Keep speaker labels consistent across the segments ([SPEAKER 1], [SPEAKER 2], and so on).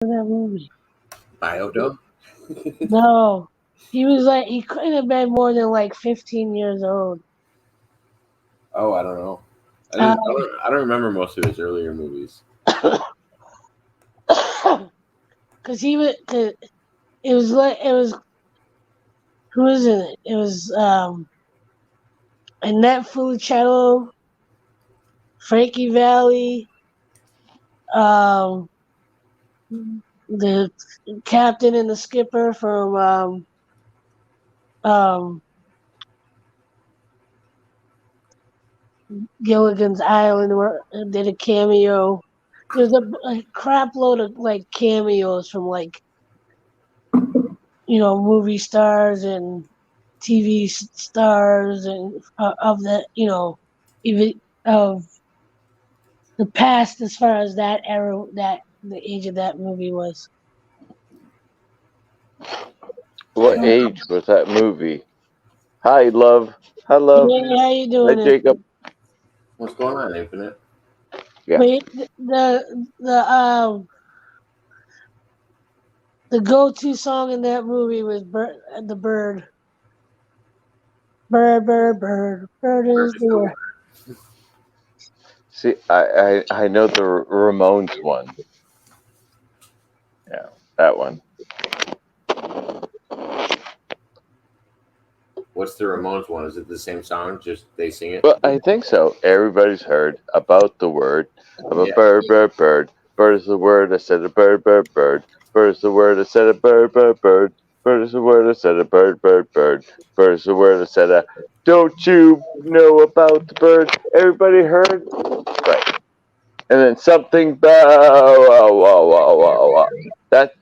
[SPEAKER 1] that movie?
[SPEAKER 2] Biodome?
[SPEAKER 1] No, he couldn't have been more than like 15 years old.
[SPEAKER 2] Oh, I don't know.
[SPEAKER 1] Uh,
[SPEAKER 2] I don't remember most of his earlier movies.
[SPEAKER 1] Cause he was, cause it was who was in it? It was Annette Funicello, Frankie Valli, um, the captain and the skipper from um, Gilligan's Island did a cameo. There's a crap load of like cameos from like movie stars and TV stars and of the even of the past as far as that era that the age of that movie was.
[SPEAKER 3] What age was that movie? Hi, love. Hi, love.
[SPEAKER 1] Hey, how you
[SPEAKER 3] Hi,
[SPEAKER 1] doing?
[SPEAKER 3] Jacob.
[SPEAKER 2] What's going on, Infinite?
[SPEAKER 3] Yeah.
[SPEAKER 1] Wait, the go-to song in that movie was the bird. Bird, bird, bird, bird is
[SPEAKER 2] Where's
[SPEAKER 1] the
[SPEAKER 2] the
[SPEAKER 1] word.
[SPEAKER 2] word?
[SPEAKER 3] See, I know the Ramones one. Yeah, that one.
[SPEAKER 2] What's the Ramones one? Is it the same song? Just they sing it?
[SPEAKER 3] Well, I think so. Everybody's heard about the word of a
[SPEAKER 2] Yeah.
[SPEAKER 3] bird, bird, bird. Bird is the word. I said a bird, bird, bird. Bird is the word. I said a bird, bird, bird. Bird is the word. I said a bird, bird, bird. Bird is the word. I said a. Don't you know about the bird? Everybody heard? Right. And then something bow, wow, wow, wow, wow, wow. That's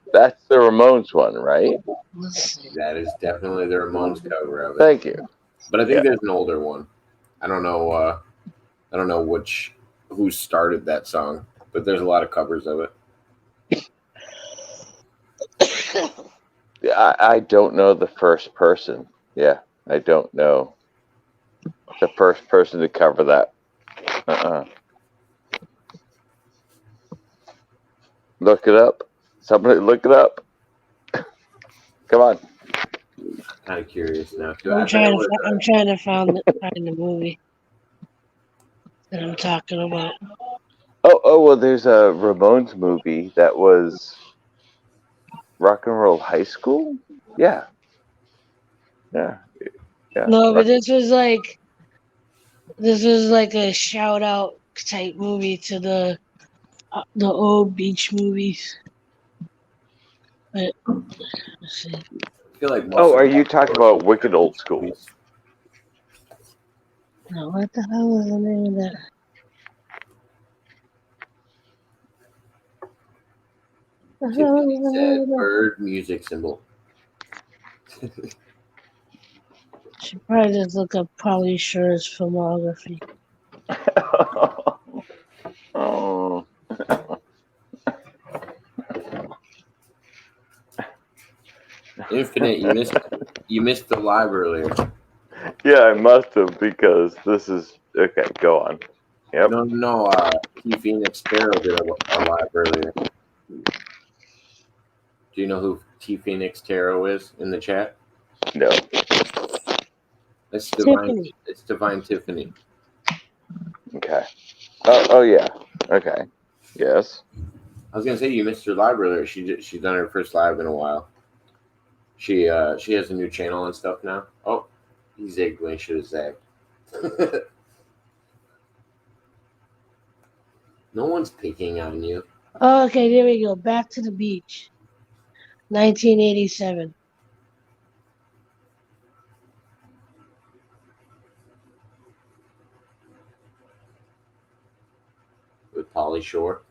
[SPEAKER 3] the Ramones one, right?
[SPEAKER 1] Let's see.
[SPEAKER 2] That is definitely the Ramones cover of it.
[SPEAKER 3] Thank you.
[SPEAKER 2] But I think
[SPEAKER 3] Yeah.
[SPEAKER 2] there's an older one. I don't know. I don't know who started that song, but there's a lot of covers of it.
[SPEAKER 3] Yeah, I don't know the first person. Yeah, I don't know the first person to cover that. Uh-uh. Look it up. Somebody look it up. Come on.
[SPEAKER 2] Kind of curious now too. I bet it was.
[SPEAKER 1] I'm trying to find the movie that I'm talking about.
[SPEAKER 3] Oh, well, there's a Ramones movie that was Rock and Roll High School. Yeah, yeah, yeah.
[SPEAKER 1] No, but this was like a shout out type movie to the old beach movies. But let's see.
[SPEAKER 2] I feel like most
[SPEAKER 3] Oh,
[SPEAKER 2] of
[SPEAKER 3] are
[SPEAKER 2] them
[SPEAKER 3] you talking about
[SPEAKER 2] are
[SPEAKER 3] Wicked Old
[SPEAKER 2] beach
[SPEAKER 3] School?
[SPEAKER 2] movies.
[SPEAKER 1] No, what the hell is the name of that? The hell
[SPEAKER 2] Tiffany
[SPEAKER 1] is the name
[SPEAKER 2] said
[SPEAKER 1] of that?
[SPEAKER 2] bird music symbol.
[SPEAKER 1] Should probably just look up Pauly Shore's filmography.
[SPEAKER 3] Oh,
[SPEAKER 2] Infinite, you missed the live earlier.
[SPEAKER 3] yeah, I must have because this is okay. Go on. Yep.
[SPEAKER 2] No, T Phoenix Tarot did a live earlier. Do you know who T Phoenix Tarot is in the chat?
[SPEAKER 3] No.
[SPEAKER 2] It's Divine.
[SPEAKER 1] Tiffany.
[SPEAKER 2] It's Divine Tiffany.
[SPEAKER 3] Okay. Oh yeah. Okay. Yes.
[SPEAKER 2] I was gonna say you missed her live earlier. She's done her first live in a while. She has a new channel and stuff now. Oh, he zigged when he should have zagged. No one's picking on you.
[SPEAKER 1] Oh, okay, there we go. Back to the Beach, 1987.
[SPEAKER 2] With Polly Shore.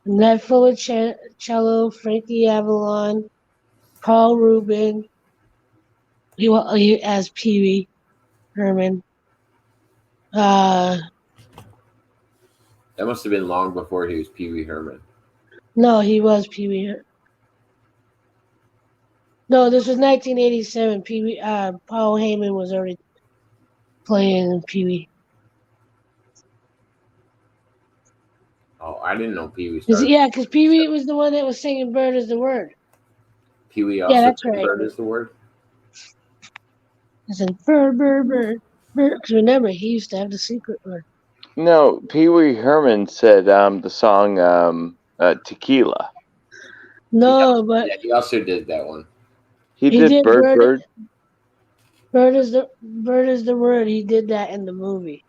[SPEAKER 1] Net Cello, Frankie Avalon, Paul Rubin. He as Pee Wee Herman. Uh,
[SPEAKER 2] That must have been long before he was Pee Wee Herman.
[SPEAKER 1] no, he was Pee Wee. No, this was 1987. Pee Wee. Paul Heyman was already playing Pee Wee.
[SPEAKER 2] Oh, I didn't know Pee Wee started.
[SPEAKER 1] Yeah, because Pee Wee was the one that was singing "Bird is the word."
[SPEAKER 2] Pee Wee
[SPEAKER 1] Yeah,
[SPEAKER 2] also
[SPEAKER 1] that's
[SPEAKER 2] said
[SPEAKER 1] right.
[SPEAKER 2] bird is the word.
[SPEAKER 1] I said bird, bird, bird, bird. Because remember, he used to have the secret word.
[SPEAKER 3] No, Pee Wee Herman said the song Tequila.
[SPEAKER 1] No, but
[SPEAKER 2] Yeah, he also did that one.
[SPEAKER 3] He
[SPEAKER 1] he
[SPEAKER 3] did
[SPEAKER 1] did
[SPEAKER 3] Bird
[SPEAKER 1] bird.
[SPEAKER 3] Bird.
[SPEAKER 1] Bird is the word. He did that in the movie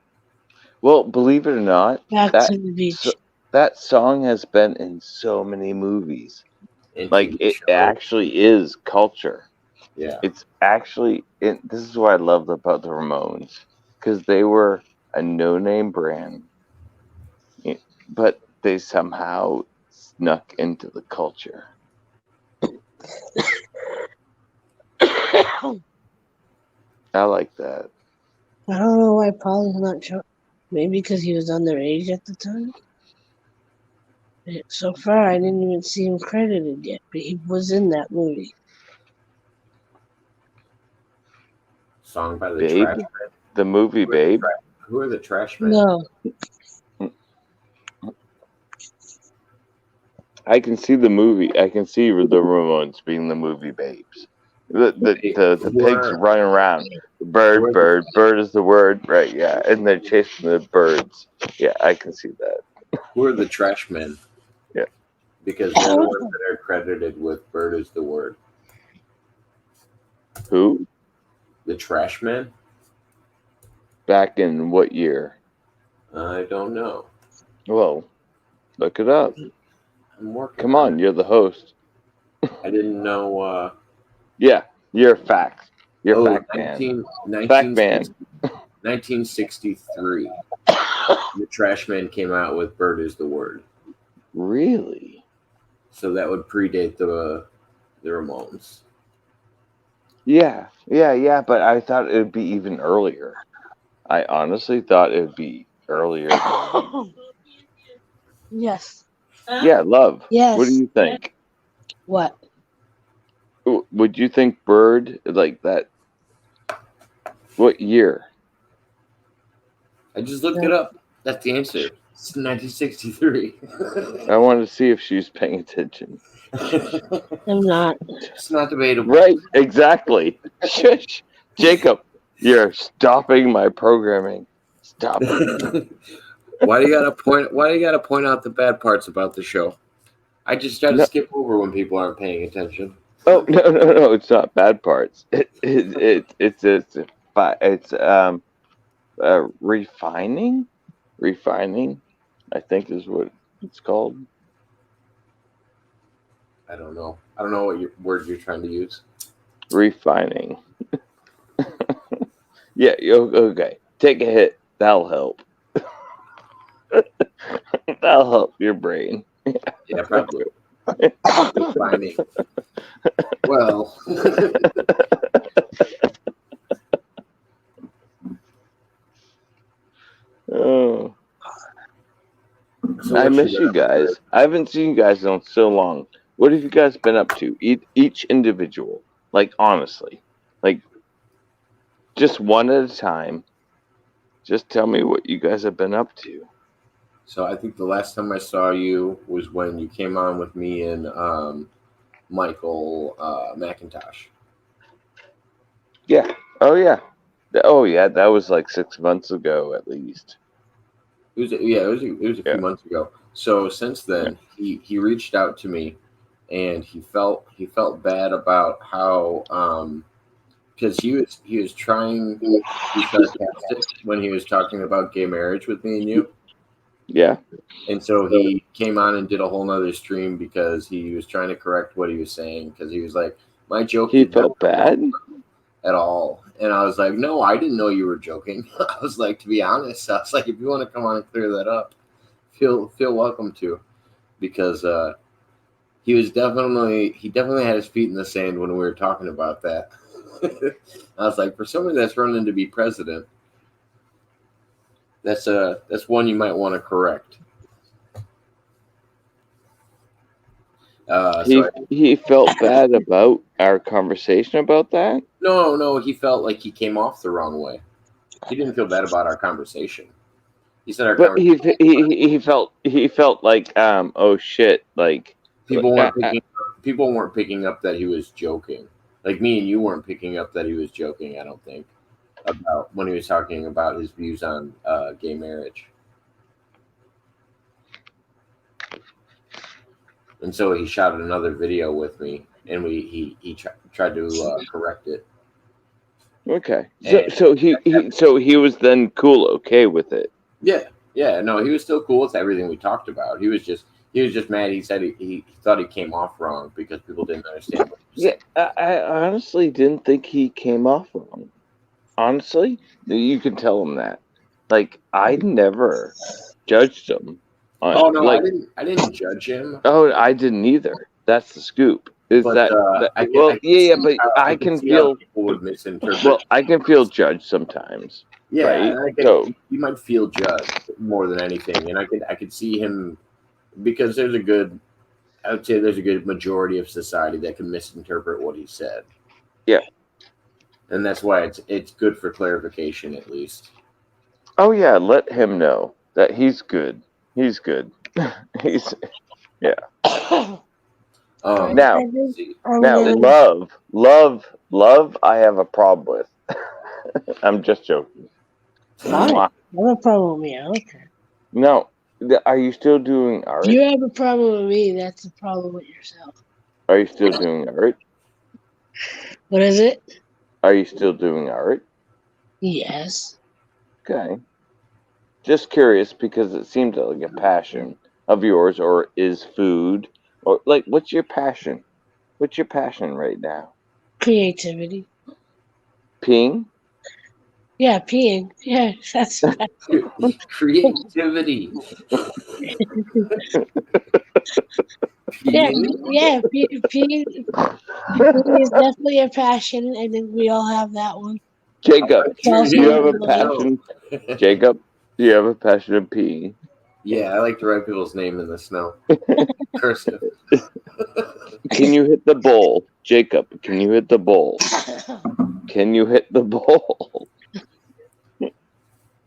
[SPEAKER 3] Well, believe it or not,
[SPEAKER 1] Back
[SPEAKER 3] that
[SPEAKER 1] to the Beach.
[SPEAKER 3] that song has been in so many movies.
[SPEAKER 2] And
[SPEAKER 3] Like
[SPEAKER 2] TV
[SPEAKER 3] it
[SPEAKER 2] show.
[SPEAKER 3] actually is culture.
[SPEAKER 2] Yeah.
[SPEAKER 3] It's actually this is what I loved about the Ramones because they were a no-name brand, but they somehow snuck into the culture.
[SPEAKER 1] I
[SPEAKER 3] I like that.
[SPEAKER 1] don't know why Paul's not showing. Maybe because he was underage at the time. So far, I didn't even see him credited yet, but he was in that movie.
[SPEAKER 2] Song by the
[SPEAKER 3] Babe,
[SPEAKER 2] Trash.
[SPEAKER 3] the movie Babe.
[SPEAKER 2] Who are the Trash Men?
[SPEAKER 1] No,
[SPEAKER 3] I can see the movie. I can see the Ramones being the movie Babes. The
[SPEAKER 2] Who
[SPEAKER 3] pigs
[SPEAKER 2] are
[SPEAKER 3] running around.
[SPEAKER 2] who
[SPEAKER 3] Bird,
[SPEAKER 2] are,
[SPEAKER 3] bird, bird is the word, right? Yeah, and they're chasing the birds. Yeah, I can see that.
[SPEAKER 2] who are the Trash Men?
[SPEAKER 3] Yeah.
[SPEAKER 2] Because they're the ones that are credited with "Bird is the word."
[SPEAKER 3] Who?
[SPEAKER 2] The Trash Men?
[SPEAKER 3] Back in what year?
[SPEAKER 2] I don't know.
[SPEAKER 3] Well, look it up.
[SPEAKER 2] I'm working
[SPEAKER 3] Come
[SPEAKER 2] on
[SPEAKER 3] on,
[SPEAKER 2] it.
[SPEAKER 3] you're the host.
[SPEAKER 2] I didn't know.
[SPEAKER 3] Yeah, you're fact. You're
[SPEAKER 2] Oh,
[SPEAKER 3] fact man.
[SPEAKER 2] 19,
[SPEAKER 3] Fact man.
[SPEAKER 2] 1963. The Trash Men came out with "Bird is the word,"
[SPEAKER 3] Really?
[SPEAKER 2] so that would predate the Ramones.
[SPEAKER 3] Yeah, yeah, yeah. But I thought it would be even earlier. I honestly thought it would be earlier than.
[SPEAKER 1] yes,
[SPEAKER 3] Yeah, love. What do
[SPEAKER 1] yes.
[SPEAKER 3] you think?
[SPEAKER 1] What?
[SPEAKER 3] Would you think Bird like that? What year?
[SPEAKER 2] I just looked it up. That's the answer. It's 1963.
[SPEAKER 3] I wanted to see if she was paying attention.
[SPEAKER 1] I'm not.
[SPEAKER 2] It's not debatable.
[SPEAKER 3] Right, exactly. Shush, Jacob, you're stopping my programming. Stop it.
[SPEAKER 2] Why do you gotta point? Why do you gotta point out the bad parts about the show? I just try to
[SPEAKER 3] No,
[SPEAKER 2] skip over when people aren't paying attention.
[SPEAKER 3] oh no, no, no! It's not bad parts. It's refining. Refining, I think is what it's called.
[SPEAKER 2] I don't know. I don't know what word you're trying to use.
[SPEAKER 3] Refining. Yeah. Okay. Take a hit. That'll help. That'll help your brain.
[SPEAKER 2] Yeah, probably. Refining. Well,
[SPEAKER 3] Oh,
[SPEAKER 2] so
[SPEAKER 3] I
[SPEAKER 2] what you
[SPEAKER 3] miss
[SPEAKER 2] been
[SPEAKER 3] you
[SPEAKER 2] up to?
[SPEAKER 3] guys. I haven't seen you guys in so long. What have you guys been up to? Each individual, like honestly, like just one at a time. Just tell me what you guys have been up to.
[SPEAKER 2] So I think the last time I saw you was when you came on with me and Michael McIntosh.
[SPEAKER 3] Yeah. Oh yeah. Oh yeah. That was like 6 months ago at least.
[SPEAKER 2] It was a few
[SPEAKER 3] Yeah.
[SPEAKER 2] months ago. So since
[SPEAKER 3] Yeah.
[SPEAKER 2] then, he reached out to me, and he felt bad about how because he was trying to be sarcastic when he was talking about gay marriage with me and you,
[SPEAKER 3] Yeah.
[SPEAKER 2] and so he came on and did a whole nother stream because he was trying to correct what he was saying because he was like, my joke
[SPEAKER 3] He
[SPEAKER 2] did not
[SPEAKER 3] felt bad.
[SPEAKER 2] at all. And I was like, no, I didn't know you were joking. I was like, to be honest, I was like, if you want to come on and clear that up, feel welcome to, because he definitely had his feet in the sand when we were talking about that. I was like, for somebody that's running to be president, that's one you might want to correct. So
[SPEAKER 3] He felt bad about our conversation about that.
[SPEAKER 2] no, he felt like he came off the wrong way. He didn't feel bad about our conversation. He said our
[SPEAKER 3] But
[SPEAKER 2] conversation.
[SPEAKER 3] he felt like oh shit, like
[SPEAKER 2] People weren't picking up that he was joking. Like me and you weren't picking up that he was joking. I don't think about when he was talking about his views on gay marriage. And so he shot another video with me, and tried to correct it.
[SPEAKER 3] okay.
[SPEAKER 2] And
[SPEAKER 3] So he was then cool, okay with it.
[SPEAKER 2] yeah, no, he was still cool with everything we talked about. He was just mad. He said he thought he came off wrong because people didn't understand what he was
[SPEAKER 3] Yeah,
[SPEAKER 2] saying.
[SPEAKER 3] I honestly didn't think he came off wrong. Honestly, you can tell him that. Like I never judged him.
[SPEAKER 2] Oh no,
[SPEAKER 3] Like
[SPEAKER 2] I didn't judge him,
[SPEAKER 3] oh, I didn't either. That's the scoop. Is
[SPEAKER 2] but
[SPEAKER 3] that
[SPEAKER 2] I
[SPEAKER 3] well,
[SPEAKER 2] can
[SPEAKER 3] yeah,
[SPEAKER 2] see
[SPEAKER 3] but
[SPEAKER 2] I
[SPEAKER 3] I
[SPEAKER 2] can
[SPEAKER 3] can
[SPEAKER 2] see how
[SPEAKER 3] feel
[SPEAKER 2] people would misinterpret.
[SPEAKER 3] well, I can feel judged sometimes,
[SPEAKER 2] Yeah,
[SPEAKER 3] right?
[SPEAKER 2] and I can.
[SPEAKER 3] So
[SPEAKER 2] You might feel judged more than anything, and I could see him because I would say there's a good majority of society that can misinterpret what he said,
[SPEAKER 3] yeah.
[SPEAKER 2] and that's why it's good for clarification at least.
[SPEAKER 3] Oh yeah, let him know that he's good. He's good. he's yeah.
[SPEAKER 1] I,
[SPEAKER 2] Um,
[SPEAKER 3] Now,
[SPEAKER 1] I think
[SPEAKER 2] see,
[SPEAKER 1] I'm
[SPEAKER 3] now,
[SPEAKER 1] gonna.
[SPEAKER 3] love. I have a problem with. I'm just joking.
[SPEAKER 1] Fine.
[SPEAKER 3] Mwah.
[SPEAKER 1] You have a problem with me. I don't care.
[SPEAKER 3] No, are you still doing
[SPEAKER 1] If
[SPEAKER 3] art?
[SPEAKER 1] you have a problem with me, that's a problem with yourself.
[SPEAKER 3] Are you still doing art?
[SPEAKER 1] What is it?
[SPEAKER 3] Are you still doing art?
[SPEAKER 1] Yes.
[SPEAKER 3] Okay. Just curious because it seems like a passion of yours, or is food, or like, what's your passion? What's your passion right now?
[SPEAKER 1] Creativity.
[SPEAKER 3] Peeing?
[SPEAKER 1] Yeah, peeing. Yeah, that's
[SPEAKER 2] creativity.
[SPEAKER 1] yeah,
[SPEAKER 2] Peeing.
[SPEAKER 1] yeah. Peeing is definitely a passion. I think we all have that one.
[SPEAKER 2] I
[SPEAKER 3] Jacob,
[SPEAKER 2] like
[SPEAKER 1] It's
[SPEAKER 2] your
[SPEAKER 3] do
[SPEAKER 1] also
[SPEAKER 3] you
[SPEAKER 2] name
[SPEAKER 3] have
[SPEAKER 2] in
[SPEAKER 3] a
[SPEAKER 2] the
[SPEAKER 1] a love.
[SPEAKER 3] passion?
[SPEAKER 2] snow.
[SPEAKER 3] Jacob, do you have a passion of peeing?
[SPEAKER 2] Yeah, I like to write people's name in the snow. Cursive.
[SPEAKER 3] Can you hit the bowl? Jacob, can you hit the bowl? Can you hit the bowl?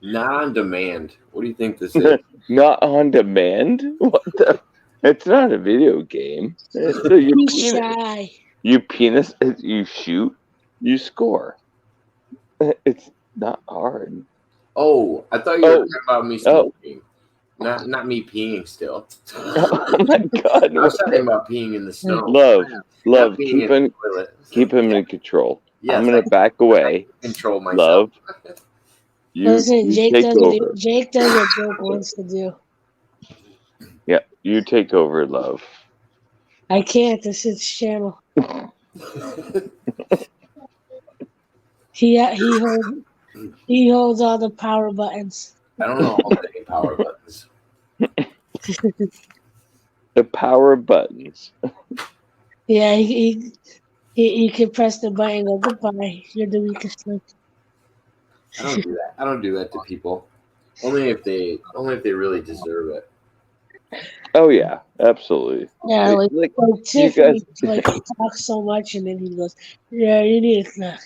[SPEAKER 2] Not on demand. What do you think this is?
[SPEAKER 3] Not on demand? What the? It's not a video game. So
[SPEAKER 1] He's shy.
[SPEAKER 3] you shoot, you score. It's not hard.
[SPEAKER 2] Oh, I thought you were
[SPEAKER 3] Oh,
[SPEAKER 2] talking about me
[SPEAKER 3] oh,
[SPEAKER 2] smoking. Not me peeing still.
[SPEAKER 3] oh my God!
[SPEAKER 2] I was
[SPEAKER 3] What
[SPEAKER 2] talking
[SPEAKER 3] the?
[SPEAKER 2] about peeing in the snow.
[SPEAKER 3] Love,
[SPEAKER 2] Not
[SPEAKER 3] love,
[SPEAKER 2] peeing in the toilet.
[SPEAKER 3] keep him in control. I'm
[SPEAKER 2] Yes,
[SPEAKER 3] gonna back
[SPEAKER 2] I
[SPEAKER 3] away.
[SPEAKER 2] can control myself.
[SPEAKER 3] Love, you
[SPEAKER 1] Listen,
[SPEAKER 3] you take over.
[SPEAKER 1] Jake does what Jake wants to do.
[SPEAKER 3] Yeah, you take over, love.
[SPEAKER 1] I can't. This is his channel. He he holds all the power buttons.
[SPEAKER 2] I don't know how many power buttons.
[SPEAKER 3] The power buttons.
[SPEAKER 1] Yeah, he can press the button and go goodbye. You're the weakest link.
[SPEAKER 2] I don't do that. I don't do that to people. Only if they really deserve it.
[SPEAKER 3] Oh yeah, absolutely.
[SPEAKER 1] Yeah,
[SPEAKER 3] Like
[SPEAKER 1] like
[SPEAKER 3] you guys.
[SPEAKER 1] Tiffany, like he talks so much and then he goes, "Yeah, you need to."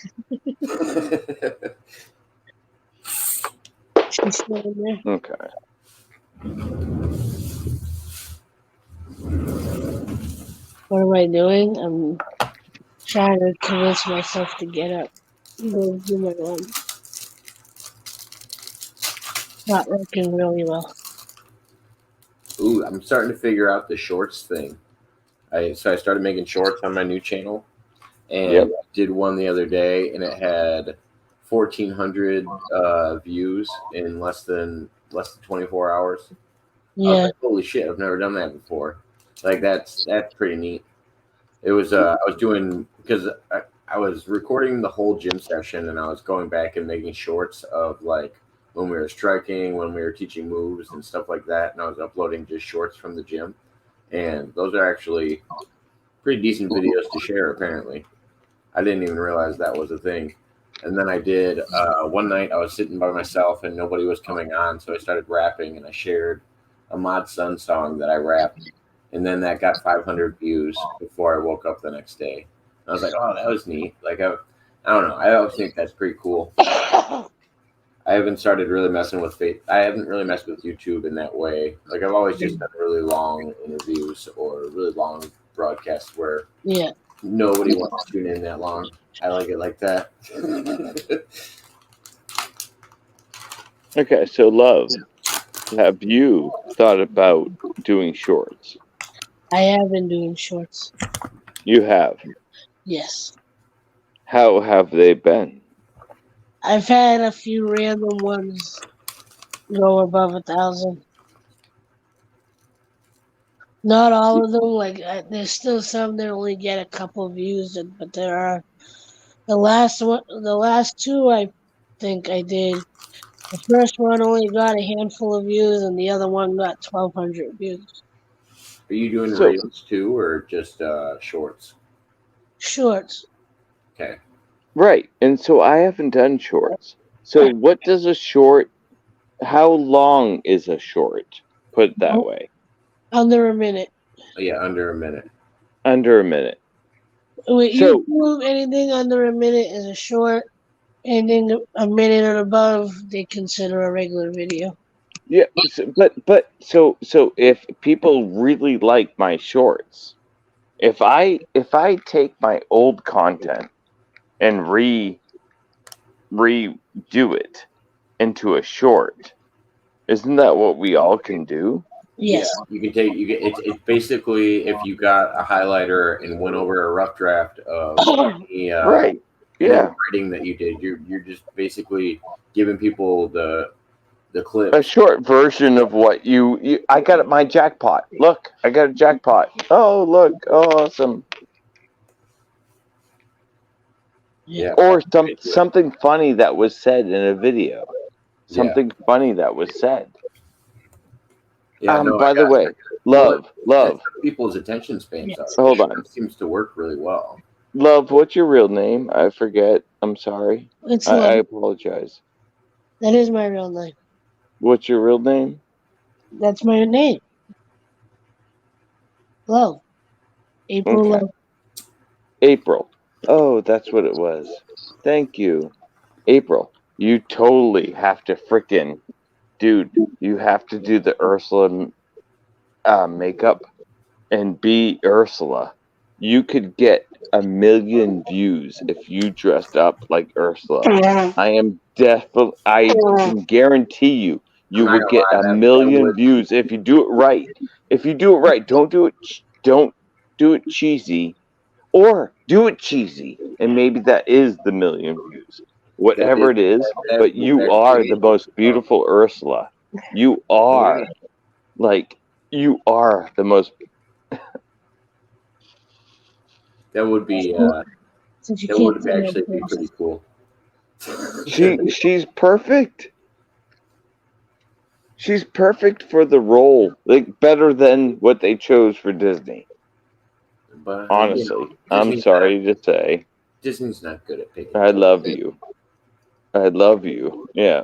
[SPEAKER 1] She's still in there.
[SPEAKER 3] Okay.
[SPEAKER 1] What am I doing? I'm trying to convince myself to get up and go do my run. Not working really well.
[SPEAKER 2] Ooh, I'm starting to figure out the shorts thing. I started making shorts on my new channel, and
[SPEAKER 3] Yep.
[SPEAKER 2] did one the other day, and it had 1,400 views in less than 24 hours. I was
[SPEAKER 1] Yeah,
[SPEAKER 2] like, holy shit, I've never done that before. Like that's pretty neat. It was I was doing because I was recording the whole gym session, and I was going back and making shorts of like when we were striking, when we were teaching moves and stuff like that, and I was uploading just shorts from the gym, and those are actually pretty decent videos to share. Apparently, I didn't even realize that was a thing. And then I did one night. I was sitting by myself and nobody was coming on, so I started rapping and I shared a Mod Sun song that I rapped, and then that got 500 views before I woke up the next day. I was like, "Oh, that was neat." Like I don't know. I always think that's pretty cool. I haven't started really messing with faith. I haven't really messed with YouTube in that way. Like I've always just done really long interviews or really long broadcasts where
[SPEAKER 1] Yeah.
[SPEAKER 2] nobody wants to tune in that long. I like it like that.
[SPEAKER 3] Okay, so love, have you thought about doing shorts?
[SPEAKER 1] I have been doing shorts.
[SPEAKER 3] You have.
[SPEAKER 1] Yes.
[SPEAKER 3] How have they been?
[SPEAKER 1] I've had a few random ones go above 1,000. Not all of them. Like there's still some that only get a couple views, but there are the last one. The last two I think I did. The first one only got a handful of views, and the other one got 1,200 views.
[SPEAKER 2] Are you doing
[SPEAKER 3] So,
[SPEAKER 2] reels too, or just shorts?
[SPEAKER 1] Shorts.
[SPEAKER 2] Okay.
[SPEAKER 3] right, and so I haven't done shorts. So, what does a short, how long is a short? Put it that way.
[SPEAKER 1] Under a minute.
[SPEAKER 2] Oh, yeah, under a minute.
[SPEAKER 3] Under a minute.
[SPEAKER 1] With
[SPEAKER 3] So,
[SPEAKER 1] YouTube, anything under a minute is a short. Anything a minute and above, they consider a regular video.
[SPEAKER 3] yeah, so if people really like my shorts, if I take my old content and redo it into a short, isn't that what we all can do?
[SPEAKER 2] Yeah,
[SPEAKER 1] Yes.
[SPEAKER 2] you can take you get it's basically if you got a highlighter and went over a rough draft of any
[SPEAKER 3] Right.
[SPEAKER 2] any
[SPEAKER 3] Yeah.
[SPEAKER 2] writing that you did. You're just basically giving people the
[SPEAKER 3] A
[SPEAKER 2] clips.
[SPEAKER 3] short version of what you I got my jackpot. Look, I got a jackpot. Oh, look. Oh, awesome.
[SPEAKER 1] Yeah.
[SPEAKER 2] Yeah,
[SPEAKER 3] Or something funny that was said in a video.
[SPEAKER 2] yeah,
[SPEAKER 3] Something funny that was said.
[SPEAKER 2] yeah. No, I
[SPEAKER 3] By the
[SPEAKER 2] got.
[SPEAKER 3] way,
[SPEAKER 2] Well, that's
[SPEAKER 3] love.
[SPEAKER 2] what people's attention spans are.
[SPEAKER 1] Yes.
[SPEAKER 3] Hold
[SPEAKER 2] It
[SPEAKER 3] on.
[SPEAKER 2] seems to work really well.
[SPEAKER 3] Love, what's your real name? I forget. I'm sorry.
[SPEAKER 1] It's
[SPEAKER 3] I
[SPEAKER 1] love.
[SPEAKER 3] apologize.
[SPEAKER 1] That is my real name.
[SPEAKER 3] What's your real name?
[SPEAKER 1] That's my name. Love. April
[SPEAKER 3] Okay.
[SPEAKER 1] Love.
[SPEAKER 3] April. Oh, that's what it was. Thank you. April, you totally have to frickin' dude, you have to do the Ursula makeup and be Ursula. You could get 1,000,000 views if you dressed up like Ursula. I can guarantee you,
[SPEAKER 2] I'm
[SPEAKER 3] you
[SPEAKER 2] not
[SPEAKER 3] would
[SPEAKER 2] gonna
[SPEAKER 3] get
[SPEAKER 2] lie.
[SPEAKER 3] a
[SPEAKER 2] That
[SPEAKER 3] million
[SPEAKER 2] would.
[SPEAKER 3] views if you do it right. If you do it right, don't do it cheesy, or do it cheesy, and maybe that is the million views.
[SPEAKER 2] That is
[SPEAKER 3] Whatever it is,
[SPEAKER 2] that
[SPEAKER 3] but
[SPEAKER 2] would
[SPEAKER 3] you are
[SPEAKER 2] actually.
[SPEAKER 3] the most beautiful Ursula. You are like you are the most.
[SPEAKER 2] That would be.
[SPEAKER 1] Since you
[SPEAKER 2] That
[SPEAKER 1] can't
[SPEAKER 2] would
[SPEAKER 1] see my
[SPEAKER 2] actually be
[SPEAKER 1] face.
[SPEAKER 2] pretty cool.
[SPEAKER 3] She's perfect. She's perfect for the role, like better than what they chose for Disney.
[SPEAKER 2] But
[SPEAKER 3] Honestly, I'm
[SPEAKER 2] Disney's not
[SPEAKER 3] sorry to say,
[SPEAKER 2] Disney's not good at picking
[SPEAKER 3] I
[SPEAKER 2] roles.
[SPEAKER 3] love you. I love you. Yeah.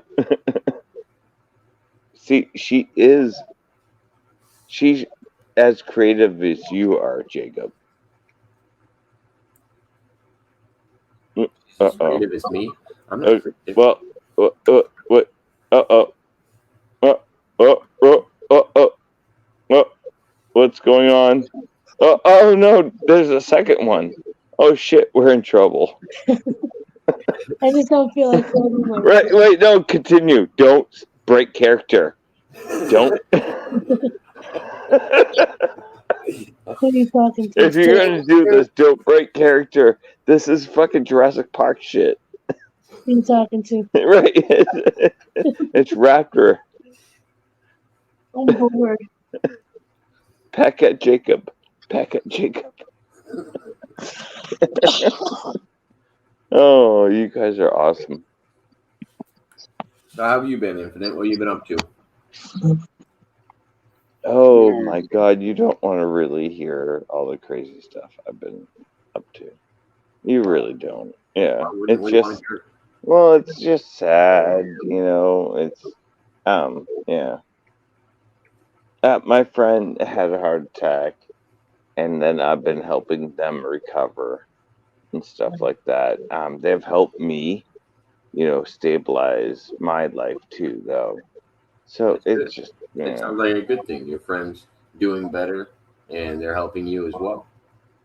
[SPEAKER 3] See, she's as creative as you are, Jacob. Uh
[SPEAKER 2] As
[SPEAKER 3] oh.
[SPEAKER 2] creative as me, I'm not creative.
[SPEAKER 3] Well, what? Uh oh. Uh oh. What's going on? Oh no, there's a second one. Oh shit, we're in trouble.
[SPEAKER 1] I just don't feel like filming
[SPEAKER 3] Right,
[SPEAKER 1] myself.
[SPEAKER 3] wait, no, continue. Don't break character. Don't.
[SPEAKER 1] Who are you talking to?
[SPEAKER 3] If you're gonna do this, don't break character. This is fucking Jurassic Park shit.
[SPEAKER 1] Who are you talking to?
[SPEAKER 3] Right? It's Raptor.
[SPEAKER 1] I'm bored.
[SPEAKER 3] Peck at Jacob. Peck at Jacob. Oh, you guys are awesome.
[SPEAKER 2] So how have you been, Infinite? What have you been up to?
[SPEAKER 3] Oh my god, you don't want to really hear all the crazy stuff I've been up to. You really don't. Yeah.
[SPEAKER 2] Why wouldn't
[SPEAKER 3] It's
[SPEAKER 2] we want
[SPEAKER 3] just,
[SPEAKER 2] to hear?
[SPEAKER 3] well, it's just sad, it's yeah. My friend had a heart attack, and then I've been helping them recover and stuff like that. They've helped me stabilize my life too, though. So
[SPEAKER 2] That's
[SPEAKER 3] it's
[SPEAKER 2] good.
[SPEAKER 3] just,
[SPEAKER 2] That sounds like a good thing. Your friends doing better, and they're helping you as well.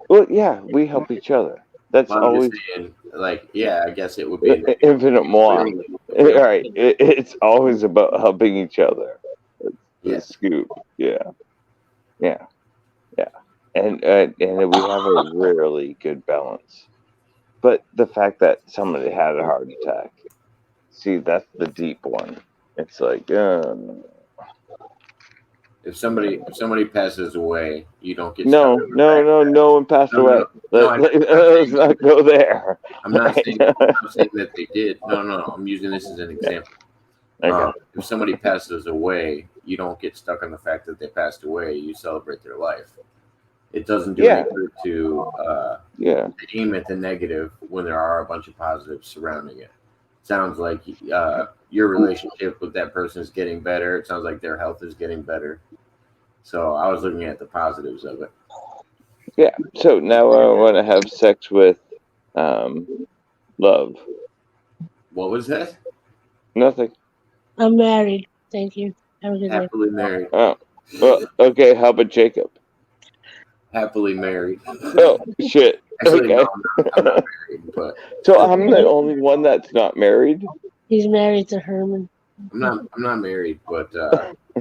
[SPEAKER 3] well, yeah, we help each other. That's
[SPEAKER 2] Well, I'm just
[SPEAKER 3] always
[SPEAKER 2] saying, like, yeah, I guess it would be a negative
[SPEAKER 3] infinite
[SPEAKER 2] if we
[SPEAKER 3] moi.
[SPEAKER 2] only, if we
[SPEAKER 3] All
[SPEAKER 2] only,
[SPEAKER 3] right, it's always about helping each other. That's the
[SPEAKER 2] yeah.
[SPEAKER 3] scoop. Yeah, yeah, yeah. And we have a really good balance. But the fact that somebody had a heart attack, see, that's the deep one. It's like,
[SPEAKER 2] If somebody passes away, you don't get stuck
[SPEAKER 3] no,
[SPEAKER 2] on the
[SPEAKER 3] no,
[SPEAKER 2] fact
[SPEAKER 3] no,
[SPEAKER 2] that
[SPEAKER 3] no one passed
[SPEAKER 2] no, no,
[SPEAKER 3] away.
[SPEAKER 2] no, no. I'm not
[SPEAKER 3] Let's
[SPEAKER 2] saying
[SPEAKER 3] not go there.
[SPEAKER 2] I'm not
[SPEAKER 3] Right?
[SPEAKER 2] saying I'm not saying that they did. No, no, no. I'm using this as an
[SPEAKER 3] Yeah.
[SPEAKER 2] example.
[SPEAKER 3] Okay.
[SPEAKER 2] If somebody passes away, you don't get stuck on the fact that they passed away. You celebrate their life. It doesn't do any
[SPEAKER 3] Yeah.
[SPEAKER 2] good to
[SPEAKER 3] Yeah.
[SPEAKER 2] aim at the negative when there are a bunch of positives surrounding it. Sounds like your relationship with that person is getting better. It sounds like their health is getting better. So I was looking at the positives of it.
[SPEAKER 3] Yeah. So now I want to have sex with um, love.
[SPEAKER 2] What was that?
[SPEAKER 3] Nothing.
[SPEAKER 1] I'm married. Thank you. Have a good day.
[SPEAKER 2] Happily married.
[SPEAKER 3] Oh. Well, okay. How about Jacob?
[SPEAKER 2] Happily married.
[SPEAKER 3] Oh, shit.
[SPEAKER 2] Actually, no,
[SPEAKER 3] Okay.
[SPEAKER 2] I'm not married, but
[SPEAKER 3] So I'm the only one that's not married?
[SPEAKER 1] He's married to Herman.
[SPEAKER 2] I'm not married, but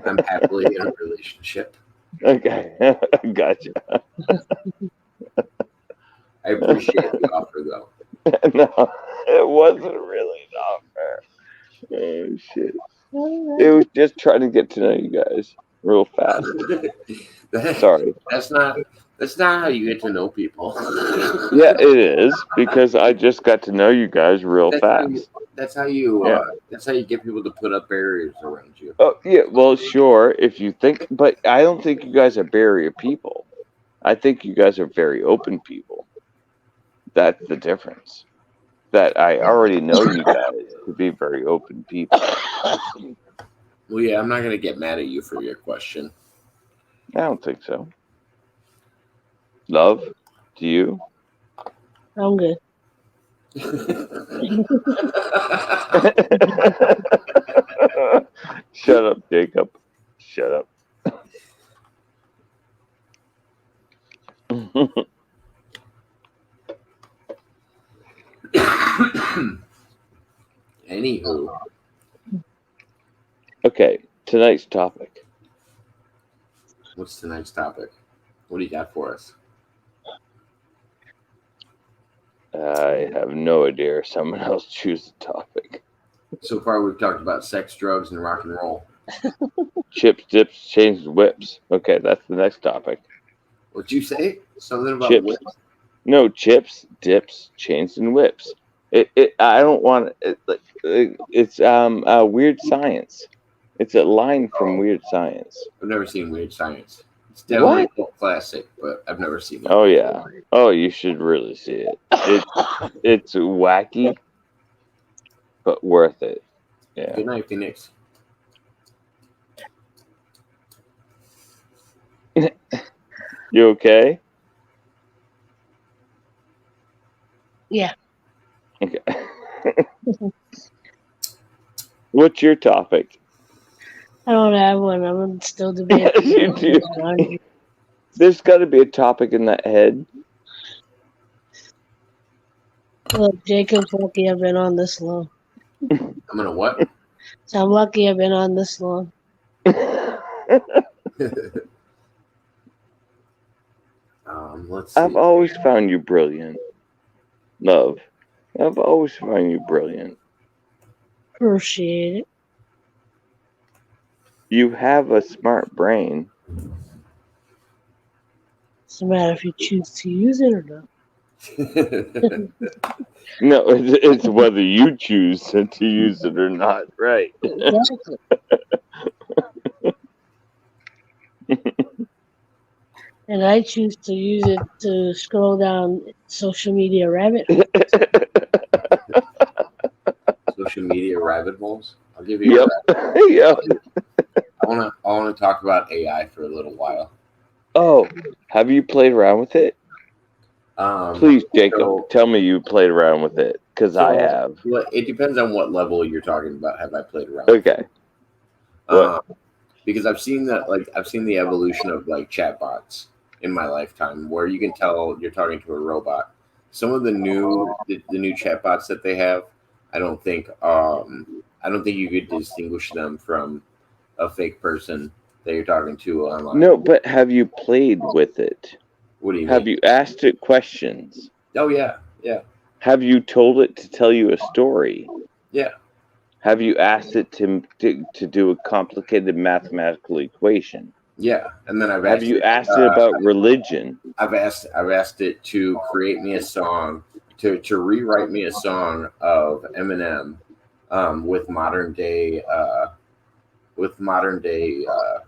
[SPEAKER 2] I'm happily in a relationship.
[SPEAKER 3] Okay. Gotcha.
[SPEAKER 2] I appreciate the offer though.
[SPEAKER 3] No, it wasn't really an offer. Oh, shit.
[SPEAKER 1] All
[SPEAKER 3] It was just trying to get to know you guys real fast.
[SPEAKER 2] That-
[SPEAKER 3] Sorry.
[SPEAKER 2] that's not how you get to know people.
[SPEAKER 3] Yeah, it is because I just got to know you guys real
[SPEAKER 2] that's how you
[SPEAKER 3] fast.
[SPEAKER 2] that's how you
[SPEAKER 3] Yeah.
[SPEAKER 2] that's how you get people to put up barriers around you.
[SPEAKER 3] Oh, yeah. Well, sure, if you think, but I don't think you guys are barrier people. I think you guys are very open people. That's the difference. That I already know you guys to be very open people.
[SPEAKER 2] Well, yeah, I'm not gonna get mad at you for your question.
[SPEAKER 3] I don't think so. Love, do you?
[SPEAKER 1] I'm good.
[SPEAKER 3] Shut up, Jacob. Shut up.
[SPEAKER 2] Anywho,
[SPEAKER 3] Okay, tonight's topic.
[SPEAKER 2] what's tonight's topic? What do you got for us?
[SPEAKER 3] I have no idea. Someone else choose the topic.
[SPEAKER 2] So far, we've talked about sex, drugs, and rock and roll.
[SPEAKER 3] Chips, dips, chains, and whips. Okay, that's the next topic.
[SPEAKER 2] What'd you say? Something about
[SPEAKER 3] Chips.
[SPEAKER 2] whips?
[SPEAKER 3] No, chips, dips, chains, and whips. I don't want it. It's weird science. It's a line from
[SPEAKER 2] Oh,
[SPEAKER 3] Weird Science.
[SPEAKER 2] I've never seen Weird Science. It's definitely
[SPEAKER 3] What?
[SPEAKER 2] a cult classic, but I've never seen it.
[SPEAKER 3] Oh yeah. Oh, you should really see it. It's wacky, but worth it. Yeah.
[SPEAKER 2] Good night, Phoenix.
[SPEAKER 3] You okay?
[SPEAKER 1] Yeah.
[SPEAKER 3] Okay. What's your topic?
[SPEAKER 1] I don't have one. I'm still debating.
[SPEAKER 3] Yes, you do. There's got to be a topic in that head.
[SPEAKER 1] Look, Jacob's lucky I've been on this long.
[SPEAKER 2] I'm gonna what?
[SPEAKER 1] So I'm lucky I've been on this long.
[SPEAKER 2] Let's
[SPEAKER 3] I've
[SPEAKER 2] see.
[SPEAKER 3] always found you brilliant. Love. I've always found you brilliant.
[SPEAKER 1] Appreciate it.
[SPEAKER 3] You have a smart brain.
[SPEAKER 1] It's a matter if you choose to use it or not.
[SPEAKER 3] No, it's whether you choose to use it or not, right?
[SPEAKER 1] Exactly. And I choose to use it to scroll down social media rabbit hole.
[SPEAKER 2] Social media rabbit holes. I'll give you a
[SPEAKER 3] Yep.
[SPEAKER 2] rabbit.
[SPEAKER 3] Yep.
[SPEAKER 2] I wanna talk about AI for a little while.
[SPEAKER 3] Oh, have you played around with it? Please, Jacob,
[SPEAKER 2] So,
[SPEAKER 3] tell me you played around with it, because I
[SPEAKER 2] so
[SPEAKER 3] have.
[SPEAKER 2] it depends on what level you're talking about. Have I played around with it?
[SPEAKER 3] Okay. What?
[SPEAKER 2] Because I've seen that, like I've seen the evolution of like chatbots in my lifetime, where you can tell you're talking to a robot. Some of the new chatbots that they have, I don't think you could distinguish them from a fake person that you're talking to online.
[SPEAKER 3] No, but have you played with it?
[SPEAKER 2] What do you
[SPEAKER 3] Have
[SPEAKER 2] mean?
[SPEAKER 3] you asked it questions?
[SPEAKER 2] Oh yeah, yeah,
[SPEAKER 3] Have you told it to tell you a story?
[SPEAKER 2] yeah,
[SPEAKER 3] Have you asked it to do a complicated mathematical equation?
[SPEAKER 2] yeah. And then
[SPEAKER 3] Have you asked it about religion?
[SPEAKER 2] I've asked it to create me a song, to rewrite me a song of Eminem, with modern day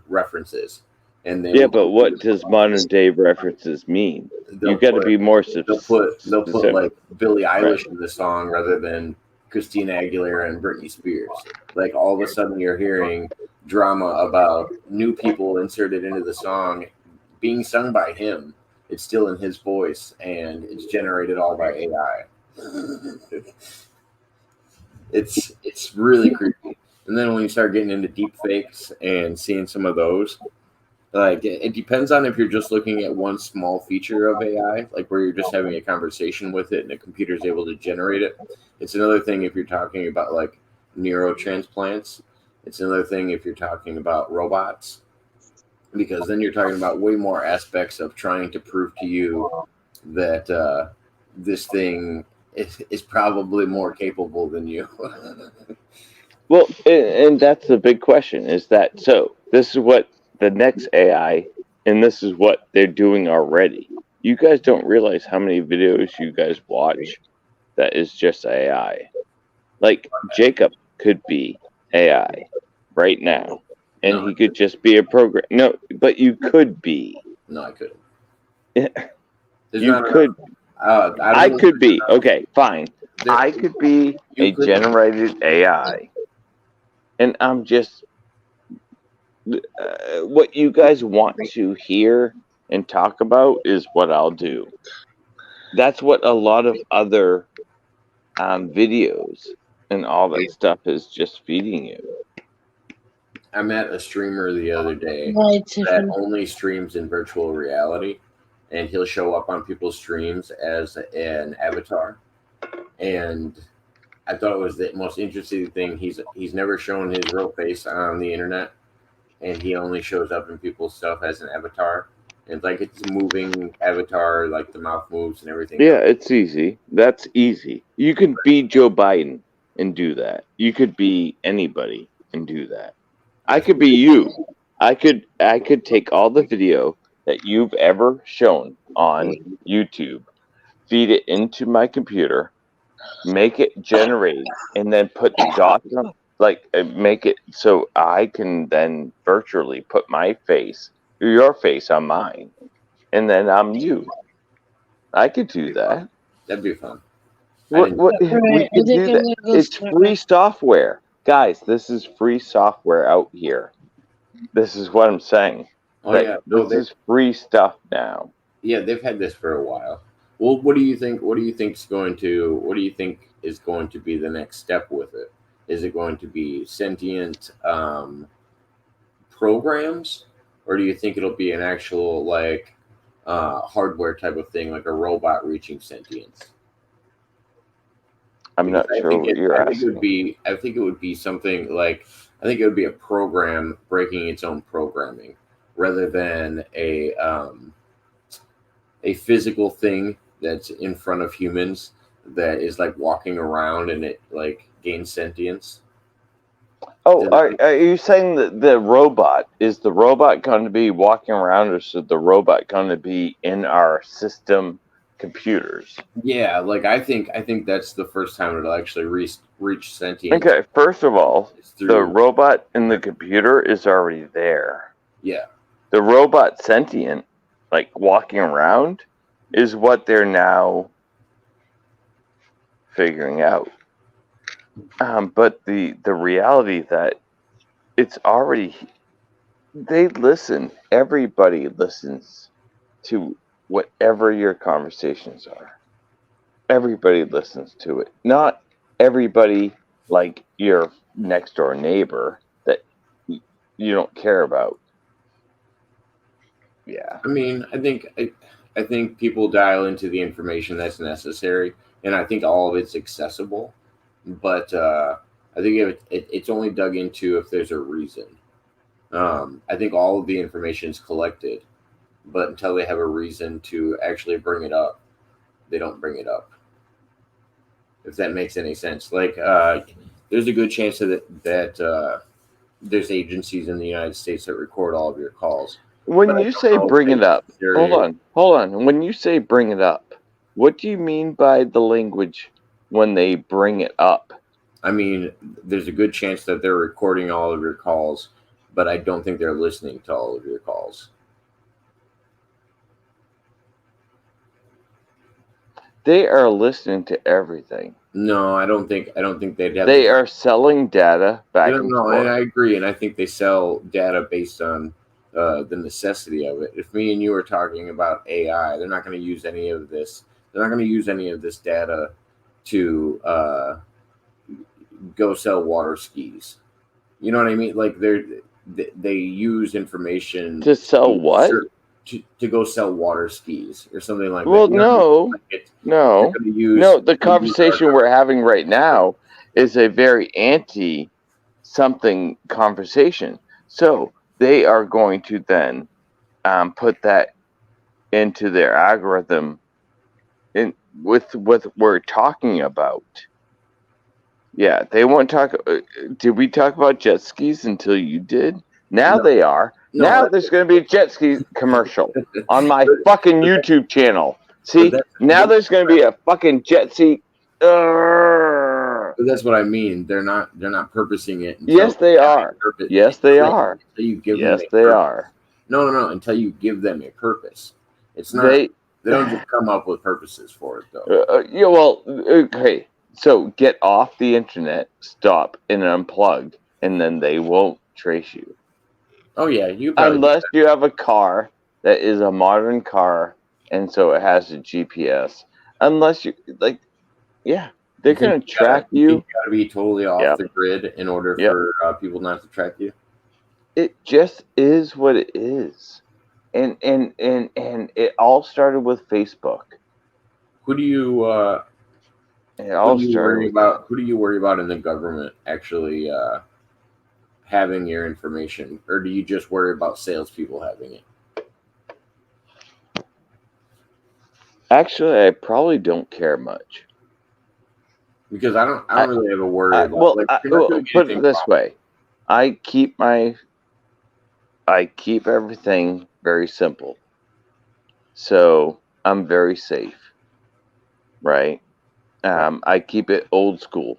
[SPEAKER 2] references, and they
[SPEAKER 3] Yeah,
[SPEAKER 2] will
[SPEAKER 3] but what does modern day references mean? You
[SPEAKER 2] they'll
[SPEAKER 3] got to
[SPEAKER 2] put
[SPEAKER 3] be more
[SPEAKER 2] they'll put
[SPEAKER 3] specific,
[SPEAKER 2] like Billie
[SPEAKER 3] right?
[SPEAKER 2] Eilish in the song rather than Christina Aguilera and Britney Spears. Like all of a sudden you're hearing drama about new people inserted into the song being sung by him. It's still in his voice and it's generated all by AI. It's really creepy. And then when you start getting into deep fakes and seeing some of those, like it depends on if you're just looking at one small feature of AI, like where you're just having a conversation with it and the computer's able to generate it. It's another thing if you're talking about like neurotransplants. It's another thing if you're talking about robots, because then you're talking about way more aspects of trying to prove to you that this thing is probably more capable than you.
[SPEAKER 3] Well, and that's the big question: is that so? This is what the next AI, and this is what they're doing already. You guys don't realize how many videos you guys watch that is just AI. Like Jacob could be AI right now, and
[SPEAKER 2] No,
[SPEAKER 3] he could just be a program. No, but you could be.
[SPEAKER 2] no, I couldn't.
[SPEAKER 3] You
[SPEAKER 2] There's not enough.
[SPEAKER 3] could.
[SPEAKER 2] I don't
[SPEAKER 3] I
[SPEAKER 2] know if
[SPEAKER 3] could
[SPEAKER 2] there's
[SPEAKER 3] be.
[SPEAKER 2] enough.
[SPEAKER 3] Okay, fine.
[SPEAKER 2] There,
[SPEAKER 3] I could be
[SPEAKER 2] you
[SPEAKER 3] a
[SPEAKER 2] could.
[SPEAKER 3] generated AI, and I'm just what you guys want to hear and talk about is what I'll do. That's what a lot of other videos and all that stuff is just feeding you.
[SPEAKER 2] I met a streamer the other day
[SPEAKER 1] Right,
[SPEAKER 2] that
[SPEAKER 1] Tiffany.
[SPEAKER 2] only streams in virtual reality, and he'll show up on people's streams as an avatar. And I thought it was the most interesting thing. He's never shown his real face on the internet, and he only shows up in people's stuff as an avatar. And like it's a moving avatar, like the mouth moves and everything
[SPEAKER 3] Yeah,
[SPEAKER 2] else.
[SPEAKER 3] it's easy. That's easy. You could be Joe Biden and do that. You could be anybody and do that. I
[SPEAKER 2] That's
[SPEAKER 3] could be you. I could take all the video that you've ever shown on YouTube, feed it into my computer, make it generate, and then put dots on, like make it so I can then virtually put my face, your face on mine, and then I'm you. I could do
[SPEAKER 2] be fun.
[SPEAKER 3] that.
[SPEAKER 2] That'd be fun. I
[SPEAKER 3] What
[SPEAKER 2] didn't.
[SPEAKER 3] what
[SPEAKER 1] Right,
[SPEAKER 3] we
[SPEAKER 1] I
[SPEAKER 3] could
[SPEAKER 1] think
[SPEAKER 3] do
[SPEAKER 1] I'm
[SPEAKER 3] that.
[SPEAKER 1] gonna go
[SPEAKER 3] It's
[SPEAKER 1] start my.
[SPEAKER 3] free software. Guys, this is free software out here. This is what I'm saying.
[SPEAKER 2] Oh
[SPEAKER 3] Like
[SPEAKER 2] yeah, no,
[SPEAKER 3] this is free stuff now.
[SPEAKER 2] yeah, they've had this for a while. Well, what do you think? What do you think's going to? What do you think is going to be the next step with it? Is it going to be sentient programs, or do you think it'll be an actual like hardware type of thing, like a robot reaching sentience?
[SPEAKER 3] I'm
[SPEAKER 2] Because
[SPEAKER 3] not sure what you're asking.
[SPEAKER 2] I think it would be something like, I think it would be a program breaking its own programming rather than a physical thing that's in front of humans that is like walking around and it like gains sentience.
[SPEAKER 3] Oh,
[SPEAKER 2] Does that
[SPEAKER 3] are you saying that the robot going to be walking around, or is the robot going to be in our system computers?
[SPEAKER 2] Yeah, like I think that's the first time it'll actually reach sentience
[SPEAKER 3] Okay, first of all,
[SPEAKER 2] is
[SPEAKER 3] the
[SPEAKER 2] through.
[SPEAKER 3] robot in the computer is already there.
[SPEAKER 2] Yeah,
[SPEAKER 3] The robot sentient, like walking around, is what they're now figuring out. But the reality that it's already they listen. Everybody listens to whatever your conversations are, everybody listens to it. Not everybody like your next door neighbor that you don't care about. Yeah.
[SPEAKER 2] I mean, I think people dial into the information that's necessary, and I think all of it's accessible. But I think it's only dug into if there's a reason. I think all of the information is collected, but until they have a reason to actually bring it up, they don't bring it up. If that makes any sense, like there's a good chance that there's agencies in the United States that record all of your calls, but
[SPEAKER 3] When
[SPEAKER 2] I
[SPEAKER 3] you
[SPEAKER 2] don't
[SPEAKER 3] say
[SPEAKER 2] know if
[SPEAKER 3] bring
[SPEAKER 2] they
[SPEAKER 3] it up,
[SPEAKER 2] necessarily.
[SPEAKER 3] hold on. When you say bring it up, what do you mean by the language when they bring it up?
[SPEAKER 2] I mean, there's a good chance that they're recording all of your calls, but I don't think they're listening to all of your calls.
[SPEAKER 3] They are listening to everything.
[SPEAKER 2] No, I don't think they'd have the.
[SPEAKER 3] They are selling data
[SPEAKER 2] You
[SPEAKER 3] back
[SPEAKER 2] know,
[SPEAKER 3] and
[SPEAKER 2] no, and
[SPEAKER 3] forth.
[SPEAKER 2] I agree, and I think they sell data based on the necessity of it. If me and you are talking about AI, they're not going to use any of this. They're not going to use any of this data to go sell water skis. You know what I mean? Like they use information
[SPEAKER 3] To sell
[SPEAKER 2] to
[SPEAKER 3] what?
[SPEAKER 2] to go sell water skis or something like that.
[SPEAKER 3] Well,
[SPEAKER 2] You know what I mean?
[SPEAKER 3] no,
[SPEAKER 2] Like they're
[SPEAKER 3] no,
[SPEAKER 2] going to
[SPEAKER 3] no.
[SPEAKER 2] use
[SPEAKER 3] The
[SPEAKER 2] our
[SPEAKER 3] conversation we're
[SPEAKER 2] conversation.
[SPEAKER 3] having right now is a very anti something conversation. So they are going to then put that into their algorithm in with what we're talking about. Yeah, they won't talk. Did we talk about jet skis until you did? Now
[SPEAKER 2] No,
[SPEAKER 3] they are.
[SPEAKER 2] no,
[SPEAKER 3] Now there's going to be a jet ski commercial on my
[SPEAKER 2] but,
[SPEAKER 3] fucking
[SPEAKER 2] but,
[SPEAKER 3] YouTube channel.
[SPEAKER 2] but
[SPEAKER 3] See, now there's going to be a fucking jet ski.
[SPEAKER 2] that's what I mean. They're not purposing it until
[SPEAKER 3] Yes, they
[SPEAKER 2] they have
[SPEAKER 3] are.
[SPEAKER 2] a purpose.
[SPEAKER 3] Yes, they are.
[SPEAKER 2] Until you give them
[SPEAKER 3] Yes,
[SPEAKER 2] a
[SPEAKER 3] they
[SPEAKER 2] purpose.
[SPEAKER 3] are.
[SPEAKER 2] No, no, no. Until you give them a purpose. It's not.
[SPEAKER 3] They.
[SPEAKER 2] They don't just come up with purposes for it though.
[SPEAKER 3] Yeah, well, okay. So get off the internet, stop, and unplug, and then they won't trace you.
[SPEAKER 2] Oh yeah, you probably do
[SPEAKER 3] Unless
[SPEAKER 2] that.
[SPEAKER 3] you have a car that is a modern car, and so it has a GPS. Unless you, like, yeah, they're going to track
[SPEAKER 2] You think
[SPEAKER 3] you.
[SPEAKER 2] you gotta be totally off
[SPEAKER 3] Yep,
[SPEAKER 2] the grid in order
[SPEAKER 3] yep.
[SPEAKER 2] for people not to track you?
[SPEAKER 3] It just is what it is. And it all started with Facebook.
[SPEAKER 2] Who do you
[SPEAKER 3] It all started
[SPEAKER 2] worry
[SPEAKER 3] with that.
[SPEAKER 2] about? Who do you worry about in the government actually having your information, or do you just worry about salespeople having it?
[SPEAKER 3] Actually, I probably don't care much.
[SPEAKER 2] Because I
[SPEAKER 3] I,
[SPEAKER 2] don't really have a worry about like if you're not
[SPEAKER 3] well,
[SPEAKER 2] doing
[SPEAKER 3] put
[SPEAKER 2] anything
[SPEAKER 3] it this
[SPEAKER 2] wrong.
[SPEAKER 3] way: I keep everything very simple, so I'm very safe, right?
[SPEAKER 2] Right.
[SPEAKER 3] I keep it old school.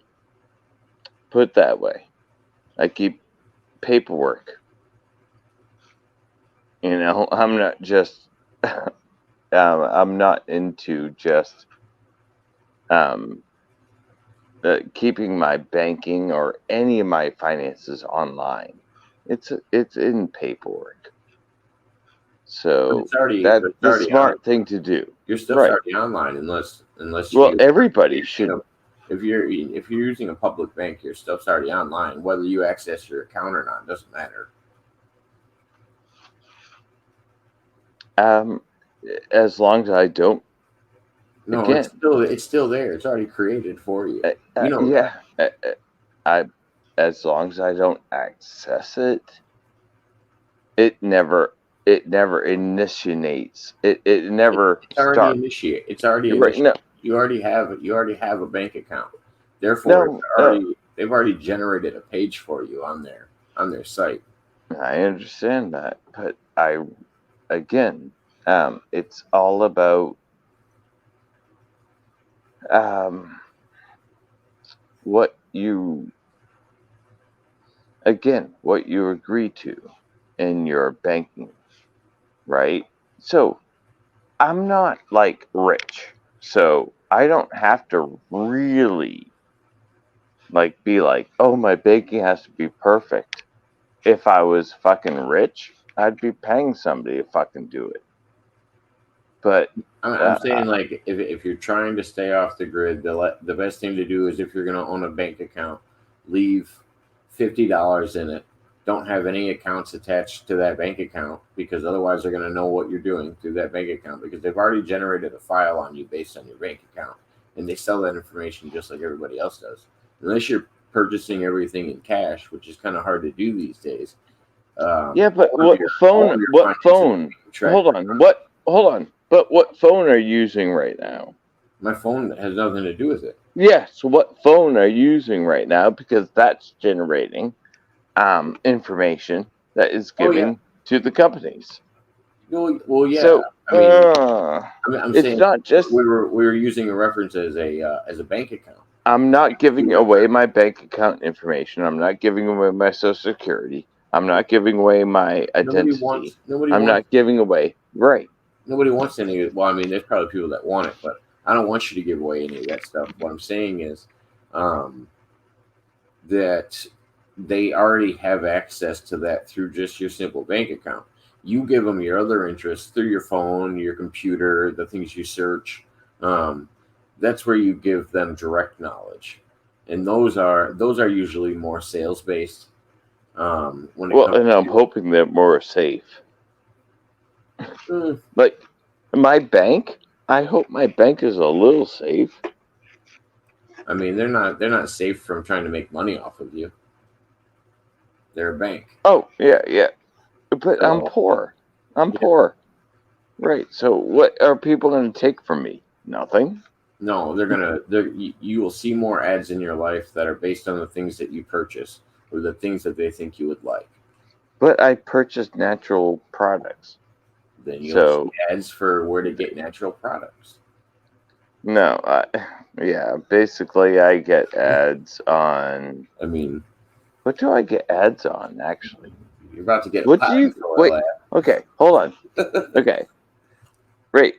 [SPEAKER 3] Put it that way. I keep paperwork. I'm not just. I'm not into just um, keeping my banking or any of my finances online. It's in paperwork.
[SPEAKER 2] But
[SPEAKER 3] So that's
[SPEAKER 2] it's
[SPEAKER 3] the
[SPEAKER 2] already on.
[SPEAKER 3] smart thing to do.
[SPEAKER 2] Your stuff's
[SPEAKER 3] Right.
[SPEAKER 2] already online unless
[SPEAKER 3] Well,
[SPEAKER 2] you
[SPEAKER 3] everybody
[SPEAKER 2] you're using
[SPEAKER 3] should.
[SPEAKER 2] if you're using a public bank, your stuff's already online. Whether you access your account or not doesn't matter.
[SPEAKER 3] Um, as long as I don't.
[SPEAKER 2] No,
[SPEAKER 3] Again,
[SPEAKER 2] it's still there. It's already created for you. You know that.
[SPEAKER 3] yeah. I as long as I don't access it, it never initiates. It never
[SPEAKER 2] It's already
[SPEAKER 3] starts.
[SPEAKER 2] initiate. It's already
[SPEAKER 3] Right?
[SPEAKER 2] initiated.
[SPEAKER 3] No,
[SPEAKER 2] You already have a bank account. Therefore,
[SPEAKER 3] no, no.
[SPEAKER 2] they've already generated a page for you on their site.
[SPEAKER 3] I understand that, but again, it's all about um, what you what you agree to in your banking, right? So I'm not like rich, so I don't have to really like be like, oh, my banking has to be perfect. If I was fucking rich, I'd be paying somebody to fucking do it. But
[SPEAKER 2] I'm saying, like, if you're trying to stay off the grid, the best thing to do is, if you're going to own a bank account, leave $50 in it. Don't have any accounts attached to that bank account, because otherwise they're going to know what you're doing through that bank account, because they've already generated a file on you based on your bank account, and they sell that information just like everybody else does. Unless you're purchasing everything in cash, which is kind of hard to do these days.
[SPEAKER 3] yeah, but
[SPEAKER 2] All of
[SPEAKER 3] what
[SPEAKER 2] all of
[SPEAKER 3] phone?
[SPEAKER 2] your
[SPEAKER 3] What
[SPEAKER 2] finances are
[SPEAKER 3] phone?
[SPEAKER 2] being tracked.
[SPEAKER 3] Hold on. What? Hold on. But what phone are you using right now?
[SPEAKER 2] My phone has nothing to do with it.
[SPEAKER 3] Yes. What phone are you using right now? Because that's generating information that is
[SPEAKER 2] Oh yeah.
[SPEAKER 3] given to the companies.
[SPEAKER 2] Well, yeah.
[SPEAKER 3] So
[SPEAKER 2] I mean, I'm
[SPEAKER 3] it's
[SPEAKER 2] saying
[SPEAKER 3] not just.
[SPEAKER 2] we were using a reference as a bank account.
[SPEAKER 3] I'm not giving away my bank account information. I'm not giving away my social security. I'm not giving away my identity. I'm not giving away. Right.
[SPEAKER 2] Nobody wants any. Well, I mean, there's probably people that want it, but I don't want you to give away any of that stuff. What I'm saying is, um, that they already have access to that through just your simple bank account. You give them your other interests through your phone, your computer, the things you search. Um, that's where you give them direct knowledge, and those are usually more sales based. When it
[SPEAKER 3] Well,
[SPEAKER 2] comes
[SPEAKER 3] and I'm
[SPEAKER 2] to,
[SPEAKER 3] hoping they're more safe.
[SPEAKER 2] mm,
[SPEAKER 3] Like my bank, I hope my bank is a little safe.
[SPEAKER 2] I mean, they're not safe from trying to make money off of you. They're a bank,
[SPEAKER 3] Oh, yeah, yeah. But I'm
[SPEAKER 2] so
[SPEAKER 3] poor. I'm
[SPEAKER 2] yeah.
[SPEAKER 3] poor. Right. So what are people going to take from me? Nothing.
[SPEAKER 2] No, you will see more ads in your life that are based on the things that you purchase or the things that they think you would like.
[SPEAKER 3] But I purchased natural products.
[SPEAKER 2] Then you'll see
[SPEAKER 3] So
[SPEAKER 2] ads for where to get natural products.
[SPEAKER 3] no, yeah, basically I get ads on.
[SPEAKER 2] I mean,
[SPEAKER 3] What do I get ads on actually?
[SPEAKER 2] you're about to get a
[SPEAKER 3] What do
[SPEAKER 2] pot
[SPEAKER 3] you
[SPEAKER 2] and soil
[SPEAKER 3] wait? Okay, hold on.
[SPEAKER 2] ad.
[SPEAKER 3] Okay. Right.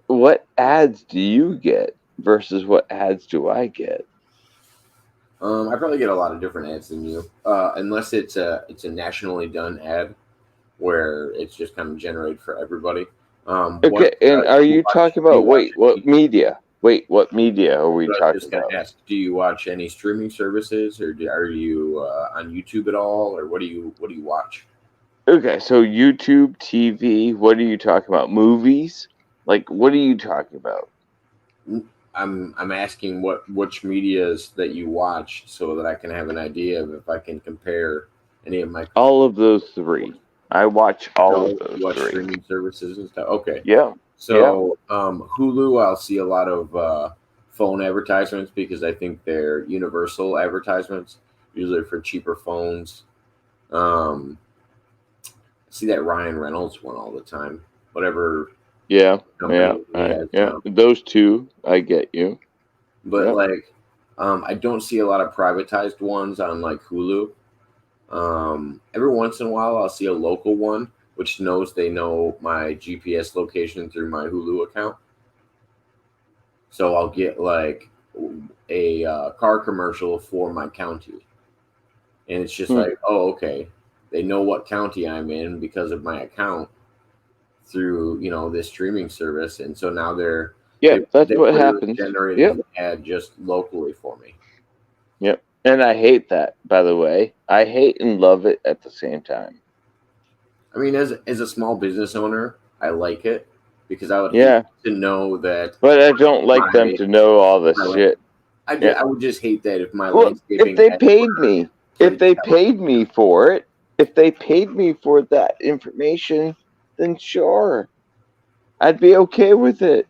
[SPEAKER 3] What ads do you get versus what ads do I get?
[SPEAKER 2] I probably get a lot of different ads than you, unless it's a nationally done ad where it's just kind of generated for everybody. What
[SPEAKER 3] Okay, and are you talking
[SPEAKER 2] do you
[SPEAKER 3] about
[SPEAKER 2] watch
[SPEAKER 3] wait, what
[SPEAKER 2] any?
[SPEAKER 3] media? Wait, what media are we
[SPEAKER 2] What I was
[SPEAKER 3] talking
[SPEAKER 2] just gonna
[SPEAKER 3] about?
[SPEAKER 2] ask. Do you watch any streaming services, or are you on YouTube at all, or what do you watch?
[SPEAKER 3] Okay, so YouTube, TV, what are you talking about? Movies? Like what are you talking about?
[SPEAKER 2] I'm asking which medias that you watch so that I can have an idea of if I can compare any of my.
[SPEAKER 3] All of those three. I watch all of
[SPEAKER 2] So
[SPEAKER 3] those
[SPEAKER 2] you watch
[SPEAKER 3] three.
[SPEAKER 2] streaming services and stuff. Okay,
[SPEAKER 3] Yeah. Yeah.
[SPEAKER 2] so Hulu, I'll see a lot of phone advertisements because I think they're universal advertisements, usually for cheaper phones. Um, I see that Ryan Reynolds one all the time. Whatever
[SPEAKER 3] Yeah. Yeah.
[SPEAKER 2] company he has
[SPEAKER 3] Yeah.
[SPEAKER 2] now.
[SPEAKER 3] Those two, I get you.
[SPEAKER 2] But
[SPEAKER 3] Yep.
[SPEAKER 2] like, I don't see a lot of privatized ones on like Hulu. Every once in a while, I'll see a local one which knows they know my GPS location through my Hulu account. So I'll get like a car commercial for my county, and it's just
[SPEAKER 3] Hmm.
[SPEAKER 2] like, oh, okay, they know what county I'm in because of my account through this streaming service, and so now
[SPEAKER 3] Yeah,
[SPEAKER 2] they
[SPEAKER 3] that's what
[SPEAKER 2] literally
[SPEAKER 3] happens.
[SPEAKER 2] generated
[SPEAKER 3] Yep.
[SPEAKER 2] an ad just locally for me.
[SPEAKER 3] Yep. And I hate that, by the way. I hate and love it at the same time.
[SPEAKER 2] I mean, as a small business owner, I like it because I would hate
[SPEAKER 3] Yeah.
[SPEAKER 2] to know that
[SPEAKER 3] But I don't like them
[SPEAKER 2] my
[SPEAKER 3] to know all the
[SPEAKER 2] my
[SPEAKER 3] shit. Yeah.
[SPEAKER 2] I would just hate that if my
[SPEAKER 3] Well, if
[SPEAKER 2] landscaping
[SPEAKER 3] they
[SPEAKER 2] ads
[SPEAKER 3] paid
[SPEAKER 2] were
[SPEAKER 3] me, if
[SPEAKER 2] getting
[SPEAKER 3] they paid me for it, if they paid me for that information, then sure, I'd be okay with it.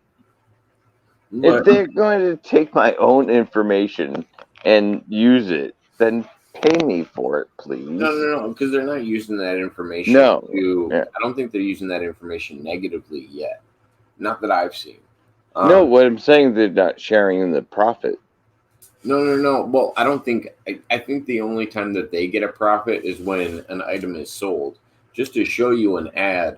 [SPEAKER 3] If
[SPEAKER 2] but
[SPEAKER 3] they're going to take my own information and use it, then pay me for it,
[SPEAKER 2] no,
[SPEAKER 3] please.
[SPEAKER 2] no, no, because they're not using that information
[SPEAKER 3] No.
[SPEAKER 2] to.
[SPEAKER 3] Yeah.
[SPEAKER 2] I don't think they're using that information negatively yet. Not that I've seen.
[SPEAKER 3] No,
[SPEAKER 2] Um,
[SPEAKER 3] what I'm saying, they're not sharing in the profit.
[SPEAKER 2] no, no, no. Well, I don't think. I think the only time that they get a profit is when an item is sold. Just to show you an ad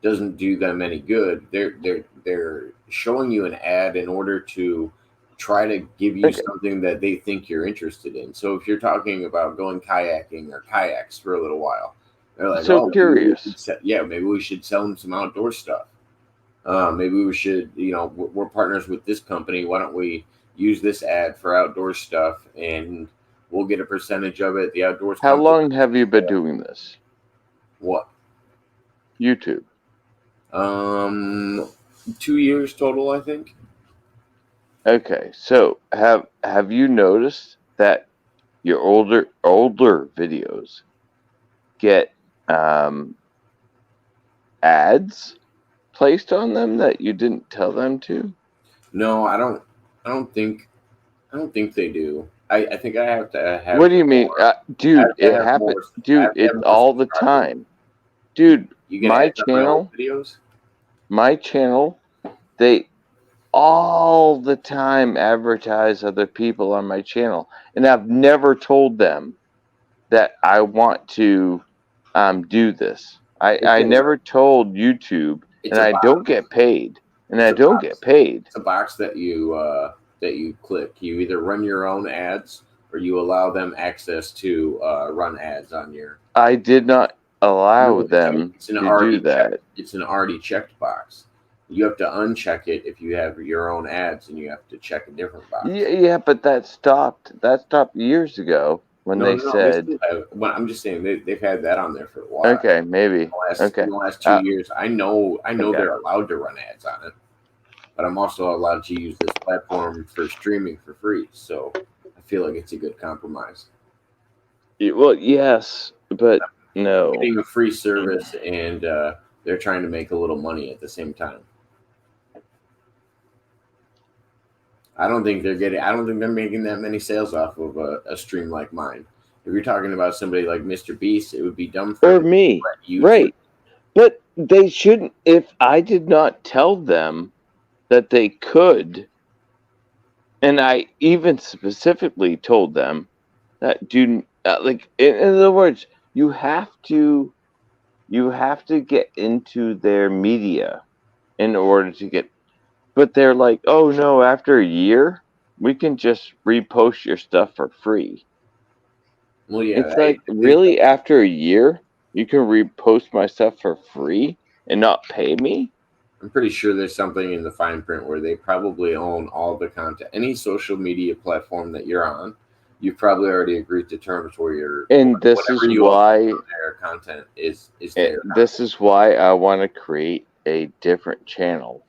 [SPEAKER 2] doesn't do them any good. They're showing you an ad in order to try to give you
[SPEAKER 3] Okay.
[SPEAKER 2] something that they think you're interested in. So if you're talking about going kayaking or kayaks for a little while, They're like,
[SPEAKER 3] So
[SPEAKER 2] oh,
[SPEAKER 3] curious.
[SPEAKER 2] maybe we should sell them some outdoor stuff. Maybe we should, we're partners with this company. Why don't we use this ad for outdoor stuff, and we'll get a percentage of it. The outdoors
[SPEAKER 3] How
[SPEAKER 2] company.
[SPEAKER 3] long have you been doing this?
[SPEAKER 2] What?
[SPEAKER 3] YouTube.
[SPEAKER 2] 2 years total, I think.
[SPEAKER 3] Okay, so have you noticed that your older videos get ads placed on them that you didn't tell them to?
[SPEAKER 2] No, I don't. I don't think. I don't think they do. I think I have to have
[SPEAKER 3] What do you mean,
[SPEAKER 2] more. I
[SPEAKER 3] dude?
[SPEAKER 2] have to
[SPEAKER 3] It
[SPEAKER 2] have
[SPEAKER 3] happened,
[SPEAKER 2] more. I
[SPEAKER 3] dude.
[SPEAKER 2] have to
[SPEAKER 3] It's
[SPEAKER 2] have more
[SPEAKER 3] all the
[SPEAKER 2] subscribers.
[SPEAKER 3] time, dude.
[SPEAKER 2] You get ads on my old videos.
[SPEAKER 3] My channel, they all the time advertise other people on my channel, and I've never told them that I want to do this.
[SPEAKER 2] It's
[SPEAKER 3] I
[SPEAKER 2] a
[SPEAKER 3] never told YouTube,
[SPEAKER 2] it's
[SPEAKER 3] and
[SPEAKER 2] a
[SPEAKER 3] I don't
[SPEAKER 2] box.
[SPEAKER 3] get paid, and
[SPEAKER 2] It's
[SPEAKER 3] I
[SPEAKER 2] a
[SPEAKER 3] don't get
[SPEAKER 2] box.
[SPEAKER 3] paid.
[SPEAKER 2] It's a box that you click. You either run your own ads or you allow them access to run ads on your.
[SPEAKER 3] I did not allow
[SPEAKER 2] No,
[SPEAKER 3] them
[SPEAKER 2] it's an
[SPEAKER 3] to do
[SPEAKER 2] already checked.
[SPEAKER 3] that.
[SPEAKER 2] It's an already checked box. You have to uncheck it if you have your own ads, and you have to check a different box.
[SPEAKER 3] Yeah, yeah, but that stopped. That stopped years ago when
[SPEAKER 2] No,
[SPEAKER 3] they
[SPEAKER 2] no, no. They
[SPEAKER 3] said,
[SPEAKER 2] still have. Well, I'm just saying they've had that on there for a while.
[SPEAKER 3] "Okay, maybe,
[SPEAKER 2] In
[SPEAKER 3] okay,
[SPEAKER 2] the last two
[SPEAKER 3] uh,
[SPEAKER 2] years, I know
[SPEAKER 3] okay."
[SPEAKER 2] they're allowed to run ads on it, but I'm also allowed to use this platform for streaming for free. So I feel like it's a good compromise.
[SPEAKER 3] Well, yes, but no.
[SPEAKER 2] Getting a free service, and they're trying to make a little money at the same time. I don't think they're getting. I don't think they're making that many sales off of a stream like mine. If you're talking about somebody like Mr. Beast, it would be dumb for
[SPEAKER 3] Or
[SPEAKER 2] him to
[SPEAKER 3] me,
[SPEAKER 2] let YouTube.
[SPEAKER 3] right? But they shouldn't. If I did not tell them that they could, and I even specifically told them that, do like in other words, you have to get into their media in order to get. But they're like, oh no, after a year, we can just repost your stuff for free.
[SPEAKER 2] Well, yeah,
[SPEAKER 3] It's like, really, after a year, you can repost my stuff for free and not pay me?
[SPEAKER 2] I'm pretty sure there's something in the fine print where they probably own all the content. Any social media platform that you're on, you've probably already agreed to terms where
[SPEAKER 3] And this
[SPEAKER 2] whatever
[SPEAKER 3] is
[SPEAKER 2] you upload
[SPEAKER 3] why
[SPEAKER 2] on their content is their
[SPEAKER 3] this is why I want to create a different channel,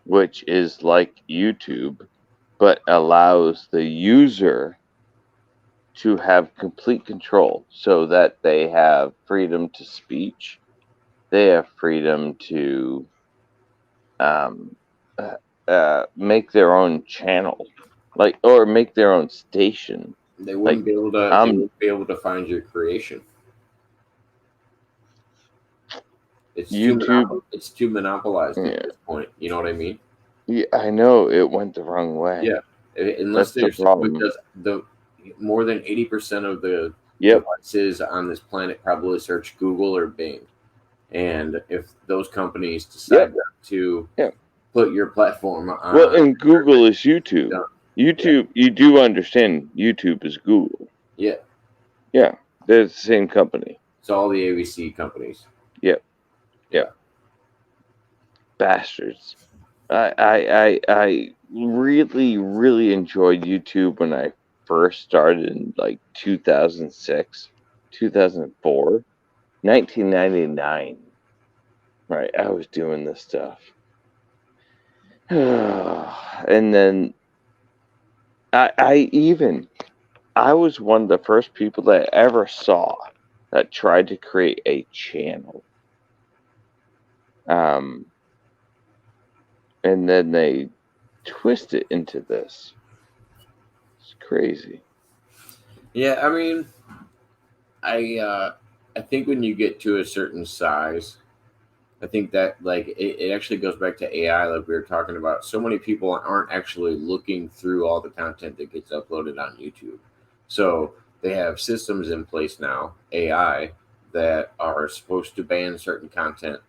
[SPEAKER 3] which is like YouTube, but allows the user to have complete control so that they have freedom to speech, they have freedom to um, make their own channel, like, or make their own station.
[SPEAKER 2] They
[SPEAKER 3] Like,
[SPEAKER 2] wouldn't be able to. They
[SPEAKER 3] I'm
[SPEAKER 2] wouldn't be able to find your creation.
[SPEAKER 3] YouTube.
[SPEAKER 2] It's too monopolized at
[SPEAKER 3] Yeah,
[SPEAKER 2] this point. You know what I mean?
[SPEAKER 3] yeah, I know it went the wrong
[SPEAKER 2] Yeah.
[SPEAKER 3] way.
[SPEAKER 2] Unless
[SPEAKER 3] That's the
[SPEAKER 2] there's
[SPEAKER 3] problem.
[SPEAKER 2] because the more than 80% of the
[SPEAKER 3] Yep,
[SPEAKER 2] devices on this planet probably search Google or Bing. And if those companies decide
[SPEAKER 3] yep,
[SPEAKER 2] to
[SPEAKER 3] yep.
[SPEAKER 2] put your platform
[SPEAKER 3] Well,
[SPEAKER 2] on,
[SPEAKER 3] and Google is YouTube.
[SPEAKER 2] done. Yeah,
[SPEAKER 3] YouTube, you do understand YouTube is Google.
[SPEAKER 2] yeah.
[SPEAKER 3] Yeah, they're the same company.
[SPEAKER 2] It's all the ABC companies.
[SPEAKER 3] Yep,
[SPEAKER 2] Yeah.
[SPEAKER 3] yep. Bastards. I really, really enjoyed YouTube when I first started in like 2006, 2004, 1999. Right, I was doing this stuff. And then I was one of the first people that I ever saw that tried to create a channel. Um, and then they twist it into this. It's crazy.
[SPEAKER 2] Yeah, I mean, I think when you get to a certain size, I think that like it actually goes back to AI, like we were talking about. So many people aren't actually looking through all the content that gets uploaded on YouTube. So they have systems in place now, AI, that are supposed to ban certain content.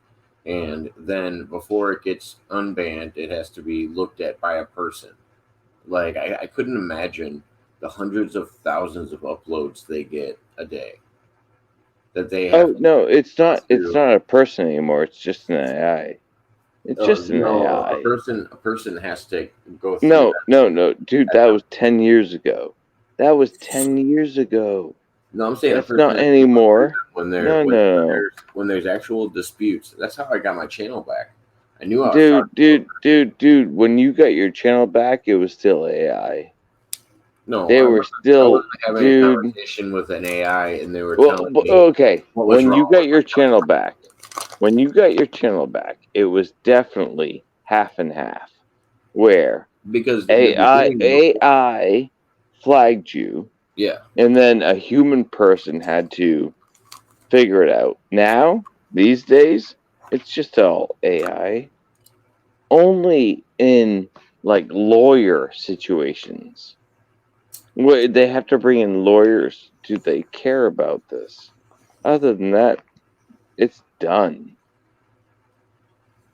[SPEAKER 2] And then before it gets unbanned, it has to be looked at by a person. Like I couldn't imagine the hundreds of thousands of uploads they get a day. that they have
[SPEAKER 3] Oh no, it's not. It's
[SPEAKER 2] to.
[SPEAKER 3] not a person anymore. It's just an AI. It's just an
[SPEAKER 2] No,
[SPEAKER 3] AI.
[SPEAKER 2] a person has to go through
[SPEAKER 3] No,
[SPEAKER 2] that.
[SPEAKER 3] no, no, dude. That was 10 years ago. That was 10 years ago.
[SPEAKER 2] No, I'm saying a
[SPEAKER 3] That's
[SPEAKER 2] person
[SPEAKER 3] not
[SPEAKER 2] has to go through
[SPEAKER 3] anymore.
[SPEAKER 2] that when
[SPEAKER 3] No, no,
[SPEAKER 2] when there's actual disputes. That's how I got my channel back. I knew I was talking to a
[SPEAKER 3] dude. When you got your channel back, it was still AI.
[SPEAKER 2] No,
[SPEAKER 3] They were
[SPEAKER 2] I
[SPEAKER 3] still,
[SPEAKER 2] wasn't having a
[SPEAKER 3] dude.
[SPEAKER 2] conversation with an AI, and they were
[SPEAKER 3] Well,
[SPEAKER 2] telling me
[SPEAKER 3] okay.
[SPEAKER 2] what was
[SPEAKER 3] When you
[SPEAKER 2] wrong
[SPEAKER 3] got
[SPEAKER 2] with my
[SPEAKER 3] your channel back, it was definitely half and half. Where
[SPEAKER 2] because in the
[SPEAKER 3] AI
[SPEAKER 2] beginning, before,
[SPEAKER 3] AI flagged you,
[SPEAKER 2] yeah,
[SPEAKER 3] and then a human person had to figure it out. Now, these days, it's just all AI. Only in like lawyer situations. They have to bring in lawyers. Do they care about this? Other than that, it's done.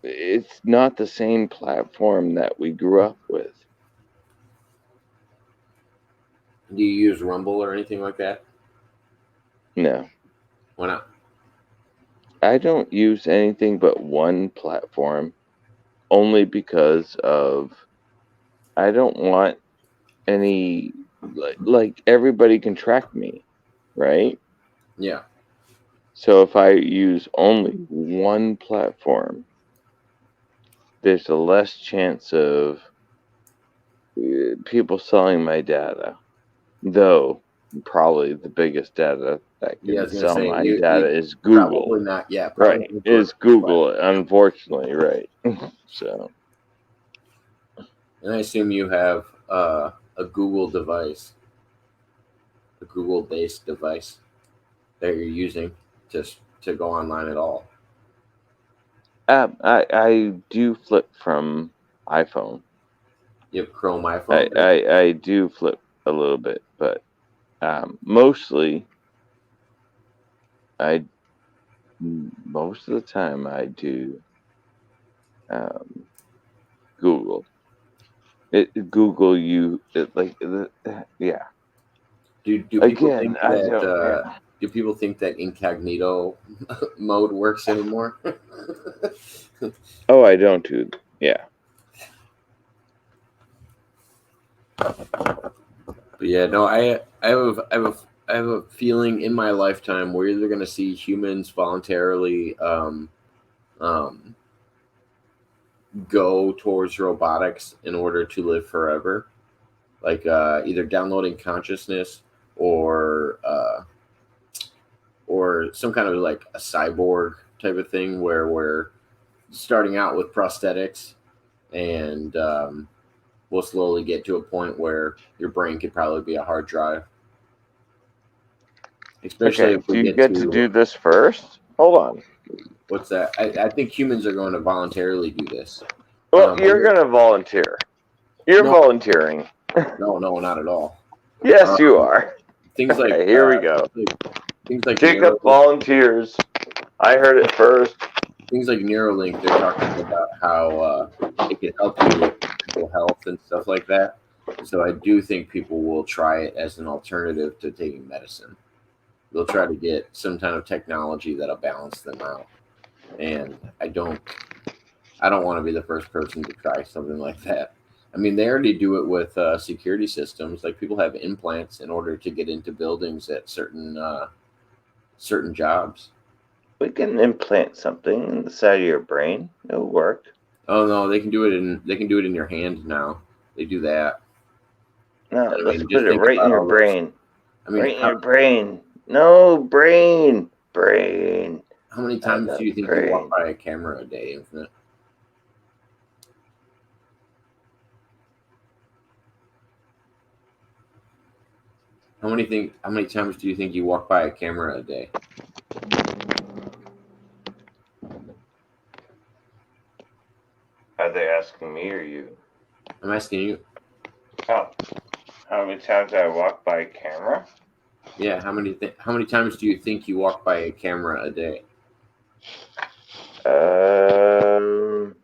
[SPEAKER 3] It's not the same platform that we grew up with.
[SPEAKER 2] do you use Rumble or anything like that?
[SPEAKER 3] No,
[SPEAKER 2] Why not?
[SPEAKER 3] I don't use anything but one platform only because of I don't want any like everybody can track me, right?
[SPEAKER 2] Yeah,
[SPEAKER 3] So if I use only one platform, there's a less chance of people selling my data. Though probably the biggest data that
[SPEAKER 2] yeah. I
[SPEAKER 3] can
[SPEAKER 2] was gonna
[SPEAKER 3] sell
[SPEAKER 2] say
[SPEAKER 3] my data is
[SPEAKER 2] probably
[SPEAKER 3] Google.
[SPEAKER 2] not. Yeah, probably
[SPEAKER 3] Right.
[SPEAKER 2] Google,
[SPEAKER 3] Is Google, unfortunately, right. So
[SPEAKER 2] and I assume you have a Google device, a Google-based device that you're using to go online at all.
[SPEAKER 3] I do flip from iPhone.
[SPEAKER 2] You have Chrome iPhone.
[SPEAKER 3] I do flip a little bit, but mostly I most of the time I do um, Google. Google you like yeah.
[SPEAKER 2] Do people
[SPEAKER 3] Again,
[SPEAKER 2] think
[SPEAKER 3] I
[SPEAKER 2] that
[SPEAKER 3] don't. Yeah.
[SPEAKER 2] incognito mode works anymore?
[SPEAKER 3] Oh, I don't do. Yeah.
[SPEAKER 2] But yeah, no, I have a feeling in my lifetime we're either going to see humans voluntarily um, go towards robotics in order to live forever, like either downloading consciousness or some kind of like a cyborg type of thing where we're starting out with prosthetics and we'll slowly get to a point where your brain could probably be a hard drive, especially
[SPEAKER 3] Okay.
[SPEAKER 2] if we
[SPEAKER 3] Do you
[SPEAKER 2] get
[SPEAKER 3] get to
[SPEAKER 2] to
[SPEAKER 3] do this first? Hold on.
[SPEAKER 2] what's that? I think humans are going to voluntarily do this.
[SPEAKER 3] Well, you're
[SPEAKER 2] We're,
[SPEAKER 3] gonna volunteer. You're
[SPEAKER 2] no,
[SPEAKER 3] volunteering.
[SPEAKER 2] no, not at all.
[SPEAKER 3] Yes, you
[SPEAKER 2] Um,
[SPEAKER 3] are.
[SPEAKER 2] things like
[SPEAKER 3] Okay, here we go.
[SPEAKER 2] things like
[SPEAKER 3] Jacob
[SPEAKER 2] Neuralink,
[SPEAKER 3] volunteers. I heard it first.
[SPEAKER 2] things like Neuralink, they're talking about how it can help you with mental health and stuff like that. So I do think people will try it as an alternative to taking medicine. They'll try to get some kind of technology that'll balance them out. And I don't want to be the first person to try something like that. I mean, they already do it with security systems. Like people have implants in order to get into buildings at certain jobs.
[SPEAKER 3] We can implant something in the side of your brain. It'll work.
[SPEAKER 2] Oh no, they can do it in your hand now. They do that.
[SPEAKER 3] No,
[SPEAKER 2] I
[SPEAKER 3] let's
[SPEAKER 2] mean,
[SPEAKER 3] put
[SPEAKER 2] just
[SPEAKER 3] it
[SPEAKER 2] think
[SPEAKER 3] right in
[SPEAKER 2] about
[SPEAKER 3] your
[SPEAKER 2] all those.
[SPEAKER 3] brain.
[SPEAKER 2] I mean,
[SPEAKER 3] Right in your brain. No, brain. Brain.
[SPEAKER 2] how many
[SPEAKER 3] I
[SPEAKER 2] times do
[SPEAKER 3] love
[SPEAKER 2] you think you walk
[SPEAKER 3] brain.
[SPEAKER 2] by a camera a day, Infinite? How many times do you think you walk by a camera a day?
[SPEAKER 3] Are they asking me or you?
[SPEAKER 2] I'm asking you.
[SPEAKER 3] Oh, how many times I walk by a camera?
[SPEAKER 2] Yeah, how many times do you think you walk by a camera a day?
[SPEAKER 3] Um.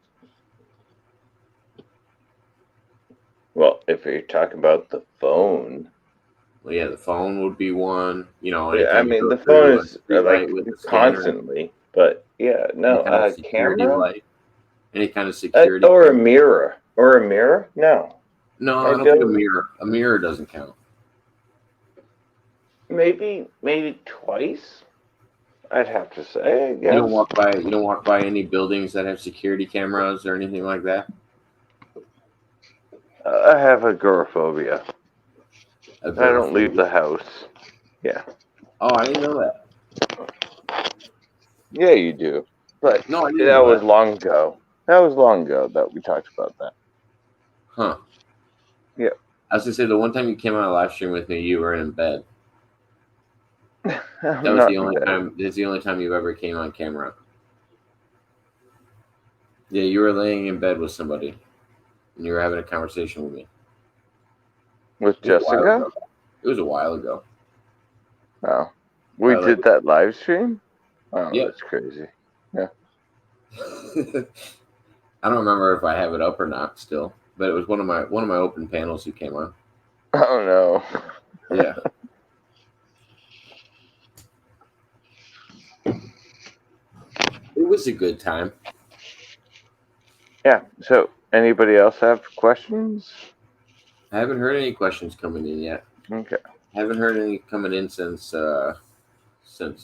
[SPEAKER 3] Well, if you're talking about the phone,
[SPEAKER 2] Well, yeah, the phone would be one. You know,
[SPEAKER 3] Yeah, I
[SPEAKER 2] anytime you
[SPEAKER 3] mean
[SPEAKER 2] go
[SPEAKER 3] the phone
[SPEAKER 2] through a
[SPEAKER 3] is
[SPEAKER 2] street light
[SPEAKER 3] like
[SPEAKER 2] with a scanner,
[SPEAKER 3] constantly, but yeah,
[SPEAKER 2] any
[SPEAKER 3] no,
[SPEAKER 2] kind of
[SPEAKER 3] a
[SPEAKER 2] security
[SPEAKER 3] camera
[SPEAKER 2] light, any kind of security
[SPEAKER 3] or a
[SPEAKER 2] camera.
[SPEAKER 3] mirror or a mirror. No,
[SPEAKER 2] No, I don't
[SPEAKER 3] maybe
[SPEAKER 2] think a mirror. A mirror doesn't count.
[SPEAKER 3] maybe twice. I'd have to say, I
[SPEAKER 2] You don't
[SPEAKER 3] guess.
[SPEAKER 2] walk by. You don't walk by any buildings that have security cameras or anything like that.
[SPEAKER 3] I have agoraphobia. I don't leave
[SPEAKER 2] Agoraphobia.
[SPEAKER 3] the house. Yeah,
[SPEAKER 2] Oh, I didn't know that.
[SPEAKER 3] yeah, you do. But
[SPEAKER 2] No, I didn't
[SPEAKER 3] that
[SPEAKER 2] know
[SPEAKER 3] was
[SPEAKER 2] that.
[SPEAKER 3] long ago. That was long ago that we talked about that.
[SPEAKER 2] Huh.
[SPEAKER 3] Yeah,
[SPEAKER 2] I was gonna say the one time you came on a live stream with me, you were in bed. That
[SPEAKER 3] I'm
[SPEAKER 2] was
[SPEAKER 3] not
[SPEAKER 2] the
[SPEAKER 3] in
[SPEAKER 2] only
[SPEAKER 3] bed.
[SPEAKER 2] time. That's the only time you ever came on camera. Yeah, you were laying in bed with somebody, and you were having a conversation with me.
[SPEAKER 3] With
[SPEAKER 2] It was a while
[SPEAKER 3] Jessica?
[SPEAKER 2] ago. It was a while ago.
[SPEAKER 3] Oh, we
[SPEAKER 2] Probably
[SPEAKER 3] did that live stream. Oh,
[SPEAKER 2] like,
[SPEAKER 3] that's crazy. Yeah.
[SPEAKER 2] yep. I don't remember if I have it up or not still, but it was one of my open panels you came on.
[SPEAKER 3] Oh no.
[SPEAKER 2] Yeah, it was a good time.
[SPEAKER 3] Yeah. So, anybody else have questions?
[SPEAKER 2] I haven't heard any questions coming in yet.
[SPEAKER 3] Okay.
[SPEAKER 2] I haven't heard any coming in since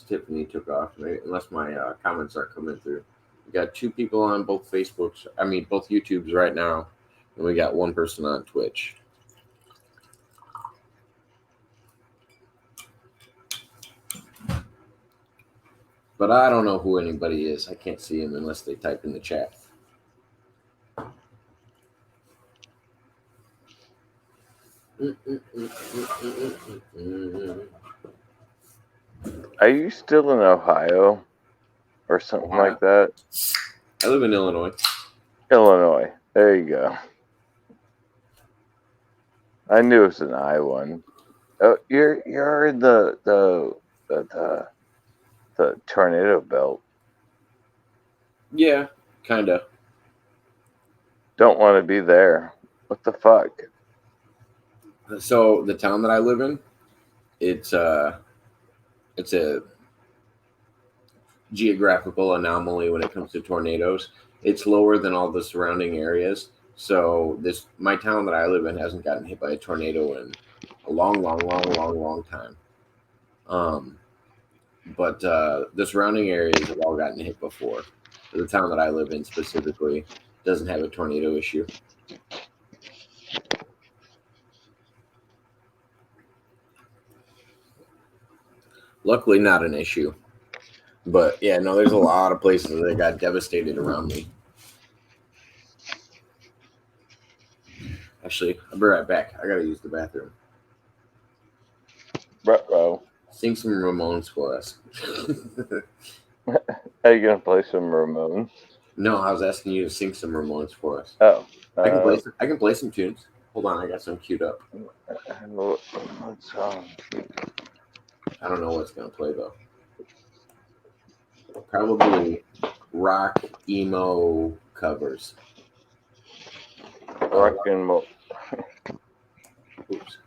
[SPEAKER 2] Tiffany took off, maybe, unless my comments aren't coming through. We got two people on both Facebooks. I mean, both YouTubes right now, and we got one person on Twitch. But I don't know who anybody is. I can't see them unless they type in the chat.
[SPEAKER 3] Are you still in Ohio or something
[SPEAKER 2] Ohio.
[SPEAKER 3] like that?
[SPEAKER 2] I live in Illinois.
[SPEAKER 3] Illinois. There you go. I knew it was an I one. Oh, you're in the tornado belt.
[SPEAKER 2] Yeah, kinda.
[SPEAKER 3] Don't want to be there. What the fuck?
[SPEAKER 2] So the town that I live in, it's it's a geographical anomaly when it comes to tornadoes. It's lower than all the surrounding areas. So this my town that I live in hasn't gotten hit by a tornado in a long, long, long, long, long time. Um, but the surrounding areas have all gotten hit before. The town that I live in specifically doesn't have a tornado issue. Luckily, not an issue. But yeah, no, there's a lot of places that got devastated around me. Actually, I'll be right back. I gotta use the bathroom.
[SPEAKER 3] Bro,
[SPEAKER 2] Sing some Ramones for us.
[SPEAKER 3] are you gonna play some Ramones?
[SPEAKER 2] No, I was asking you to sing some Ramones for us.
[SPEAKER 3] Oh,
[SPEAKER 2] I can play some tunes. Hold on, I got some queued up.
[SPEAKER 3] what song?
[SPEAKER 2] I don't know what's gonna play though. Probably rock emo covers.
[SPEAKER 3] Rock and roll.
[SPEAKER 2] Oops.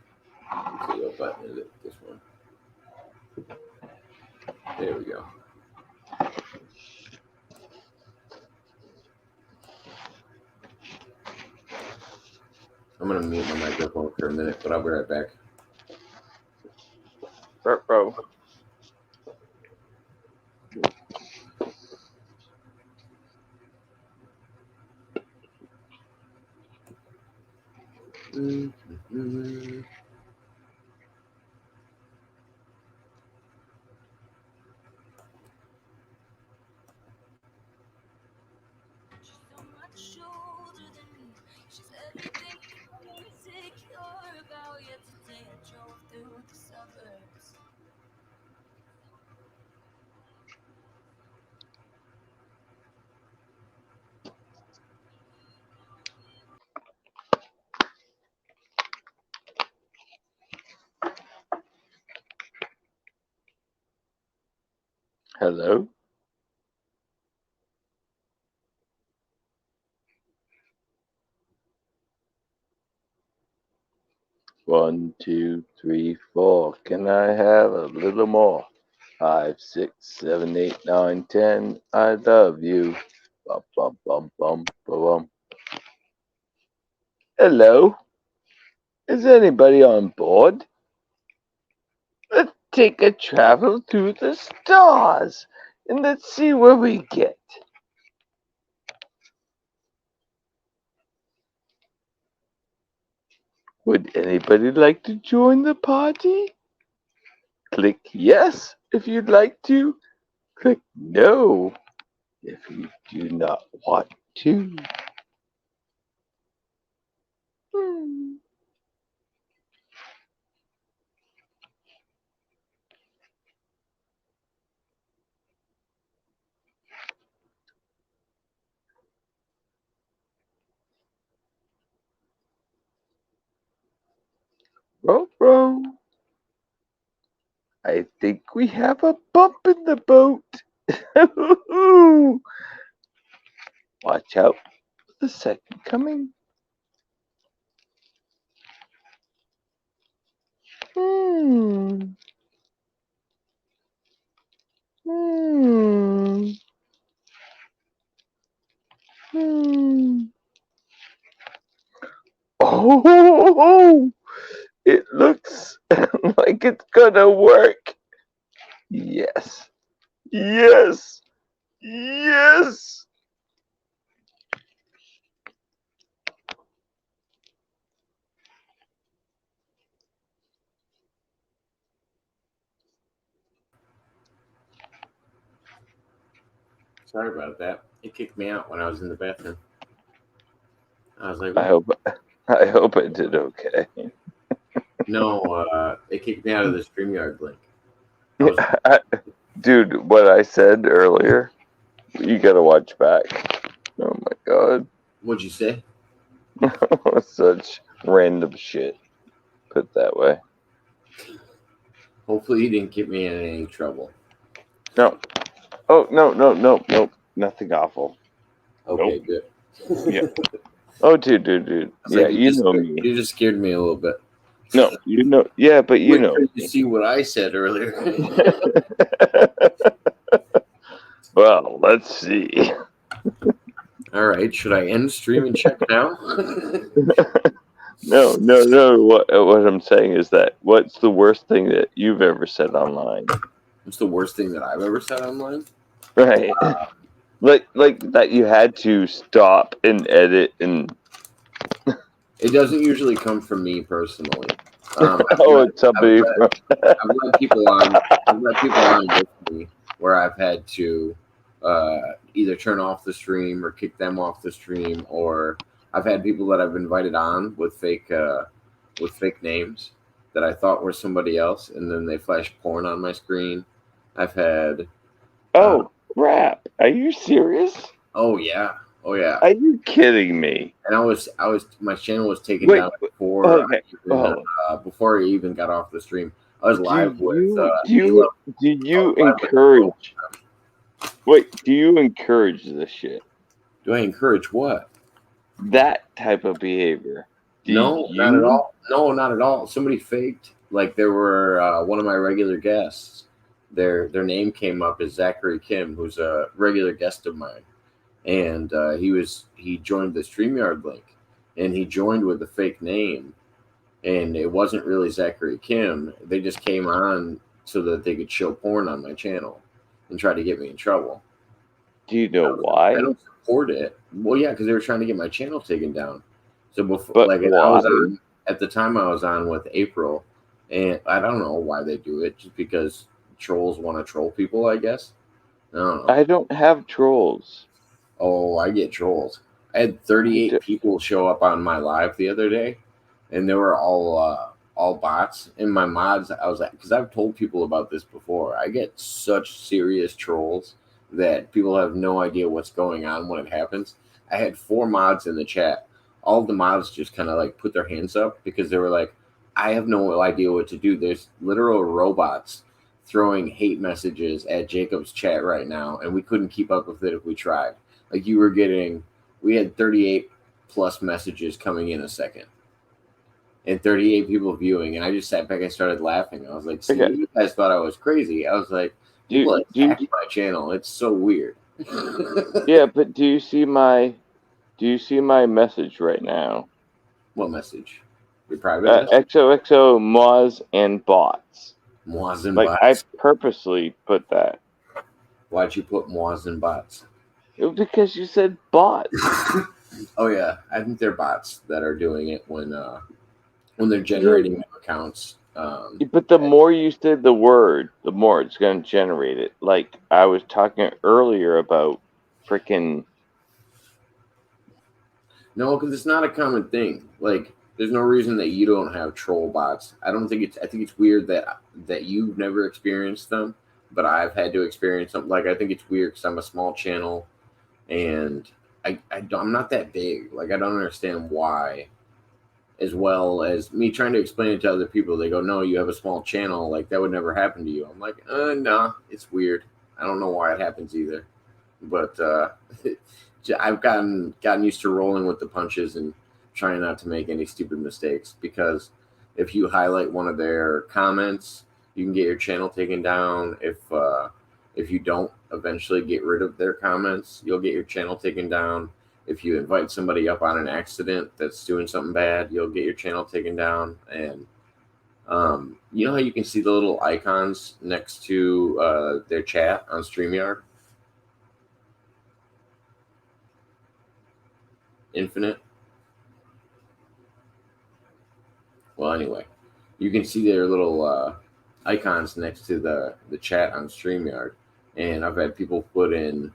[SPEAKER 2] Let's see what button is it? This one. There we go. I'm gonna mute my microphone for a minute, but I'll be right back.
[SPEAKER 3] Bro.
[SPEAKER 2] Mm-hmm.
[SPEAKER 3] Hello. 1, 2, 3, 4. Can I have a little more? 5, 6, 7, 8, 9, 10. I love you. Bum, bum, bum, bum, bum, bum. Hello? Is anybody on board? Let's take a travel through the stars and let's see where we get. Would anybody like to join the party? Click yes if you'd like to. Click no if you do not want to. Hmm. Row, row. I think we have a bump in the boat. Watch out for the second coming. Hmm. Hmm. Hmm. Oh, it looks like it's gonna work. Yes. Yes. Yes.
[SPEAKER 2] Sorry about that. It kicked me out when I was in the bathroom. I was like,
[SPEAKER 3] I
[SPEAKER 2] what?
[SPEAKER 3] hope I hope I did okay.
[SPEAKER 2] No, it kicked me out of the StreamYard link. I was,
[SPEAKER 3] Dude, what I said earlier, you gotta watch back. Oh my god.
[SPEAKER 2] what'd you say?
[SPEAKER 3] Such random shit. Put that way.
[SPEAKER 2] Hopefully, you didn't get me in any trouble.
[SPEAKER 3] No. Oh no. Nothing awful.
[SPEAKER 2] Okay,
[SPEAKER 3] Nope.
[SPEAKER 2] good.
[SPEAKER 3] Yeah.
[SPEAKER 2] I
[SPEAKER 3] Oh dude.
[SPEAKER 2] was
[SPEAKER 3] Yeah,
[SPEAKER 2] like,
[SPEAKER 3] you know me.
[SPEAKER 2] you just scared me a little bit.
[SPEAKER 3] No, you know. Yeah, but you
[SPEAKER 2] Wait
[SPEAKER 3] know
[SPEAKER 2] till you
[SPEAKER 3] me.
[SPEAKER 2] see what I said earlier.
[SPEAKER 3] Well, let's see.
[SPEAKER 2] All right, should I end stream and check now?
[SPEAKER 3] No. What I'm saying is that what's the worst thing that you've ever said online?
[SPEAKER 2] What's the worst thing that I've ever said online?
[SPEAKER 3] Right. Like that you had to stop and edit and
[SPEAKER 2] It doesn't usually come from me personally.
[SPEAKER 3] oh, it's somebody from
[SPEAKER 2] I've let people on. I've let people on with me where I've had to either turn off the stream or kick them off the stream, or I've had people that I've invited on with fake names that I thought were somebody else, and then they flash porn on my screen. I've had. Uh,
[SPEAKER 3] oh crap. Are you serious?
[SPEAKER 2] oh yeah. Oh yeah.
[SPEAKER 3] Are you kidding me?
[SPEAKER 2] And my channel was taken
[SPEAKER 3] Wait,
[SPEAKER 2] down before
[SPEAKER 3] okay.
[SPEAKER 2] before I even got off the stream. I was
[SPEAKER 3] Do
[SPEAKER 2] live with
[SPEAKER 3] you
[SPEAKER 2] Halo.
[SPEAKER 3] do
[SPEAKER 2] I
[SPEAKER 3] you
[SPEAKER 2] was live with Halo.
[SPEAKER 3] encourage wait, do you encourage this shit?
[SPEAKER 2] Do I encourage what?
[SPEAKER 3] That type of behavior. Do
[SPEAKER 2] No, not at
[SPEAKER 3] you?
[SPEAKER 2] all. No, not at all. Somebody faked. Like there were one of my regular guests. Their name came up as Zachary Kim, who's a regular guest of mine, and he joined the Streamyard link, and he joined with a fake name, and it wasn't really Zachary Kim. They just came on so that they could show porn on my channel and try to get me in trouble.
[SPEAKER 3] Do you know
[SPEAKER 2] I
[SPEAKER 3] why?
[SPEAKER 2] don't support it. Well, yeah, because they were trying to get my channel taken down. So before,
[SPEAKER 3] But
[SPEAKER 2] like, and I
[SPEAKER 3] why?
[SPEAKER 2] was on at the time. I was on with April, and I don't know why they do it. Just because trolls want to troll people, I guess. I don't know.
[SPEAKER 3] I don't have trolls.
[SPEAKER 2] Oh, I get trolls. I had
[SPEAKER 3] I
[SPEAKER 2] 38
[SPEAKER 3] do,
[SPEAKER 2] people show up on my live the other day, and they were all bots. And my mods, I was like, because I've told people about this before. I get such serious trolls that people have no idea what's going on when it happens. I had 4 mods in the chat. All of the mods just kind of like put their hands up because they were like, I have no idea what to do. There's literal robots throwing hate messages at Jacob's chat right now, and we couldn't keep up with it if we tried. Like we had 38 plus messages coming in a second, and 38 people viewing, and I just sat back and started laughing. I was like, "See,
[SPEAKER 3] Okay.
[SPEAKER 2] you guys thought I was crazy." I was like, "People attack my channel. It's so weird."
[SPEAKER 3] Yeah, but do you see my message right now?
[SPEAKER 2] What message? Your private message?
[SPEAKER 3] XOXO Moz and bots.
[SPEAKER 2] Moahs and
[SPEAKER 3] Like I
[SPEAKER 2] bots.
[SPEAKER 3] purposely put that.
[SPEAKER 2] Why'd you put moahs and bots?
[SPEAKER 3] Because you said bots.
[SPEAKER 2] Oh yeah, I think they're bots that are doing it when they're generating new accounts.
[SPEAKER 3] But the more you said the word, the more it's going to generate it. Like I was talking earlier about freaking.
[SPEAKER 2] No, because it's not a common thing. Like, there's no reason that you don't have troll bots. I don't think it's. I think it's weird that you've never experienced them, but I've had to experience them. Like, I think it's weird because I'm a small channel, and I'm not that big. Like, I don't understand why. As well as me trying to explain it to other people, they go, "No, you have a small channel. Like that would never happen to you." I'm like, "Nah, it's weird. I don't know why it happens either." But I've gotten used to rolling with the punches and trying not to make any stupid mistakes, because if you highlight one of their comments, you can get your channel taken down. If you don't eventually get rid of their comments, you'll get your channel taken down. If you invite somebody up on an accident that's doing something bad, you'll get your channel taken down. And you know how you can see the little icons next to their chat on StreamYard? Infinite. Well, anyway, you can see their little icons next to the chat on StreamYard. And I've had people put in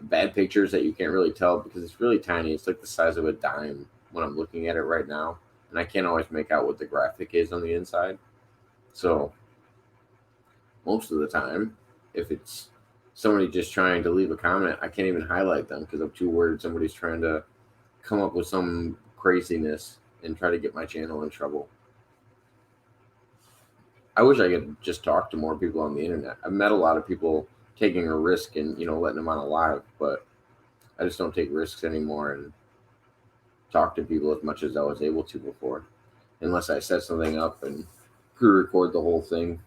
[SPEAKER 2] bad pictures that you can't really tell because it's really tiny. It's like the size of a dime when I'm looking at it right now. And I can't always make out what the graphic is on the inside. So most of the time, if it's somebody just trying to leave a comment, I can't even highlight them because I'm too worried somebody's trying to come up with some craziness and try to get my channel in trouble. I wish I could just talk to more people on the internet. I've met a lot of people taking a risk and letting them on a live, but I just don't take risks anymore and talk to people as much as I was able to before, unless I set something up and pre-record the whole thing.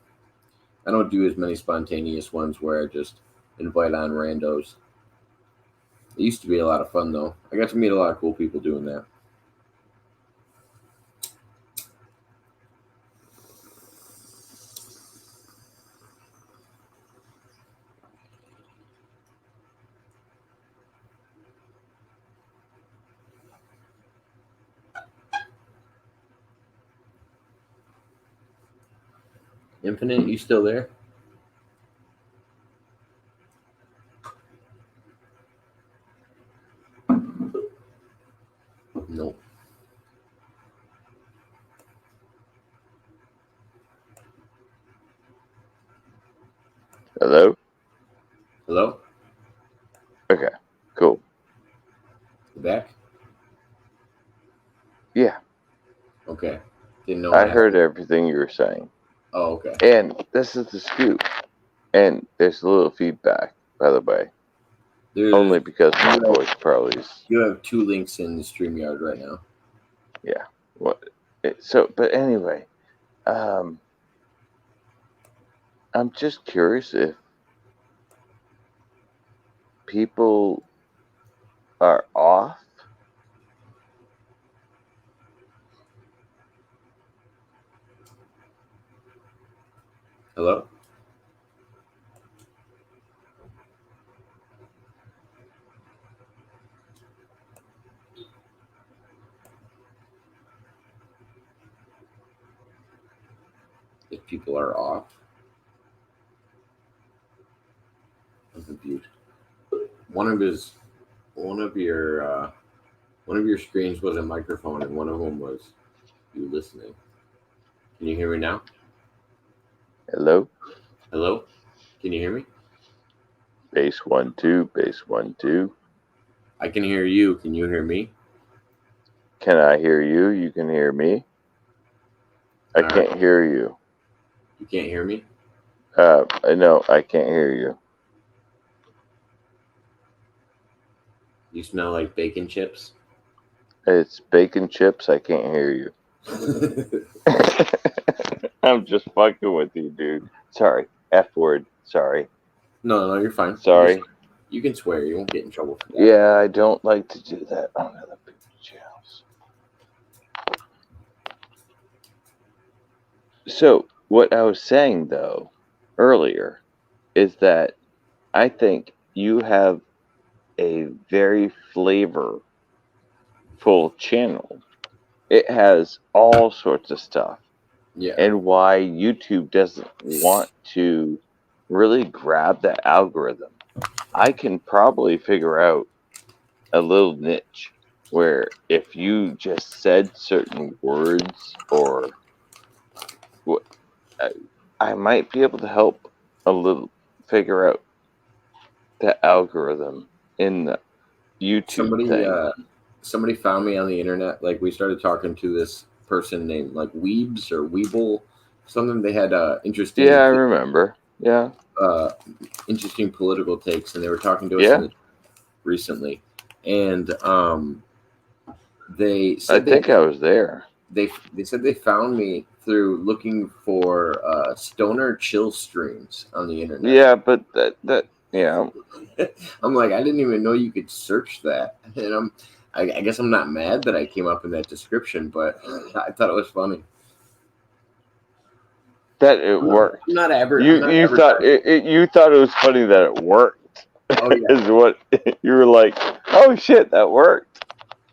[SPEAKER 2] I don't do as many spontaneous ones where I just invite on randos. It used to be a lot of fun though. I got to meet a lot of cool people doing that. Infinite, you still there? Nope.
[SPEAKER 3] Hello?
[SPEAKER 2] Hello?
[SPEAKER 3] Okay, cool.
[SPEAKER 2] You back?
[SPEAKER 3] Yeah,
[SPEAKER 2] Okay. Didn't know
[SPEAKER 3] I
[SPEAKER 2] what
[SPEAKER 3] heard
[SPEAKER 2] happened.
[SPEAKER 3] everything you were saying.
[SPEAKER 2] Oh, okay.
[SPEAKER 3] And this is the scoop. And there's a little feedback, by the way. Only because my voice probably is.
[SPEAKER 2] You have 2 links in the StreamYard right now.
[SPEAKER 3] Yeah. What? But anyway, I'm just curious if people are off.
[SPEAKER 2] Hello? If people are off. I'm confused. One of his one of your screens was a microphone and one of them was you listening. Can you hear me now?
[SPEAKER 3] Hello?
[SPEAKER 2] Hello? Can you hear me?
[SPEAKER 3] Base 1 2, base 1 2.
[SPEAKER 2] I can hear you. Can you hear me?
[SPEAKER 3] Can I hear you? You can hear me? I
[SPEAKER 2] All
[SPEAKER 3] can't
[SPEAKER 2] right.
[SPEAKER 3] hear you.
[SPEAKER 2] You can't hear me?
[SPEAKER 3] No, I can't hear you.
[SPEAKER 2] You smell like bacon chips?
[SPEAKER 3] It's bacon chips. I can't hear you. I'm just fucking with you, dude. Sorry. F word. Sorry.
[SPEAKER 2] No, you're fine.
[SPEAKER 3] Sorry.
[SPEAKER 2] You can swear. You won't get in trouble for that.
[SPEAKER 3] Yeah, I don't like to do that on other people's channels. So, what I was saying, though, earlier, is that I think you have a very flavorful channel. It has all sorts of stuff.
[SPEAKER 2] Yeah.
[SPEAKER 3] And why YouTube doesn't want to really grab that algorithm. I can probably figure out a little niche where if you just said certain words or what, I might be able to help a little figure out the algorithm in the YouTube thing.
[SPEAKER 2] Somebody found me on the internet. Like we started talking to this person named like Weebs or Weeble, something. They had interesting.
[SPEAKER 3] Yeah, I remember. Yeah.
[SPEAKER 2] Interesting political takes, and they were talking to us
[SPEAKER 3] Yeah.
[SPEAKER 2] recently, and they
[SPEAKER 3] I
[SPEAKER 2] said
[SPEAKER 3] think I was there.
[SPEAKER 2] they said they found me through looking for stoner chill streams on the internet.
[SPEAKER 3] Yeah, but that yeah.
[SPEAKER 2] I'm like, I didn't even know you could search that, and I guess I'm not mad that I came up in that description, but I thought it was funny.
[SPEAKER 3] That it worked.
[SPEAKER 2] I'm not ever.
[SPEAKER 3] You thought you thought it was funny that it worked.
[SPEAKER 2] Oh yeah.
[SPEAKER 3] Is what you were like. Oh shit, that worked.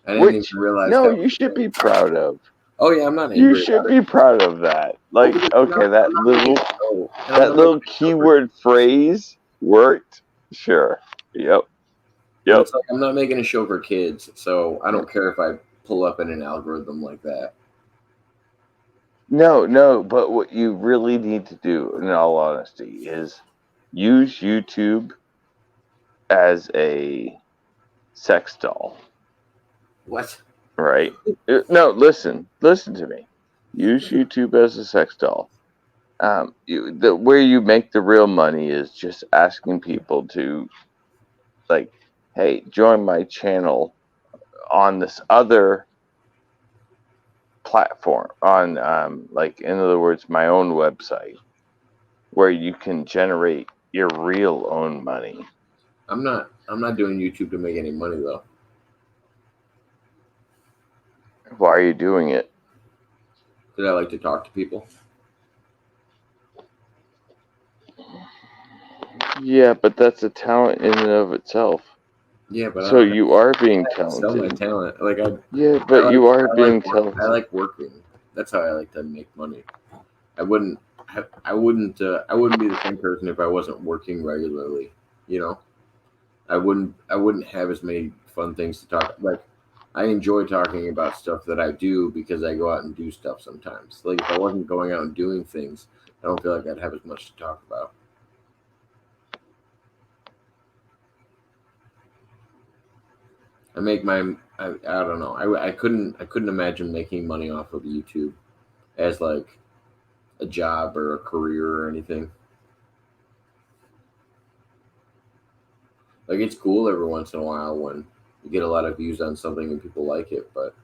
[SPEAKER 2] I didn't even realize.
[SPEAKER 3] No,
[SPEAKER 2] that
[SPEAKER 3] you should be proud of.
[SPEAKER 2] Oh yeah, I'm not angry.
[SPEAKER 3] You should be proud of that. Like, okay, that little keyword phrase worked. Sure. Yep.
[SPEAKER 2] It's like I'm not making a show for kids, so I don't care if I pull up in an algorithm like that.
[SPEAKER 3] No, but what you really need to do, in all honesty, is use YouTube as a sex doll.
[SPEAKER 2] What?
[SPEAKER 3] Right? No, listen to me. Use YouTube as a sex doll. Where you make the real money is just asking people to, like, hey, join my channel on this other platform, on like, in other words, my own website, where you can generate your real own money.
[SPEAKER 2] I'm not doing YouTube to make any money though.
[SPEAKER 3] Why are you doing it?
[SPEAKER 2] Because I like to talk to people.
[SPEAKER 3] Yeah, but that's a talent in and of itself.
[SPEAKER 2] Yeah, but
[SPEAKER 3] so you are being talented.
[SPEAKER 2] Sell my talent, like
[SPEAKER 3] you are being talented.
[SPEAKER 2] I like working. That's how I like to make money. I wouldn't be the same person if I wasn't working regularly. You know, I wouldn't have as many fun things to talk. Like, I enjoy talking about stuff that I do because I go out and do stuff sometimes. Like, if I wasn't going out and doing things, I don't feel like I'd have as much to talk about. I make I don't know. I couldn't imagine making money off of YouTube as like a job or a career or anything. Like, it's cool every once in a while when you get a lot of views on something and people like it, but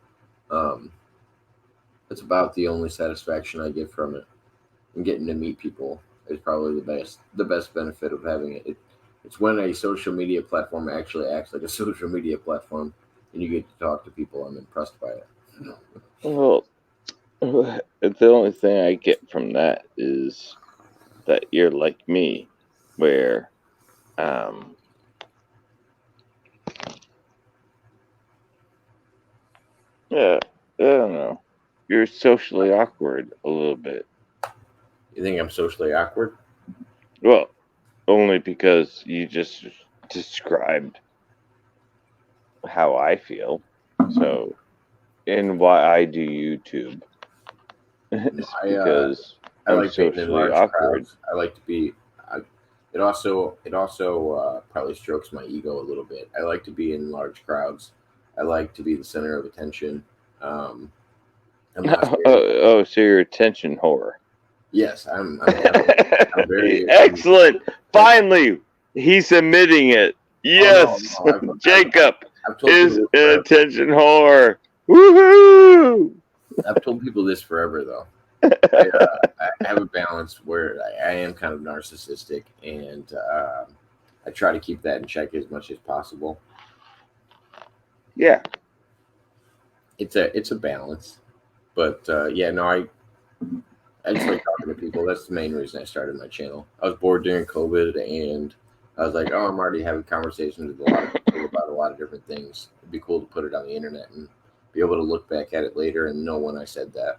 [SPEAKER 2] that's about the only satisfaction I get from it. And getting to meet people is probably the best benefit of having it. It's when a social media platform actually acts like a social media platform and you get to talk to people. I'm impressed by it.
[SPEAKER 3] Well, the only thing I get from that is that you're like me, where yeah, I don't know. You're socially awkward a little bit.
[SPEAKER 2] You think I'm socially awkward?
[SPEAKER 3] Well, only because you just described how I feel. So, and why I do YouTube. It's because
[SPEAKER 2] I
[SPEAKER 3] I'm
[SPEAKER 2] like being in large
[SPEAKER 3] awkward.
[SPEAKER 2] Crowds. I like to be. It also probably strokes my ego a little bit. I like to be in large crowds. I like to be the center of attention. I'm not
[SPEAKER 3] so you're attention whore.
[SPEAKER 2] Yes, I'm very
[SPEAKER 3] excellent. Finally, he's admitting it. Yes,
[SPEAKER 2] oh, no,
[SPEAKER 3] Jacob
[SPEAKER 2] I've told
[SPEAKER 3] is
[SPEAKER 2] you
[SPEAKER 3] an attention whore. Woohoo!
[SPEAKER 2] I've told people this forever though. I have a balance where I am kind of narcissistic, and I try to keep that in check as much as possible.
[SPEAKER 3] Yeah,
[SPEAKER 2] It's a balance, but yeah, no, I just like talking to people. That's the main reason I started my channel. I was bored during COVID, and I was like, oh, I'm already having conversations with a lot of people about a lot of different things. It'd be cool to put it on the internet and be able to look back at it later and know when I said that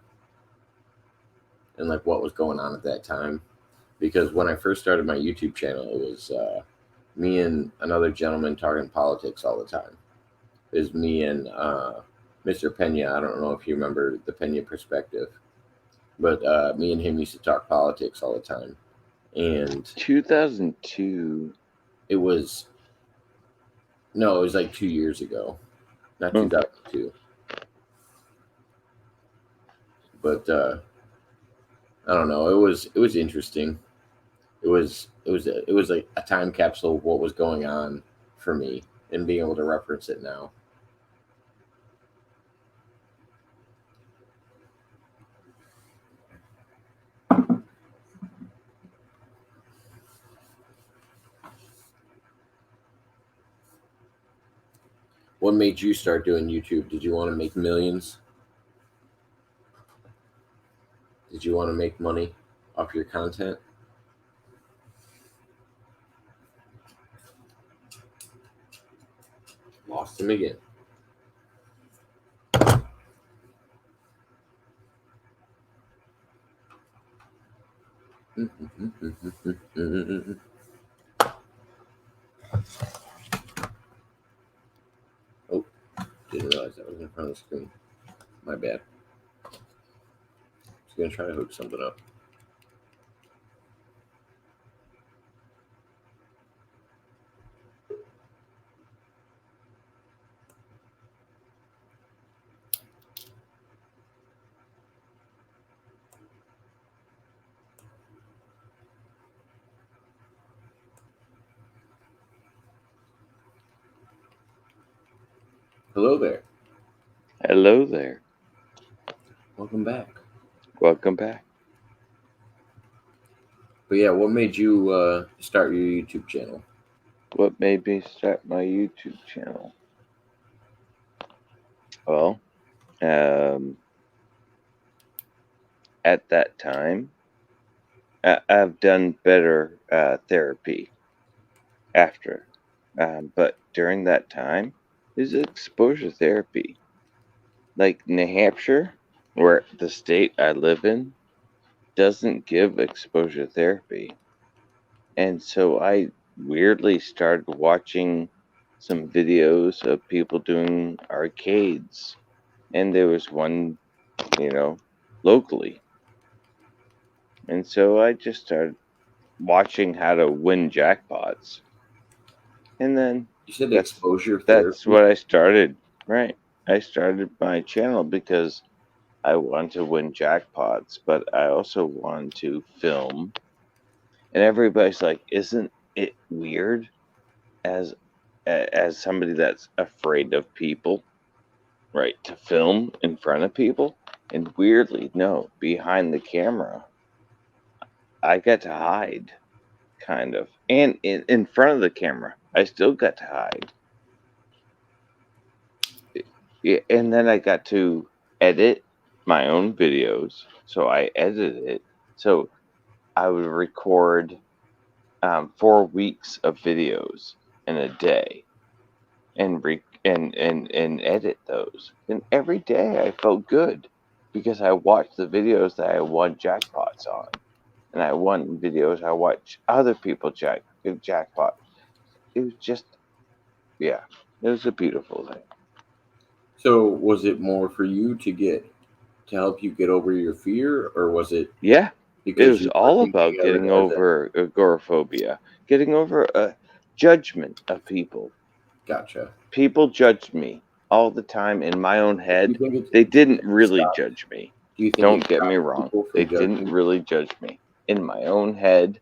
[SPEAKER 2] and like what was going on at that time. Because when I first started my YouTube channel, it was me and another gentleman talking politics all the time. It was me and Mr. Pena. I don't know if you remember the Pena perspective, but me and him used to talk politics all the time. And
[SPEAKER 3] 2002.
[SPEAKER 2] it was, no, it was like 2 years ago, not
[SPEAKER 3] Okay.
[SPEAKER 2] 2002. But I don't know. It was interesting. It was like a time capsule of what was going on for me and being able to reference it now. What made you start doing YouTube? Did you want to make millions? Did you want to make money off your content? Lost him again. Oh, didn't realize that was in front of the screen. My bad. Just gonna try to hook something up. Hello there.
[SPEAKER 3] Hello there.
[SPEAKER 2] Welcome back.
[SPEAKER 3] Welcome back.
[SPEAKER 2] But yeah, what made you start your YouTube channel?
[SPEAKER 3] What made me start my YouTube channel? Well, um, at that time, I've done better therapy after. But during that time, is exposure therapy. Like New Hampshire, where the state I live in, doesn't give exposure therapy. And so I weirdly started watching some videos of people doing arcades. And there was one, you know, locally. And so I just started watching how to win jackpots. And then
[SPEAKER 2] You said
[SPEAKER 3] that's
[SPEAKER 2] exposure
[SPEAKER 3] that's
[SPEAKER 2] therapy.
[SPEAKER 3] what I started. Right. I started my channel because I want to win jackpots, but I also want to film. And everybody's like, "Isn't it weird as as somebody that's afraid of people, right, to film in front of people?" And weirdly, no, behind the camera, I got to hide, kind of, and in front of the camera, I still got to hide. Yeah, and then I got to edit my own videos. So I edited it. So I would record 4 weeks of videos in a day and and edit those. And every day I felt good because I watched the videos that I won jackpots on, and I won videos I watch other people jackpot. It was just, yeah, it was a beautiful thing.
[SPEAKER 2] So was it more for you to help you get over your fear, or was it
[SPEAKER 3] Yeah, it
[SPEAKER 2] because
[SPEAKER 3] was
[SPEAKER 2] you were
[SPEAKER 3] all
[SPEAKER 2] thinking
[SPEAKER 3] about
[SPEAKER 2] of it
[SPEAKER 3] getting
[SPEAKER 2] as a
[SPEAKER 3] over agoraphobia, getting over a judgment of people.
[SPEAKER 2] gotcha?
[SPEAKER 3] People judged me all the time in my own
[SPEAKER 2] Do you
[SPEAKER 3] head.
[SPEAKER 2] think
[SPEAKER 3] They
[SPEAKER 2] do you
[SPEAKER 3] didn't
[SPEAKER 2] think it
[SPEAKER 3] really
[SPEAKER 2] stopped?
[SPEAKER 3] judge me.
[SPEAKER 2] Do you think it
[SPEAKER 3] Don't get me
[SPEAKER 2] stopped
[SPEAKER 3] wrong.
[SPEAKER 2] people
[SPEAKER 3] They
[SPEAKER 2] from
[SPEAKER 3] didn't
[SPEAKER 2] judging?
[SPEAKER 3] really judge me. In my own head,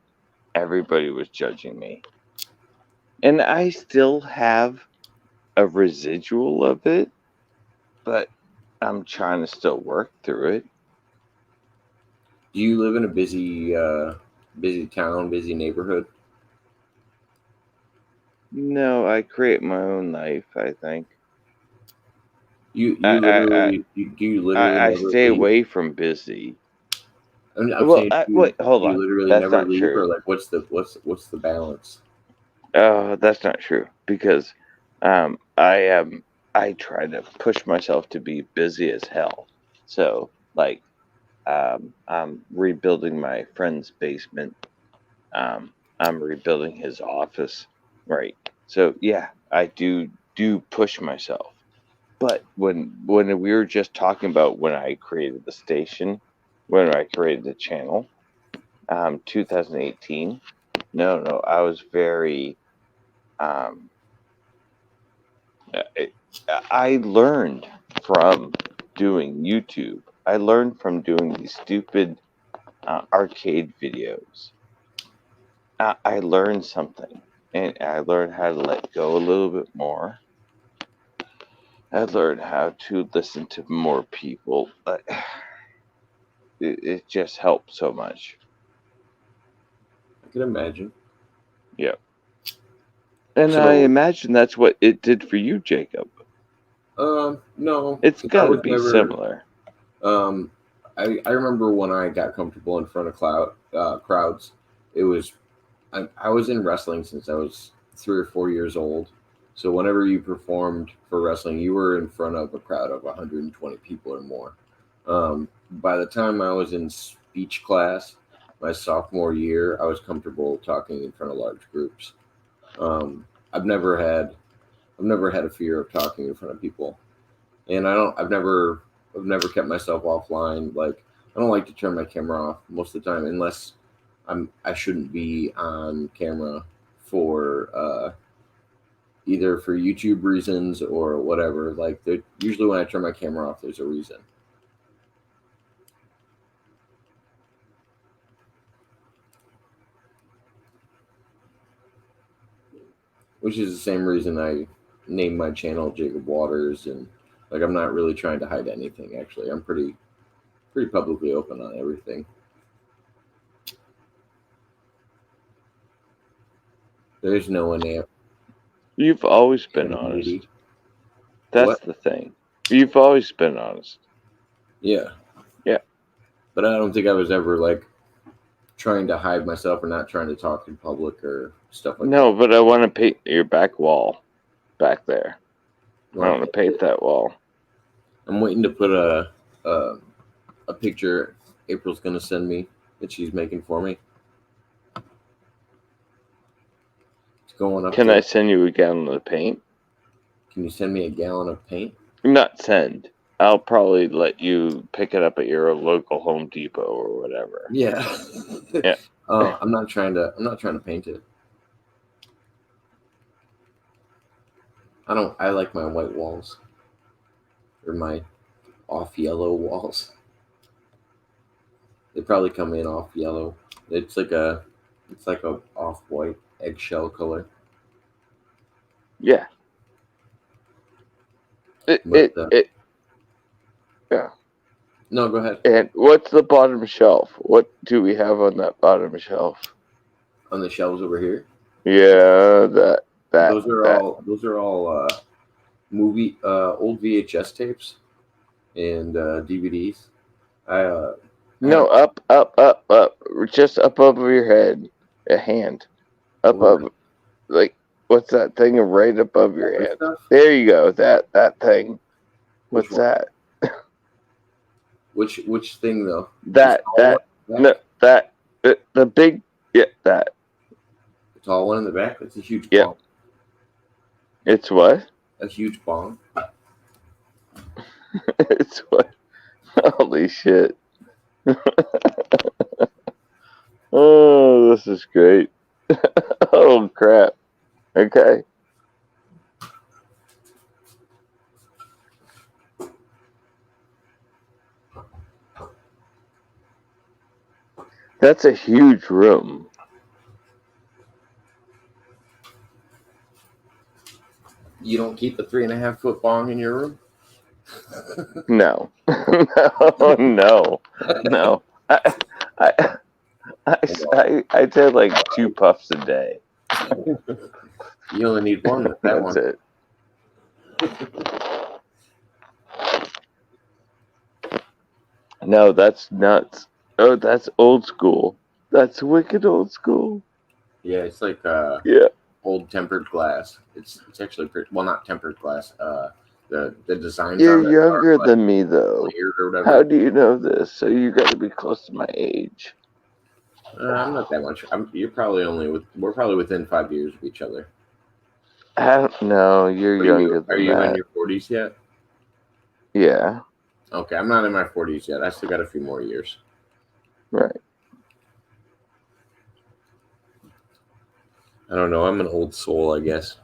[SPEAKER 3] everybody was judging me. And I still have a residual of it, but I'm trying to still work through it.
[SPEAKER 2] Do you live in a busy town, busy neighborhood?
[SPEAKER 3] No, I create my own life. I think
[SPEAKER 2] You
[SPEAKER 3] I
[SPEAKER 2] literally do you literally
[SPEAKER 3] I
[SPEAKER 2] never
[SPEAKER 3] stay
[SPEAKER 2] leave?
[SPEAKER 3] away from busy.
[SPEAKER 2] I'm
[SPEAKER 3] Well,
[SPEAKER 2] saying
[SPEAKER 3] wait, hold
[SPEAKER 2] do you
[SPEAKER 3] on.
[SPEAKER 2] literally
[SPEAKER 3] That's
[SPEAKER 2] never
[SPEAKER 3] not
[SPEAKER 2] leave,
[SPEAKER 3] true.
[SPEAKER 2] or like what's the balance?
[SPEAKER 3] That's not true because I am I try to push myself to be busy as hell. So like I'm rebuilding my friend's basement. I'm rebuilding his office. Right. So yeah, I do push myself. But when we were just talking about when I created the station, when I created the channel, 2018. No, I was very um, I I learned from doing YouTube. I learned from doing these stupid arcade videos. I learned something, and I learned how to let go a little bit more. I learned how to listen to more people. It just helped so much.
[SPEAKER 2] I can imagine.
[SPEAKER 3] Yeah, and I
[SPEAKER 2] So,
[SPEAKER 3] imagine that's what it did for you, Jacob.
[SPEAKER 2] no,
[SPEAKER 3] It's
[SPEAKER 2] 'cause I
[SPEAKER 3] got to
[SPEAKER 2] was
[SPEAKER 3] be
[SPEAKER 2] never.
[SPEAKER 3] similar.
[SPEAKER 2] Um, I remember when I got comfortable in front of crowds. It was I was in wrestling since I was 3 or 4 years old. So whenever you performed for wrestling, you were in front of a crowd of 120 people or more. By the time I was in speech class, my sophomore year, I was comfortable talking in front of large groups. Um, I've never had I've never had a fear of talking in front of people, and I've never kept myself offline. Like, I don't like to turn my camera off most of the time unless I shouldn't be on camera for either for YouTube reasons or whatever. Like, usually when I turn my camera off, there's a reason, which is the same reason I named my channel Jacob Waters. And like, I'm not really trying to hide anything. Actually, I'm pretty publicly open on everything. There's no
[SPEAKER 3] You've always been
[SPEAKER 2] anonymity.
[SPEAKER 3] honest. That's
[SPEAKER 2] What?
[SPEAKER 3] the thing. You've always been honest.
[SPEAKER 2] Yeah,
[SPEAKER 3] Yeah.
[SPEAKER 2] but I don't think I was ever like trying to hide myself or not trying to talk in public or stuff like that.
[SPEAKER 3] No, but I want to paint your back wall back there.
[SPEAKER 2] You
[SPEAKER 3] I
[SPEAKER 2] want
[SPEAKER 3] want
[SPEAKER 2] to
[SPEAKER 3] to
[SPEAKER 2] paint
[SPEAKER 3] paint
[SPEAKER 2] it?
[SPEAKER 3] that wall.
[SPEAKER 2] I'm waiting to put a, a picture April's gonna send me that she's making for me. It's going up
[SPEAKER 3] Can I
[SPEAKER 2] there.
[SPEAKER 3] send you a gallon of paint?
[SPEAKER 2] Can you send me a gallon of paint?
[SPEAKER 3] Not send. I'll probably let you pick it up at your local Home Depot or whatever.
[SPEAKER 2] Yeah.
[SPEAKER 3] Yeah.
[SPEAKER 2] I'm not trying to paint it. I like my white walls or my off yellow walls. They probably come in off yellow. It's like a it's like a off white eggshell color.
[SPEAKER 3] Yeah. It,
[SPEAKER 2] But
[SPEAKER 3] it, it, yeah.
[SPEAKER 2] no, go ahead.
[SPEAKER 3] And what's the bottom shelf? What do we have on that bottom shelf?
[SPEAKER 2] On the shelves over here,
[SPEAKER 3] Yeah, that.
[SPEAKER 2] those are all movie old VHS tapes and DVDs. I had
[SPEAKER 3] No, up. Just up over your head. A hand. Up,
[SPEAKER 2] what,
[SPEAKER 3] up. Like, what's that thing right above your
[SPEAKER 2] older
[SPEAKER 3] head?
[SPEAKER 2] stuff.
[SPEAKER 3] There you go. That thing.
[SPEAKER 2] Which
[SPEAKER 3] What's
[SPEAKER 2] one?
[SPEAKER 3] that?
[SPEAKER 2] Which thing though? The
[SPEAKER 3] That,
[SPEAKER 2] tall one
[SPEAKER 3] that.
[SPEAKER 2] in the
[SPEAKER 3] No,
[SPEAKER 2] back.
[SPEAKER 3] that. The big. Yeah, that.
[SPEAKER 2] The tall one in the back. That's a huge
[SPEAKER 3] Yep.
[SPEAKER 2] bong.
[SPEAKER 3] It's what?
[SPEAKER 2] A huge bong.
[SPEAKER 3] It's what? Holy shit. Oh, this is great. Oh, crap. Okay. That's a huge room.
[SPEAKER 2] You don't keep a 3.5 foot bong in your room.
[SPEAKER 3] No, no, no, no. I, I did like 2 puffs a day.
[SPEAKER 2] You only need one with that
[SPEAKER 3] That's
[SPEAKER 2] one.
[SPEAKER 3] it. No, that's nuts. Oh, that's old school. That's wicked old school.
[SPEAKER 2] Yeah, it's like
[SPEAKER 3] Yeah.
[SPEAKER 2] old tempered glass. It's actually pretty, well, not tempered glass. The designs
[SPEAKER 3] You're
[SPEAKER 2] on it are
[SPEAKER 3] younger
[SPEAKER 2] like
[SPEAKER 3] than me, though.
[SPEAKER 2] layered or
[SPEAKER 3] How
[SPEAKER 2] whatever.
[SPEAKER 3] do you know this? So you got to be close to my age.
[SPEAKER 2] I'm not that much. You're probably only with. We're probably within 5 years of each other.
[SPEAKER 3] I don't know. You're
[SPEAKER 2] Are you?
[SPEAKER 3] younger
[SPEAKER 2] Are
[SPEAKER 3] than
[SPEAKER 2] you in
[SPEAKER 3] that.
[SPEAKER 2] your 40s yet?
[SPEAKER 3] Yeah.
[SPEAKER 2] Okay, I'm not in my 40s yet. I still got a few more years.
[SPEAKER 3] Right.
[SPEAKER 2] I don't know. I'm an old soul, I guess.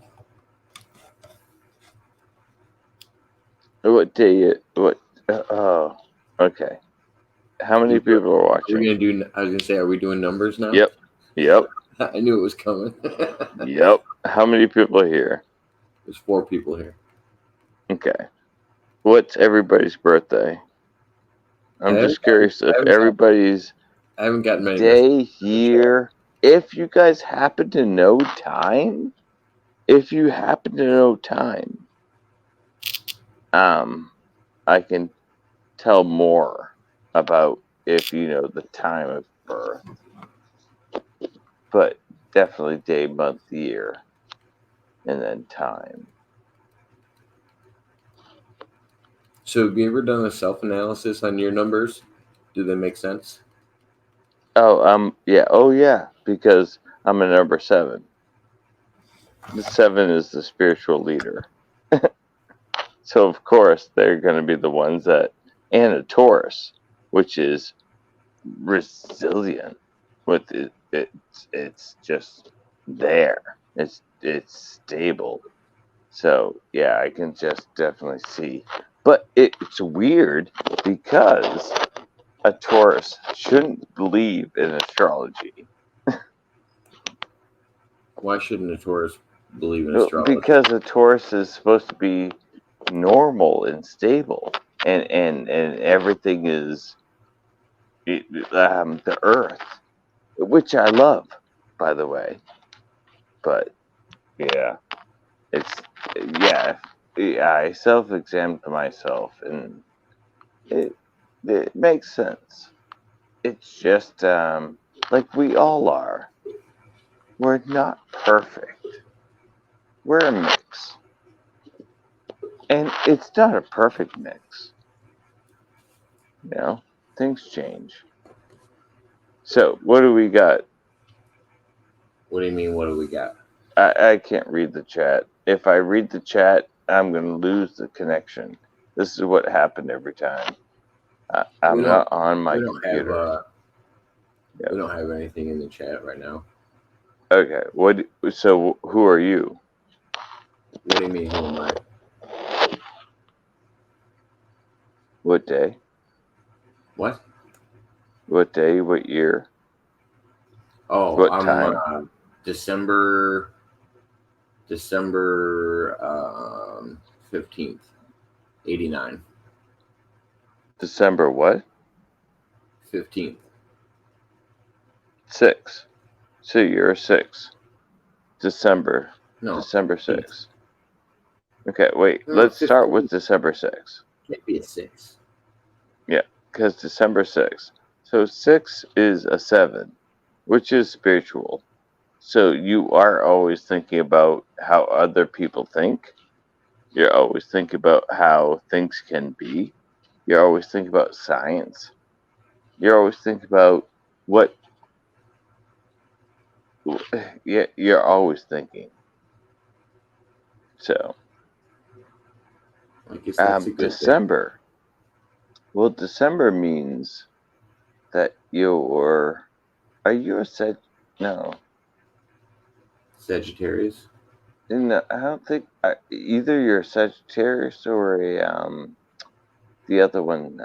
[SPEAKER 3] What day? What? Oh. Okay. How many people are
[SPEAKER 2] Are we
[SPEAKER 3] watching?
[SPEAKER 2] gonna do? I was gonna say, are we doing numbers now?
[SPEAKER 3] Yep. Yep.
[SPEAKER 2] I knew it was coming.
[SPEAKER 3] Yep. How many people are here?
[SPEAKER 2] There's 4 people here.
[SPEAKER 3] Okay. What's everybody's birthday? I'm just curious
[SPEAKER 2] I
[SPEAKER 3] if
[SPEAKER 2] haven't, got,
[SPEAKER 3] everybody's
[SPEAKER 2] I haven't gotten many messages
[SPEAKER 3] day,
[SPEAKER 2] in the chat.
[SPEAKER 3] year. If you guys happen to know time, if you happen to know time, I can tell more about if you know the time of birth, but definitely day, month, year, and then time.
[SPEAKER 2] So, have you ever done a self-analysis on your numbers? Do they make sense?
[SPEAKER 3] Oh, yeah. Oh, yeah. Because I'm a number 7. The 7 is the spiritual leader. So of course they're going to be the ones that, and a Taurus, which is resilient. With it's just there. It's stable. So yeah, I can just definitely see. But it's weird because a Taurus shouldn't believe in astrology.
[SPEAKER 2] Why shouldn't a Taurus believe in astrology?
[SPEAKER 3] Because a Taurus is supposed to be normal and stable, and everything is the Earth, which I love, by the way. But yeah, it's yeah. I self-examined myself, and it it makes sense. It's just like we all are. We're not perfect. We're a mix, and it's not a perfect mix. You know, things change. So, what do we got?
[SPEAKER 2] What do you mean? What do we got?
[SPEAKER 3] I can't read the chat. If I read the chat, I'm going to lose the connection. This is what happened every time.
[SPEAKER 2] We
[SPEAKER 3] I'm
[SPEAKER 2] don't.
[SPEAKER 3] not on my
[SPEAKER 2] We don't have.
[SPEAKER 3] computer.
[SPEAKER 2] We
[SPEAKER 3] Yep.
[SPEAKER 2] don't have anything in the chat right now.
[SPEAKER 3] Okay. What? So, who are you?
[SPEAKER 2] What do you mean? Who am I?
[SPEAKER 3] What day?
[SPEAKER 2] What?
[SPEAKER 3] What day? What year?
[SPEAKER 2] Oh,
[SPEAKER 3] What
[SPEAKER 2] I'm
[SPEAKER 3] time?
[SPEAKER 2] December 15th, 89.
[SPEAKER 3] December what?
[SPEAKER 2] 15th.
[SPEAKER 3] 6. So you're a 6. December.
[SPEAKER 2] No.
[SPEAKER 3] December
[SPEAKER 2] 15th.
[SPEAKER 3] 6. Okay, wait.
[SPEAKER 2] No,
[SPEAKER 3] Let's start
[SPEAKER 2] 15th.
[SPEAKER 3] with December 6.
[SPEAKER 2] Can't be a 6.
[SPEAKER 3] Yeah, because December 6th. So 6 is a 7, which is spiritual. So you are always thinking about how other people think. You're always thinking about how things can be. You're always thinking about science. You're always thinking about what. Yeah, you're always thinking. So,
[SPEAKER 2] I guess that's a good thing.
[SPEAKER 3] December. Well, December means that you're. Are you a Sag? No.
[SPEAKER 2] Sagittarius.
[SPEAKER 3] No, I don't think either you're a Sagittarius or a the other one,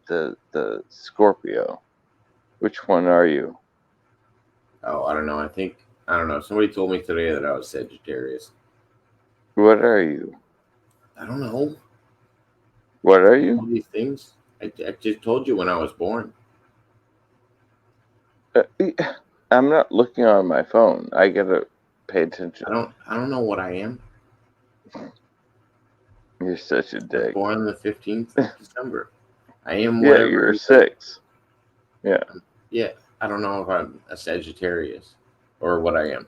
[SPEAKER 3] the Scorpio. Which one are you?
[SPEAKER 2] Oh, I don't know. I don't know. Somebody told me today that I was Sagittarius.
[SPEAKER 3] What are you?
[SPEAKER 2] I don't know.
[SPEAKER 3] What are you?
[SPEAKER 2] All these things. I just told you when I was born.
[SPEAKER 3] Uh, I'm not looking on my phone. I gotta pay attention.
[SPEAKER 2] I don't know what I am.
[SPEAKER 3] You're such a
[SPEAKER 2] I was
[SPEAKER 3] dick.
[SPEAKER 2] born on the 15th of December. I am
[SPEAKER 3] Yeah,
[SPEAKER 2] whatever
[SPEAKER 3] you're a
[SPEAKER 2] you think.
[SPEAKER 3] 6. Yeah.
[SPEAKER 2] Yeah, I don't know if I'm a Sagittarius or what I am.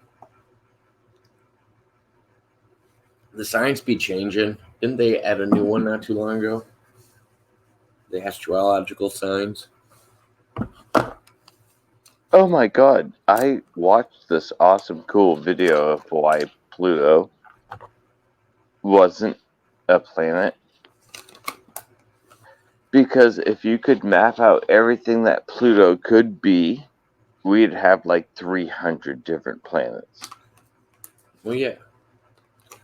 [SPEAKER 2] The signs be changing. Didn't they add a new one not too long ago? The astrological signs.
[SPEAKER 3] Oh my god, I watched this awesome, cool video of why Pluto wasn't a planet. Because if you could map out everything that Pluto could be, we'd have like 300 different planets.
[SPEAKER 2] Well, yeah,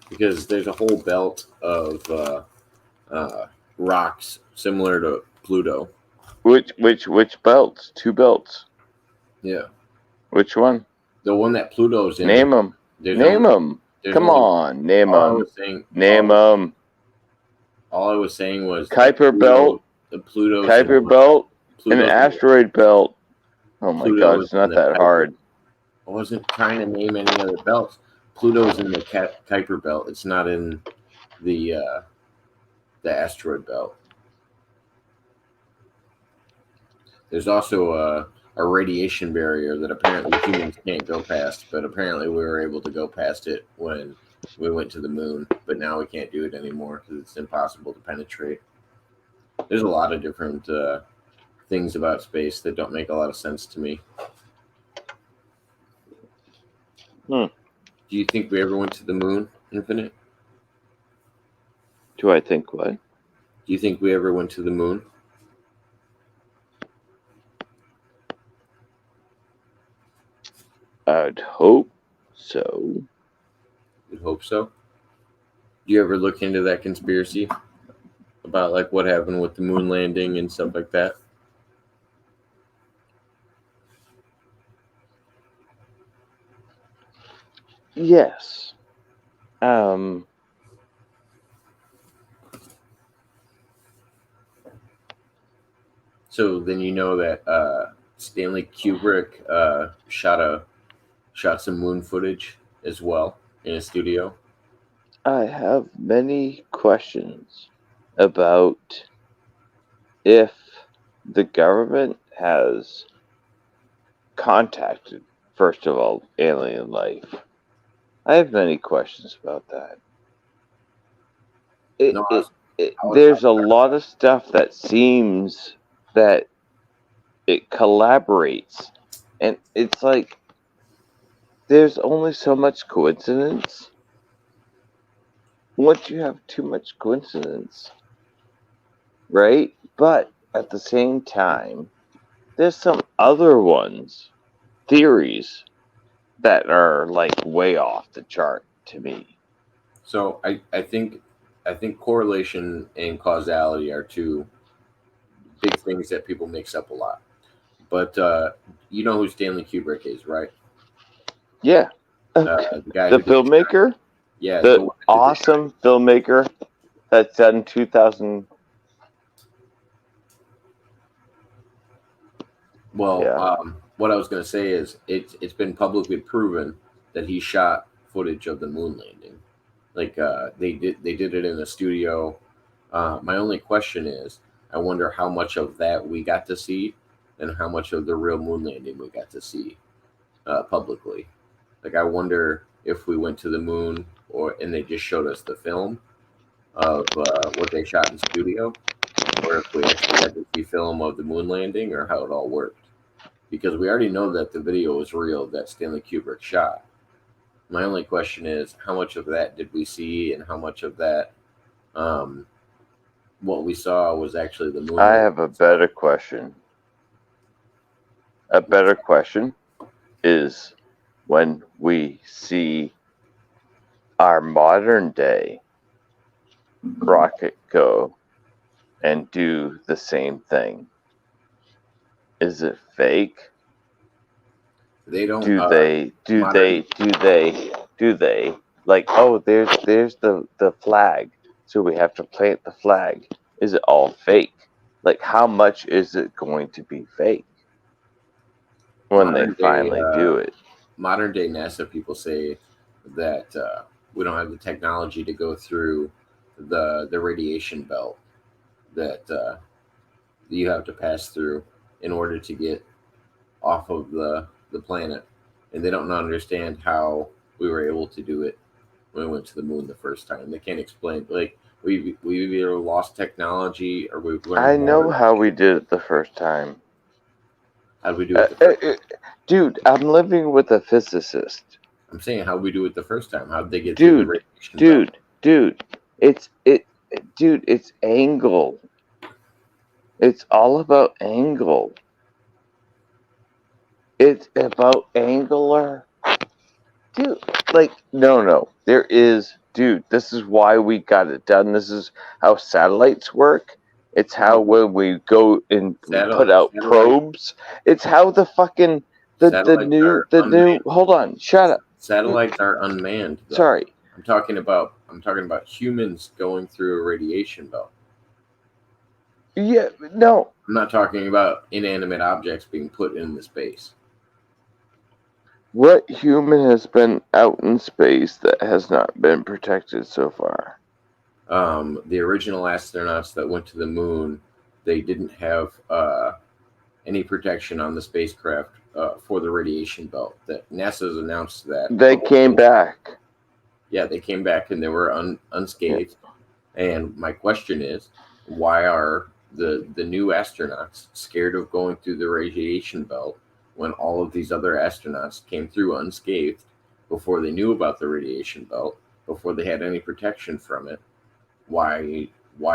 [SPEAKER 2] because there's a whole belt of uh, rocks similar to Pluto.
[SPEAKER 3] Which belts? 2 belts.
[SPEAKER 2] Yeah,
[SPEAKER 3] Which one?
[SPEAKER 2] the one that Pluto's in.
[SPEAKER 3] Name them.
[SPEAKER 2] There's
[SPEAKER 3] Name
[SPEAKER 2] only
[SPEAKER 3] them.
[SPEAKER 2] there's
[SPEAKER 3] Come
[SPEAKER 2] only
[SPEAKER 3] on, name
[SPEAKER 2] all I
[SPEAKER 3] them.
[SPEAKER 2] was saying.
[SPEAKER 3] Name them.
[SPEAKER 2] All I was saying was that
[SPEAKER 3] Kuiper belt,
[SPEAKER 2] The Pluto's in
[SPEAKER 3] Kuiper belt, and an
[SPEAKER 2] Pluto's in
[SPEAKER 3] asteroid belt. Oh my god,
[SPEAKER 2] Pluto's
[SPEAKER 3] it's
[SPEAKER 2] in
[SPEAKER 3] not
[SPEAKER 2] the
[SPEAKER 3] that
[SPEAKER 2] Kuiper.
[SPEAKER 3] hard.
[SPEAKER 2] I wasn't trying to name any other belts. Pluto's in the Kuiper belt. It's not in the uh, the asteroid belt. There's also a radiation barrier that apparently humans can't go past, but apparently we were able to go past it when we went to the moon. But now we can't do it anymore because it's impossible to penetrate. There's a lot of different things about space that don't make a lot of sense to me.
[SPEAKER 3] Hmm.
[SPEAKER 2] Do you think we ever went to the moon, Infinite?
[SPEAKER 3] Do I think what?
[SPEAKER 2] Do you think we ever went to the moon?
[SPEAKER 3] I'd hope so.
[SPEAKER 2] Would hope so. Do you ever look into that conspiracy about like what happened with the moon landing and stuff like that?
[SPEAKER 3] Yes. Um.
[SPEAKER 2] So then you know that Stanley Kubrick shot some moon footage as well in a studio.
[SPEAKER 3] I have many questions about if the government has contacted, first of all, alien life. I have many questions about that. It,
[SPEAKER 2] No,
[SPEAKER 3] it,
[SPEAKER 2] I was
[SPEAKER 3] there's a lot of stuff that seems that it collaborates, and it's like there's only so much coincidence. Once you have too much coincidence, right? But at the same time, there's some other ones, theories that are like way off the chart to me.
[SPEAKER 2] so I think correlation and causality are two big things that people mix up a lot. But you know who Stanley Kubrick is, right?
[SPEAKER 3] Yeah.
[SPEAKER 2] The guy
[SPEAKER 3] The
[SPEAKER 2] who did
[SPEAKER 3] filmmaker,
[SPEAKER 2] yeah, the
[SPEAKER 3] the
[SPEAKER 2] one that did the
[SPEAKER 3] awesome filmmaker that's done 2000.
[SPEAKER 2] Well,
[SPEAKER 3] Yeah.
[SPEAKER 2] what I was going to say is it's been publicly proven that he shot footage of the moon landing. Like they did it in the studio. My only question is, I wonder how much of that we got to see, and how much of the real moon landing we got to see publicly. Like I wonder if we went to the moon, or and they just showed us the film of what they shot in studio, or if we actually got to see film of the moon landing, or how it all worked. Because we already know that the video was real that Stanley Kubrick shot. My only question is, how much of that did we see, and how much of that, um, what we saw, was actually the moon
[SPEAKER 3] I
[SPEAKER 2] landing
[SPEAKER 3] have a
[SPEAKER 2] itself?
[SPEAKER 3] better question. A better question is when we see our modern day rocket go and do the same thing. Is it fake?
[SPEAKER 2] They don't
[SPEAKER 3] Do they do
[SPEAKER 2] modern.
[SPEAKER 3] they do they do they like, oh, there's the flag, so we have to plant the flag. is it all fake? Like, how much is it going to be fake when they
[SPEAKER 2] Modern day,
[SPEAKER 3] finally do it?
[SPEAKER 2] modern day NASA people say that we don't have the technology to go through the radiation belt that you have to pass through in order to get off of the planet, and they don't understand how we were able to do it when we went to the moon the first time. They can't explain. Like we've either lost technology or we've learned
[SPEAKER 3] I
[SPEAKER 2] more.
[SPEAKER 3] know how we did it the first time.
[SPEAKER 2] How do we do it the first?
[SPEAKER 3] Dude, I'm living with a physicist.
[SPEAKER 2] I'm saying how we do it the first time. How did they get through the
[SPEAKER 3] Dude,
[SPEAKER 2] radiation belt?
[SPEAKER 3] dude, dude, it's angle. It's all about angle. It's about angular. Dude, like, no. There is, dude, this is why we got it done. This is how satellites work. It's how when we go and put
[SPEAKER 2] Satellite,
[SPEAKER 3] out
[SPEAKER 2] satellite,
[SPEAKER 3] probes. It's how the fucking,
[SPEAKER 2] satellites are
[SPEAKER 3] the new,
[SPEAKER 2] unmanned.
[SPEAKER 3] hold on, shut up.
[SPEAKER 2] Satellites are unmanned, though.
[SPEAKER 3] Sorry.
[SPEAKER 2] I'm talking about humans going through a radiation belt.
[SPEAKER 3] Yeah, no.
[SPEAKER 2] I'm not talking about inanimate objects being put into space.
[SPEAKER 3] What human has been out in space that has not been protected so far?
[SPEAKER 2] The original astronauts that went to the moon, they didn't have any protection on the spacecraft for the radiation belt. That NASA's announced that.
[SPEAKER 3] They came back.
[SPEAKER 2] Yeah, they came back and they were
[SPEAKER 3] Yeah.
[SPEAKER 2] unscathed. And my question is, why are the new astronauts scared of going through the radiation belt when all of these other astronauts came through unscathed before they knew about the radiation belt, before they had any protection from it? Why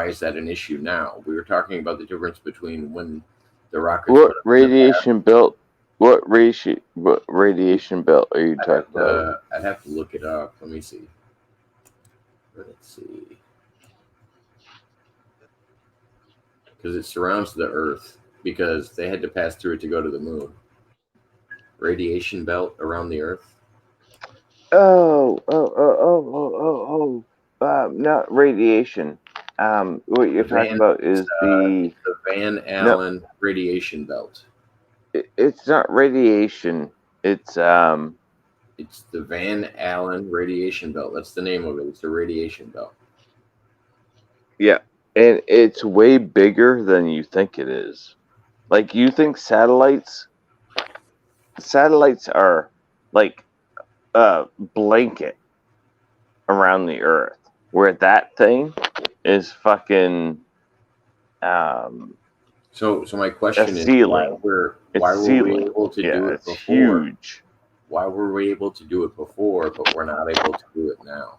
[SPEAKER 2] is that an issue now? We were talking about the difference between when the rockets
[SPEAKER 3] What
[SPEAKER 2] went up in the past.
[SPEAKER 3] radiation belt? What radiation belt are you talking about?
[SPEAKER 2] I'd have to look it up. Let me see. Let's see. Because it surrounds the Earth because they had to pass through it to go to the moon. Radiation belt around the Earth.
[SPEAKER 3] Not radiation. What you're
[SPEAKER 2] The
[SPEAKER 3] talking
[SPEAKER 2] Van
[SPEAKER 3] about
[SPEAKER 2] it's,
[SPEAKER 3] is the
[SPEAKER 2] the Van
[SPEAKER 3] no.
[SPEAKER 2] Allen radiation belt.
[SPEAKER 3] It's not radiation.
[SPEAKER 2] It's the Van Allen radiation belt. That's the name of it. It's a radiation belt.
[SPEAKER 3] Yeah, and it's way bigger than you think it is. Like, you think satellites are like a blanket around the Earth, where that thing is fucking um
[SPEAKER 2] So my
[SPEAKER 3] a
[SPEAKER 2] question is,
[SPEAKER 3] ceiling. It's
[SPEAKER 2] why were we
[SPEAKER 3] ceiling.
[SPEAKER 2] able to
[SPEAKER 3] Yeah,
[SPEAKER 2] do it
[SPEAKER 3] it's
[SPEAKER 2] before?
[SPEAKER 3] huge.
[SPEAKER 2] Why were we able to do it before, but we're not able to do it now?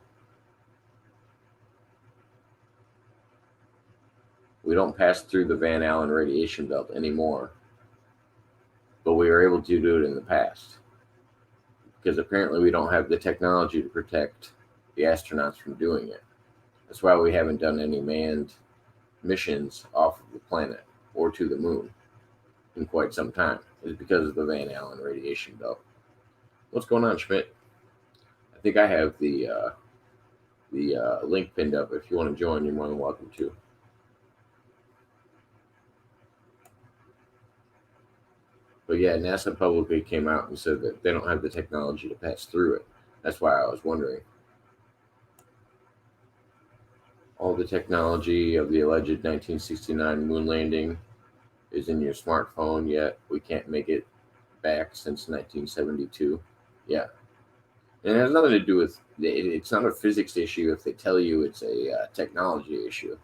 [SPEAKER 2] We don't pass through the Van Allen radiation belt anymore, but we were able to do it in the past because apparently we don't have the technology to protect the astronauts from doing it. That's why we haven't done any manned missions off of the planet or to the moon in quite some time. Is because of the Van Allen radiation belt. What's going on, Schmidt? I think I have the link pinned up. If you want to join, you're more than welcome to. But yeah, NASA publicly came out and said that they don't have the technology to pass through it. That's why I was wondering. All the technology of the alleged 1969 moon landing is in your smartphone, yet we can't make it back since 1972. Yeah. And it has nothing to do with it's not a physics issue if they tell you it's a technology issue.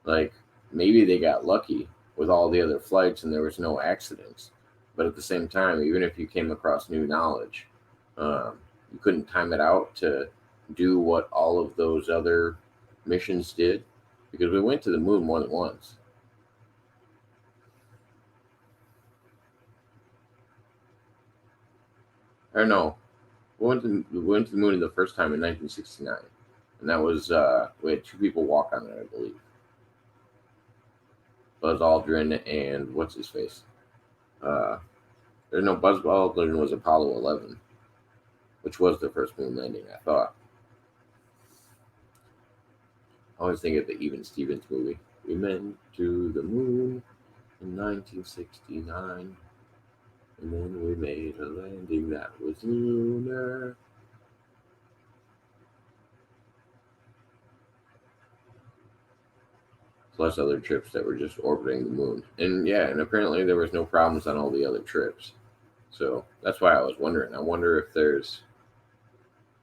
[SPEAKER 2] Like maybe they got lucky with all the other flights and there was no accidents. But at the same time, even if you came across new knowledge, you couldn't time it out to do what all of those other missions did because we went to the moon more than once. Or no, we went to the moon the first time in 1969, and that was we had two people walk on it, I believe. Buzz Aldrin and what's his face. Uh, there's no Buzz Aldrin was Apollo 11, which was the first moon landing. I thought. I always think of the Even Stevens movie. We went to the moon in 1969, and then we made a landing that was lunar. Plus other trips that were just orbiting the moon. And yeah, and apparently there was no problems on all the other trips. So that's why I was wondering. I wonder if there's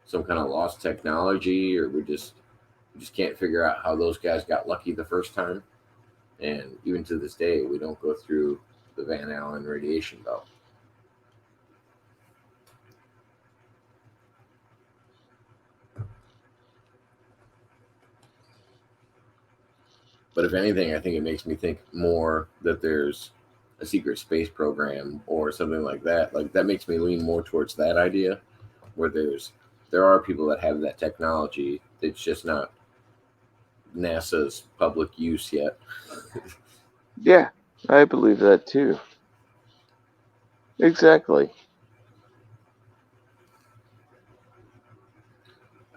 [SPEAKER 2] some kind of lost technology, or we just can't figure out how those guys got lucky the first time. And even to this day, we don't go through the Van Allen radiation belt. But if anything, I think it makes me think more that there's a secret space program or something like that. Like that makes me lean more towards that idea, where there are people that have that technology. It's just not NASA's public use yet.
[SPEAKER 3] Yeah, I believe that too. Exactly.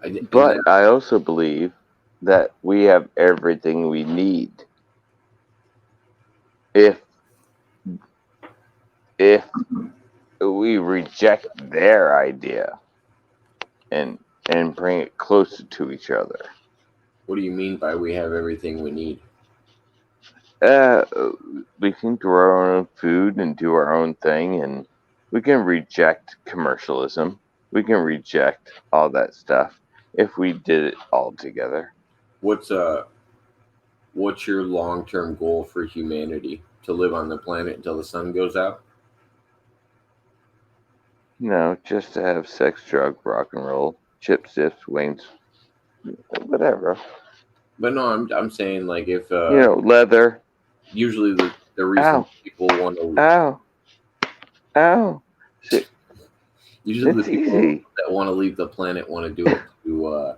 [SPEAKER 2] And
[SPEAKER 3] But
[SPEAKER 2] then
[SPEAKER 3] I also believe that we have everything we need. If if we reject their idea and bring it closer to each other.
[SPEAKER 2] what do you mean by we have everything we need?
[SPEAKER 3] Uh, we can grow our own food and do our own thing, and we can reject commercialism. We can reject all that stuff if we did it all together.
[SPEAKER 2] What's uh what's your long term goal for humanity? To live on the planet until the sun goes out?
[SPEAKER 3] No, just to have sex, drug, rock and roll, chips, dips, wings, whatever.
[SPEAKER 2] But no, I'm saying like if
[SPEAKER 3] Leather.
[SPEAKER 2] usually the reason
[SPEAKER 3] Ow,
[SPEAKER 2] people want to
[SPEAKER 3] ow, ow. See,
[SPEAKER 2] usually the
[SPEAKER 3] it's
[SPEAKER 2] people
[SPEAKER 3] easy.
[SPEAKER 2] that want to leave the planet want to do it to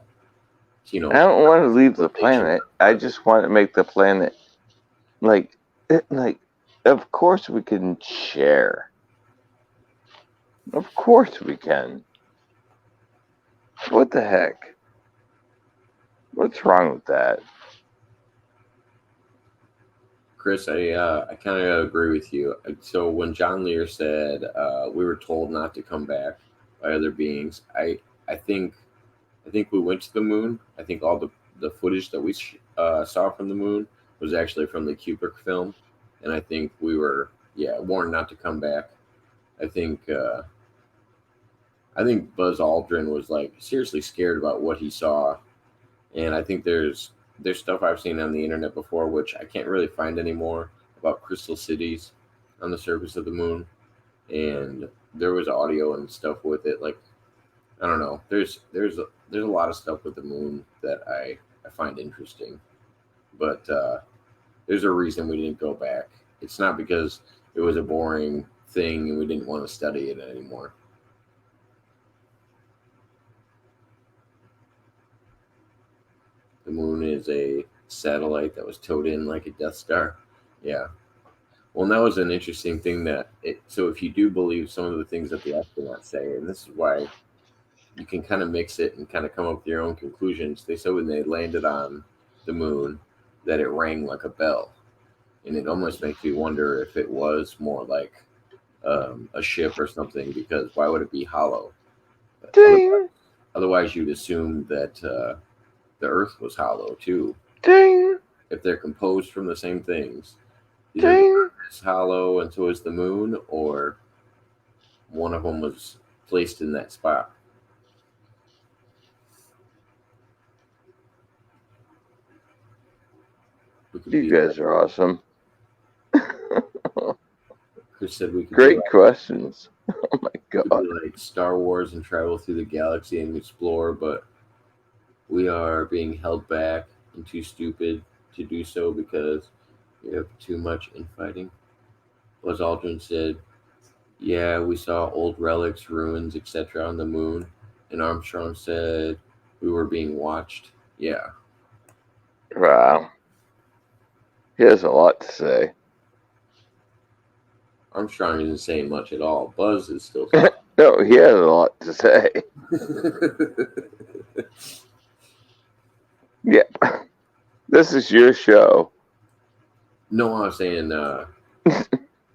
[SPEAKER 3] I don't want to leave the
[SPEAKER 2] civilization
[SPEAKER 3] planet. I
[SPEAKER 2] purpose.
[SPEAKER 3] just want to make the planet like, like. Of course we can share. Of course we can. What the heck? What's wrong with that?
[SPEAKER 2] Chris, I kind of agree with you. So when John Lear said we were told not to come back by other beings, I think I think we went to the moon. I think all the footage that we saw from the moon was actually from the Kubrick film, and I think we were warned not to come back. I think uh, I think Buzz Aldrin was like seriously scared about what he saw, and I think there's stuff I've seen on the internet before which I can't really find anymore about crystal cities on the surface of the moon, and there was audio and stuff with it. Like I don't know, there's a lot of stuff with the moon that I find interesting, but there's a reason we didn't go back. It's not because it was a boring thing and we didn't want to study it anymore. The moon is a satellite that was towed in like a Death Star. Yeah. Well, and that was an interesting thing that it. So if you do believe some of the things that the astronauts say, and this is why you can kind of mix it and kind of come up with your own conclusions. They said when they landed on the moon that it rang like a bell, and it almost makes me wonder if it was more like a ship or something. Because why would it be hollow? Otherwise,
[SPEAKER 3] Ding,
[SPEAKER 2] otherwise you'd assume that the Earth was hollow too.
[SPEAKER 3] ding,
[SPEAKER 2] If they're composed from the same things, either the
[SPEAKER 3] ding.
[SPEAKER 2] Earth is hollow and so is the moon, or one of them was placed in that spot. We could
[SPEAKER 3] You
[SPEAKER 2] be
[SPEAKER 3] guys are awesome.
[SPEAKER 2] Chris said we could be
[SPEAKER 3] Great
[SPEAKER 2] like
[SPEAKER 3] questions. Oh my
[SPEAKER 2] could be
[SPEAKER 3] god.
[SPEAKER 2] like Star Wars and travel through the galaxy and explore, but we are being held back and too stupid to do so because we have too much infighting. Buzz Aldrin said, "Yeah, we saw old relics, ruins, etc. on the moon," and Armstrong said, "We were being watched." Yeah,
[SPEAKER 3] Wow. He has a lot to say.
[SPEAKER 2] Armstrong isn't saying much at all. Buzz is still talking.
[SPEAKER 3] No, he has a lot to say. Yeah. This is your show.
[SPEAKER 2] No, I was saying uh,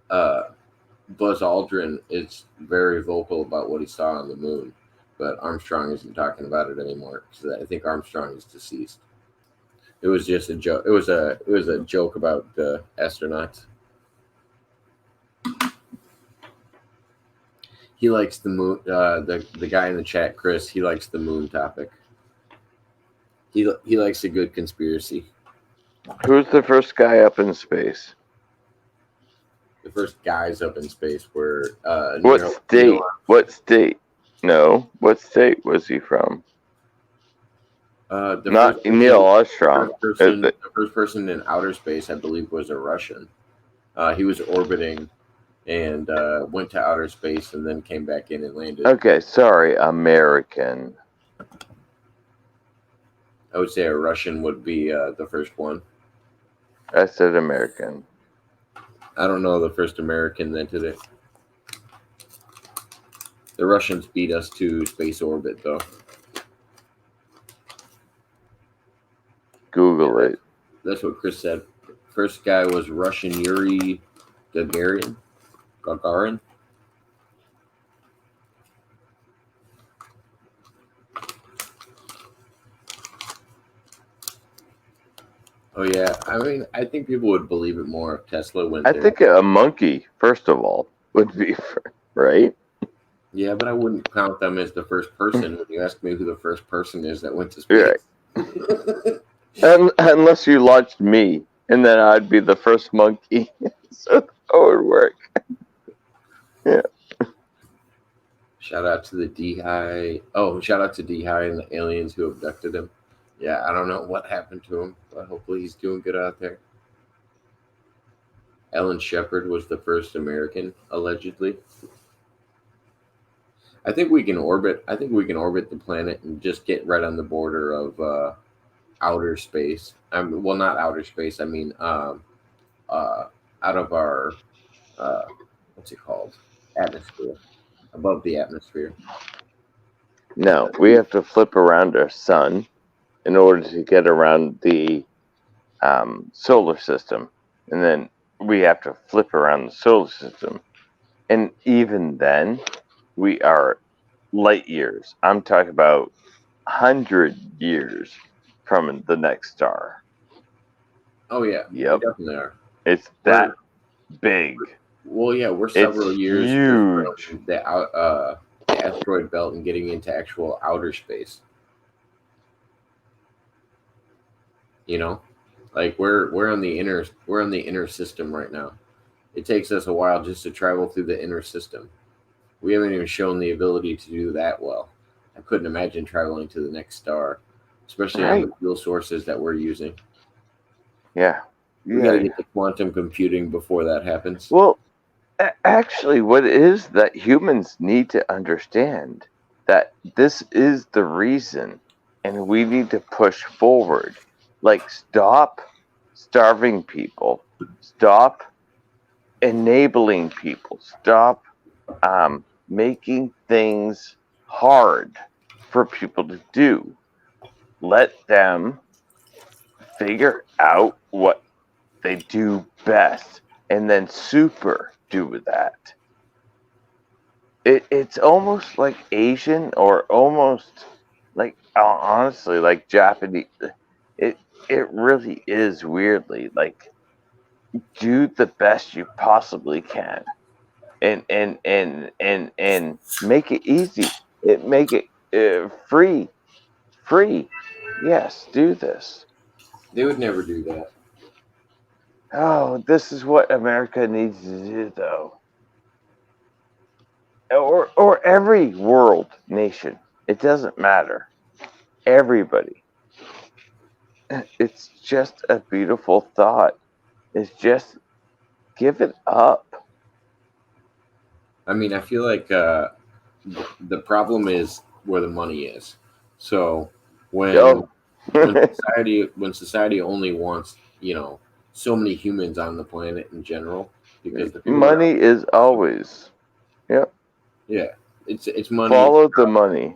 [SPEAKER 2] Buzz Aldrin is very vocal about what he saw on the moon, but Armstrong isn't talking about it anymore because I think Armstrong is deceased. It was just a joke. It was a joke about the astronauts. He likes the moon. The guy in the chat, Chris. He likes the moon topic. He likes a good conspiracy.
[SPEAKER 3] Who's the first guy up in space?
[SPEAKER 2] The first guys up in space were
[SPEAKER 3] What
[SPEAKER 2] Neil.
[SPEAKER 3] state? What state? No. What state was he from?
[SPEAKER 2] The
[SPEAKER 3] Not
[SPEAKER 2] first
[SPEAKER 3] Neil
[SPEAKER 2] person,
[SPEAKER 3] Armstrong.
[SPEAKER 2] the first person in outer space, I believe, was a Russian. He was orbiting and went to outer space and then came back in and landed.
[SPEAKER 3] Okay, sorry, American.
[SPEAKER 2] I would say a Russian would be the first one.
[SPEAKER 3] I said American.
[SPEAKER 2] I don't know the first American that did it. The Russians beat us to space orbit, though.
[SPEAKER 3] Google it.
[SPEAKER 2] That's what Chris said. First guy was Russian Yuri Gagarin. Gagarin. Oh yeah, I mean, I think people would believe it more if Tesla went
[SPEAKER 3] I
[SPEAKER 2] there.
[SPEAKER 3] think a monkey, first of all, would be right.
[SPEAKER 2] Yeah, but I wouldn't count them as the first person when you ask me who the first person is that went to space.
[SPEAKER 3] Right. Unless you launched me, and then I'd be the first monkey. So that would work. Yeah.
[SPEAKER 2] Shout out to the D-High. Oh, shout out to D-High and the aliens who abducted him. Yeah, I don't know what happened to him, but hopefully he's doing good out there. Ellen Shepard was the first American, allegedly. I think we can orbit. I think we can orbit the planet and just get right on the border of outer space. Well, not outer space. I mean, out of our what's it called? Atmosphere, above the atmosphere.
[SPEAKER 3] No, we have to flip around our sun in order to get around the solar system, and then we have to flip around the solar system, and even then, we are light years. I'm talking about 100 years from the next star.
[SPEAKER 2] Oh yeah,
[SPEAKER 3] Yep,
[SPEAKER 2] we definitely are.
[SPEAKER 3] it's that big.
[SPEAKER 2] Well, yeah, we're several
[SPEAKER 3] It's
[SPEAKER 2] years
[SPEAKER 3] huge.
[SPEAKER 2] from the asteroid belt and getting into actual outer space. You know, like we're on the inner system right now. It takes us a while just to travel through the inner system. We haven't even shown the ability to do that well. I couldn't imagine traveling to the next star, especially on
[SPEAKER 3] Right.
[SPEAKER 2] the fuel sources that we're using.
[SPEAKER 3] Yeah.
[SPEAKER 2] We got to
[SPEAKER 3] Yeah.
[SPEAKER 2] get to quantum computing before that happens.
[SPEAKER 3] Well, actually, what it is that humans need to understand that this is the reason, and we need to push forward. Like, stop starving people, stop enabling people, stop making things hard for people to do. Let them figure out what they do best and then super do with that. It's almost like Asian or almost like honestly like Japanese. It really is weirdly like do the best you possibly can and make it easy. It make it free. Yes, do this.
[SPEAKER 2] They would never do that.
[SPEAKER 3] Oh, this is what America needs to do, though. Or every world nation. It doesn't matter. Everybody. It's just a beautiful thought. It's just give it up.
[SPEAKER 2] I mean, I feel like the problem is where the money is. So when
[SPEAKER 3] Go.
[SPEAKER 2] when society only wants so many humans on the planet in general because the people
[SPEAKER 3] Money is always. Yep.
[SPEAKER 2] yeah it's money.
[SPEAKER 3] Follow the money.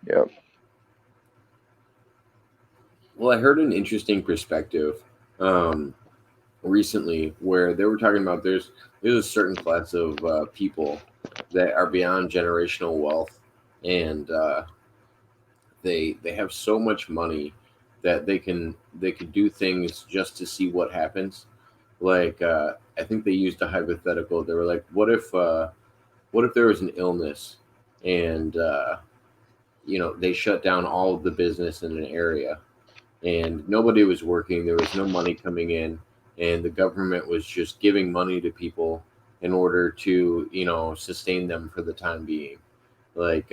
[SPEAKER 3] Yep.
[SPEAKER 2] Well, I heard an interesting perspective. recently where they were talking about there's a certain class of people that are beyond generational wealth, and they have so much money that they can do things just to see what happens. Like I think they used a hypothetical. They were like, what if there was an illness and they shut down all of the business in an area and nobody was working. There was no money coming in, and the government was just giving money to people in order to sustain them for the time being. Like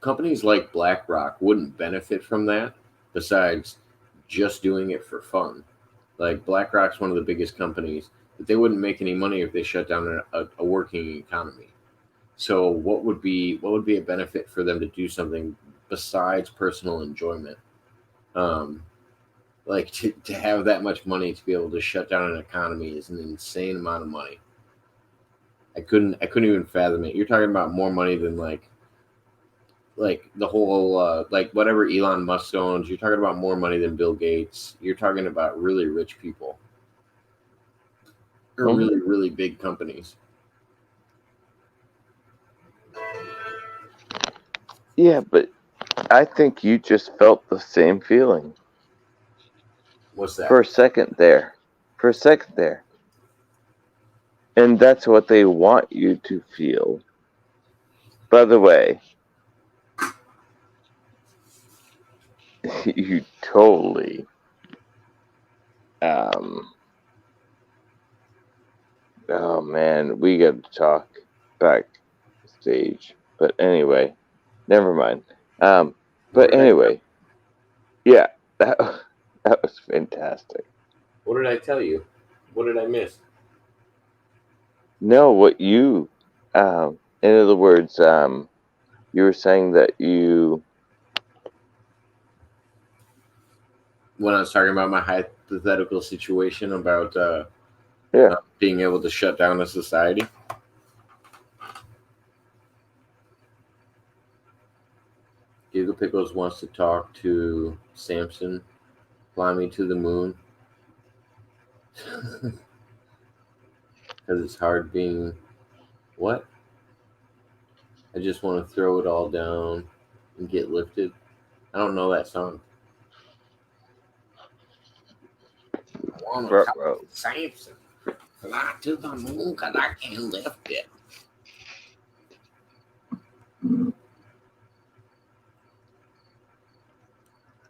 [SPEAKER 2] companies like BlackRock wouldn't benefit from that, besides just doing it for fun. Like BlackRock's one of the biggest companies, but they wouldn't make any money if they shut down a working economy. So what would be a benefit for them to do something besides personal enjoyment? Um, like to have that much money to be able to shut down an economy is an insane amount of money. I couldn't even fathom it. You're talking about more money than like the whole like whatever Elon Musk owns. You're talking about more money than Bill Gates. You're talking about really rich people or
[SPEAKER 3] Mhm.
[SPEAKER 2] really big companies.
[SPEAKER 3] Yeah, but I think you just felt the same feeling
[SPEAKER 2] What's
[SPEAKER 3] for
[SPEAKER 2] that?
[SPEAKER 3] a second there. For a second there. And that's what they want you to feel. By the way, you totally um oh man, we got to talk backstage. But anyway, never mind. Um
[SPEAKER 2] What
[SPEAKER 3] but
[SPEAKER 2] did I tell?
[SPEAKER 3] anyway, yeah, that that was fantastic.
[SPEAKER 2] What did I tell you? What did I miss?
[SPEAKER 3] No, what you in other words, you were saying that you
[SPEAKER 2] When I was talking about my hypothetical situation about
[SPEAKER 3] yeah,
[SPEAKER 2] being able to shut down a society. Giga Pickles wants to talk to Samson, fly me to the moon, because it's hard being what? I just want to throw it all down and get lifted. I don't know that song. I want to talk
[SPEAKER 3] bro.
[SPEAKER 2] to Samson, fly to the moon, because I can't lift it.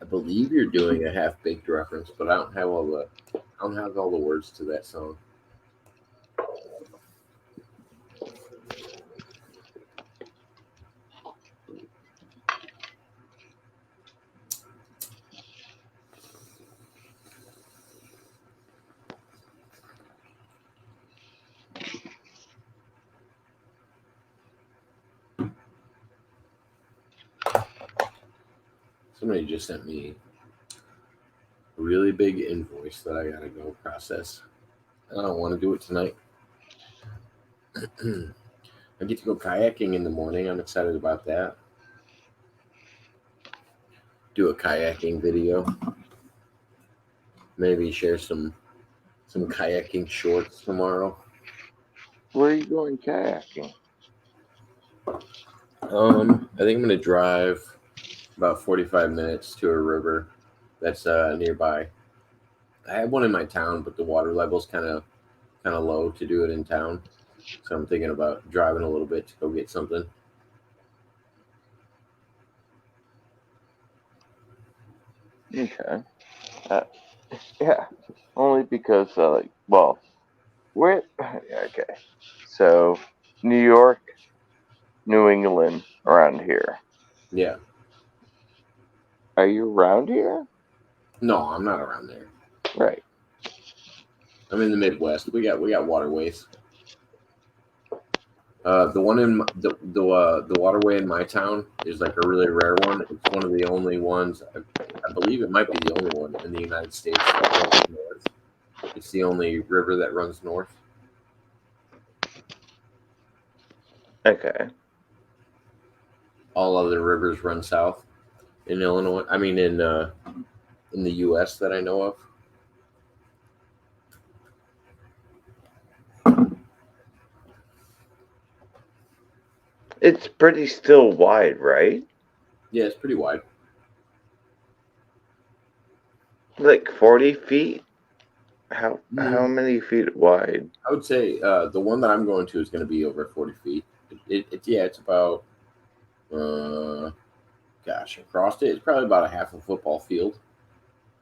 [SPEAKER 2] I believe you're doing a half baked reference, but I don't have all the words to that song. Somebody just sent me a really big invoice that I gotta go process. I don't want to do it tonight. I get to go kayaking in the morning. I'm excited about that. Do a kayaking video. Maybe share some kayaking shorts tomorrow.
[SPEAKER 3] Where are you going kayaking?
[SPEAKER 2] I think I'm gonna drive about 45 minutes to a river that's nearby. I have one in my town, but the water level's kind of low to do it in town. So I'm thinking about driving a little bit to go get something.
[SPEAKER 3] Okay. Uh, yeah, only because well, where? Yeah, okay. So, New York, New England, around here.
[SPEAKER 2] Yeah.
[SPEAKER 3] Are you around here?
[SPEAKER 2] No, I'm not around there.
[SPEAKER 3] Right.
[SPEAKER 2] I'm in the Midwest. We got waterways. The one in the waterway in my town is like a really rare one. It's one of the only ones. I believe it might be the only one in the United States that runs north. It's the only river that runs north.
[SPEAKER 3] Okay.
[SPEAKER 2] All other rivers run south in Illinois. I mean, in the U.S. that I know of.
[SPEAKER 3] It's pretty still wide, right?
[SPEAKER 2] Yeah, it's pretty wide.
[SPEAKER 3] Like 40 feet. How
[SPEAKER 2] Mm,
[SPEAKER 3] many feet wide?
[SPEAKER 2] I would say the one that I'm going to is going to be over 40 feet. Yeah, it's about uh, gosh, across it, it's probably about a half a football field,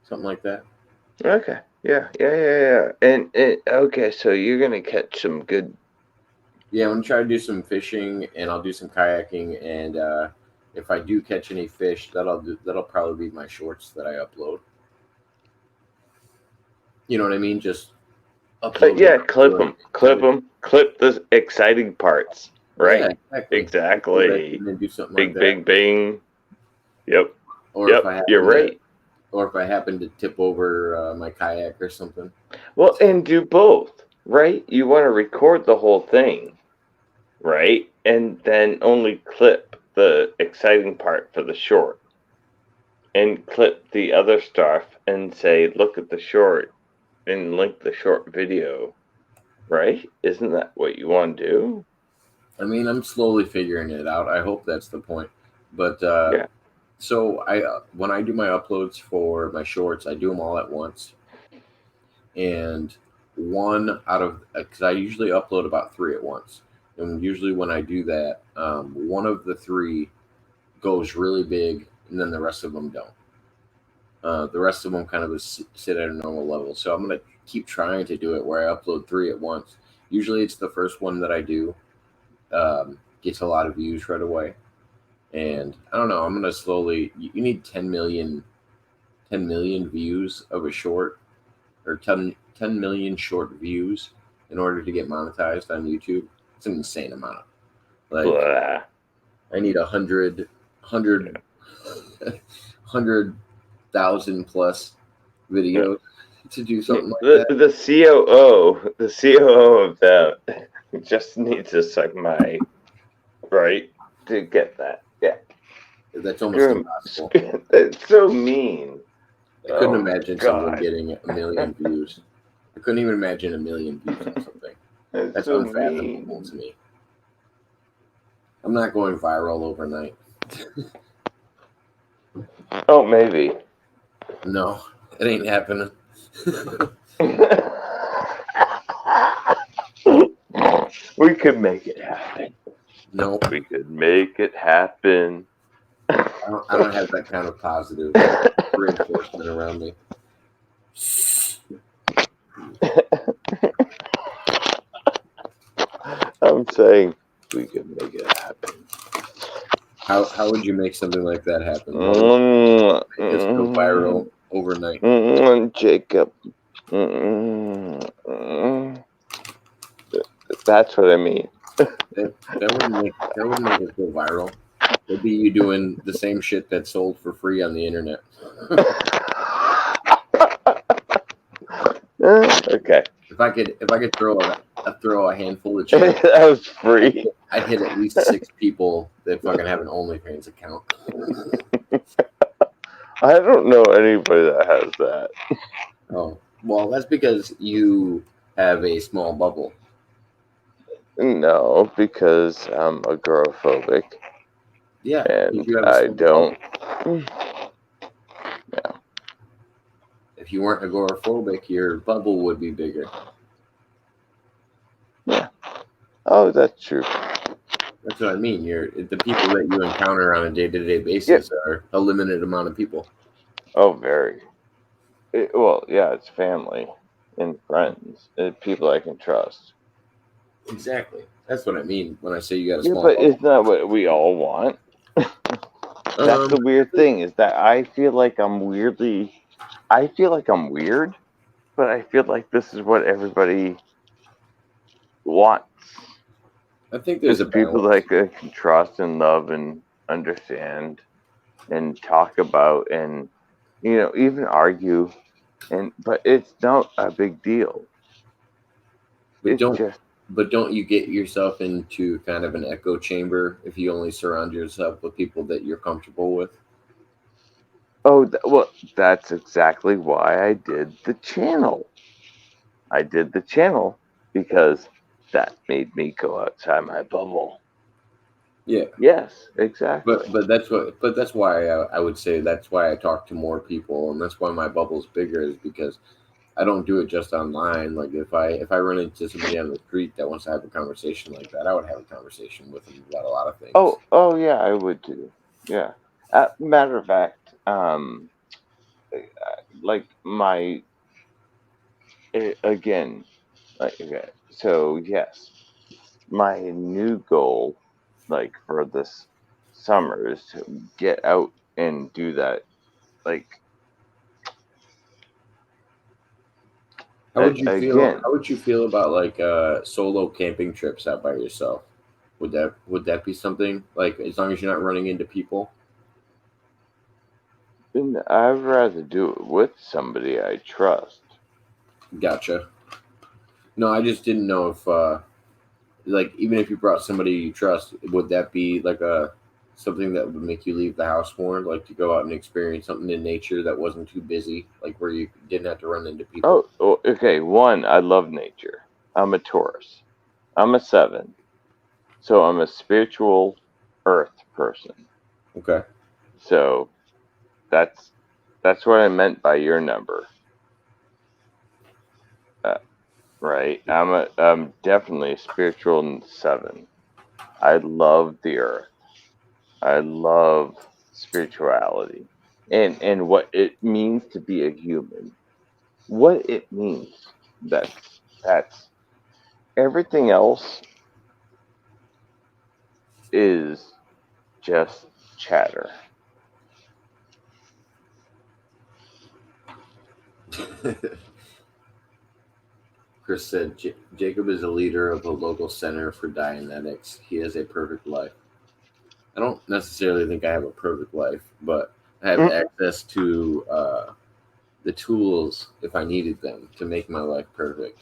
[SPEAKER 2] something like that.
[SPEAKER 3] Okay. Yeah. And okay, so you're gonna catch some good.
[SPEAKER 2] Yeah, I'm gonna try to do some fishing and I'll do some kayaking and if I do catch any fish, that'll probably be my shorts that I upload. You know what I mean? Just upload
[SPEAKER 3] Yeah,
[SPEAKER 2] whatever
[SPEAKER 3] clip
[SPEAKER 2] short
[SPEAKER 3] them, clip
[SPEAKER 2] really.
[SPEAKER 3] them, clip the exciting parts.
[SPEAKER 2] Yeah,
[SPEAKER 3] Right.
[SPEAKER 2] exactly. Upload that
[SPEAKER 3] Exactly.
[SPEAKER 2] and then do something like
[SPEAKER 3] Big,
[SPEAKER 2] that.
[SPEAKER 3] big, bing. Yep.
[SPEAKER 2] Or if
[SPEAKER 3] Yep.
[SPEAKER 2] I
[SPEAKER 3] You're
[SPEAKER 2] happen to,
[SPEAKER 3] right.
[SPEAKER 2] or if I happen to tip over my kayak or something.
[SPEAKER 3] Well, and do both. Right. You want to record the whole thing, right? And then only clip the exciting part for the short, and clip the other stuff and say, look at the short and link the short video, right? Isn't that what you want to do?
[SPEAKER 2] I mean, I'm slowly figuring it out. I hope that's the point. But
[SPEAKER 3] Yeah.
[SPEAKER 2] so I when I do my uploads for my shorts, I do them all at once, and one out of because I usually upload about three at once, and usually when I do that, one of the three goes really big, and then the rest of them don't. The rest of them kind of sit at a normal level. So I'm gonna keep trying to do it where I upload three at once. Usually it's the first one that I do gets a lot of views right away, and I don't know. I'm gonna slowly. You need 10 million views of a short, or 10 million short views in order to get monetized on YouTube. It's an insane amount. Like
[SPEAKER 3] Blah.
[SPEAKER 2] I need 100,000 plus videos to do something like that.
[SPEAKER 3] The COO of them just needs to suck my right to get that. Yeah.
[SPEAKER 2] That's almost
[SPEAKER 3] Screw
[SPEAKER 2] impossible.
[SPEAKER 3] him. That's so mean.
[SPEAKER 2] I couldn't
[SPEAKER 3] Oh
[SPEAKER 2] imagine someone
[SPEAKER 3] God.
[SPEAKER 2] getting a million views. I couldn't even imagine a million views on something.
[SPEAKER 3] That's
[SPEAKER 2] That's
[SPEAKER 3] so
[SPEAKER 2] unfathomable
[SPEAKER 3] mean.
[SPEAKER 2] to me. I'm not going viral overnight.
[SPEAKER 3] Oh, maybe.
[SPEAKER 2] No, it ain't happening.
[SPEAKER 3] We could make it happen.
[SPEAKER 2] No,
[SPEAKER 3] We could make it happen.
[SPEAKER 2] I don't have that kind of positive reinforcement around me.
[SPEAKER 3] I'm saying we could make it happen.
[SPEAKER 2] How would you make something like that happen? What would
[SPEAKER 3] Mm,
[SPEAKER 2] make us go
[SPEAKER 3] mm,
[SPEAKER 2] viral overnight?
[SPEAKER 3] Jacob. Mm. That's what I mean.
[SPEAKER 2] That wouldn't make us go viral. It'd be you doing the same shit that sold for free on the internet.
[SPEAKER 3] Okay.
[SPEAKER 2] If I could throw a handful of chips,
[SPEAKER 3] That was
[SPEAKER 2] I'd
[SPEAKER 3] free.
[SPEAKER 2] hit, I'd hit at least six people that fucking have an OnlyFans account.
[SPEAKER 3] I don't know anybody that has that.
[SPEAKER 2] Oh, well, that's because you have a small bubble.
[SPEAKER 3] No, because I'm agoraphobic
[SPEAKER 2] Yeah, because
[SPEAKER 3] and
[SPEAKER 2] you have a
[SPEAKER 3] I
[SPEAKER 2] small bubble.
[SPEAKER 3] don't.
[SPEAKER 2] If you weren't agoraphobic, your bubble would be bigger.
[SPEAKER 3] Yeah. Oh, that's true.
[SPEAKER 2] That's what I mean. The people that you encounter on a day-to-day
[SPEAKER 3] Yep.
[SPEAKER 2] basis are a limited amount of people.
[SPEAKER 3] Oh, very. Well, yeah, it's family and friends, people I can trust.
[SPEAKER 2] Exactly. That's what I mean when I say you got a
[SPEAKER 3] Yeah,
[SPEAKER 2] small
[SPEAKER 3] but
[SPEAKER 2] bubble.
[SPEAKER 3] isn't that what we all want? That's the
[SPEAKER 2] I
[SPEAKER 3] weird
[SPEAKER 2] think
[SPEAKER 3] thing is that I feel like I'm weirdly. I feel like I'm weird, but I feel like this is what everybody wants.
[SPEAKER 2] I think there's
[SPEAKER 3] Is
[SPEAKER 2] a
[SPEAKER 3] people
[SPEAKER 2] balance.
[SPEAKER 3] that I can trust and love and understand and talk about and even argue but it's not a big deal.
[SPEAKER 2] But
[SPEAKER 3] It's
[SPEAKER 2] don't
[SPEAKER 3] just
[SPEAKER 2] but don't you get yourself into kind of an echo chamber if you only surround yourself with people that you're comfortable with?
[SPEAKER 3] well, that's exactly why I did the channel. I did the channel because that made me go outside my bubble.
[SPEAKER 2] Yeah,
[SPEAKER 3] Yes, exactly.
[SPEAKER 2] but that's why I would say that's why I talk to more people, and that's why my bubble's bigger is because I don't do it just online. Like if I run into somebody on the street that wants to have a conversation like that, I would have a conversation with them about a lot of things.
[SPEAKER 3] Oh yeah, I would too. Yeah. Matter of fact, like my again, like okay, so yes, my new goal, like for this summer, is to get out and do that. Like again,
[SPEAKER 2] How would you feel about like solo camping trips out by yourself? Would that be something like as long as you're not running into people?
[SPEAKER 3] and I'd rather do it with somebody I trust.
[SPEAKER 2] Gotcha. No, I just didn't know if like even if you brought somebody you trust, would that be like a something that would make you leave the house more, like to go out and experience something in nature that wasn't too busy, like where you didn't have to run into people?
[SPEAKER 3] Okay. One, I love nature. I'm a Taurus. I'm a seven, so I'm a spiritual Earth person.
[SPEAKER 2] Okay.
[SPEAKER 3] So that's that's what I meant by your number, uh, right? I'm definitely a spiritual seven. I love the Earth. I love spirituality, and what it means to be a human. What it means. That's everything else is just chatter.
[SPEAKER 2] Chris said Jacob is a leader of a local center for Dianetics. He has a perfect life. I don't necessarily think I have a perfect life, but I have
[SPEAKER 3] Mm.
[SPEAKER 2] access to the tools if I needed them to make my life perfect.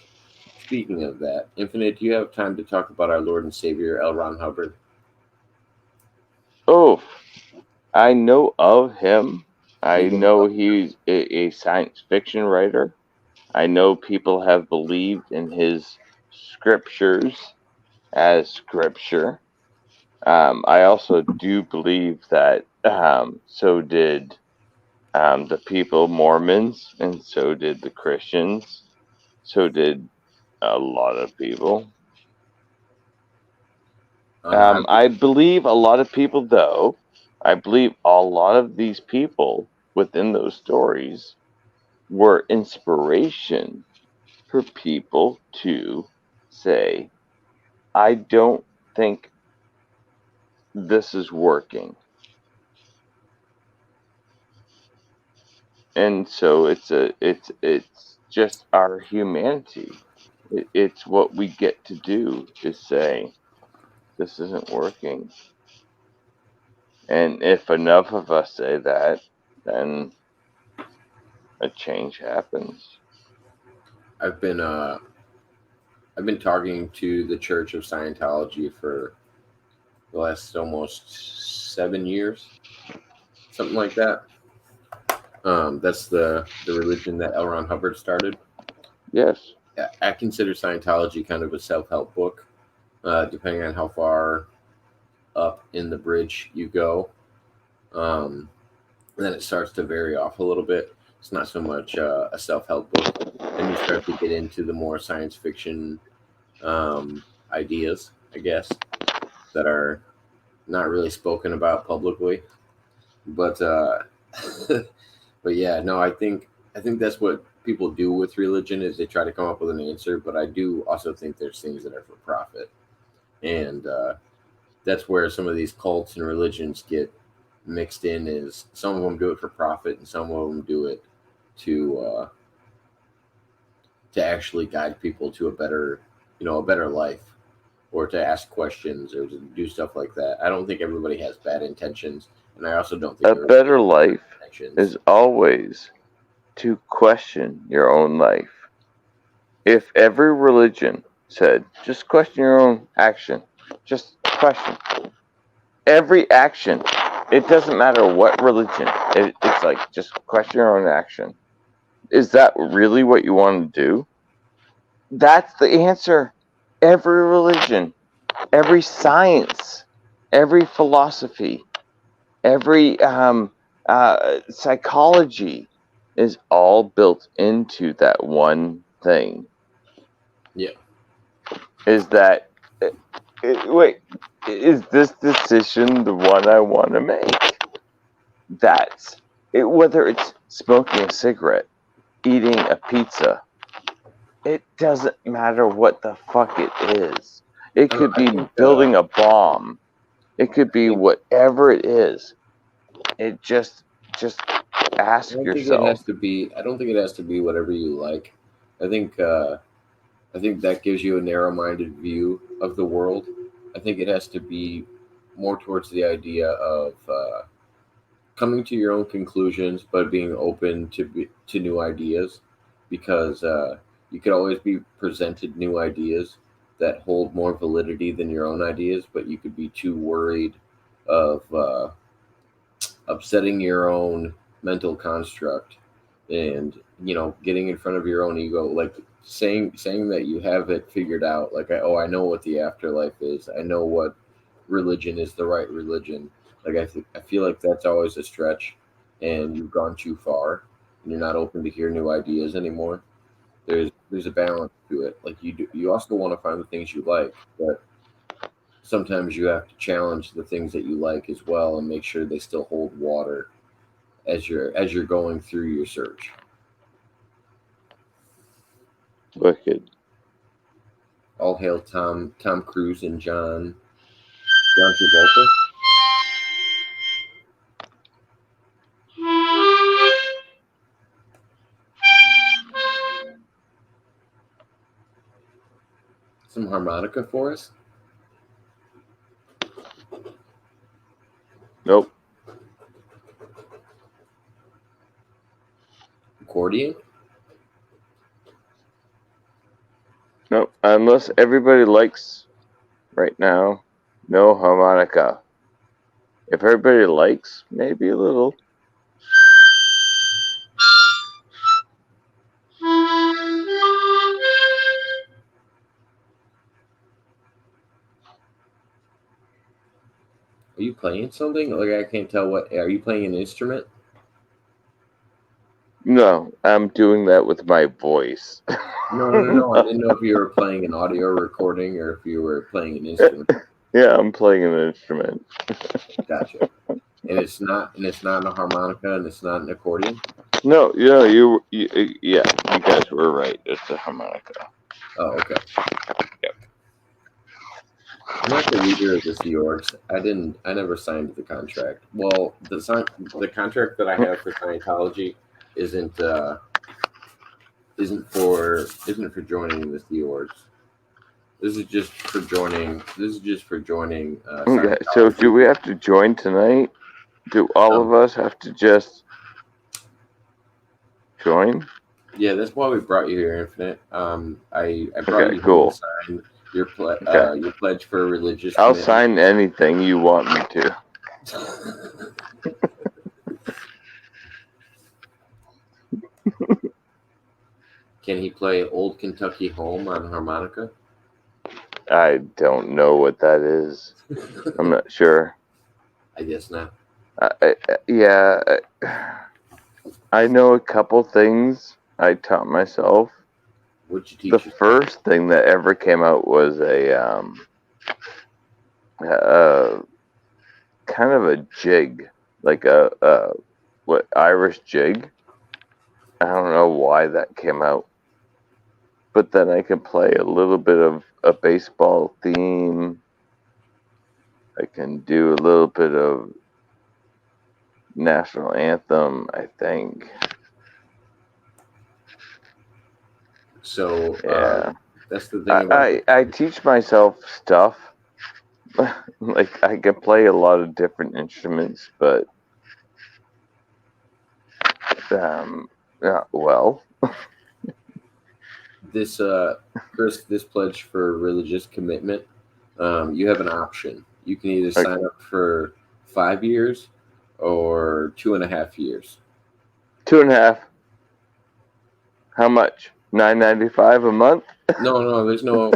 [SPEAKER 2] Speaking of that, Infinite, do you have time to talk about our Lord and Savior L. Ron Hubbard?
[SPEAKER 3] Oh, I know of him.
[SPEAKER 2] You
[SPEAKER 3] I
[SPEAKER 2] know
[SPEAKER 3] know
[SPEAKER 2] about
[SPEAKER 3] he's a science fiction writer. I know people have believed in his scriptures as scripture. I also do believe that so did the people Mormons, and so did the Christians. So did a lot of people.
[SPEAKER 2] I
[SPEAKER 3] I believe a lot of people, though. I believe a lot of these people within those stories were inspiration for people to say, I don't think this is working. And so it's just our humanity. It's what we get to do is say this isn't working. And if enough of us say that, then a change happens.
[SPEAKER 2] I've been I've been talking to the Church of Scientology for the last almost 7 years, something like that. That's the religion that L. Ron Hubbard started.
[SPEAKER 3] Yes.
[SPEAKER 2] I consider Scientology kind of a self help book, depending on how far up in the bridge you go. Um, then it starts to vary off a little bit. It's not so much a self help book. Then you start to get into the more science fiction ideas, I guess, that are not really spoken about publicly. But but yeah, no, I think that's what people do with religion is they try to come up with an answer. But I do also think there's things that are for profit, and that's where some of these cults and religions get mixed in. Is some of them do it for profit, and some of them do it to to actually guide people to a better, a better life, or to ask questions or to do stuff like that. I don't think everybody has bad intentions, and I also don't think
[SPEAKER 3] A
[SPEAKER 2] everybody
[SPEAKER 3] better
[SPEAKER 2] has good
[SPEAKER 3] life
[SPEAKER 2] intentions.
[SPEAKER 3] is always to question your own life. If every religion said, just question your own action, just question every action, it doesn't matter what religion, it's like, just question your own action. Is that really what you want to do? That's the answer. Every religion, every science. every philosophy, every psychology is all built into that one thing.
[SPEAKER 2] Yeah.
[SPEAKER 3] Is that wait? Is this decision the one I want to make? That's it. Whether it's smoking a cigarette, eating a pizza, it doesn't matter what the fuck it is. It
[SPEAKER 2] I, don't,
[SPEAKER 3] could
[SPEAKER 2] I
[SPEAKER 3] be
[SPEAKER 2] think
[SPEAKER 3] building a bomb. It could
[SPEAKER 2] I
[SPEAKER 3] be
[SPEAKER 2] think
[SPEAKER 3] whatever it is. It just
[SPEAKER 2] I
[SPEAKER 3] ask
[SPEAKER 2] don't think it
[SPEAKER 3] yourself.
[SPEAKER 2] has to be. I don't think it has to be whatever you like. I think I think that gives you a narrow-minded view of the world. I think it has to be more towards the idea of coming to your own conclusions, but being open to new ideas, because you could always be presented new ideas that hold more validity than your own ideas, but you could be too worried of upsetting your own mental construct, and getting in front of your own ego, like saying that you have it figured out, like, I know what the afterlife is, I know what religion is the right religion. Like, I feel like that's always a stretch, and you've gone too far, and you're not open to hear new ideas anymore. There's a balance to it. Like, you also want to find the things you like, but sometimes you have to challenge the things that you like as well, and make sure they still hold water as you're going through your search.
[SPEAKER 3] Wicked.
[SPEAKER 2] All hail Tom Cruise and John Travolta. Some harmonica for us.
[SPEAKER 3] Nope.
[SPEAKER 2] Accordion.
[SPEAKER 3] Nope. Unless everybody likes right now, no harmonica. If everybody likes, maybe a little.
[SPEAKER 2] Are you playing something? Like, I can't tell. What are you playing? An instrument?
[SPEAKER 3] No, I'm doing that with my voice.
[SPEAKER 2] No, no, no. I didn't know if you were playing an audio recording or if you were playing an instrument.
[SPEAKER 3] Yeah, I'm playing an instrument.
[SPEAKER 2] Gotcha. And it's not a harmonica, and it's not an accordion.
[SPEAKER 3] No, yeah, you guys were right. It's a harmonica.
[SPEAKER 2] Oh, okay.
[SPEAKER 3] Yep.
[SPEAKER 2] I'm not the leader of the Sea Orgs. I never signed the contract. Well, the contract that I have for Scientology isn't isn't for joining the Sea Orgs. This is just for joining
[SPEAKER 3] Okay, so do
[SPEAKER 2] Scientology.
[SPEAKER 3] we have to join tonight? Do all
[SPEAKER 2] Um,
[SPEAKER 3] of us have to just join?
[SPEAKER 2] yeah, that's why we brought you here, Infinite. I brought
[SPEAKER 3] Okay,
[SPEAKER 2] you here to
[SPEAKER 3] cool.
[SPEAKER 2] sign
[SPEAKER 3] Okay.
[SPEAKER 2] your pledge for religious
[SPEAKER 3] I'll
[SPEAKER 2] commitment.
[SPEAKER 3] sign anything you want me to.
[SPEAKER 2] Can he play Old Kentucky Home on harmonica?
[SPEAKER 3] I don't know what that is. I'm not sure.
[SPEAKER 2] I guess not.
[SPEAKER 3] Yeah, I know a couple things I taught myself.
[SPEAKER 2] What'd you
[SPEAKER 3] The
[SPEAKER 2] teach yourself?
[SPEAKER 3] first thing that ever came out was a uh, kind of a jig, like a what Irish jig. I don't know why that came out, but then I can play a little bit of a baseball theme. I can do a little bit of national anthem, I think.
[SPEAKER 2] So
[SPEAKER 3] Yeah,
[SPEAKER 2] that's the thing about the
[SPEAKER 3] I teach myself stuff. Like I can play a lot of different instruments, but well,
[SPEAKER 2] this Chris, this pledge for religious commitment. You have an option. You can either
[SPEAKER 3] like
[SPEAKER 2] sign up for 5 years or 2.5 years.
[SPEAKER 3] 2.5. How much? $9.95 a month,
[SPEAKER 2] No, there's no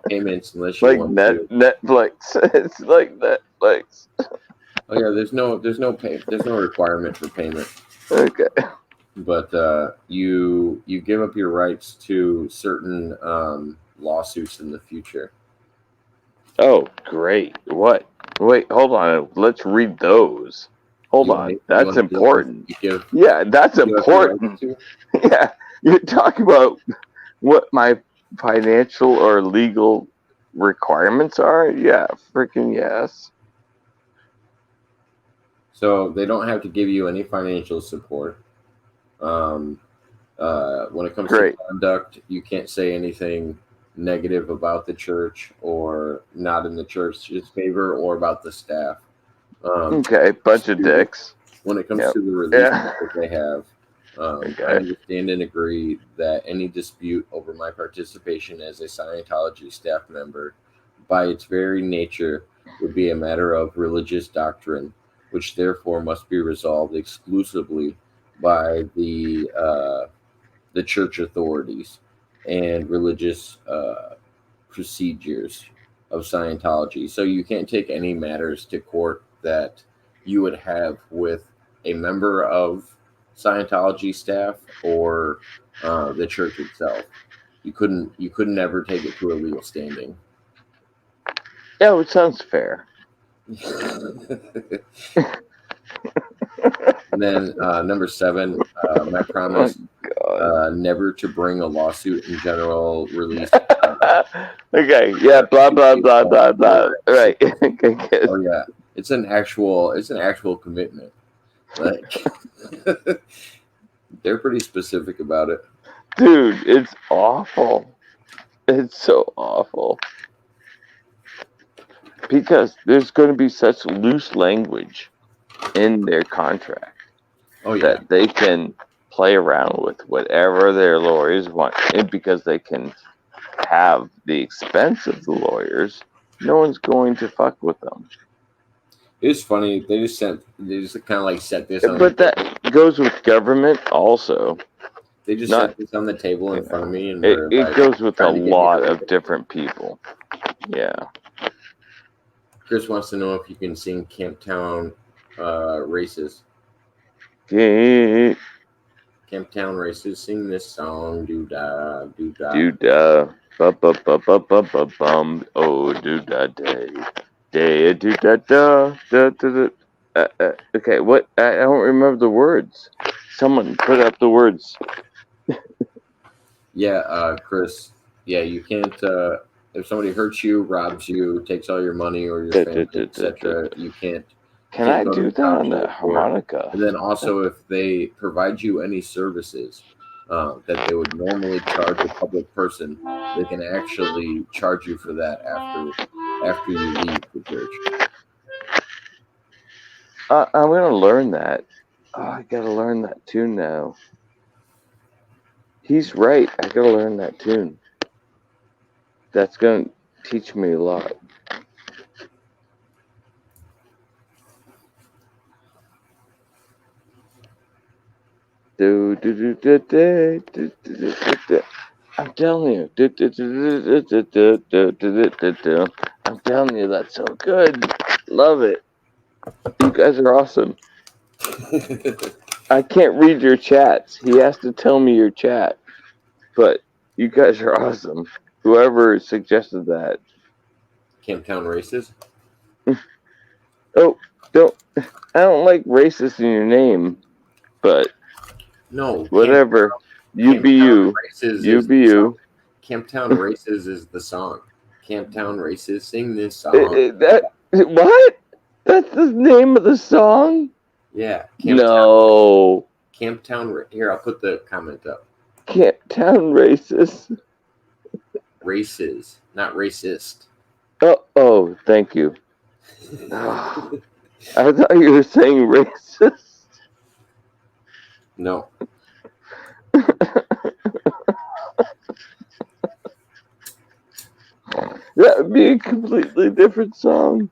[SPEAKER 2] payments unless you
[SPEAKER 3] like
[SPEAKER 2] want to.
[SPEAKER 3] Netflix. It's like Netflix.
[SPEAKER 2] Oh yeah, there's no requirement for payment,
[SPEAKER 3] Okay.
[SPEAKER 2] but you give up your rights to certain lawsuits in the future.
[SPEAKER 3] Oh, great. What? Wait, hold on. Let's read those. Hold on.
[SPEAKER 2] You
[SPEAKER 3] That's
[SPEAKER 2] want to deal with
[SPEAKER 3] important.
[SPEAKER 2] you
[SPEAKER 3] Yeah, that's
[SPEAKER 2] give up your rights
[SPEAKER 3] important.
[SPEAKER 2] to?
[SPEAKER 3] Yeah, you're talking about what my financial or legal requirements are? Yeah, freaking yes.
[SPEAKER 2] So they don't have to give you any financial support. Um, when it comes to
[SPEAKER 3] Great.
[SPEAKER 2] conduct, you can't say anything negative about the church or not in the church's favor or about the staff.
[SPEAKER 3] Okay, bunch of
[SPEAKER 2] To-
[SPEAKER 3] dicks.
[SPEAKER 2] when it comes
[SPEAKER 3] Yep.
[SPEAKER 2] to the releases
[SPEAKER 3] Yeah.
[SPEAKER 2] that they have, I
[SPEAKER 3] Okay.
[SPEAKER 2] understand and agree that any dispute over my participation as a Scientology staff member, by its very nature, would be a matter of religious doctrine, which therefore must be resolved exclusively by the church authorities and religious procedures of Scientology. So you can't take any matters to court that you would have with a member of Scientology staff or the church itself. You couldn't ever take it to a legal standing.
[SPEAKER 3] Yeah, it sounds fair.
[SPEAKER 2] And then number seven, my
[SPEAKER 3] Oh
[SPEAKER 2] promise
[SPEAKER 3] god.
[SPEAKER 2] never to bring a lawsuit in general release.
[SPEAKER 3] Okay, yeah, blah blah blah blah blah. Right. Okay, good.
[SPEAKER 2] Oh yeah, it's an actual commitment. Like they're pretty specific about it.
[SPEAKER 3] Dude, it's awful. It's so awful. Because there's going to be such loose language in their contract
[SPEAKER 2] Oh yeah,
[SPEAKER 3] that they can play around with whatever their lawyers want. And because they can have the expense of the lawyers, no one's going to fuck with them.
[SPEAKER 2] it's funny. They just kind of like set this on the
[SPEAKER 3] But
[SPEAKER 2] table.
[SPEAKER 3] that goes with government also.
[SPEAKER 2] They just
[SPEAKER 3] Not,
[SPEAKER 2] set this on the table in
[SPEAKER 3] you
[SPEAKER 2] front
[SPEAKER 3] know,
[SPEAKER 2] of me, and
[SPEAKER 3] it,
[SPEAKER 2] we're
[SPEAKER 3] it
[SPEAKER 2] like
[SPEAKER 3] goes with a
[SPEAKER 2] trying to get me to
[SPEAKER 3] lot
[SPEAKER 2] look
[SPEAKER 3] of
[SPEAKER 2] at it.
[SPEAKER 3] different people. Yeah.
[SPEAKER 2] Chris wants to know if you can sing Camptown Races.
[SPEAKER 3] Okay.
[SPEAKER 2] Camptown Races, sing this song, doo da doo da.
[SPEAKER 3] Do da ba ba ba ba ba ba bum. Oh, do da day. Day do da da da da da. Okay, what? I don't remember the words. Someone put up the words.
[SPEAKER 2] Yeah, Chris. Yeah, you can't. If somebody hurts you, robs you, takes all your money or your
[SPEAKER 3] Da, da,
[SPEAKER 2] family,
[SPEAKER 3] da, da, da.
[SPEAKER 2] etc., you can't. You
[SPEAKER 3] Can
[SPEAKER 2] can't
[SPEAKER 3] I
[SPEAKER 2] go to
[SPEAKER 3] do
[SPEAKER 2] the
[SPEAKER 3] that on the
[SPEAKER 2] conjugal court.
[SPEAKER 3] harmonica?
[SPEAKER 2] And then also, if they provide you any services that they would normally charge a public person, they can actually charge you for that after you leave the church.
[SPEAKER 3] I'm gonna learn that. Oh, I gotta learn that tune now. He's right. I gotta learn that tune. That's gonna teach me a lot. Do do do do do do do do do. I'm telling you. Do, do, do, do, do, do, do, do, do, do. I'm telling you, that's so good. Love it. You guys are awesome. I can't read your chats. He has to tell me your chat. But you guys are awesome. Whoever suggested that.
[SPEAKER 2] Camptown Races?
[SPEAKER 3] Oh, don't. I don't like racist in your name, but
[SPEAKER 2] No,
[SPEAKER 3] whatever. You be
[SPEAKER 2] Camptown
[SPEAKER 3] you.
[SPEAKER 2] Races
[SPEAKER 3] You
[SPEAKER 2] is
[SPEAKER 3] be
[SPEAKER 2] the song.
[SPEAKER 3] you.
[SPEAKER 2] Camptown Races is the song. Camptown Races, sing this song.
[SPEAKER 3] What? That's the name of the song?
[SPEAKER 2] Yeah,
[SPEAKER 3] No.
[SPEAKER 2] Here, I'll put the comment up.
[SPEAKER 3] Camp Town racist.
[SPEAKER 2] Races, not racist.
[SPEAKER 3] Oh, thank you. I thought you were saying racist.
[SPEAKER 2] No.
[SPEAKER 3] That would be a completely different song.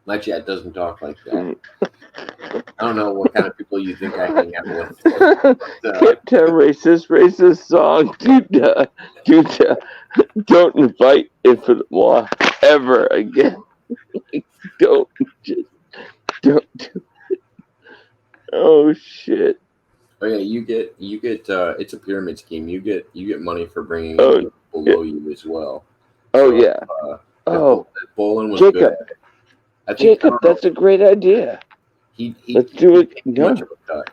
[SPEAKER 2] My chat doesn't talk like that. I don't know what kind of people you think I hang out with.
[SPEAKER 3] Can't tell racist song. Don't invite Infinite Muah ever again. Don't just don't. Oh shit.
[SPEAKER 2] Oh yeah, you get it's a pyramid scheme. You get money for bringing in
[SPEAKER 3] Oh
[SPEAKER 2] people below you as well.
[SPEAKER 3] oh
[SPEAKER 2] So
[SPEAKER 3] yeah. Oh
[SPEAKER 2] if Bolin was good
[SPEAKER 3] Jacob,
[SPEAKER 2] at it, I think I
[SPEAKER 3] Jacob,
[SPEAKER 2] don't know.
[SPEAKER 3] that's a great idea. Let's
[SPEAKER 2] He
[SPEAKER 3] do
[SPEAKER 2] didn't
[SPEAKER 3] it.
[SPEAKER 2] take too much
[SPEAKER 3] No,
[SPEAKER 2] of a cut.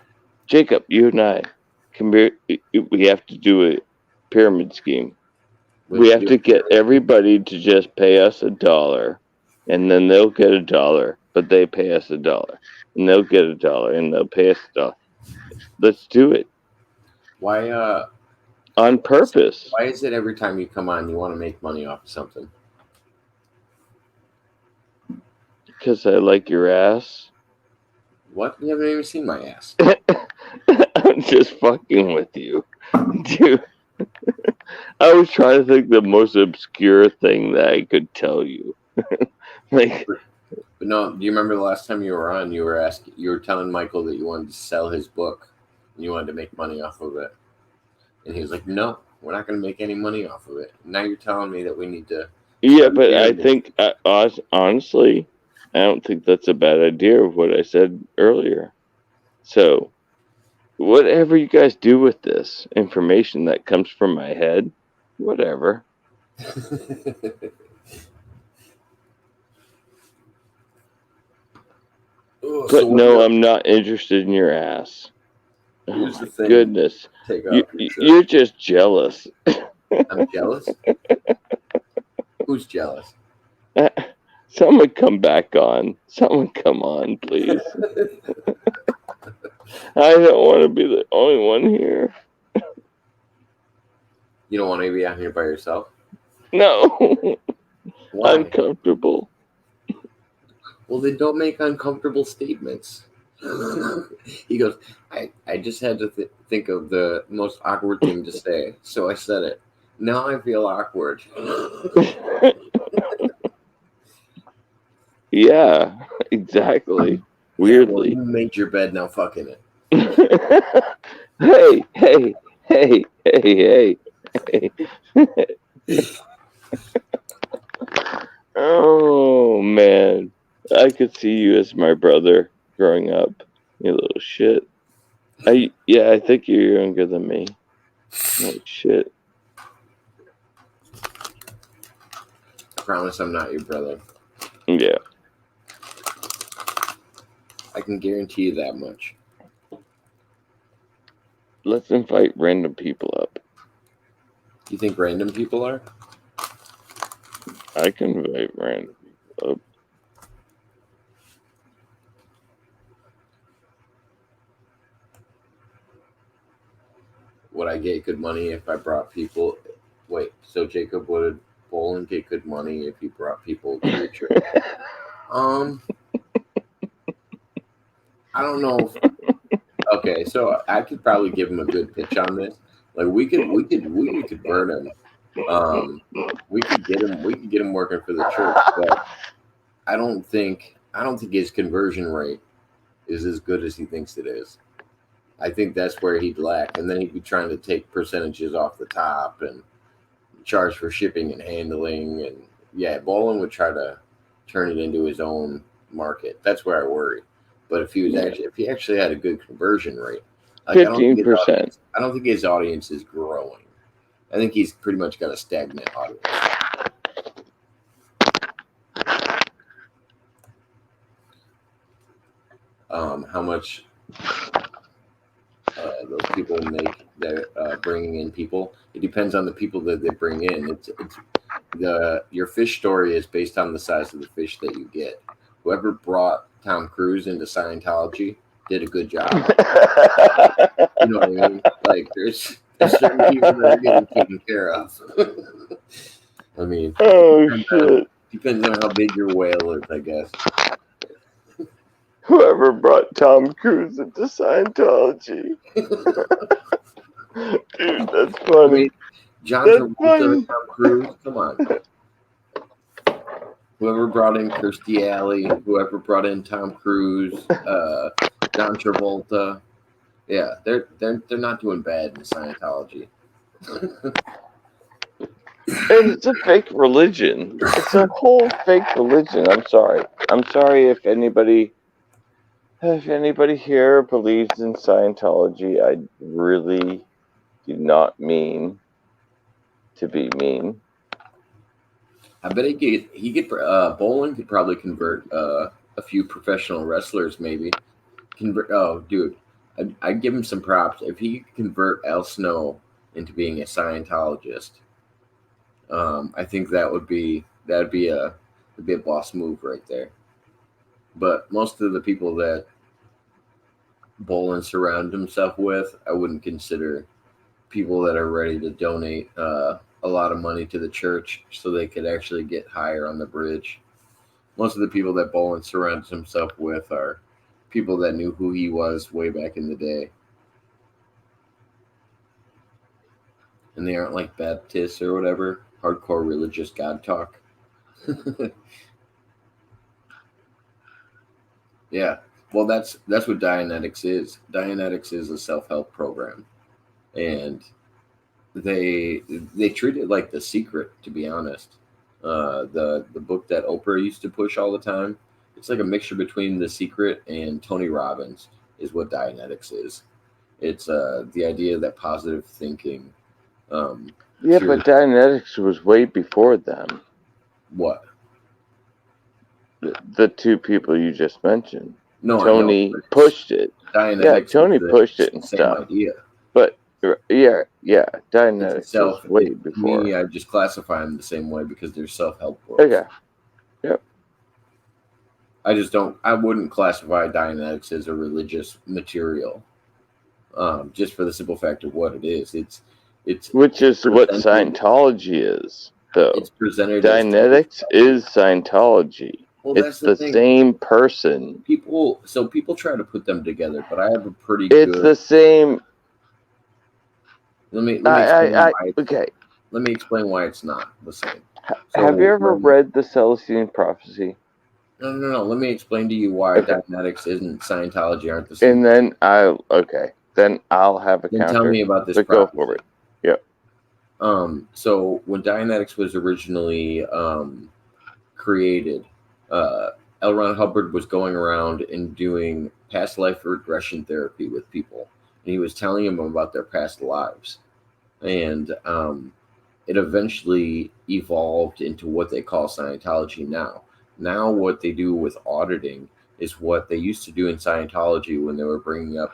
[SPEAKER 3] Jacob, you and I can be. We have to do a pyramid scheme.
[SPEAKER 2] We
[SPEAKER 3] We
[SPEAKER 2] have to
[SPEAKER 3] have
[SPEAKER 2] do
[SPEAKER 3] to
[SPEAKER 2] it.
[SPEAKER 3] get everybody to just pay us $1, and then they'll get $1, but they pay us $1, and they'll get $1, and they'll pay us $1. Let's do it
[SPEAKER 2] Why
[SPEAKER 3] on purpose
[SPEAKER 2] why is it every time you come on you want to make money off of something?
[SPEAKER 3] because I like your ass.
[SPEAKER 2] What? You haven't even seen my ass.
[SPEAKER 3] I'm just fucking with you, dude. I was trying to think the most obscure thing that I could tell you. Like,
[SPEAKER 2] But no, do you remember the last time you were on? You were telling Michael that you wanted to sell his book and you wanted to make money off of it, and he was like, "No, we're not going to make any money off of it." Now you're telling me that we need to
[SPEAKER 3] yeah,
[SPEAKER 2] start a
[SPEAKER 3] but I
[SPEAKER 2] pyramid.
[SPEAKER 3] think, honestly, I don't think that's a bad idea of what I said earlier. So, whatever you guys do with this information that comes from my head, whatever.
[SPEAKER 2] Oh, so
[SPEAKER 3] But
[SPEAKER 2] what do
[SPEAKER 3] no,
[SPEAKER 2] you?
[SPEAKER 3] I'm not interested in your ass. Oh
[SPEAKER 2] Here's the
[SPEAKER 3] my
[SPEAKER 2] thing:
[SPEAKER 3] goodness.
[SPEAKER 2] take off your shirt.
[SPEAKER 3] You're just jealous.
[SPEAKER 2] I'm jealous. Who's jealous?
[SPEAKER 3] Someone come back on. Someone come on, please. I don't want to be the only one here.
[SPEAKER 2] You don't want to be out here by yourself.
[SPEAKER 3] No,
[SPEAKER 2] Why?
[SPEAKER 3] uncomfortable.
[SPEAKER 2] Well, then don't make uncomfortable statements. He goes, I just had to think of the most awkward thing to say, so I said it. Now I feel awkward.
[SPEAKER 3] Yeah, exactly.
[SPEAKER 2] Yeah, well,
[SPEAKER 3] Weirdly.
[SPEAKER 2] you made your bed, now fucking it.
[SPEAKER 3] Hey, hey, hey, hey, hey, hey. Oh man, I could see you as my brother growing up. You little shit. I think you're younger than me. Holy shit.
[SPEAKER 2] I promise I'm not your brother.
[SPEAKER 3] Yeah.
[SPEAKER 2] I can guarantee you that much.
[SPEAKER 3] Let's invite random people up.
[SPEAKER 2] You think random people are?
[SPEAKER 3] I can invite random people up.
[SPEAKER 2] Would I get good money if I brought people? Wait, so Jacob, would Bolin get good money if he brought people to your church? I don't know. Okay, so I could probably give him a good pitch on this. Like we could burn him. Um, we could get him working for the church, but I don't think his conversion rate is as good as he thinks it is. I think that's where he'd lack, and then he'd be trying to take percentages off the top and charge for shipping and handling, and yeah, Bolin would try to turn it into his own market. That's where I worry. But
[SPEAKER 3] Yeah.
[SPEAKER 2] if he actually had a good conversion rate, like
[SPEAKER 3] 15%.
[SPEAKER 2] I don't think his audience is growing. I think he's pretty much got a stagnant audience. How much those people make that bringing in people? It depends on the people that they bring in. It's your fish story is based on the size of the fish that you get. Whoever brought Tom Cruise into Scientology did a good job. You know what I mean? Like there's certain people that are getting taken care of. I mean,
[SPEAKER 3] Oh shit.
[SPEAKER 2] depends on how big your whale is, I guess.
[SPEAKER 3] Whoever brought Tom Cruise into Scientology. Dude, that's
[SPEAKER 2] I
[SPEAKER 3] funny.
[SPEAKER 2] mean, John
[SPEAKER 3] That's
[SPEAKER 2] Travolta,
[SPEAKER 3] funny.
[SPEAKER 2] Tom Cruise, come on. Whoever brought in Kirstie Alley, whoever brought in Tom Cruise, John Travolta. Yeah, they're not doing bad in Scientology.
[SPEAKER 3] And it's a fake religion. It's a whole fake religion. I'm sorry. I'm sorry if anybody here believes in Scientology. I really do not mean to be mean.
[SPEAKER 2] I bet Bowling could probably convert a few professional wrestlers, maybe. Convert. Oh, dude, I'd give him some props if he could convert Al Snow into being a Scientologist. I think that'd be a boss move right there. But most of the people that Bolin surrounded himself with, I wouldn't consider people that are ready to donate a lot of money to the church so they could actually get higher on the bridge. Most of the people that Bolin surrounds himself with are people that knew who he was way back in the day. And they aren't like Baptists or whatever, hardcore religious God talk. Yeah. Well, that's what Dianetics is. Dianetics is a self-help program. And they they treat it like The Secret, to be honest. The book that Oprah used to push all the time. It's like a mixture between The Secret and Tony Robbins is what Dianetics is. It's the idea that positive thinking
[SPEAKER 3] Yeah,
[SPEAKER 2] cures
[SPEAKER 3] but Dianetics was way before them.
[SPEAKER 2] what?
[SPEAKER 3] The two people you just mentioned.
[SPEAKER 2] No, I know,
[SPEAKER 3] Tony
[SPEAKER 2] but
[SPEAKER 3] pushed it. Yeah,
[SPEAKER 2] Dianetics is
[SPEAKER 3] Tony pushed
[SPEAKER 2] the
[SPEAKER 3] it and
[SPEAKER 2] same
[SPEAKER 3] stuff.
[SPEAKER 2] idea.
[SPEAKER 3] But yeah,
[SPEAKER 2] It's a
[SPEAKER 3] Dianetics was
[SPEAKER 2] self.
[SPEAKER 3] way
[SPEAKER 2] To me,
[SPEAKER 3] before.
[SPEAKER 2] I just classify them the same way because they're self-help books.
[SPEAKER 3] Okay, yep.
[SPEAKER 2] I just don't. I wouldn't classify Dianetics as a religious material, just for the simple fact of what it is. It's
[SPEAKER 3] Which
[SPEAKER 2] it's
[SPEAKER 3] is what
[SPEAKER 2] presented.
[SPEAKER 3] Scientology is, though.
[SPEAKER 2] It's presented as totally
[SPEAKER 3] Dianetics is Scientology.
[SPEAKER 2] well.
[SPEAKER 3] It's
[SPEAKER 2] That's the
[SPEAKER 3] the
[SPEAKER 2] thing.
[SPEAKER 3] same person.
[SPEAKER 2] People try to put them together, but I have a pretty
[SPEAKER 3] It's
[SPEAKER 2] good.
[SPEAKER 3] the same.
[SPEAKER 2] Let me explain why.
[SPEAKER 3] Okay.
[SPEAKER 2] Let me explain why it's not the same.
[SPEAKER 3] Have you
[SPEAKER 2] So
[SPEAKER 3] ever read the Celestine Prophecy?
[SPEAKER 2] no. Let me explain to you why
[SPEAKER 3] Okay.
[SPEAKER 2] Dianetics isn't Scientology aren't the same.
[SPEAKER 3] And then I'll have a
[SPEAKER 2] Then tell
[SPEAKER 3] counter.
[SPEAKER 2] me about this
[SPEAKER 3] But go
[SPEAKER 2] prophecy.
[SPEAKER 3] for it. Yep.
[SPEAKER 2] So when Dianetics was originally created, uh, L. Ron Hubbard was going around and doing past life regression therapy with people, and he was telling them about their past lives, and it eventually evolved into what they call Scientology now. Now, what they do with auditing is what they used to do in Scientology when they were bringing up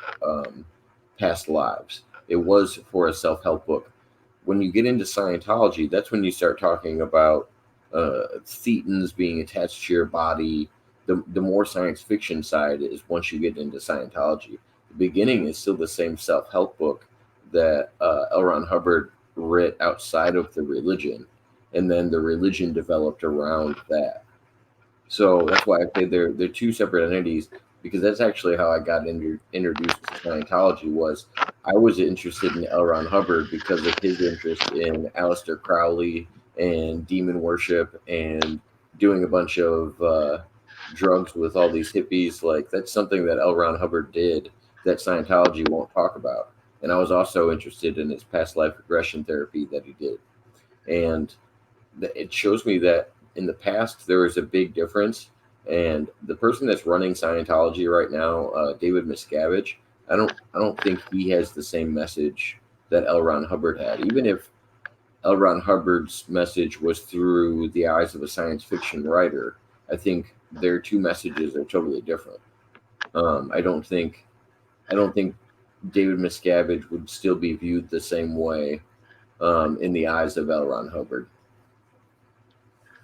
[SPEAKER 2] past lives. It was for a self help book. When you get into Scientology, that's when you start talking about thetans being attached to your body. The more science fiction side is once you get into Scientology. The beginning is still the same self help book that L. Ron Hubbard writ outside of the religion, and then the religion developed around that. So that's why I say they're two separate entities because that's actually how I got introduced to Scientology. Was I was interested in L. Ron Hubbard because of his interest in Aleister Crowley and demon worship and doing a bunch of drugs with all these hippies. Like that's something that L. Ron Hubbard did that Scientology won't talk about. And I was also interested in his past life regression therapy that he did. And it shows me that in the past there was a big difference. And the person that's running Scientology right now, David Miscavige, I don't think he has the same message that L. Ron Hubbard had. Even if L. Ron Hubbard's message was through the eyes of a science fiction writer, I think their two messages are totally different. I don't think David Miscavige would still be viewed the same way in the eyes of L. Ron Hubbard.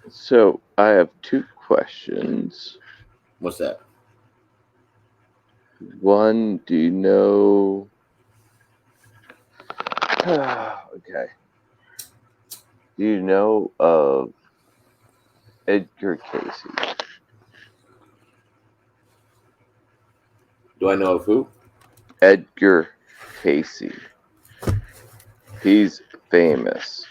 [SPEAKER 3] So I have two questions.
[SPEAKER 2] What's that?
[SPEAKER 3] One, do you know? Okay. Do you know of Edgar Casey?
[SPEAKER 2] Do I know of who?
[SPEAKER 3] Edgar Casey. He's famous.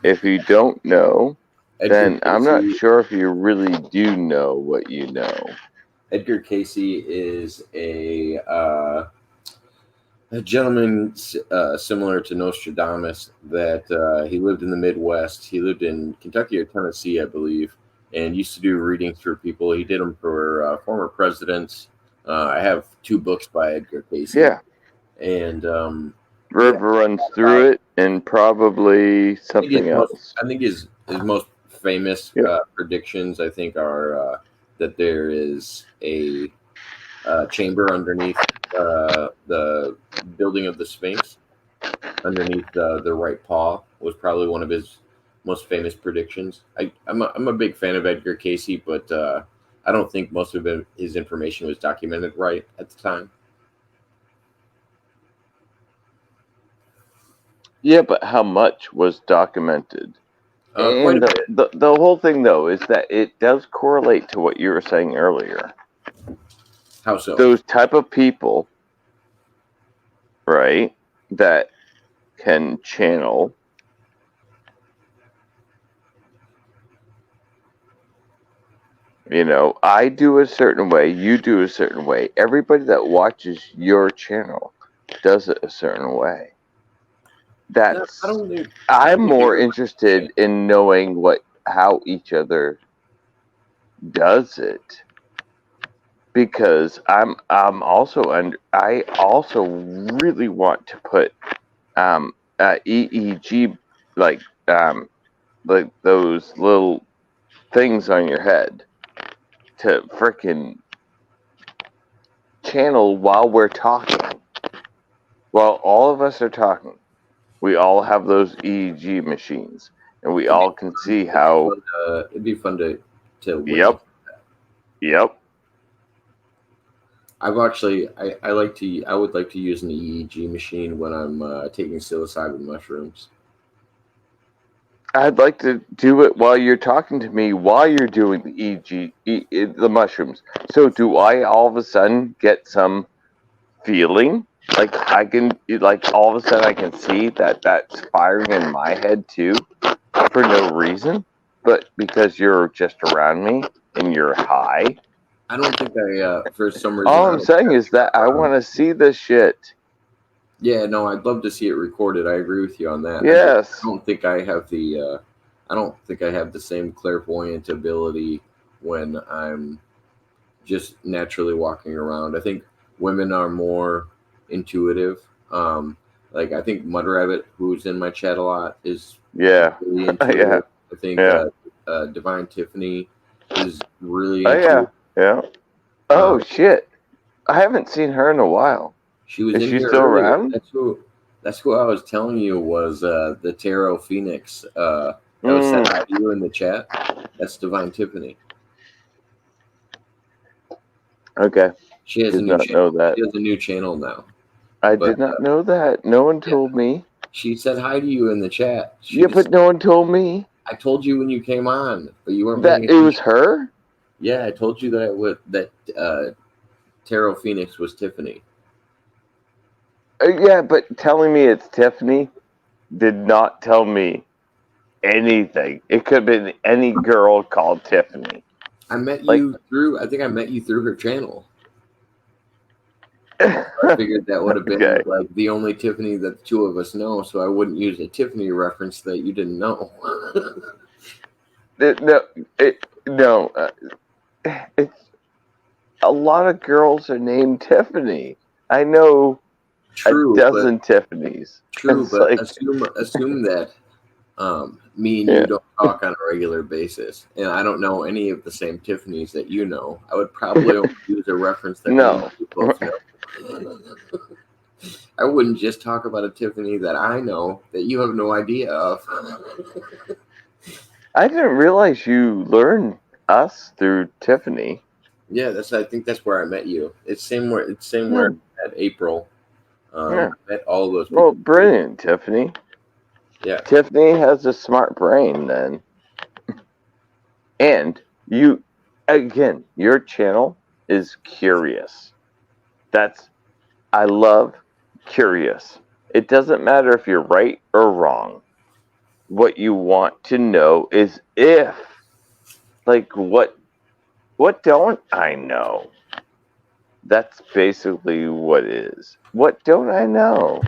[SPEAKER 3] If you don't know,
[SPEAKER 2] Edgar
[SPEAKER 3] then I'm not
[SPEAKER 2] Casey.
[SPEAKER 3] sure if you really do know what you know.
[SPEAKER 2] Edgar Casey is a gentleman similar to Nostradamus that he lived in the Midwest. He lived in Kentucky or Tennessee, I believe, and used to do readings for people. He did them for former presidents. I have two books by Edgar Casey,
[SPEAKER 3] Yeah.
[SPEAKER 2] and yeah,
[SPEAKER 3] River runs through it, and probably something else.
[SPEAKER 2] I think his most famous
[SPEAKER 3] Yep.
[SPEAKER 2] predictions, I think, are that there is a chamber underneath the building of the Sphinx, underneath the right paw, was probably one of his most famous predictions. I'm a big fan of Edgar Casey, but I don't think most of his information was documented right at the time.
[SPEAKER 3] Yeah, but how much was documented?
[SPEAKER 2] Quite a
[SPEAKER 3] And
[SPEAKER 2] bit.
[SPEAKER 3] the whole thing, though, is that it does correlate to what you were saying earlier.
[SPEAKER 2] How so?
[SPEAKER 3] Those type of people, right, that can channel. I do a certain way, you do a certain way. Everybody that watches your channel does it a certain way.
[SPEAKER 2] No, I
[SPEAKER 3] I'm
[SPEAKER 2] don't think
[SPEAKER 3] more
[SPEAKER 2] everybody.
[SPEAKER 3] interested in knowing how each other does it, because I'm also under I also really want to put EEG, like like those little things on your head to frickin' channel while we're talking. While all of us are talking, we all have those EEG machines, and we
[SPEAKER 2] It'd be
[SPEAKER 3] all can see how.
[SPEAKER 2] it'd be fun to witness.
[SPEAKER 3] Yep, yep.
[SPEAKER 2] I would like to use an EEG machine when I'm taking psilocybin mushrooms.
[SPEAKER 3] I'd like to do it while you're talking to me, while you're doing the the mushrooms. So do I all of a sudden get some feeling? Like I can, like all of a sudden I can see that that's firing in my head too, for no reason, but because you're just around me and you're high.
[SPEAKER 2] I don't think for some reason,
[SPEAKER 3] All
[SPEAKER 2] I
[SPEAKER 3] I'm
[SPEAKER 2] don't think
[SPEAKER 3] saying
[SPEAKER 2] I've
[SPEAKER 3] is
[SPEAKER 2] been
[SPEAKER 3] that I
[SPEAKER 2] around.
[SPEAKER 3] want to see this shit.
[SPEAKER 2] Yeah, no, I'd love to see it recorded. I agree with you on that. I
[SPEAKER 3] Yes.
[SPEAKER 2] don't think I have I don't think I have the same clairvoyant ability when I'm just naturally walking around. I think women are more intuitive. Like I think Mud Rabbit, who's in my chat a lot, is
[SPEAKER 3] Yeah.
[SPEAKER 2] really
[SPEAKER 3] Yeah.
[SPEAKER 2] intuitive. I think
[SPEAKER 3] Yeah.
[SPEAKER 2] Divine Tiffany is really
[SPEAKER 3] Oh yeah.
[SPEAKER 2] intuitive.
[SPEAKER 3] Yeah. Oh
[SPEAKER 2] Um,
[SPEAKER 3] shit. I haven't seen her in a while.
[SPEAKER 2] she was
[SPEAKER 3] Is
[SPEAKER 2] in
[SPEAKER 3] she
[SPEAKER 2] here
[SPEAKER 3] still
[SPEAKER 2] earlier.
[SPEAKER 3] around?
[SPEAKER 2] That's who I was telling you was the Tarot Phoenix that was said
[SPEAKER 3] Mm,
[SPEAKER 2] hi to you in the chat. That's Divine Tiffany.
[SPEAKER 3] okay.
[SPEAKER 2] She has a
[SPEAKER 3] Did
[SPEAKER 2] new
[SPEAKER 3] not know
[SPEAKER 2] channel.
[SPEAKER 3] that.
[SPEAKER 2] She has a new channel now.
[SPEAKER 3] I
[SPEAKER 2] But
[SPEAKER 3] did not know that. No one
[SPEAKER 2] yeah,
[SPEAKER 3] told me.
[SPEAKER 2] she said hi to you in the chat.
[SPEAKER 3] Yeah, but no one told me
[SPEAKER 2] I told you when you came on, but you weren't
[SPEAKER 3] that
[SPEAKER 2] paying
[SPEAKER 3] it was
[SPEAKER 2] attention.
[SPEAKER 3] her.
[SPEAKER 2] Yeah, I told you that Tarot Phoenix was Tiffany.
[SPEAKER 3] Yeah, but telling me it's Tiffany did not tell me anything. It could have been any girl called Tiffany.
[SPEAKER 2] I met
[SPEAKER 3] Like,
[SPEAKER 2] you through. I think I met you through her channel. I figured that would have been
[SPEAKER 3] okay.
[SPEAKER 2] like the only Tiffany that the two of us know, so I wouldn't use a Tiffany reference that you didn't know.
[SPEAKER 3] No, no. It's a lot of girls are named Tiffany. I know a
[SPEAKER 2] True, but
[SPEAKER 3] dozen Tiffany's.
[SPEAKER 2] true,
[SPEAKER 3] It's
[SPEAKER 2] but
[SPEAKER 3] like,
[SPEAKER 2] assume that me and
[SPEAKER 3] yeah.
[SPEAKER 2] you don't talk on a regular basis, and I don't know any of the same Tiffany's that you know. I would probably only use a reference that me and
[SPEAKER 3] No.
[SPEAKER 2] you both know. I wouldn't just talk about a Tiffany that I know that you have no idea of.
[SPEAKER 3] I didn't realize you learned us through Tiffany.
[SPEAKER 2] Yeah, I think that's where I met you. It's same
[SPEAKER 3] Yeah.
[SPEAKER 2] where I met April.
[SPEAKER 3] Yeah.
[SPEAKER 2] I met all of those
[SPEAKER 3] Well,
[SPEAKER 2] people.
[SPEAKER 3] brilliant, Tiffany.
[SPEAKER 2] Yeah,
[SPEAKER 3] Tiffany has a smart brain then. And you, again, your channel is curious. I love curious. It doesn't matter if you're right or wrong. What you want to know is if, like, what don't I know? That's basically what it is. What don't I know?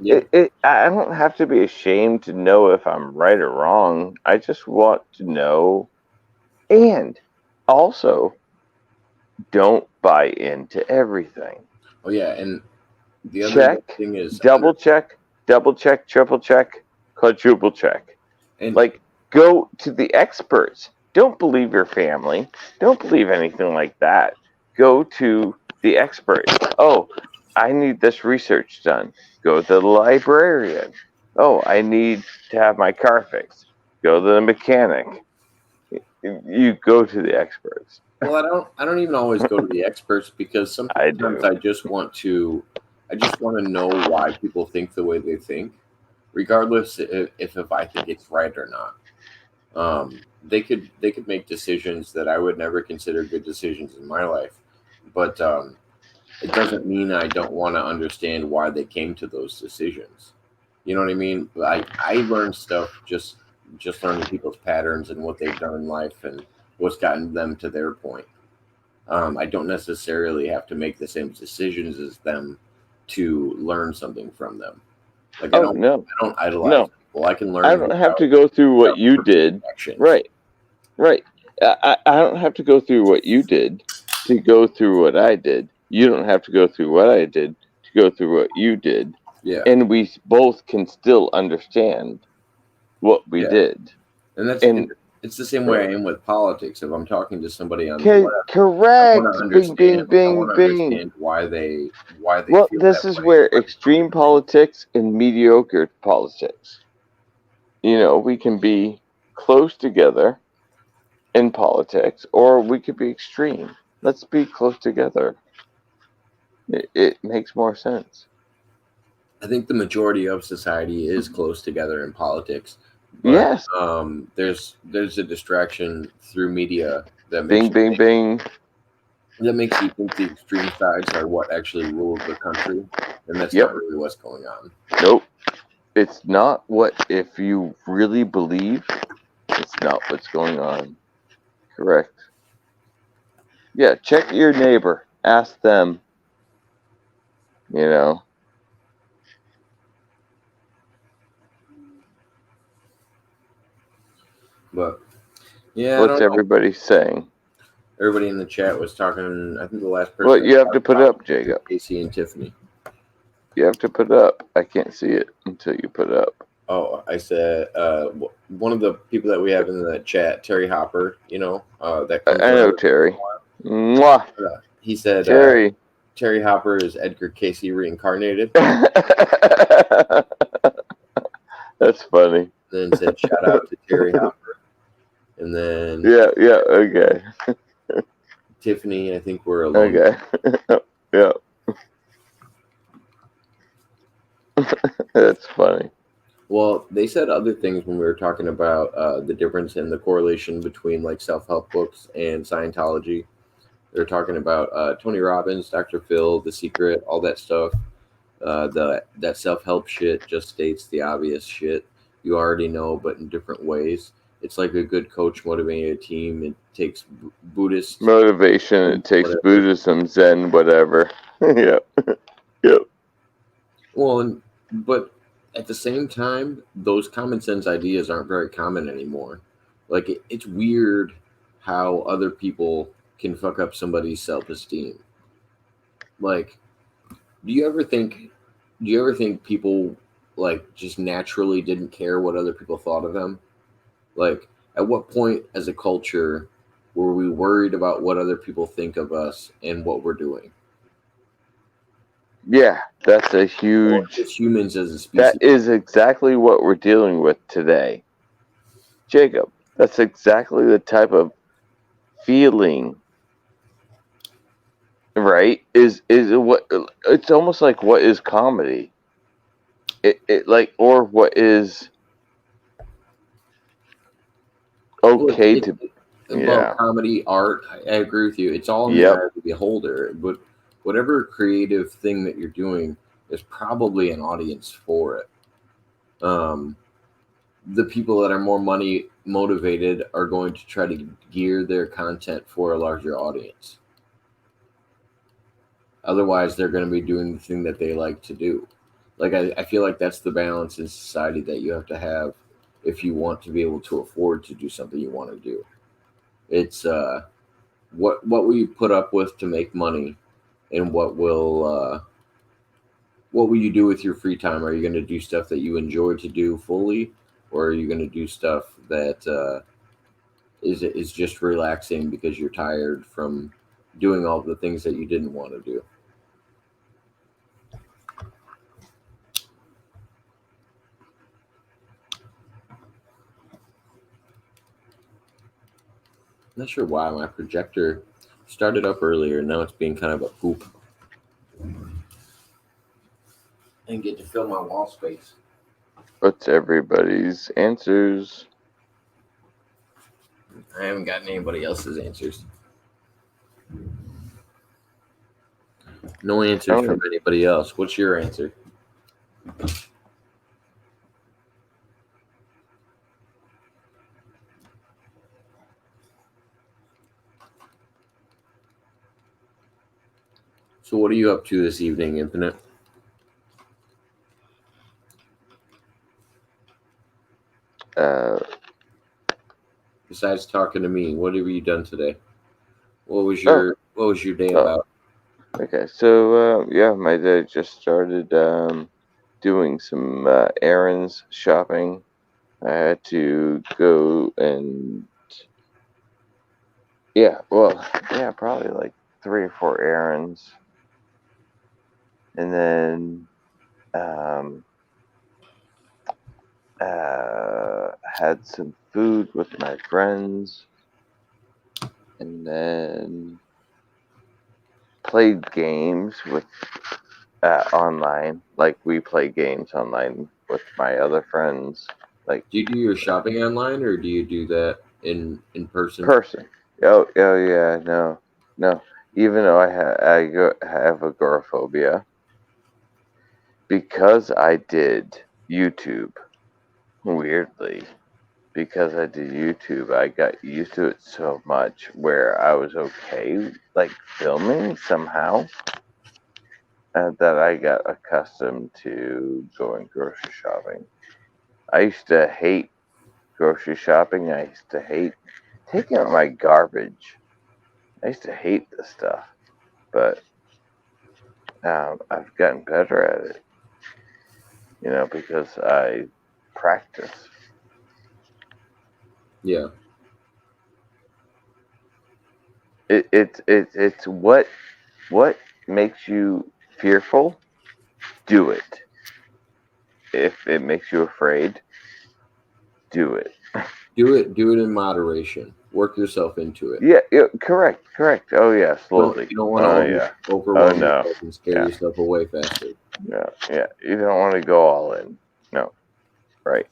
[SPEAKER 2] Yeah.
[SPEAKER 3] I don't have to be ashamed to know if I'm right or wrong. I just want to know. And also, don't buy into everything.
[SPEAKER 2] Oh yeah, and the other big
[SPEAKER 3] Check,
[SPEAKER 2] thing is
[SPEAKER 3] double check, triple check, quadruple check.
[SPEAKER 2] and
[SPEAKER 3] Like, go to the experts. Don't believe your family. Don't believe anything like that. Go to the experts. Oh, I need this research done. Go to the librarian. Oh, I need to have my car fixed. Go to the mechanic. You go to the experts.
[SPEAKER 2] well, I don't even always go to the experts because
[SPEAKER 3] I
[SPEAKER 2] sometimes
[SPEAKER 3] do.
[SPEAKER 2] I just want to know why people think the way they think, regardless if I think it's right or not. They could make decisions that I would never consider good decisions in my life, but it doesn't mean I don't want to understand why they came to those decisions. You know what I mean? I learn stuff just learning people's patterns and what they've done in life and what's gotten them to their point. I don't necessarily have to make the same decisions as them to learn something from them. Like I
[SPEAKER 3] Oh
[SPEAKER 2] don't
[SPEAKER 3] no,
[SPEAKER 2] I don't idolize
[SPEAKER 3] no.
[SPEAKER 2] people. I can
[SPEAKER 3] I
[SPEAKER 2] learn
[SPEAKER 3] don't have to go through what
[SPEAKER 2] without
[SPEAKER 3] you
[SPEAKER 2] repeating
[SPEAKER 3] did.
[SPEAKER 2] actions.
[SPEAKER 3] Right, right. I don't have to go through what you did to go through what I did. You don't have to go through what I did to go through what you did.
[SPEAKER 2] Yeah,
[SPEAKER 3] And we both can still understand what we
[SPEAKER 2] yeah,
[SPEAKER 3] did.
[SPEAKER 2] and
[SPEAKER 3] And
[SPEAKER 2] it's the same way
[SPEAKER 3] right.
[SPEAKER 2] I am with politics. If I'm talking to somebody on whatever, I want to
[SPEAKER 3] Correct. Bing,
[SPEAKER 2] understand.
[SPEAKER 3] bing,
[SPEAKER 2] I
[SPEAKER 3] bing,
[SPEAKER 2] want to
[SPEAKER 3] bing.
[SPEAKER 2] understand why they
[SPEAKER 3] Well,
[SPEAKER 2] feel
[SPEAKER 3] this
[SPEAKER 2] that
[SPEAKER 3] is
[SPEAKER 2] way and
[SPEAKER 3] where
[SPEAKER 2] why they come to
[SPEAKER 3] extreme
[SPEAKER 2] that.
[SPEAKER 3] politics and mediocre politics. We can be close together in politics, or we could be extreme. Let's be close together. It makes more sense.
[SPEAKER 2] I think the majority of society is close together in politics, but
[SPEAKER 3] Yes.
[SPEAKER 2] there's a distraction through media that makes
[SPEAKER 3] Bing,
[SPEAKER 2] you
[SPEAKER 3] bing,
[SPEAKER 2] think
[SPEAKER 3] bing.
[SPEAKER 2] the extreme sides are what actually rules the country, and that's not
[SPEAKER 3] Yep.
[SPEAKER 2] really what's going on.
[SPEAKER 3] Nope. It's not what, if you really believe, it's not what's going on. Correct. Yeah. Check your neighbor. Ask them, you know,
[SPEAKER 2] But yeah, I
[SPEAKER 3] what's
[SPEAKER 2] don't know.
[SPEAKER 3] everybody saying?
[SPEAKER 2] Everybody in the chat was talking. I think the last
[SPEAKER 3] What
[SPEAKER 2] person
[SPEAKER 3] you have to
[SPEAKER 2] was
[SPEAKER 3] put
[SPEAKER 2] talking
[SPEAKER 3] up,
[SPEAKER 2] to
[SPEAKER 3] Jacob?
[SPEAKER 2] Casey and Tiffany.
[SPEAKER 3] You have to put up. I can't see it until you put up.
[SPEAKER 2] Oh, I said one of the people that we have in the chat, Terry Hopper. That comes
[SPEAKER 3] I
[SPEAKER 2] on
[SPEAKER 3] know
[SPEAKER 2] every once
[SPEAKER 3] Terry. Mwah,
[SPEAKER 2] in a while. He said
[SPEAKER 3] Terry.
[SPEAKER 2] Terry Hopper is Edgar Casey reincarnated.
[SPEAKER 3] That's funny.
[SPEAKER 2] Then said shout out to Terry Hopper. And then
[SPEAKER 3] Yeah, yeah, okay.
[SPEAKER 2] Tiffany, I think we're alone.
[SPEAKER 3] Okay. Yeah. That's funny.
[SPEAKER 2] Well, they said other things when we were talking about the difference in the correlation between like self help books and Scientology. They were talking about Tony Robbins, Dr. Phil, The Secret, all that stuff. That self help shit just states the obvious shit you already know, but in different ways. It's like a good coach motivating a team. It takes Buddhist
[SPEAKER 3] Motivation, it takes
[SPEAKER 2] whatever.
[SPEAKER 3] Buddhism, Zen, whatever. Yep. Yep.
[SPEAKER 2] But at the same time, those common sense ideas aren't very common anymore. Like it's weird how other people can fuck up somebody's self esteem. Like, do you ever think? Do you ever think people like just naturally didn't care what other people thought of them? Like, at what point as a culture were we worried about what other people think of us and what we're doing?
[SPEAKER 3] Yeah, that's a
[SPEAKER 2] Or
[SPEAKER 3] huge.
[SPEAKER 2] just humans as a
[SPEAKER 3] That
[SPEAKER 2] species?
[SPEAKER 3] is exactly what we're dealing with today. Jacob, that's exactly the type of feeling, right? Is what it's almost like what is comedy? It like, or what is
[SPEAKER 2] Well,
[SPEAKER 3] okay to,
[SPEAKER 2] well,
[SPEAKER 3] yeah.
[SPEAKER 2] comedy, art, I agree with you. It's all in the
[SPEAKER 3] Yep.
[SPEAKER 2] eye of the beholder. But whatever creative thing that you're doing, there's probably an audience for it. Um, the people that are more money motivated are going to try to gear their content for a larger audience. Otherwise, they're going to be doing the thing that they like to do. Like I feel like that's the balance in society that you have to have if you want to be able to afford to do something you want to do. It's what will you put up with to make money, and what will you do with your free time? Are you going to do stuff that you enjoy to do fully, or are you going to do stuff that is just relaxing because you're tired from doing all the things that you didn't want to do? Not sure why my projector started up earlier. Now it's being kind of a poop and get to fill my wall space.
[SPEAKER 3] What's everybody's answers?
[SPEAKER 2] I haven't gotten anybody else's answers. No answers
[SPEAKER 3] Oh,
[SPEAKER 2] from anybody else. What's your answer? So, what are you up to this evening, Infinite?
[SPEAKER 3] uh,
[SPEAKER 2] Besides talking to me, what have you done today?
[SPEAKER 3] oh,
[SPEAKER 2] What was your day
[SPEAKER 3] oh.
[SPEAKER 2] about?
[SPEAKER 3] Okay, so yeah, my day just started doing some errands, shopping. I had to go and yeah, well, yeah, probably like 3 or 4 errands, and then um, had some food with my friends, and then played games with online. Like we play games online with my other friends, like
[SPEAKER 2] Do you do your shopping online or do you do that in person?
[SPEAKER 3] person. Oh yeah, no, no. Even though have agoraphobia, because I did YouTube. Weirdly, because I did YouTube, I got used to it so much where I was okay, like filming somehow, that I got accustomed to going grocery shopping. I used to hate grocery shopping. I used to hate taking out my garbage. I used to hate this stuff, but I've gotten better at it, because I practice.
[SPEAKER 2] Yeah.
[SPEAKER 3] It's what makes you fearful. Do it. If it makes you afraid, do it.
[SPEAKER 2] Do it in moderation. Work yourself into it.
[SPEAKER 3] Yeah, yeah, correct. Oh yeah, slowly.
[SPEAKER 2] You don't want to
[SPEAKER 3] Oh yeah. Oh
[SPEAKER 2] overwhelm
[SPEAKER 3] no.
[SPEAKER 2] yourself and scare
[SPEAKER 3] Yeah,
[SPEAKER 2] yourself away faster.
[SPEAKER 3] yeah. You don't want to go all in. No, right,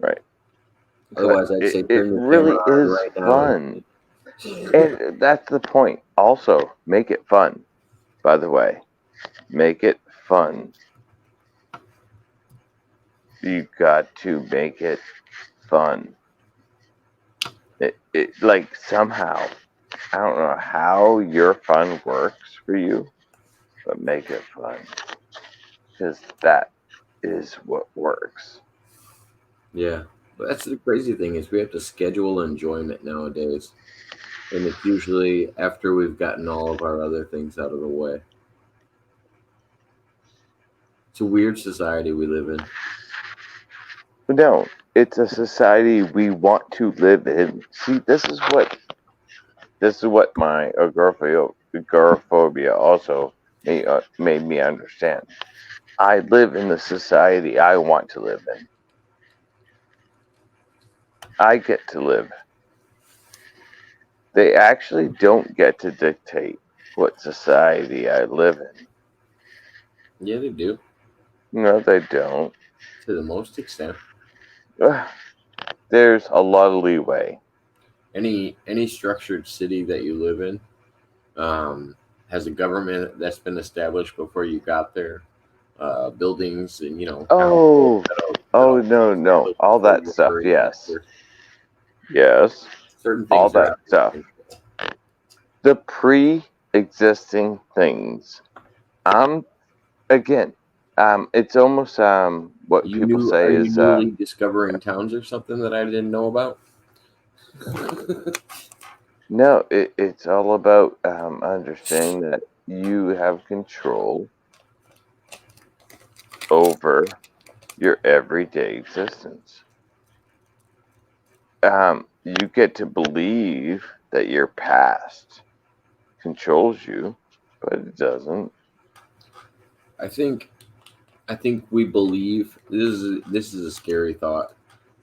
[SPEAKER 3] right. But
[SPEAKER 2] Otherwise, I'd say
[SPEAKER 3] it
[SPEAKER 2] turn your camera
[SPEAKER 3] really
[SPEAKER 2] on
[SPEAKER 3] is
[SPEAKER 2] right now
[SPEAKER 3] fun, and that's the point. Also, make it fun. By the way, make it fun. You got to make it fun. It like somehow, I don't know how your fun works for you, but make it fun because that is what works.
[SPEAKER 2] yeah. But that's the crazy thing is we have to schedule enjoyment nowadays, and it's usually after we've gotten all of our other things out of the way. It's a weird society we live in.
[SPEAKER 3] No, it's a society we want to live in. See, this is what my agoraphobia also made me understand. I live in the society I want to live in. I get to live. They actually don't get to dictate what society I live in.
[SPEAKER 2] Yeah, they do
[SPEAKER 3] No, they don't.
[SPEAKER 2] to the most extent.
[SPEAKER 3] Ugh, there's a lot of leeway.
[SPEAKER 2] Any structured city that you live in has a government that's been established before you got there. Buildings and towns
[SPEAKER 3] Oh,
[SPEAKER 2] that'll
[SPEAKER 3] no.
[SPEAKER 2] established
[SPEAKER 3] All
[SPEAKER 2] before
[SPEAKER 3] that
[SPEAKER 2] you
[SPEAKER 3] stuff,
[SPEAKER 2] ever even got
[SPEAKER 3] yes.
[SPEAKER 2] there.
[SPEAKER 3] Yes.
[SPEAKER 2] Certain
[SPEAKER 3] All
[SPEAKER 2] things are
[SPEAKER 3] that
[SPEAKER 2] out of your
[SPEAKER 3] stuff.
[SPEAKER 2] control.
[SPEAKER 3] The pre existing things I'm again. It's almost what people
[SPEAKER 2] Are
[SPEAKER 3] say
[SPEAKER 2] you
[SPEAKER 3] is
[SPEAKER 2] newly discovering towns or something that I didn't know about?
[SPEAKER 3] no. It's all about understanding that you have control over your everyday existence. You get to believe that your past controls you, but it doesn't.
[SPEAKER 2] I think we believe this is a scary thought,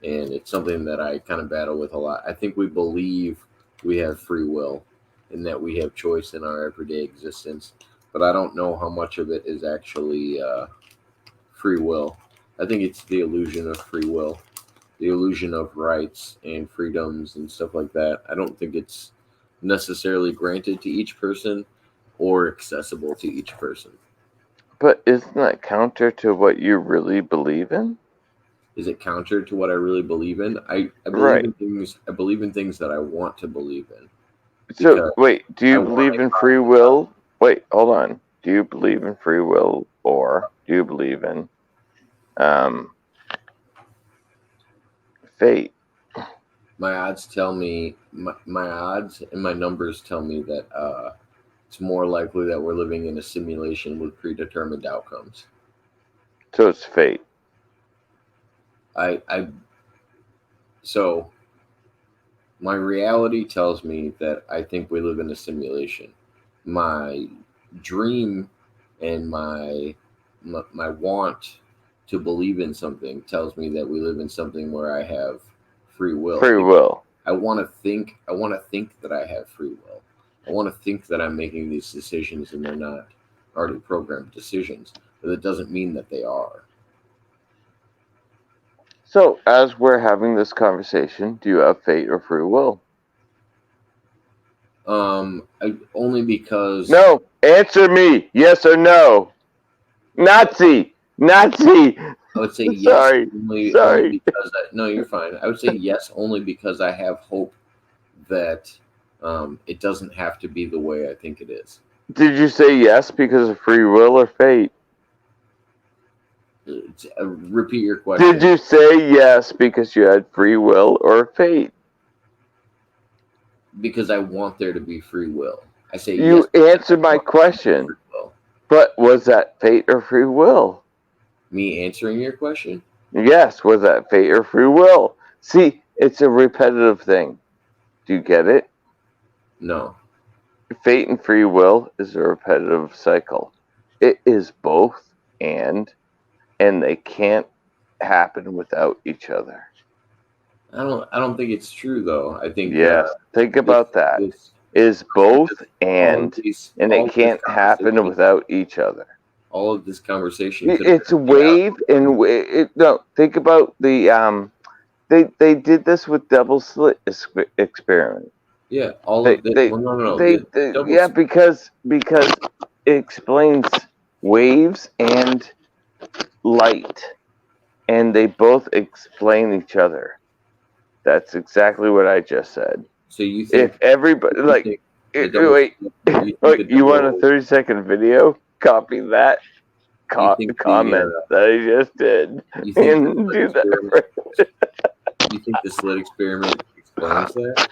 [SPEAKER 2] and it's something that I kind of battle with a lot. I think we believe we have free will, and that we have choice in our everyday existence, but I don't know how much of it is actually free will. I think it's the illusion of free will, the illusion of rights and freedoms and stuff like that. I don't think it's necessarily granted to each person or accessible to each person.
[SPEAKER 3] But isn't that counter to what you really believe in?
[SPEAKER 2] Is it counter to what I really believe in? I believe
[SPEAKER 3] Right.
[SPEAKER 2] in things. I believe in things that I want to believe in
[SPEAKER 3] So,
[SPEAKER 2] because
[SPEAKER 3] wait, do
[SPEAKER 2] I
[SPEAKER 3] you
[SPEAKER 2] want
[SPEAKER 3] believe
[SPEAKER 2] a
[SPEAKER 3] in free
[SPEAKER 2] positive outcome.
[SPEAKER 3] will? Wait, hold on. Do you believe in free will or do you believe in um, fate?
[SPEAKER 2] My odds tell me my odds and my numbers tell me that it's more likely that we're living in a simulation with predetermined outcomes.
[SPEAKER 3] So it's fate.
[SPEAKER 2] I so my reality tells me that I think we live in a simulation. My dream and my want to believe in something tells me that we live in something where I have free will.
[SPEAKER 3] Free will.
[SPEAKER 2] I want to think that I have free will. I want to think that I'm making these decisions and they're not already programmed decisions, but it doesn't mean that they are.
[SPEAKER 3] So, as we're having this conversation, do you have fate or free will?
[SPEAKER 2] Only because
[SPEAKER 3] No, answer me. Yes or no. Nazi. Nazi.
[SPEAKER 2] I would say yes
[SPEAKER 3] Sorry.
[SPEAKER 2] only
[SPEAKER 3] Sorry.
[SPEAKER 2] because no, you're fine. I would say yes only because I have hope that it doesn't have to be the way I think it is.
[SPEAKER 3] Did you say yes because of free will or fate?
[SPEAKER 2] Repeat your
[SPEAKER 3] Did
[SPEAKER 2] question
[SPEAKER 3] you say yes because you had free will or fate?
[SPEAKER 2] because I want there to be free will. I say yes
[SPEAKER 3] You
[SPEAKER 2] because I
[SPEAKER 3] answered my
[SPEAKER 2] want there to be
[SPEAKER 3] question,
[SPEAKER 2] free will.
[SPEAKER 3] but was that fate or free will?
[SPEAKER 2] Me answering your question?
[SPEAKER 3] Yes, was that fate or free will? See, it's a repetitive thing. Do you get it?
[SPEAKER 2] No.
[SPEAKER 3] Fate and free will is a repetitive cycle. It is both and they can't happen without each other.
[SPEAKER 2] I don't think it's true though. I think
[SPEAKER 3] Yes, think
[SPEAKER 2] this
[SPEAKER 3] about that.
[SPEAKER 2] this
[SPEAKER 3] It is both
[SPEAKER 2] all of these
[SPEAKER 3] and
[SPEAKER 2] all
[SPEAKER 3] it
[SPEAKER 2] of this
[SPEAKER 3] can't happen
[SPEAKER 2] conversation
[SPEAKER 3] without each other.
[SPEAKER 2] all of this conversation could have
[SPEAKER 3] It's
[SPEAKER 2] been made out.
[SPEAKER 3] wave and no. Think about the they did this with double slit experiment.
[SPEAKER 2] Yeah, all of the well, no. The double
[SPEAKER 3] Yeah, because it explains waves and light, and they both explain each other. That's exactly what I just said.
[SPEAKER 2] so you think
[SPEAKER 3] If everybody
[SPEAKER 2] you
[SPEAKER 3] like,
[SPEAKER 2] think the double
[SPEAKER 3] wait,
[SPEAKER 2] you think the
[SPEAKER 3] wait, you want a
[SPEAKER 2] double
[SPEAKER 3] 30-second video? Copy that
[SPEAKER 2] you think
[SPEAKER 3] comment that I just did
[SPEAKER 2] you think the
[SPEAKER 3] and
[SPEAKER 2] slit
[SPEAKER 3] do
[SPEAKER 2] experiment
[SPEAKER 3] that.
[SPEAKER 2] you think the slit experiment explains that?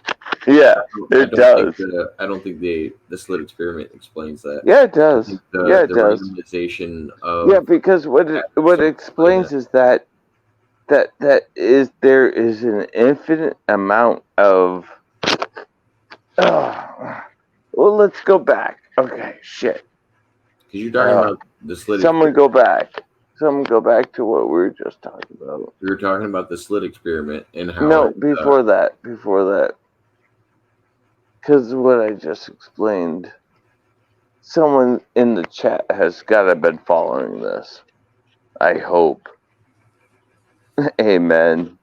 [SPEAKER 3] Yeah, it does.
[SPEAKER 2] I don't think the slit experiment explains that.
[SPEAKER 3] Yeah, it
[SPEAKER 2] I
[SPEAKER 3] does.
[SPEAKER 2] think
[SPEAKER 3] Yeah, it
[SPEAKER 2] the
[SPEAKER 3] does.
[SPEAKER 2] randomization
[SPEAKER 3] Yeah,
[SPEAKER 2] of
[SPEAKER 3] because
[SPEAKER 2] factors
[SPEAKER 3] what
[SPEAKER 2] don't
[SPEAKER 3] it
[SPEAKER 2] explain that.
[SPEAKER 3] explains is that is there is an infinite amount of. Oh, well, let's go back. Okay, shit.
[SPEAKER 2] Because you're talking
[SPEAKER 3] Uh,
[SPEAKER 2] about the slit
[SPEAKER 3] someone
[SPEAKER 2] experiment.
[SPEAKER 3] go back. Someone go back to what we were just talking about.
[SPEAKER 2] We were talking about the slit experiment and how
[SPEAKER 3] No,
[SPEAKER 2] it.
[SPEAKER 3] before that. Before that. Because what I just explained. Someone in the chat has got to have been following this. I hope. Amen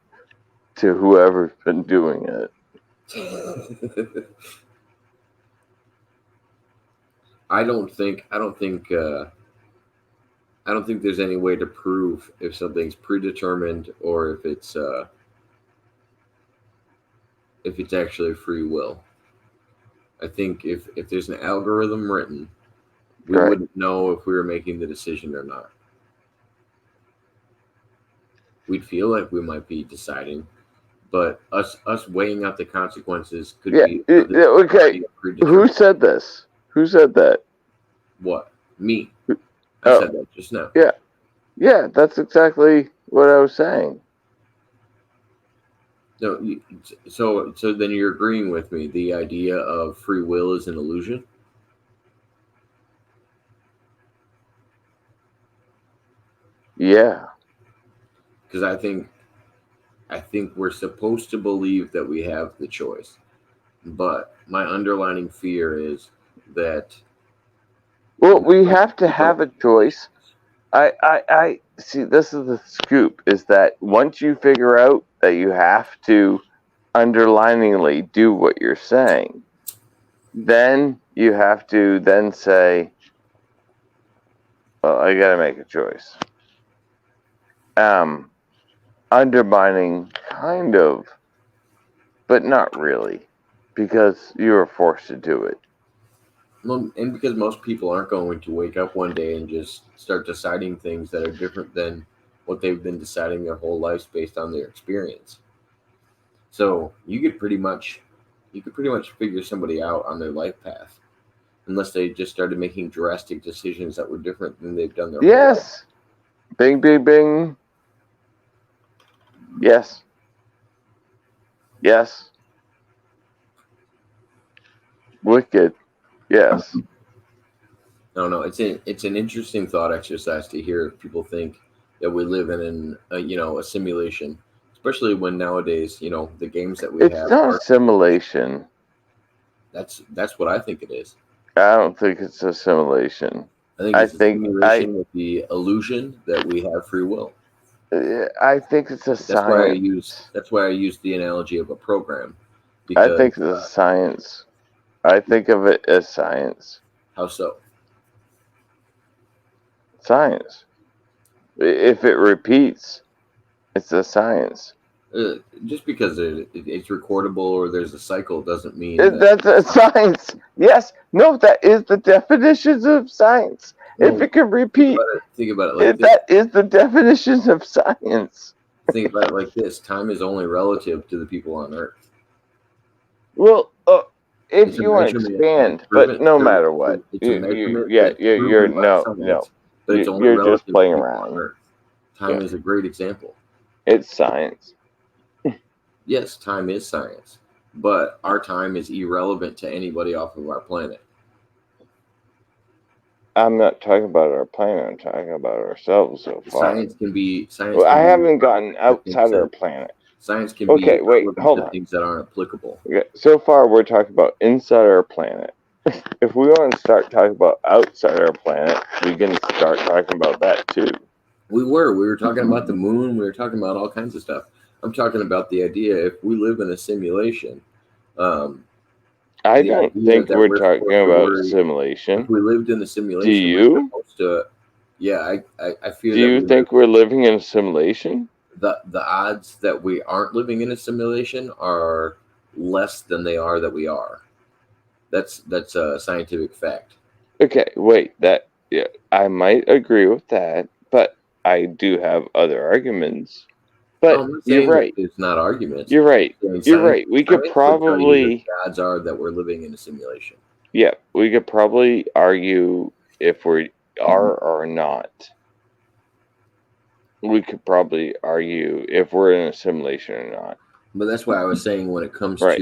[SPEAKER 3] to whoever's been doing it.
[SPEAKER 2] I don't think there's any way to prove if something's predetermined or if it's actually free will. I think if there's an algorithm written we wouldn't know if we were making the decision or not. We'd feel like we might be deciding, but us weighing out the consequences could
[SPEAKER 3] Yeah.
[SPEAKER 2] be
[SPEAKER 3] Okay. Who said this? Who said that?
[SPEAKER 2] What? Me. I
[SPEAKER 3] Oh,
[SPEAKER 2] said that just now.
[SPEAKER 3] yeah. Yeah, that's exactly what I was saying.
[SPEAKER 2] No, so then you're agreeing with me. The idea of free will is an illusion.
[SPEAKER 3] Yeah.
[SPEAKER 2] Because I think we're supposed to believe that we have the choice, but my underlining fear is that
[SPEAKER 3] Well, we have to
[SPEAKER 2] we don't
[SPEAKER 3] have a
[SPEAKER 2] make
[SPEAKER 3] choice.
[SPEAKER 2] decisions.
[SPEAKER 3] I see. This is the scoop: is that once you figure out that you have to underliningly do what you're saying, then you have to then say, "Well, I got to make a choice." Um, Undermining, kind of, but not really, because you were forced to do it.
[SPEAKER 2] Well, and because most people aren't going to wake up one day and just start deciding things that are different than what they've been deciding their whole lives based on their experience. So you could pretty much figure somebody out on their life path unless they just started making drastic decisions that were different than they've done their whole life.
[SPEAKER 3] Yes. Bing, bing, bing. Yes. Yes. Wicked. Yes.
[SPEAKER 2] I don't know. It's an interesting thought exercise to hear people think that we live in a simulation, especially when nowadays the games that we
[SPEAKER 3] It's
[SPEAKER 2] have
[SPEAKER 3] not a
[SPEAKER 2] are
[SPEAKER 3] simulation.
[SPEAKER 2] that's what I think it is.
[SPEAKER 3] I don't think it's a simulation.
[SPEAKER 2] I think
[SPEAKER 3] I
[SPEAKER 2] it's a
[SPEAKER 3] think I
[SPEAKER 2] simulation with the illusion that we have free will.
[SPEAKER 3] I think it's a science.
[SPEAKER 2] That's why I use the analogy of a program,
[SPEAKER 3] I
[SPEAKER 2] because
[SPEAKER 3] think it's a science. I think of it as science.
[SPEAKER 2] how so?
[SPEAKER 3] Science. If it repeats, it's a science.
[SPEAKER 2] Just because it's recordable or there's a cycle doesn't mean that.
[SPEAKER 3] That's a science. Yes. No, that is the definitions of science. If
[SPEAKER 2] No,
[SPEAKER 3] it can repeat,
[SPEAKER 2] think about it like this.
[SPEAKER 3] that is the definitions of science.
[SPEAKER 2] Think about it like this: time is only relative to the people on Earth.
[SPEAKER 3] Well, if
[SPEAKER 2] It's a
[SPEAKER 3] you want to
[SPEAKER 2] measurement that's
[SPEAKER 3] expand, but
[SPEAKER 2] driven.
[SPEAKER 3] no matter what,
[SPEAKER 2] It's a measurement
[SPEAKER 3] yeah,
[SPEAKER 2] that's
[SPEAKER 3] you're
[SPEAKER 2] proven by
[SPEAKER 3] no,
[SPEAKER 2] science, but it's only
[SPEAKER 3] you're just
[SPEAKER 2] relative to
[SPEAKER 3] playing
[SPEAKER 2] people on
[SPEAKER 3] around.
[SPEAKER 2] Earth. Time
[SPEAKER 3] Yeah,
[SPEAKER 2] is a great example.
[SPEAKER 3] it's science.
[SPEAKER 2] Yes, time is science, but our time is irrelevant to anybody off of our planet.
[SPEAKER 3] I'm not talking about our planet. I'm talking about ourselves so far.
[SPEAKER 2] Science
[SPEAKER 3] I
[SPEAKER 2] can be
[SPEAKER 3] haven't gotten
[SPEAKER 2] irrelevant to
[SPEAKER 3] outside
[SPEAKER 2] things
[SPEAKER 3] our
[SPEAKER 2] that
[SPEAKER 3] planet.
[SPEAKER 2] science can be
[SPEAKER 3] Okay, wait,
[SPEAKER 2] irrelevant
[SPEAKER 3] hold
[SPEAKER 2] to
[SPEAKER 3] on.
[SPEAKER 2] things that aren't applicable.
[SPEAKER 3] Okay, so far, we're talking about inside our planet. If we want to start talking about outside our planet, we can start talking about that too.
[SPEAKER 2] We were talking about the moon. We were talking about all kinds of stuff. I'm talking about the idea if we live in a simulation, um,
[SPEAKER 3] I
[SPEAKER 2] the
[SPEAKER 3] don't
[SPEAKER 2] idea
[SPEAKER 3] think
[SPEAKER 2] that
[SPEAKER 3] we're
[SPEAKER 2] we're
[SPEAKER 3] talking
[SPEAKER 2] supposed to
[SPEAKER 3] about
[SPEAKER 2] worry. If
[SPEAKER 3] simulation.
[SPEAKER 2] we lived in the
[SPEAKER 3] Do
[SPEAKER 2] simulation, we're
[SPEAKER 3] you?
[SPEAKER 2] supposed to. Yeah, I fear
[SPEAKER 3] Do
[SPEAKER 2] that
[SPEAKER 3] you
[SPEAKER 2] we live.
[SPEAKER 3] think we're living in a simulation?
[SPEAKER 2] The odds that we aren't living in a simulation are less than they are that we are. That's a scientific fact.
[SPEAKER 3] Okay, wait, that yeah, I might agree with that, but I do have other arguments.
[SPEAKER 2] Oh,
[SPEAKER 3] But
[SPEAKER 2] I'm not
[SPEAKER 3] you're
[SPEAKER 2] saying that
[SPEAKER 3] right.
[SPEAKER 2] it's not arguments.
[SPEAKER 3] You're right.
[SPEAKER 2] I'm saying
[SPEAKER 3] You're
[SPEAKER 2] science
[SPEAKER 3] right. We could
[SPEAKER 2] science would tell you that
[SPEAKER 3] probably
[SPEAKER 2] the odds are that we're living in a simulation.
[SPEAKER 3] yeah, we could probably argue if we are or not. We could probably argue if we're in a simulation or not.
[SPEAKER 2] But that's why I was saying
[SPEAKER 3] Right.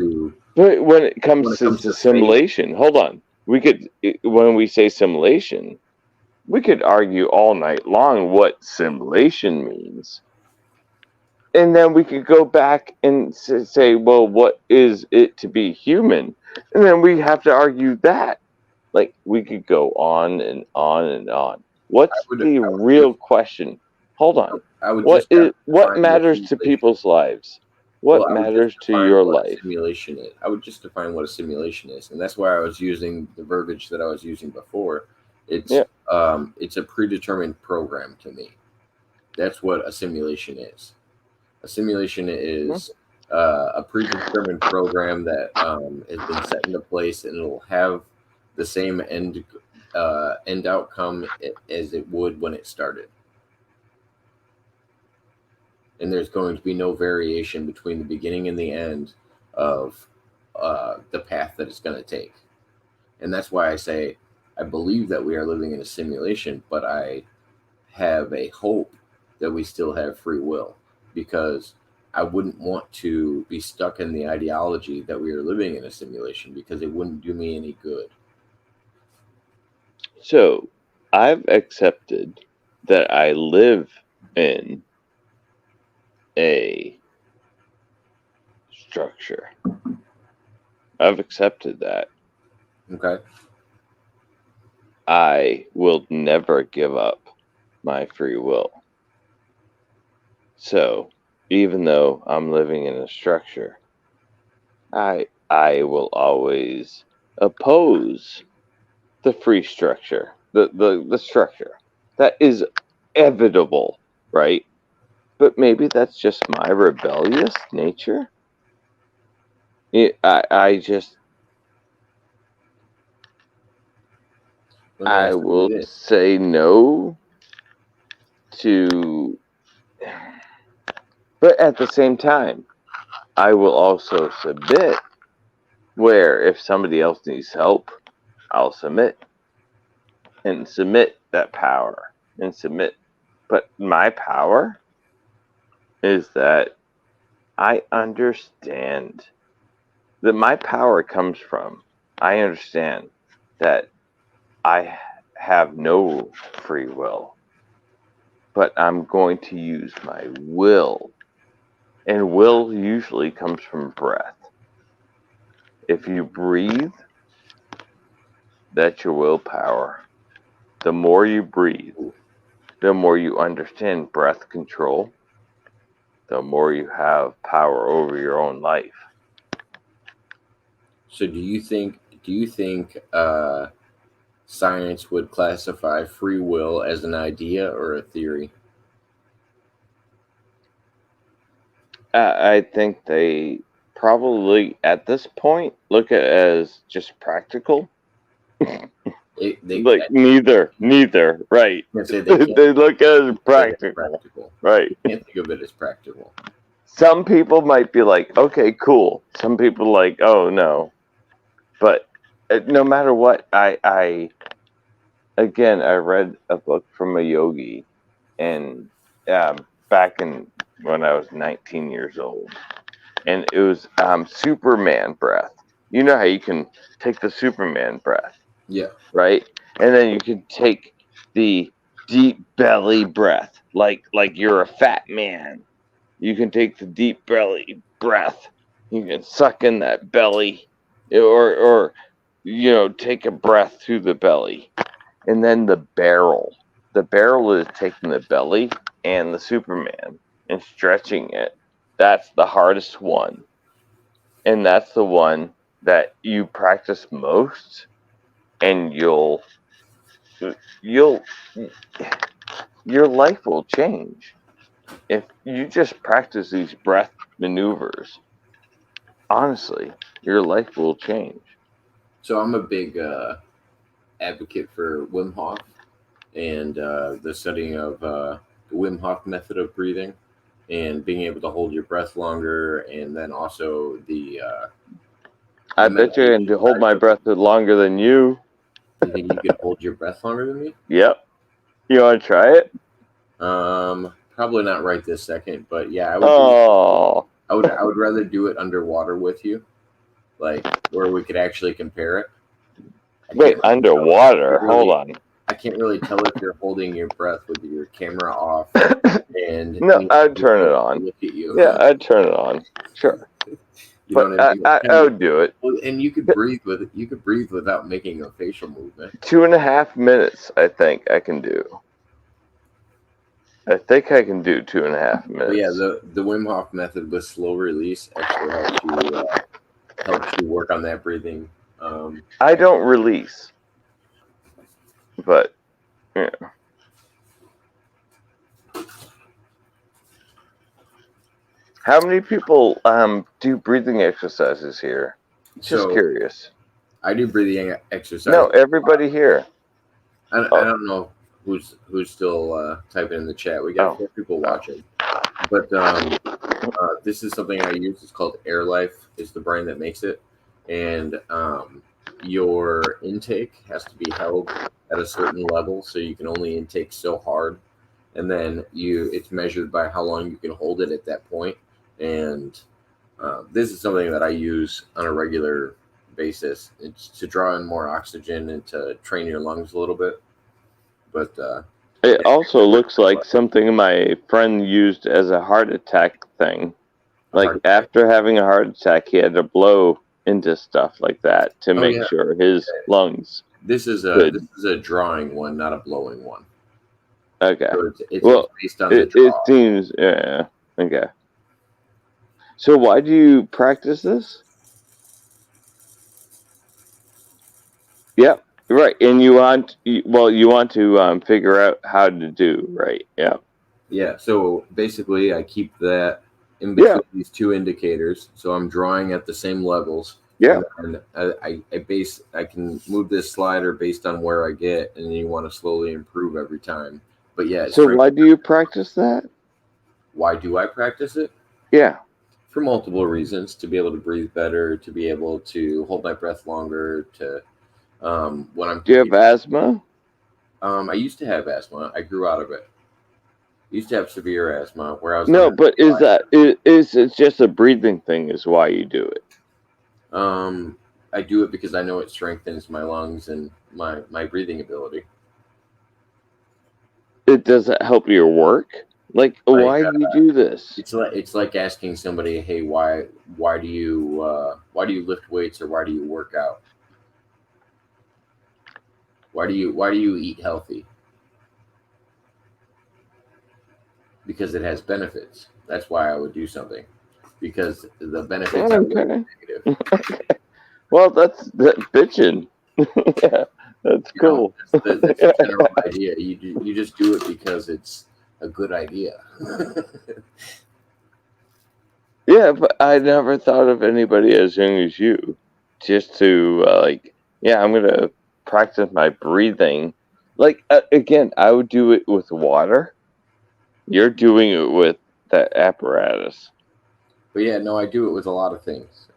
[SPEAKER 3] But when it
[SPEAKER 2] when
[SPEAKER 3] comes
[SPEAKER 2] it
[SPEAKER 3] to
[SPEAKER 2] comes
[SPEAKER 3] the
[SPEAKER 2] to space,
[SPEAKER 3] simulation, hold on. We could when we say simulation, we could argue all night long what simulation means. And then we could go back and say, well, what is it to be human? And then we have to argue that. Like, we could go on and on and on. What's the
[SPEAKER 2] I would
[SPEAKER 3] real question? Hold on.
[SPEAKER 2] I would just have to
[SPEAKER 3] What
[SPEAKER 2] define what
[SPEAKER 3] matters to
[SPEAKER 2] simulation
[SPEAKER 3] people's
[SPEAKER 2] is.
[SPEAKER 3] lives?
[SPEAKER 2] Well,
[SPEAKER 3] What
[SPEAKER 2] I would just
[SPEAKER 3] matters to
[SPEAKER 2] define
[SPEAKER 3] your
[SPEAKER 2] what a
[SPEAKER 3] life?
[SPEAKER 2] simulation is. I would just define what a simulation is, and that's why I was using the verbiage that I was using before.
[SPEAKER 3] Yeah.
[SPEAKER 2] It's a predetermined program to me. That's what a simulation is. A simulation
[SPEAKER 3] Hmm?
[SPEAKER 2] is a predetermined program that has been set into place, and it'll have the same end outcome as it would when it started. And there's going to be no variation between the beginning and the end of the path that it's going to take. And that's why I say I believe that we are living in a simulation, but I have a hope that we still have free will, because I wouldn't want to be stuck in the ideology that we are living in a simulation, because it wouldn't do me any good.
[SPEAKER 3] So I've accepted that I live in a structure. I've accepted that.
[SPEAKER 2] Okay.
[SPEAKER 3] I will never give up my free will. So even though I'm living in a structure, I will always oppose the free structure, the structure that is inevitable, right? But maybe that's just my rebellious nature. I just
[SPEAKER 2] Let me
[SPEAKER 3] I
[SPEAKER 2] ask
[SPEAKER 3] will
[SPEAKER 2] you this.
[SPEAKER 3] say no to, but at the same time, I will also submit. Where if somebody else needs help, I'll submit and submit that power and submit. But my power is that I understand that my power comes from, I understand that I have no free will, but I'm going to use my will. And will usually comes from breath. If you breathe, that's your willpower. The more you breathe, the more you understand breath control, the more you have power over your own life.
[SPEAKER 2] So do you think science would classify free will as an idea or a theory?
[SPEAKER 3] I think they probably, at this point, look at it as just practical.
[SPEAKER 2] They
[SPEAKER 3] Like neither, right?
[SPEAKER 2] can't say they can't
[SPEAKER 3] They look at it as
[SPEAKER 2] say it's
[SPEAKER 3] practical,
[SPEAKER 2] practical.
[SPEAKER 3] right?
[SPEAKER 2] They can't think of it as practical.
[SPEAKER 3] Some people might be like, okay, cool. Some people like, oh no. But no matter what, I again, I read a book from a yogi, and back in when I was 19 years old, and it was Superman breath. You know how you can take the Superman breath,
[SPEAKER 2] Yeah.
[SPEAKER 3] right? And then you can take the deep belly breath, like you're a fat man. You can take the deep belly breath. You can suck in that belly, or take a breath through the belly, and then the barrel. The barrel is taking the belly and the Superman and stretching it. That's the hardest one, and that's the one that you practice most, and you'll your life will change if you just practice these breath maneuvers. Honestly, your life will change.
[SPEAKER 2] So I'm a big advocate for Wim Hof and the studying of the Wim Hof method of breathing and being able to hold your breath longer, and then also
[SPEAKER 3] I
[SPEAKER 2] the
[SPEAKER 3] bet you
[SPEAKER 2] meditation
[SPEAKER 3] can hold
[SPEAKER 2] side
[SPEAKER 3] my
[SPEAKER 2] of it.
[SPEAKER 3] breath longer than you.
[SPEAKER 2] You think you could hold your breath longer than me?
[SPEAKER 3] Yep. You want to try it?
[SPEAKER 2] Probably not right this second, but yeah, I would do it.
[SPEAKER 3] Oh,
[SPEAKER 2] I would rather do it underwater with you, like where we could actually compare it. I
[SPEAKER 3] wait,
[SPEAKER 2] can't really tell.
[SPEAKER 3] underwater. Hold on.
[SPEAKER 2] I can't really tell if you're holding your breath with your camera off and
[SPEAKER 3] No,
[SPEAKER 2] me
[SPEAKER 3] I'd
[SPEAKER 2] being
[SPEAKER 3] turn it
[SPEAKER 2] able to
[SPEAKER 3] on.
[SPEAKER 2] look at you.
[SPEAKER 3] Yeah, I'd turn it on. Sure.
[SPEAKER 2] You know
[SPEAKER 3] But
[SPEAKER 2] what I mean?
[SPEAKER 3] I would do it.
[SPEAKER 2] And you could breathe with it. You could breathe without making a facial movement.
[SPEAKER 3] 2.5 minutes, I think I can do. I think I can do 2.5
[SPEAKER 2] But yeah,
[SPEAKER 3] minutes.
[SPEAKER 2] the Wim Hof method with slow release actually helps you work on that breathing.
[SPEAKER 3] I don't release, but yeah. How many people do breathing exercises here? Just
[SPEAKER 2] So
[SPEAKER 3] curious.
[SPEAKER 2] I do breathing exercise.
[SPEAKER 3] No, everybody here.
[SPEAKER 2] I
[SPEAKER 3] Oh,
[SPEAKER 2] don't know who's still typing in the chat. We got
[SPEAKER 3] oh,
[SPEAKER 2] 4 people
[SPEAKER 3] oh.
[SPEAKER 2] watching, but this is something I use. It's called Air Life. Is the brand that makes it, and your intake has to be held at a certain level, so you can only intake so hard, and then it's measured by how long you can hold it at that point. And this is something that I use on a regular basis. It's to draw in more oxygen and to train your lungs a little bit. But
[SPEAKER 3] It
[SPEAKER 2] yeah,
[SPEAKER 3] also looks like something my friend used as a heart attack thing.
[SPEAKER 2] a
[SPEAKER 3] Like
[SPEAKER 2] heart attack.
[SPEAKER 3] after having a heart attack, he had to blow into stuff like that to
[SPEAKER 2] Oh
[SPEAKER 3] make
[SPEAKER 2] yeah,
[SPEAKER 3] sure his lungs
[SPEAKER 2] this
[SPEAKER 3] could.
[SPEAKER 2] is a drawing one, not a blowing one.
[SPEAKER 3] Okay.
[SPEAKER 2] So it's
[SPEAKER 3] Well,
[SPEAKER 2] based on the
[SPEAKER 3] it
[SPEAKER 2] draw.
[SPEAKER 3] seems, yeah. Okay. So why do you practice this? Yep. Right. And you want to figure out how to do, right? Yeah.
[SPEAKER 2] Yeah. So basically, I keep that in
[SPEAKER 3] Yeah.
[SPEAKER 2] between these two indicators, so I'm drawing at the same levels,
[SPEAKER 3] Yeah.
[SPEAKER 2] and then I can move this slider based on where I get, and then you want to slowly improve every time. But yeah, it's
[SPEAKER 3] So
[SPEAKER 2] training.
[SPEAKER 3] why do you practice that?
[SPEAKER 2] Why do I practice it?
[SPEAKER 3] Yeah.
[SPEAKER 2] For multiple reasons: to be able to breathe better, to be able to hold my breath longer, to when I'm
[SPEAKER 3] Do you have
[SPEAKER 2] competing.
[SPEAKER 3] asthma?
[SPEAKER 2] I used to have asthma. I grew out of it. Used to have severe asthma where I was on
[SPEAKER 3] No,
[SPEAKER 2] a
[SPEAKER 3] but
[SPEAKER 2] nebulizer.
[SPEAKER 3] is it just a breathing thing? Is why you do it?
[SPEAKER 2] Um, I do it because I know it strengthens my lungs and my breathing ability.
[SPEAKER 3] It doesn't help your work. Like,
[SPEAKER 2] Like
[SPEAKER 3] why do you do this?
[SPEAKER 2] it's like asking somebody, hey, why do you lift weights or why do you work out? Why do you eat healthy? Because it has benefits. That's why I would do something because the benefits outweigh
[SPEAKER 3] Okay.
[SPEAKER 2] the negative.
[SPEAKER 3] Well, that's bitching. Yeah, that's
[SPEAKER 2] You know,
[SPEAKER 3] cool.
[SPEAKER 2] that's the general idea. You just do it because it's a good idea.
[SPEAKER 3] Yeah, but I never thought of anybody as young as you just to yeah, I'm gonna practice my breathing. Like again, I would do it with water. You're doing it with that apparatus.
[SPEAKER 2] But yeah, no, I do it with a lot of things.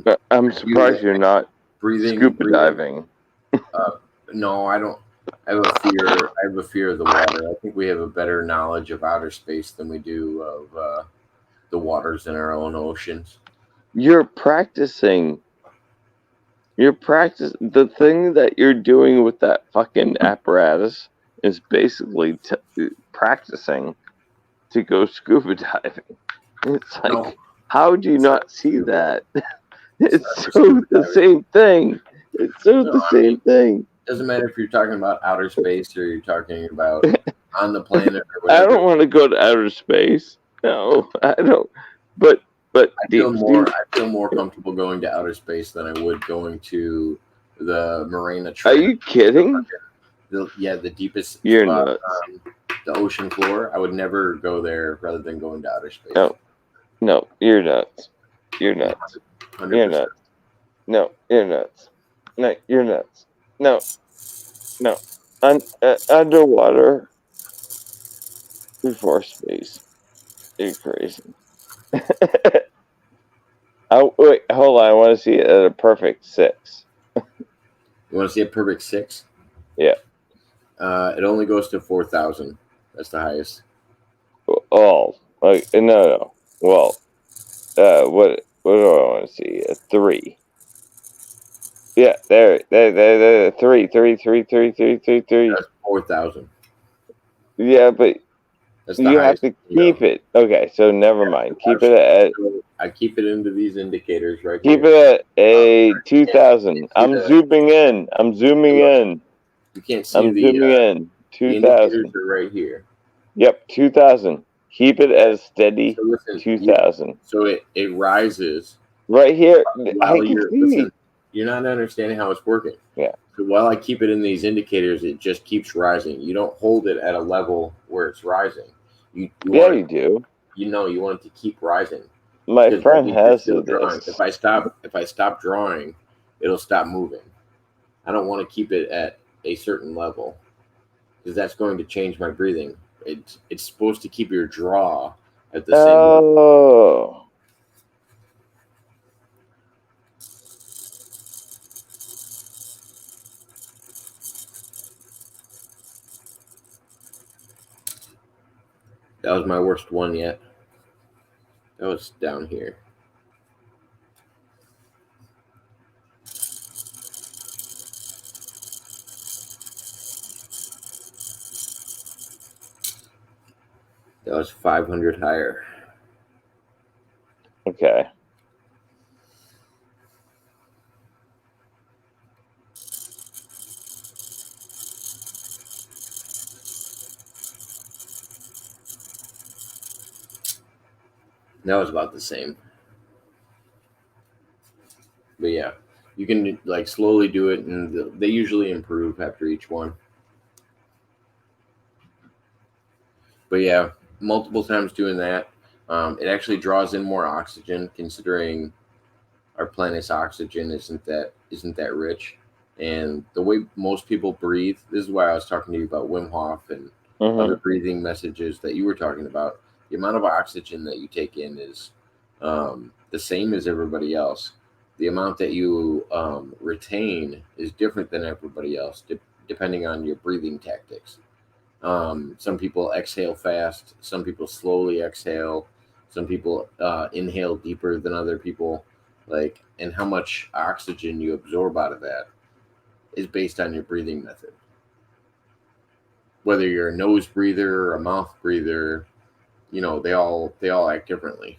[SPEAKER 3] But I'm
[SPEAKER 2] I do
[SPEAKER 3] surprised you're not scuba
[SPEAKER 2] breathing.
[SPEAKER 3] diving.
[SPEAKER 2] Uh, no, I don't. I have a fear. I have a fear of the water. I think we have a better knowledge of outer space than we do of the waters in our own oceans.
[SPEAKER 3] You're practicing. You're practice. The thing that you're doing with that fucking apparatus is basically practicing to go scuba diving. It's
[SPEAKER 2] No,
[SPEAKER 3] like, how do you
[SPEAKER 2] it's not
[SPEAKER 3] not see
[SPEAKER 2] scuba.
[SPEAKER 3] that?
[SPEAKER 2] It's
[SPEAKER 3] It's
[SPEAKER 2] not for
[SPEAKER 3] so
[SPEAKER 2] scuba
[SPEAKER 3] the
[SPEAKER 2] diving.
[SPEAKER 3] same thing. It's so
[SPEAKER 2] No,
[SPEAKER 3] the
[SPEAKER 2] I mean,
[SPEAKER 3] same thing.
[SPEAKER 2] it doesn't matter if you're talking about outer space or you're talking about on the planet or
[SPEAKER 3] I
[SPEAKER 2] whatever.
[SPEAKER 3] don't want to go to outer space. No, I don't. But deep.
[SPEAKER 2] I feel more comfortable going to outer space than I would going to the Marina
[SPEAKER 3] Are
[SPEAKER 2] Trench.
[SPEAKER 3] you kidding?
[SPEAKER 2] The deepest
[SPEAKER 3] You're
[SPEAKER 2] spot
[SPEAKER 3] nuts.
[SPEAKER 2] on the ocean floor. I would never go there rather than going to outer space.
[SPEAKER 3] No, no, you're nuts. You're
[SPEAKER 2] Yeah,
[SPEAKER 3] nuts.
[SPEAKER 2] hundred
[SPEAKER 3] You're
[SPEAKER 2] percent.
[SPEAKER 3] nuts. No, you're nuts. No, you're nuts. No, no. Underwater before space. You're crazy. Oh wait, hold on. I want to see it at a perfect 6.
[SPEAKER 2] You want to see a perfect 6?
[SPEAKER 3] Yeah.
[SPEAKER 2] It only goes to 4,000. That's the highest.
[SPEAKER 3] Oh, like no, no. Well, what do I want to see? A 3. Yeah, there. 3, 3, 3, 3, 3, 3, 3.
[SPEAKER 2] That's 4,000.
[SPEAKER 3] Yeah, but
[SPEAKER 2] That's the
[SPEAKER 3] you have
[SPEAKER 2] highest
[SPEAKER 3] to
[SPEAKER 2] you can
[SPEAKER 3] keep
[SPEAKER 2] go.
[SPEAKER 3] it. Okay, so never
[SPEAKER 2] Yeah,
[SPEAKER 3] mind.
[SPEAKER 2] so
[SPEAKER 3] Keep it at
[SPEAKER 2] I keep it into these indicators right
[SPEAKER 3] keep
[SPEAKER 2] here.
[SPEAKER 3] it at a
[SPEAKER 2] You
[SPEAKER 3] 2000.
[SPEAKER 2] can't see
[SPEAKER 3] I'm
[SPEAKER 2] the
[SPEAKER 3] zooming in. I'm zooming
[SPEAKER 2] look.
[SPEAKER 3] in.
[SPEAKER 2] You can't see
[SPEAKER 3] I'm zooming in.
[SPEAKER 2] the indicators
[SPEAKER 3] 2000.
[SPEAKER 2] are right here.
[SPEAKER 3] Yep, 2000. Keep it
[SPEAKER 2] Okay.
[SPEAKER 3] at a
[SPEAKER 2] So
[SPEAKER 3] steady
[SPEAKER 2] listen,
[SPEAKER 3] 2000.
[SPEAKER 2] so it rises
[SPEAKER 3] Right here, I
[SPEAKER 2] while
[SPEAKER 3] can
[SPEAKER 2] you're
[SPEAKER 3] see.
[SPEAKER 2] listen. You're not understanding how it's working.
[SPEAKER 3] Yeah.
[SPEAKER 2] So while I keep it in these indicators, it just keeps rising. You don't hold it at a level where it's rising. You
[SPEAKER 3] Yeah,
[SPEAKER 2] want it.
[SPEAKER 3] you do.
[SPEAKER 2] You want it to keep rising
[SPEAKER 3] My
[SPEAKER 2] because that
[SPEAKER 3] friend
[SPEAKER 2] means you're
[SPEAKER 3] has
[SPEAKER 2] still drawing.
[SPEAKER 3] this.
[SPEAKER 2] If I stop drawing, it'll stop moving. I don't want to keep it at a certain level because that's going to change my breathing. It's supposed to keep your draw at the same level.
[SPEAKER 3] Oh.
[SPEAKER 2] That was my worst one yet. That was down here. That was 500 higher.
[SPEAKER 3] Okay.
[SPEAKER 2] That was about the same. But yeah, you can like slowly do it, and they usually improve after each one. But yeah, multiple times doing that, it actually draws in more oxygen, considering our planet's oxygen isn't that rich. And the way most people breathe, this is why I was talking to you about Wim Hof and other
[SPEAKER 3] Mm-hmm.
[SPEAKER 2] breathing messages that you were talking about. The amount of oxygen that you take in is the same as everybody else. The amount that you retain is different than everybody else, depending on your breathing tactics. Some people exhale fast. Some people slowly exhale. Some people inhale deeper than other people. Like, and how much oxygen you absorb out of that is based on your breathing method. Whether you're a nose breather or a mouth breather, they all act differently.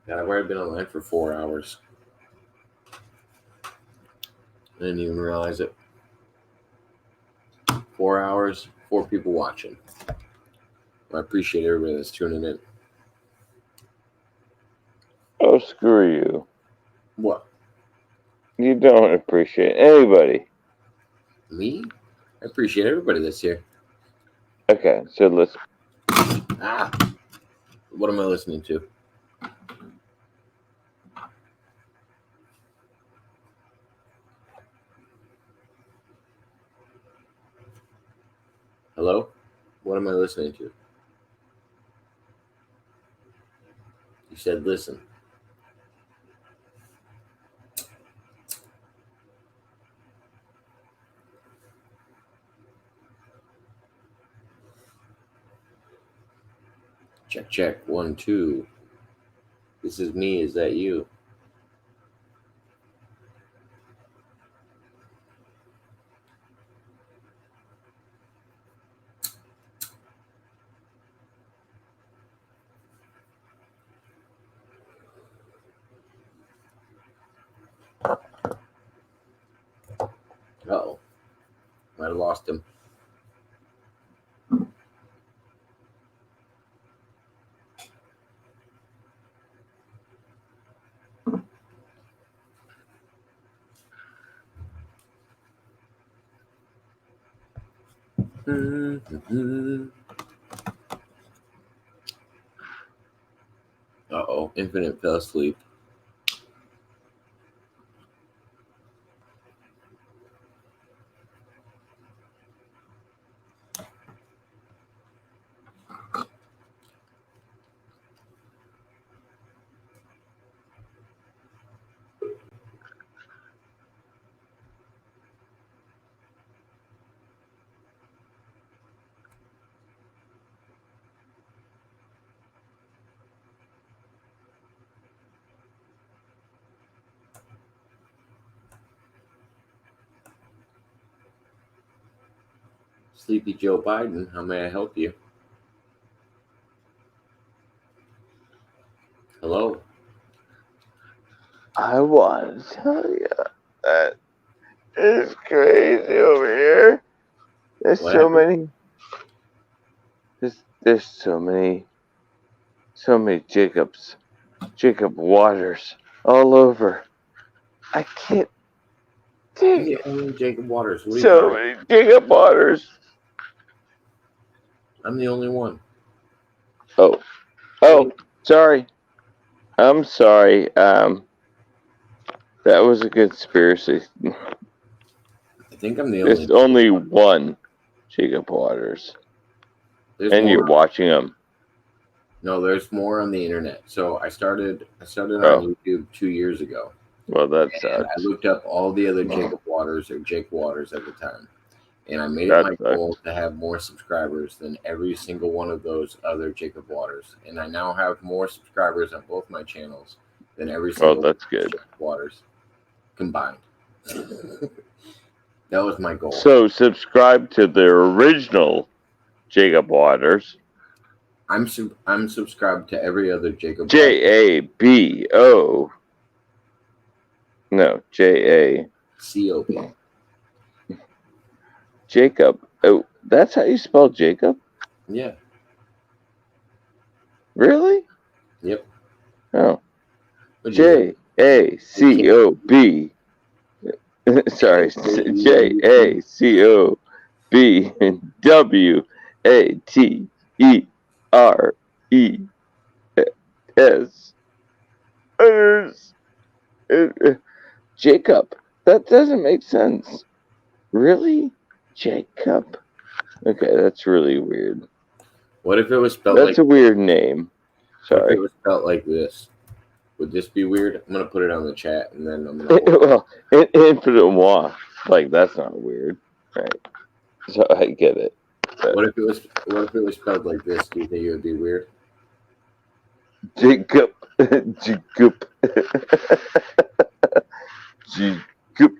[SPEAKER 2] God, I've already been online for 4 hours. I didn't even realize it. 4 hours, four people watching. I appreciate everybody that's tuning in.
[SPEAKER 3] Oh, screw you.
[SPEAKER 2] What?
[SPEAKER 3] You don't appreciate anybody.
[SPEAKER 2] Me? I appreciate everybody that's here.
[SPEAKER 3] Okay, so let's.
[SPEAKER 2] Ah, what am I listening to? Hello? What am I listening to? You said listen. Check, check. 1, 2. This is me. Is that you? Uh-oh. Might have lost him. Uh-oh. Infinite fell asleep. Sleepy Joe Biden, how may I help you? Hello?
[SPEAKER 3] I want to tell you that it's crazy over here. There's
[SPEAKER 2] What
[SPEAKER 3] so
[SPEAKER 2] happened?
[SPEAKER 3] many. There's so many Jacob Waters all over. I can't
[SPEAKER 2] I'm
[SPEAKER 3] take
[SPEAKER 2] the
[SPEAKER 3] it.
[SPEAKER 2] only Jacob Waters. What are you
[SPEAKER 3] So
[SPEAKER 2] talking
[SPEAKER 3] many Jacob Waters.
[SPEAKER 2] about? I'm the only one.
[SPEAKER 3] Oh, sorry. I'm sorry. That was a conspiracy.
[SPEAKER 2] I think I'm the
[SPEAKER 3] There's
[SPEAKER 2] only.
[SPEAKER 3] only one Jacob Waters,
[SPEAKER 2] There's
[SPEAKER 3] and you're
[SPEAKER 2] more.
[SPEAKER 3] watching him.
[SPEAKER 2] No, there's more on the internet. So I started on
[SPEAKER 3] Oh,
[SPEAKER 2] YouTube 2 years ago,
[SPEAKER 3] well, that
[SPEAKER 2] and I
[SPEAKER 3] sucks.
[SPEAKER 2] looked up all the other Jacob Waters or Jake Waters at the time, and I made it
[SPEAKER 3] That
[SPEAKER 2] my goal
[SPEAKER 3] sucks.
[SPEAKER 2] to have more subscribers than every single one of those other Jacob Waters, and I now have more subscribers on both my channels than every
[SPEAKER 3] Oh,
[SPEAKER 2] single one
[SPEAKER 3] that's
[SPEAKER 2] of those
[SPEAKER 3] good.
[SPEAKER 2] Jacob Waters combined. That was my goal.
[SPEAKER 3] So subscribe to the original Jacob Waters.
[SPEAKER 2] I'm subscribed to every other Jacob Water
[SPEAKER 3] Jabo. No, J A
[SPEAKER 2] COB.
[SPEAKER 3] Jacob. Oh, that's how you spell Jacob?
[SPEAKER 2] Yeah.
[SPEAKER 3] Really?
[SPEAKER 2] Yep.
[SPEAKER 3] Oh,
[SPEAKER 2] What do you
[SPEAKER 3] JACOB. Sorry, JACOBWATERS. Jacob. That doesn't make sense. Really? Jacob? Okay, that's really weird.
[SPEAKER 2] What if it was spelled
[SPEAKER 3] That's
[SPEAKER 2] like?
[SPEAKER 3] a weird name.
[SPEAKER 2] What if it
[SPEAKER 3] Sorry.
[SPEAKER 2] was spelled like this? Would this be weird? I'm gonna put it on the chat, and then I'm gonna.
[SPEAKER 3] Well, infinite Muah. Like, that's not weird. Right. So I get it. But
[SPEAKER 2] What if it was? What if it was spelled like this? Do you think it would be weird?
[SPEAKER 3] Jacob. Jacob. Jacob.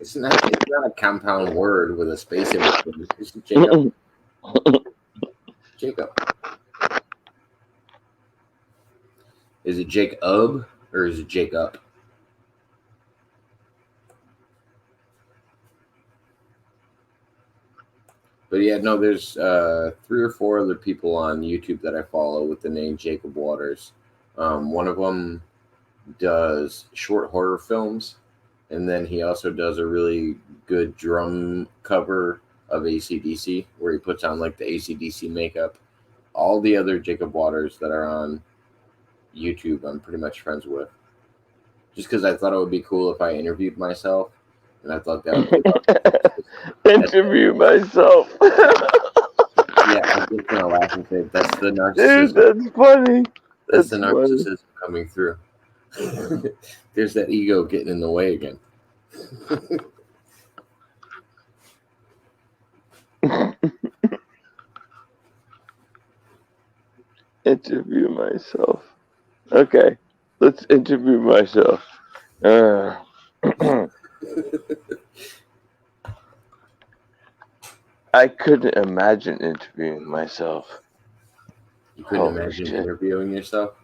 [SPEAKER 2] It's not. It's not a compound word with a space in between. It's just Jacob. Jacob. Is it Jacob or is it Jacob? But yeah, no. There's 3 or 4 other people on YouTube that I follow with the name Jacob Waters. One of them does short horror films, and then he also does a really good drum cover of ACDC, where he puts on like the ACDC makeup. All the other Jacob Waters that are on YouTube, I'm pretty much friends with. Just because I thought it would be cool if I interviewed myself, and I thought that would be
[SPEAKER 3] Interview myself.
[SPEAKER 2] yeah. I'm just gonna laugh and say that's the
[SPEAKER 3] Dude,
[SPEAKER 2] narcissism.
[SPEAKER 3] that's funny.
[SPEAKER 2] That's
[SPEAKER 3] That's
[SPEAKER 2] the
[SPEAKER 3] funny.
[SPEAKER 2] narcissism coming through. There's that ego getting in the way again.
[SPEAKER 3] Interview myself. Okay, let's interview myself. I couldn't imagine interviewing myself.
[SPEAKER 2] You couldn't
[SPEAKER 3] Holy
[SPEAKER 2] imagine
[SPEAKER 3] shit.
[SPEAKER 2] interviewing yourself.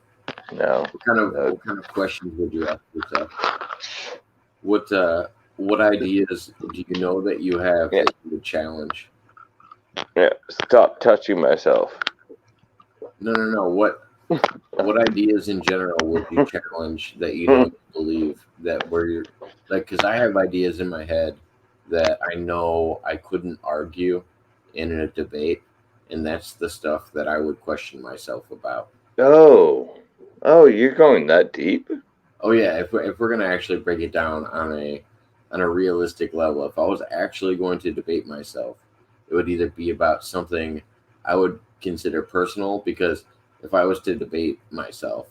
[SPEAKER 3] No.
[SPEAKER 2] What kind of questions would you ask yourself? What ideas do you know that you have
[SPEAKER 3] Yeah.
[SPEAKER 2] that you would challenge?
[SPEAKER 3] Yeah. Stop touching myself.
[SPEAKER 2] No. What ideas in general would you challenge that you know you believe that where you're like? Because I have ideas in my head that I know I couldn't argue in a debate, and that's the stuff that I would question myself about.
[SPEAKER 3] Oh. Oh, you're going that deep?
[SPEAKER 2] Oh yeah, if we're gonna actually break it down on a realistic level, if I was actually going to debate myself, it would either be about something I would consider personal, because if I was to debate myself,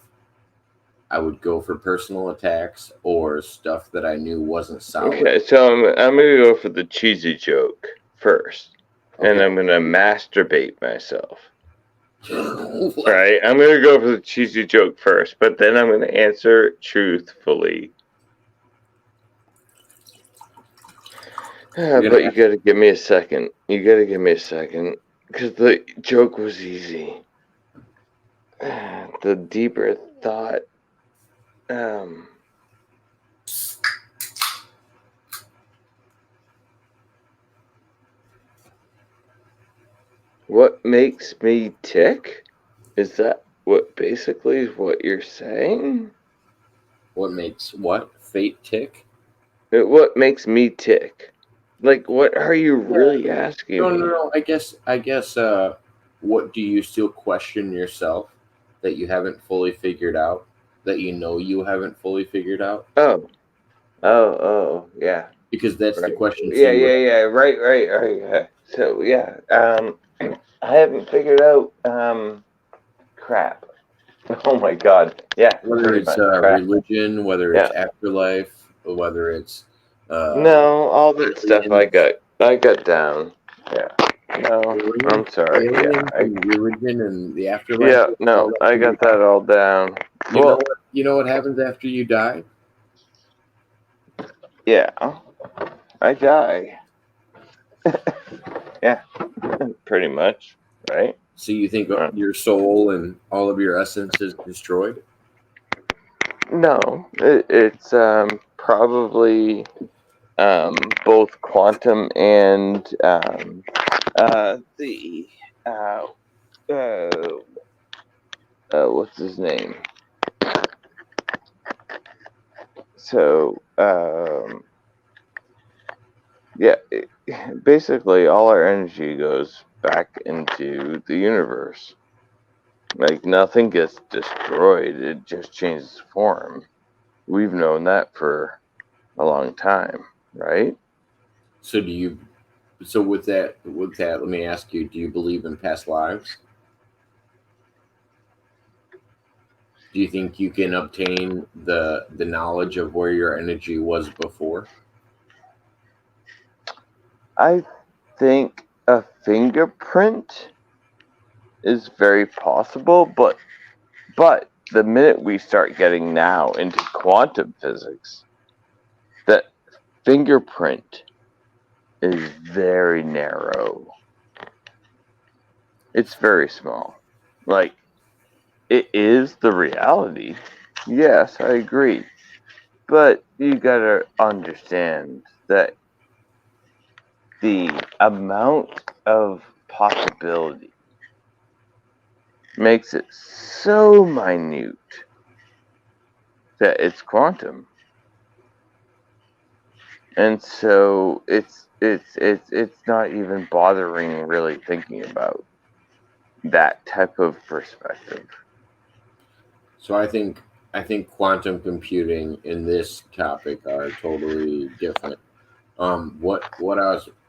[SPEAKER 2] I would go for personal attacks or stuff that I knew wasn't solid.
[SPEAKER 3] Okay, so I'm gonna go for the cheesy joke first. And
[SPEAKER 2] Okay.
[SPEAKER 3] I'm gonna masturbate myself.
[SPEAKER 2] What?
[SPEAKER 3] Right? I'm gonna go for the cheesy joke first, but then I'm gonna answer truthfully.
[SPEAKER 2] You're
[SPEAKER 3] But
[SPEAKER 2] gonna
[SPEAKER 3] you gotta give me a second. You gotta give me a second. Because the joke was easy. The deeper thought. Um, what makes me tick? Is that what basically is what you're saying?
[SPEAKER 2] What makes what fate tick?
[SPEAKER 3] What makes me tick? Like, what are you really asking
[SPEAKER 2] No,
[SPEAKER 3] me?
[SPEAKER 2] no, no. I guess what do you still question yourself that you haven't fully figured out, that you know you haven't fully figured out?
[SPEAKER 3] Oh, yeah,
[SPEAKER 2] Because that's the
[SPEAKER 3] right.
[SPEAKER 2] question to
[SPEAKER 3] Yeah,
[SPEAKER 2] you.
[SPEAKER 3] yeah, yeah, right. Yeah. So, yeah, I haven't figured out, crap. Oh my God. Yeah,
[SPEAKER 2] Whether
[SPEAKER 3] pretty
[SPEAKER 2] it's
[SPEAKER 3] much crap.
[SPEAKER 2] religion, whether it's
[SPEAKER 3] Yeah.
[SPEAKER 2] afterlife, or whether it's uh,
[SPEAKER 3] No, all that stuff
[SPEAKER 2] aliens,
[SPEAKER 3] I got down. Yeah. No,
[SPEAKER 2] aliens,
[SPEAKER 3] I'm sorry. Yeah,
[SPEAKER 2] and religion and the afterlife,
[SPEAKER 3] yeah,
[SPEAKER 2] all
[SPEAKER 3] no,
[SPEAKER 2] that
[SPEAKER 3] I
[SPEAKER 2] figured
[SPEAKER 3] got that
[SPEAKER 2] out.
[SPEAKER 3] all down.
[SPEAKER 2] You know
[SPEAKER 3] Well,
[SPEAKER 2] what? You know what happens after you die?
[SPEAKER 3] yeah, I die. Yeah, pretty much, right?
[SPEAKER 2] So you think
[SPEAKER 3] Uh,
[SPEAKER 2] your soul and all of your essence is destroyed?
[SPEAKER 3] no, it's probably both quantum and the uh, uh, what's his name? So yeah, basically all our energy goes back into the universe. Like nothing gets destroyed; it just changes form. We've known that for a long time, right?
[SPEAKER 2] So do you? So with that, let me ask you: do you believe in past lives? Do you think you can obtain the knowledge of where your energy was before?
[SPEAKER 3] I think a fingerprint is very possible, but the minute we start getting now into quantum physics, that fingerprint is very narrow. It's very small. Like it is the reality. Yes, I agree. But you gotta understand that the amount of possibility makes it so minute that it's quantum. And so it's not even bothering really thinking about that type of perspective.
[SPEAKER 2] So I think quantum computing and this topic are totally different.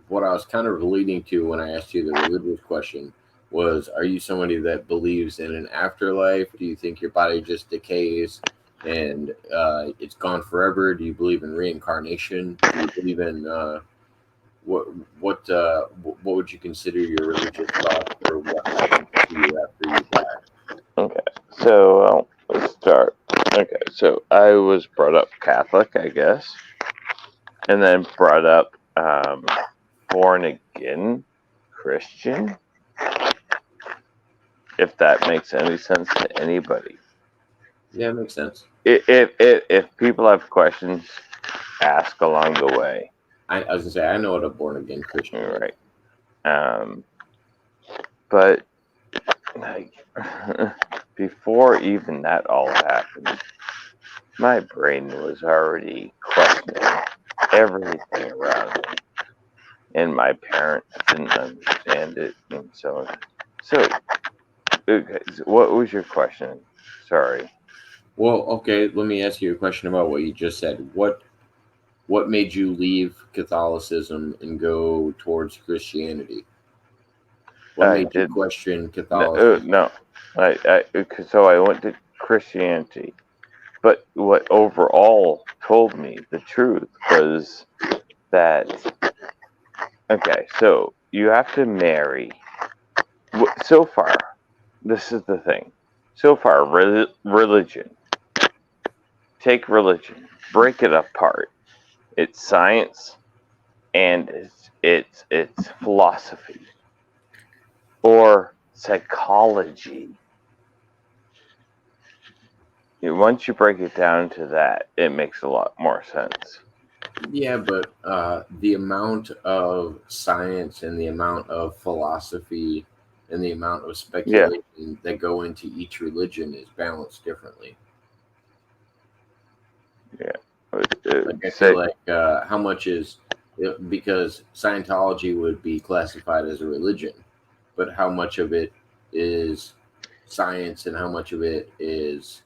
[SPEAKER 2] What I was kind of leading to when I asked you the religious question was: are you somebody that believes in an afterlife? Do you think your body just decays and it's gone forever? Do you believe in reincarnation? Do you believe in what what would you consider your religious thoughts for what happens to you after you die?
[SPEAKER 3] Okay, so let's start. Okay, so I was brought up Catholic, I guess, and then brought up born again Christian, if that makes any sense to anybody.
[SPEAKER 2] Yeah, it makes sense.
[SPEAKER 3] If people have questions, ask along the way.
[SPEAKER 2] I was gonna say I know what a born again
[SPEAKER 3] All
[SPEAKER 2] Christian is.
[SPEAKER 3] right. Um, but like before even that all happened, my brain was already questioning everything around me, and my parents didn't understand it, and so. Okay, so what was your question? Sorry.
[SPEAKER 2] Well, okay, let me ask you a question about what you just said. What made you leave Catholicism and go towards Christianity? What
[SPEAKER 3] I
[SPEAKER 2] made you
[SPEAKER 3] did
[SPEAKER 2] question
[SPEAKER 3] no,
[SPEAKER 2] Catholicism?
[SPEAKER 3] no. So I went to Christianity, but what overall told me the truth was that okay, so you have to marry. So far, this is the thing. So far, religion. Take religion, break it apart. It's science and it's philosophy or psychology. Once you break it down to that, it makes a lot more sense.
[SPEAKER 2] Yeah, but the amount of science and the amount of philosophy and the amount of
[SPEAKER 3] Yeah,
[SPEAKER 2] speculation that go into each religion is balanced differently.
[SPEAKER 3] yeah.
[SPEAKER 2] Like I feel
[SPEAKER 3] Say
[SPEAKER 2] like how much is because Scientology would be classified as a religion, but how much of it is science and how much of it is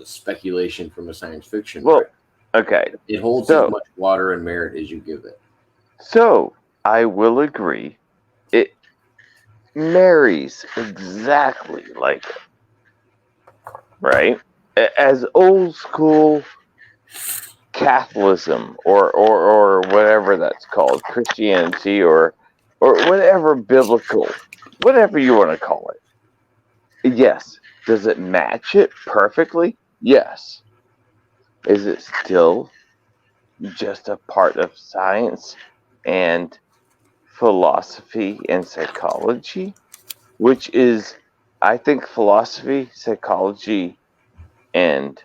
[SPEAKER 2] speculation from a science fiction
[SPEAKER 3] Well,
[SPEAKER 2] writer.
[SPEAKER 3] okay.
[SPEAKER 2] It holds as
[SPEAKER 3] So,
[SPEAKER 2] much water and merit as you give it.
[SPEAKER 3] so I will agree. It marries exactly like it, right? As old school Catholicism or whatever that's called, Christianity or whatever biblical, whatever you want to call it. Yes. Does it match it perfectly? Yes. Is it still just a part of science and philosophy and psychology? Which is, I think, philosophy, psychology, and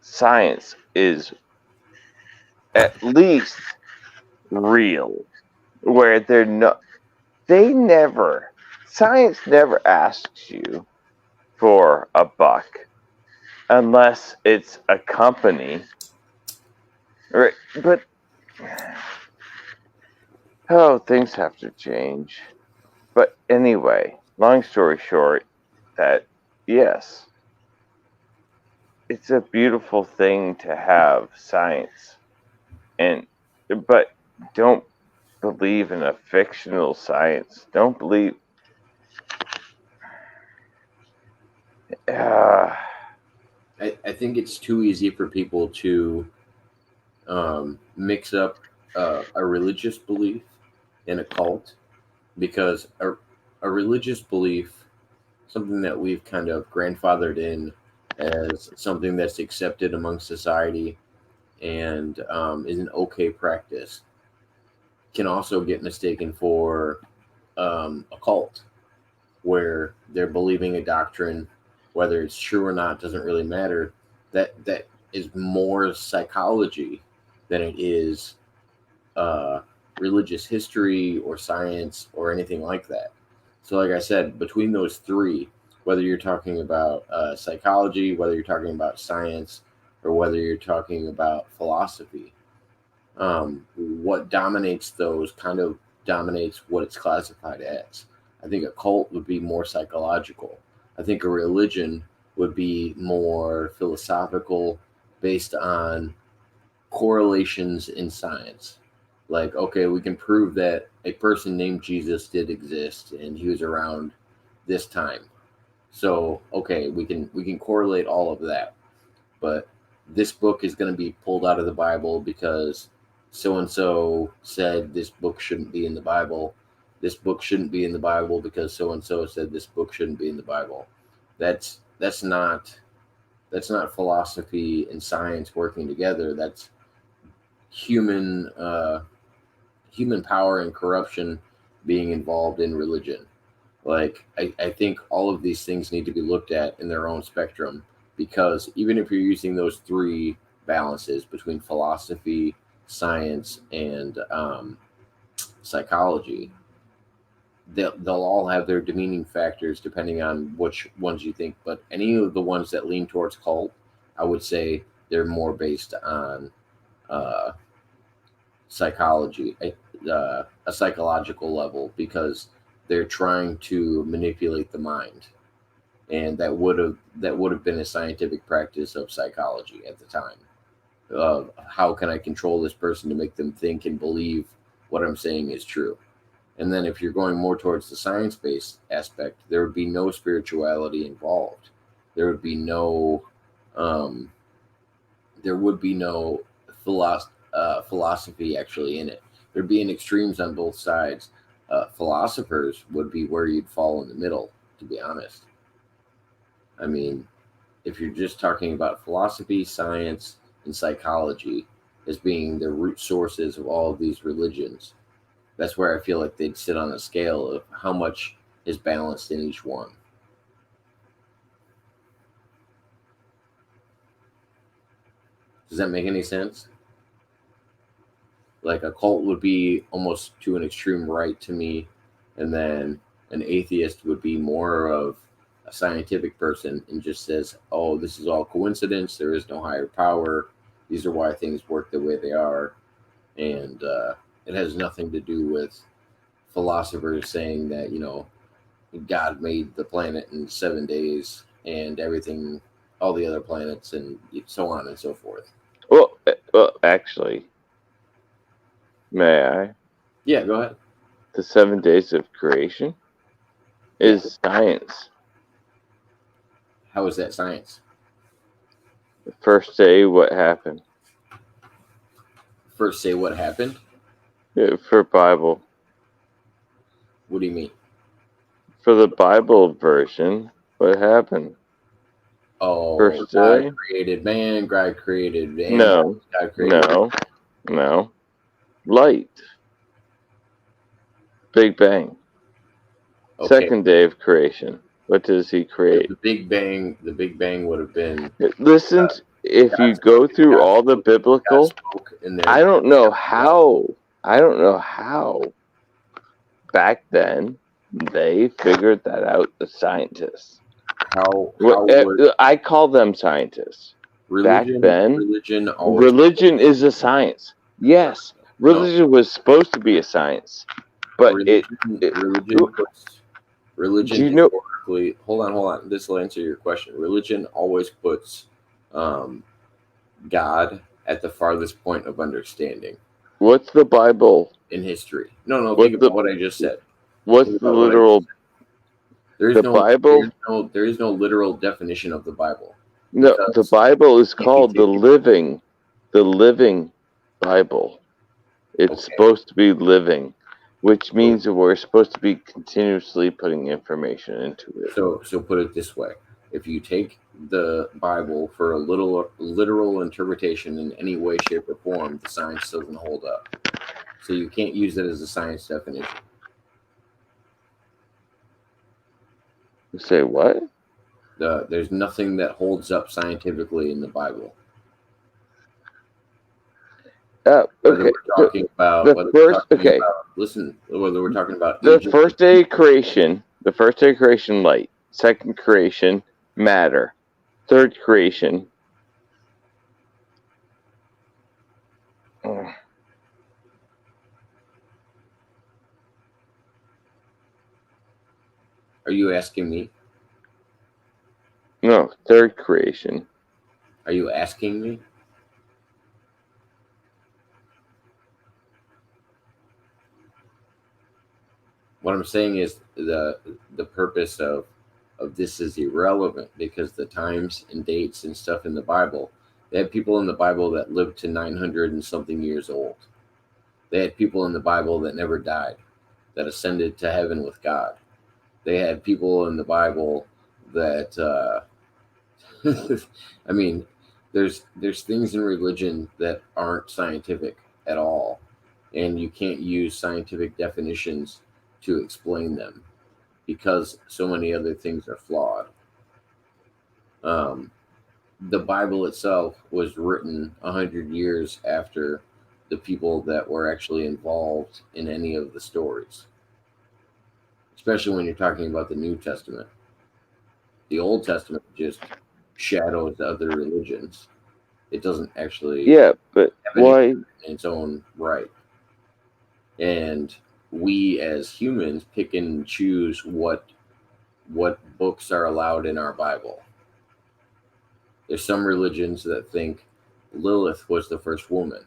[SPEAKER 3] science is at least real, where they're not, they never, science never asks you for a buck unless it's a company, right? But, oh, things have to change. But anyway, long story short, that yes, it's a beautiful thing to have science, and but don't believe in a fictional science. Don't believe. Uh,
[SPEAKER 2] I think it's too easy for people to mix up a religious belief and a cult because a religious belief, something that we've kind of grandfathered in as something that's accepted among society and is an okay practice, can also get mistaken for a cult where they're believing a doctrine, whether it's true or not doesn't really matter. That is more psychology than it is uh, religious history or science or anything like that. So, like I said, between those three, whether you're talking about psychology, whether you're talking about science, or whether you're talking about philosophy, what dominates those kind of dominates what it's classified as. I think a cult would be more psychological. I think a religion would be more philosophical, based on correlations in science. Like, okay, we can prove that a person named Jesus did exist and he was around this time. So, okay, we can correlate all of that. But this book is going to be pulled out of the Bible because so and so said this book shouldn't be in the Bible. This book shouldn't be in the Bible because so and so said this book shouldn't be in the Bible. That's not philosophy and science working together. That's human human power and corruption being involved in religion. Like I think all of these things need to be looked at in their own spectrum because even if you're using those three balances between philosophy, science, and psychology, they'll all have their demeaning factors depending on which ones you think. But any of the ones that lean towards cult, I would say they're more based on uh, psychology, a psychological level, because they're trying to manipulate the mind, and that would have been a scientific practice of psychology at the time. How can I control this person to make them think and believe what I'm saying is true? And then if you're going more towards the science based aspect, there would be no spirituality involved. There would be no um, there would be no philosophy actually in it. There'd be an extremes on both sides. Philosophers would be where you'd fall in the middle, to be honest. I mean, if you're just talking about philosophy, science, and psychology as being the root sources of all of these religions, that's where I feel like they'd sit on a scale of how much is balanced in each one. Does that make any sense? Like a cult would be almost to an extreme right to me, and then an atheist would be more of a scientific person and just says, "Oh, this is all coincidence. There is no higher power. These are why things work the way they are," and it has nothing to do with philosophers saying that God made the planet in 7 days and everything, all the other planets, and so on and so forth.
[SPEAKER 3] Well, actually, may I?
[SPEAKER 2] Yeah, go ahead.
[SPEAKER 3] The 7 days of creation
[SPEAKER 2] Yeah.
[SPEAKER 3] is science.
[SPEAKER 2] How is that science?
[SPEAKER 3] The first day, what happened?
[SPEAKER 2] First, say what happened.
[SPEAKER 3] For Bible.
[SPEAKER 2] What do you mean?
[SPEAKER 3] For the Bible version, what happened?
[SPEAKER 2] Oh,
[SPEAKER 3] First
[SPEAKER 2] God
[SPEAKER 3] day?
[SPEAKER 2] created man. God created animals.
[SPEAKER 3] No,
[SPEAKER 2] God created.
[SPEAKER 3] no, no. Light. Big Bang.
[SPEAKER 2] Okay.
[SPEAKER 3] Second day of creation. What does he create?
[SPEAKER 2] The Big Bang. The Big Bang would have been.
[SPEAKER 3] Listen, if
[SPEAKER 2] God,
[SPEAKER 3] you go through
[SPEAKER 2] God,
[SPEAKER 3] all the
[SPEAKER 2] God
[SPEAKER 3] biblical,
[SPEAKER 2] spoke in there.
[SPEAKER 3] I don't know how. I don't know how back then they figured that out. The scientists.
[SPEAKER 2] How would
[SPEAKER 3] I call them scientists. Back then,
[SPEAKER 2] religion always
[SPEAKER 3] religion is a science. Yes,
[SPEAKER 2] no
[SPEAKER 3] religion was supposed to be a science, but it
[SPEAKER 2] religion puts
[SPEAKER 3] do
[SPEAKER 2] religion
[SPEAKER 3] you know
[SPEAKER 2] historically. Hold on. This will answer your question. Religion always puts um, God at the farthest point of understanding
[SPEAKER 3] what's the Bible?
[SPEAKER 2] in history. No. Think
[SPEAKER 3] What's the
[SPEAKER 2] about what I just said.
[SPEAKER 3] what's
[SPEAKER 2] Think
[SPEAKER 3] the
[SPEAKER 2] about what I just
[SPEAKER 3] literal
[SPEAKER 2] said. There is
[SPEAKER 3] the
[SPEAKER 2] no
[SPEAKER 3] Bible?
[SPEAKER 2] there is no literal definition of the Bible
[SPEAKER 3] No, the
[SPEAKER 2] because
[SPEAKER 3] Bible is
[SPEAKER 2] it can't be
[SPEAKER 3] called
[SPEAKER 2] taken.
[SPEAKER 3] the living Bible. It's
[SPEAKER 2] Okay,
[SPEAKER 3] supposed to be living, which
[SPEAKER 2] so
[SPEAKER 3] means that we're supposed to be continuously putting information into it.
[SPEAKER 2] so put it this way: if you take the Bible for a little literal interpretation in any way, shape, or form, the science doesn't hold up. So you can't use it as a science definition.
[SPEAKER 3] You say what?
[SPEAKER 2] There's nothing that holds up scientifically in the Bible. Whether
[SPEAKER 3] Okay.
[SPEAKER 2] we're talking about,
[SPEAKER 3] The
[SPEAKER 2] whether we're
[SPEAKER 3] first
[SPEAKER 2] talking
[SPEAKER 3] okay.
[SPEAKER 2] about, listen, whether we're talking about
[SPEAKER 3] The
[SPEAKER 2] Egypt,
[SPEAKER 3] first day of creation. The first day of creation, light. Second creation, matter. Third creation. uh,
[SPEAKER 2] are you asking me?
[SPEAKER 3] No, third creation.
[SPEAKER 2] Are you asking me? What I'm saying is the purpose of this is irrelevant because the times and dates and stuff in the Bible, they had people in the Bible that lived to 900 and something years old. They had people in the Bible that never died, that ascended to heaven with God. They had people in the Bible that I mean, there's things in religion that aren't scientific at all, and you can't use scientific definitions to explain them because so many other things are flawed. Um, the Bible itself was written 100 years after the people that were actually involved in any of the stories, especially when you're talking about the New Testament. The Old Testament just shadows other religions. It doesn't actually
[SPEAKER 3] Yeah, but
[SPEAKER 2] have any
[SPEAKER 3] why?
[SPEAKER 2] in its own right. And we as humans pick and choose what books are allowed in our Bible. There's some religions that think Lilith was the first woman.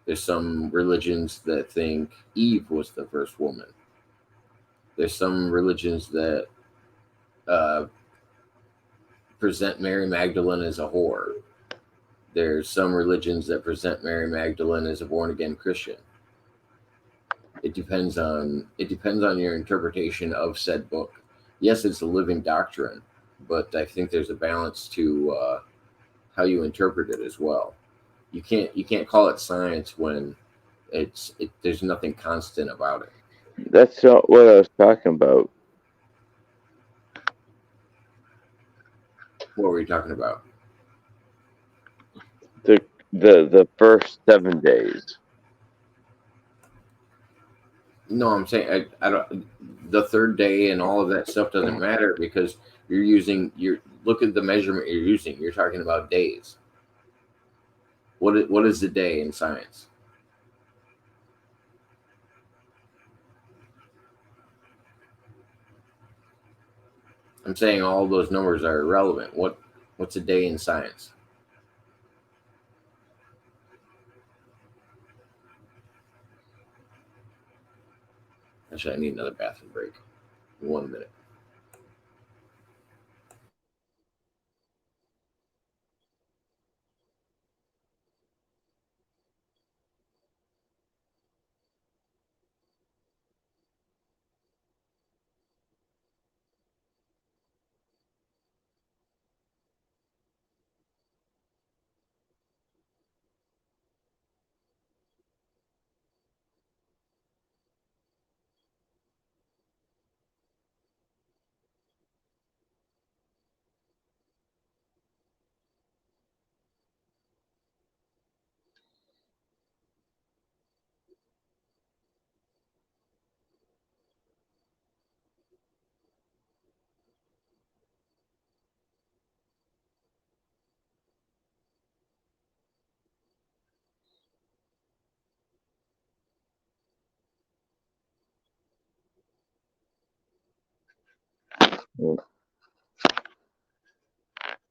[SPEAKER 2] There's some religions that think Eve was the first woman. There's some religions that uh, present Mary Magdalene as a whore. There's some religions that present Mary Magdalene as a born again Christian. It depends on your interpretation of said book. Yes, it's a living doctrine, but I think there's a balance to how you interpret it as well. You can't call it science when there's nothing constant about it.
[SPEAKER 3] That's not what I was talking about.
[SPEAKER 2] What were you talking about?
[SPEAKER 3] The the first 7 days.
[SPEAKER 2] No, I'm saying I don't. The third day and all of that stuff doesn't matter because you're look at the measurement you're using. You're talking about days. What is the day in science? I'm saying all those numbers are irrelevant. What's a day in science? Actually, I need another bathroom break. 1 minute.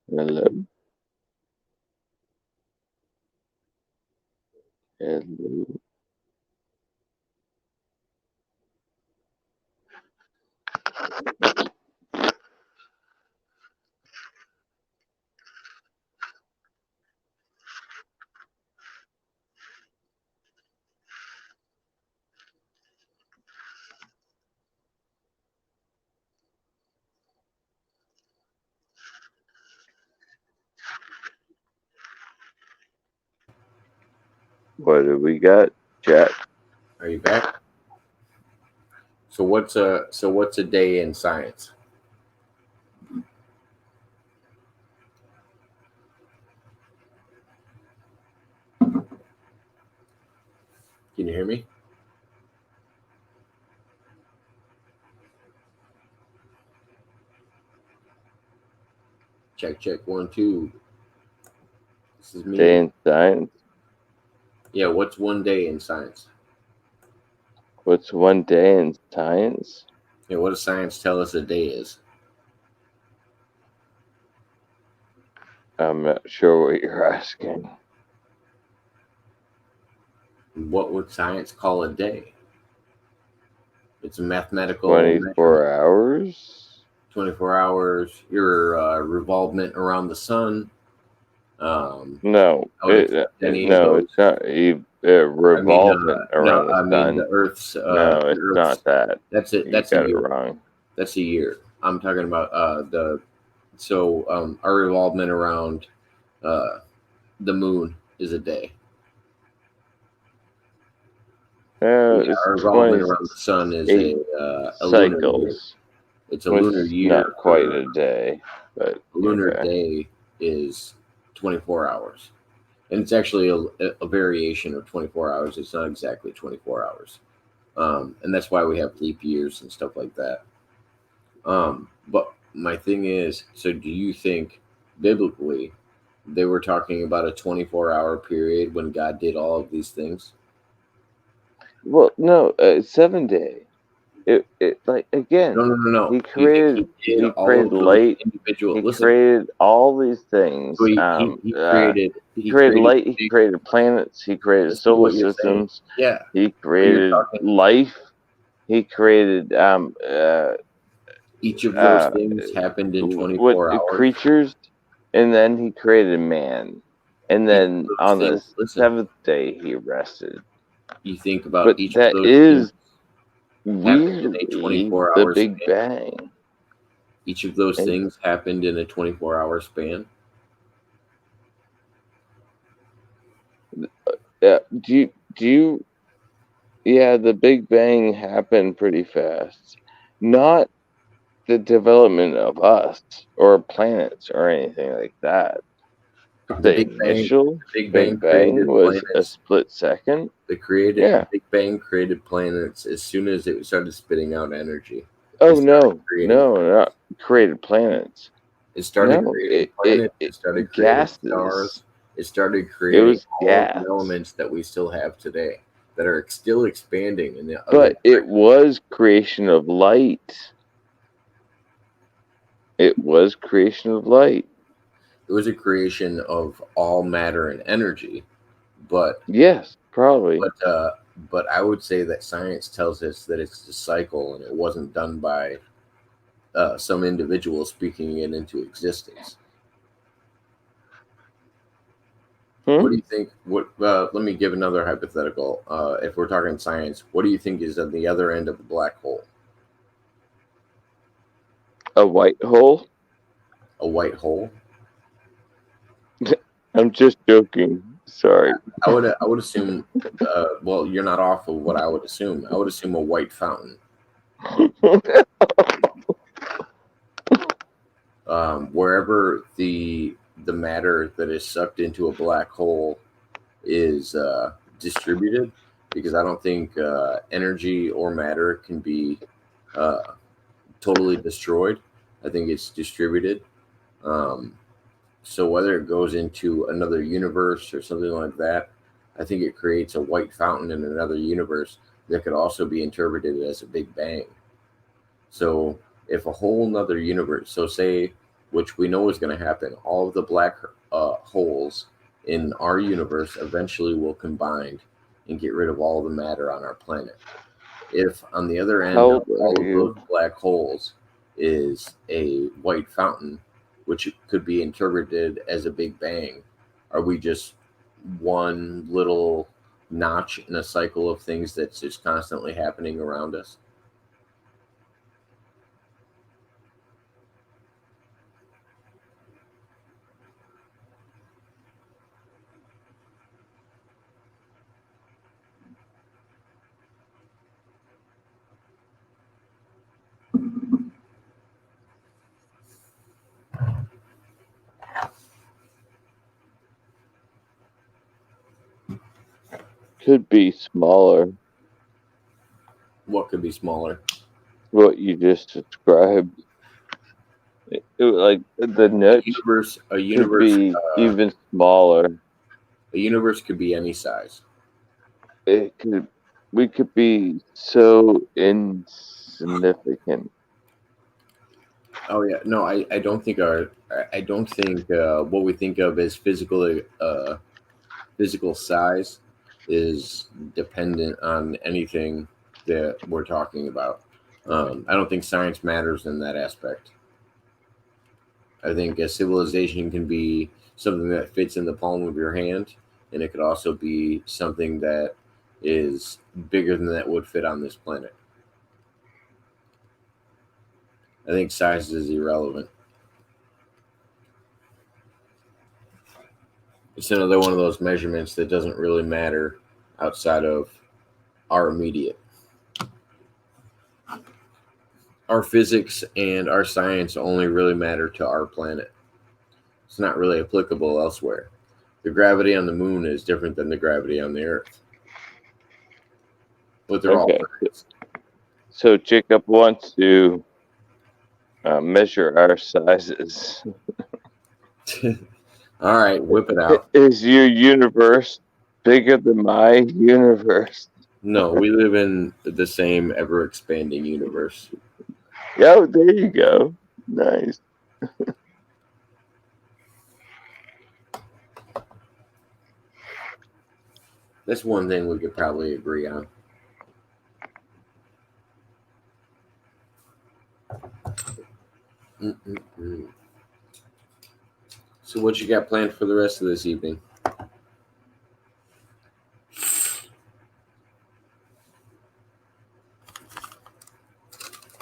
[SPEAKER 3] Hello. Hello. What do we got, chat?
[SPEAKER 2] Are you back? So what's a day in science? Can you hear me? Check, check, 1 2. This is
[SPEAKER 3] Day
[SPEAKER 2] me.
[SPEAKER 3] in science.
[SPEAKER 2] Yeah, what's one day in science?
[SPEAKER 3] What's one day in science?
[SPEAKER 2] Yeah, what does science tell us a day is?
[SPEAKER 3] I'm not sure what you're asking.
[SPEAKER 2] What would science call a day? It's a mathematical measurement.
[SPEAKER 3] 24 hours?
[SPEAKER 2] 24 hours, your revolvement around the sun. Um,
[SPEAKER 3] No,
[SPEAKER 2] I would accept any of
[SPEAKER 3] no,
[SPEAKER 2] those.
[SPEAKER 3] it's not. Revolving
[SPEAKER 2] No,
[SPEAKER 3] around the
[SPEAKER 2] I mean
[SPEAKER 3] sun.
[SPEAKER 2] the Earth's.
[SPEAKER 3] No, it's
[SPEAKER 2] The Earth's.
[SPEAKER 3] not that.
[SPEAKER 2] That's it.
[SPEAKER 3] You
[SPEAKER 2] That's a
[SPEAKER 3] got it
[SPEAKER 2] year.
[SPEAKER 3] wrong.
[SPEAKER 2] That's a year. I'm talking about the. So our revolvement around uh, the moon is a day. Yeah,
[SPEAKER 3] It's
[SPEAKER 2] our revolvement
[SPEAKER 3] 28
[SPEAKER 2] around the sun is a lunar year.
[SPEAKER 3] cycles,
[SPEAKER 2] It's a
[SPEAKER 3] which
[SPEAKER 2] lunar
[SPEAKER 3] is
[SPEAKER 2] year
[SPEAKER 3] not quite
[SPEAKER 2] for
[SPEAKER 3] a day, but
[SPEAKER 2] a lunar
[SPEAKER 3] okay.
[SPEAKER 2] day is 24 hours. And it's actually a variation of 24 hours. It's not exactly 24 hours. And that's why we have leap years and stuff like that. But my thing is, so do you think biblically they were talking about a 24-hour period when God did all of these things?
[SPEAKER 3] Well, no, 7 day. It like
[SPEAKER 2] No,
[SPEAKER 3] again.
[SPEAKER 2] no, no, no.
[SPEAKER 3] He
[SPEAKER 2] Do you think he
[SPEAKER 3] created
[SPEAKER 2] did
[SPEAKER 3] he
[SPEAKER 2] all
[SPEAKER 3] created
[SPEAKER 2] of those
[SPEAKER 3] light.
[SPEAKER 2] individual?
[SPEAKER 3] He
[SPEAKER 2] Listen,
[SPEAKER 3] created all these
[SPEAKER 2] so
[SPEAKER 3] things.
[SPEAKER 2] he created
[SPEAKER 3] He
[SPEAKER 2] he
[SPEAKER 3] created
[SPEAKER 2] created
[SPEAKER 3] light. He
[SPEAKER 2] big.
[SPEAKER 3] created planets. He created
[SPEAKER 2] Listen to
[SPEAKER 3] solar
[SPEAKER 2] what you're saying.
[SPEAKER 3] systems.
[SPEAKER 2] Yeah,
[SPEAKER 3] He
[SPEAKER 2] but you're
[SPEAKER 3] created
[SPEAKER 2] talking.
[SPEAKER 3] life. He created
[SPEAKER 2] Each of those
[SPEAKER 3] uh
[SPEAKER 2] things happened in
[SPEAKER 3] what
[SPEAKER 2] 24 hours.
[SPEAKER 3] creatures, and then he created man, and
[SPEAKER 2] Each of
[SPEAKER 3] then
[SPEAKER 2] those
[SPEAKER 3] on
[SPEAKER 2] things.
[SPEAKER 3] the
[SPEAKER 2] Listen,
[SPEAKER 3] seventh day he rested.
[SPEAKER 2] you think about
[SPEAKER 3] But
[SPEAKER 2] each of
[SPEAKER 3] that
[SPEAKER 2] those things
[SPEAKER 3] is
[SPEAKER 2] happened in a
[SPEAKER 3] weirdly
[SPEAKER 2] 24
[SPEAKER 3] the
[SPEAKER 2] hour
[SPEAKER 3] Big
[SPEAKER 2] span.
[SPEAKER 3] Bang.
[SPEAKER 2] Each of those
[SPEAKER 3] And
[SPEAKER 2] things happened in a 24-hour span.
[SPEAKER 3] do you yeah, the Big Bang happened pretty fast. Not the development of us or planets or anything like that. But
[SPEAKER 2] The
[SPEAKER 3] the
[SPEAKER 2] Big Bang,
[SPEAKER 3] initial
[SPEAKER 2] the Big Bang
[SPEAKER 3] Big Bang
[SPEAKER 2] created
[SPEAKER 3] was a
[SPEAKER 2] planets.
[SPEAKER 3] split second.
[SPEAKER 2] The
[SPEAKER 3] Yeah.
[SPEAKER 2] Big Bang created planets as soon as it started spitting out energy. It
[SPEAKER 3] Oh
[SPEAKER 2] started
[SPEAKER 3] no,
[SPEAKER 2] creating
[SPEAKER 3] no, not created planets.
[SPEAKER 2] it started
[SPEAKER 3] No,
[SPEAKER 2] creating planets, it started creating
[SPEAKER 3] gases.
[SPEAKER 2] stars, it started
[SPEAKER 3] It
[SPEAKER 2] creating
[SPEAKER 3] was
[SPEAKER 2] all of
[SPEAKER 3] gas.
[SPEAKER 2] the elements that we still have today that are still expanding in the other
[SPEAKER 3] But it
[SPEAKER 2] direction.
[SPEAKER 3] was creation of light. It was creation of light.
[SPEAKER 2] It was a creation of all matter and energy, but
[SPEAKER 3] Yes, probably.
[SPEAKER 2] but uh, but I would say that science tells us that it's a cycle, and it wasn't done by some individual speaking it into existence. What
[SPEAKER 3] Hmm?
[SPEAKER 2] do you think? What? Let me give another hypothetical. If we're talking science, what do you think is at the other end of the black hole?
[SPEAKER 3] A white hole?
[SPEAKER 2] A white hole?
[SPEAKER 3] I'm just joking. Sorry.
[SPEAKER 2] I would assume. Well, you're not off of what I would assume. I would assume a white fountain. Wherever the matter that is sucked into a black hole is distributed, because I don't think energy or matter can be uh, totally destroyed. I think it's distributed. Um, so whether it goes into another universe or something like that, I think it creates a white fountain in another universe that could also be interpreted as a big bang. So if a whole nother universe, so say, which we know is going to happen, all of the black holes in our universe eventually will combine and get rid of all the matter on our planet. If on the other
[SPEAKER 3] How
[SPEAKER 2] end of
[SPEAKER 3] old are
[SPEAKER 2] all of those
[SPEAKER 3] you?
[SPEAKER 2] black holes is a white fountain, which could be interpreted as a big bang, are we just one little notch in a cycle of things that's just constantly happening around us?
[SPEAKER 3] Could be smaller.
[SPEAKER 2] What could be smaller?
[SPEAKER 3] What you just described. Like the niche
[SPEAKER 2] A
[SPEAKER 3] could
[SPEAKER 2] universe,
[SPEAKER 3] be even smaller.
[SPEAKER 2] a universe could be any size.
[SPEAKER 3] It could. We could be so insignificant.
[SPEAKER 2] Oh yeah, no, I don't think I don't think what we think of as physical size is dependent on anything that we're talking about. I don't think science matters in that aspect. I think a civilization can be something that fits in the palm of your hand, and it could also be something that is bigger than that would fit on this planet. I think size is irrelevant. It's another one of those measurements that doesn't really matter outside of our immediate. Our physics and our science only really matter to our planet. It's not really applicable elsewhere. The gravity on the moon is different than the gravity on the Earth, but they're all
[SPEAKER 3] Okay.
[SPEAKER 2] perfect.
[SPEAKER 3] So Jacob wants to measure our sizes.
[SPEAKER 2] All right, whip it out.
[SPEAKER 3] Is your universe bigger than my universe?
[SPEAKER 2] No, we live in the same ever expanding universe.
[SPEAKER 3] Yeah, there you go. Nice.
[SPEAKER 2] That's one thing we could probably agree on. Mm-mm-mm. So, what you got planned for the rest of this evening?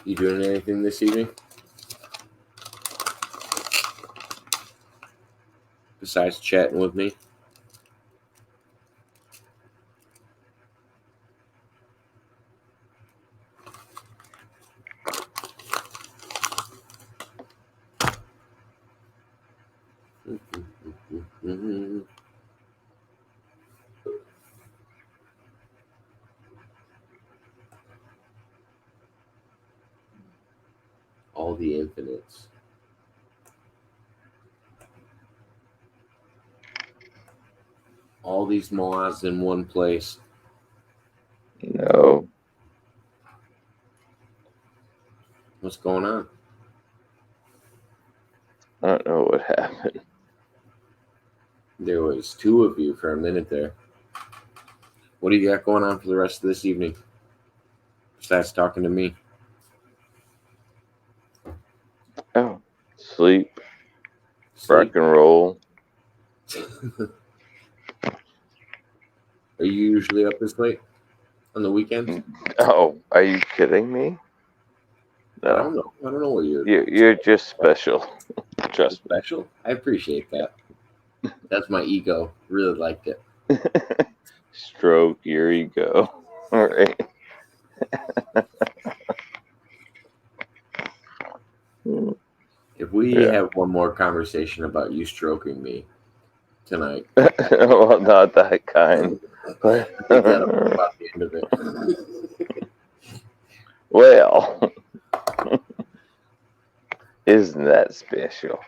[SPEAKER 2] You doing anything this evening besides chatting with me? Mm-mm-mm-mm. All the infinites. All these Moahs in one place.
[SPEAKER 3] No.
[SPEAKER 2] What's going on?
[SPEAKER 3] happened?
[SPEAKER 2] There was two of you for a minute there. What do you got going on for the rest of this evening? Besides talking to me.
[SPEAKER 3] Oh, sleep, rock
[SPEAKER 2] Sleep.
[SPEAKER 3] and roll.
[SPEAKER 2] Are you usually up this late on the weekends?
[SPEAKER 3] Oh, are you kidding me?
[SPEAKER 2] I don't
[SPEAKER 3] No,
[SPEAKER 2] know. I don't know what you're
[SPEAKER 3] you're just special. Trust
[SPEAKER 2] special. I appreciate that. That's my ego. Really liked it.
[SPEAKER 3] me. Stroke your ego. All right.
[SPEAKER 2] If we
[SPEAKER 3] Yeah.
[SPEAKER 2] have one more conversation about you stroking me tonight,
[SPEAKER 3] Well, not that kind. But
[SPEAKER 2] I think that'll be about the end of it.
[SPEAKER 3] well, isn't that special?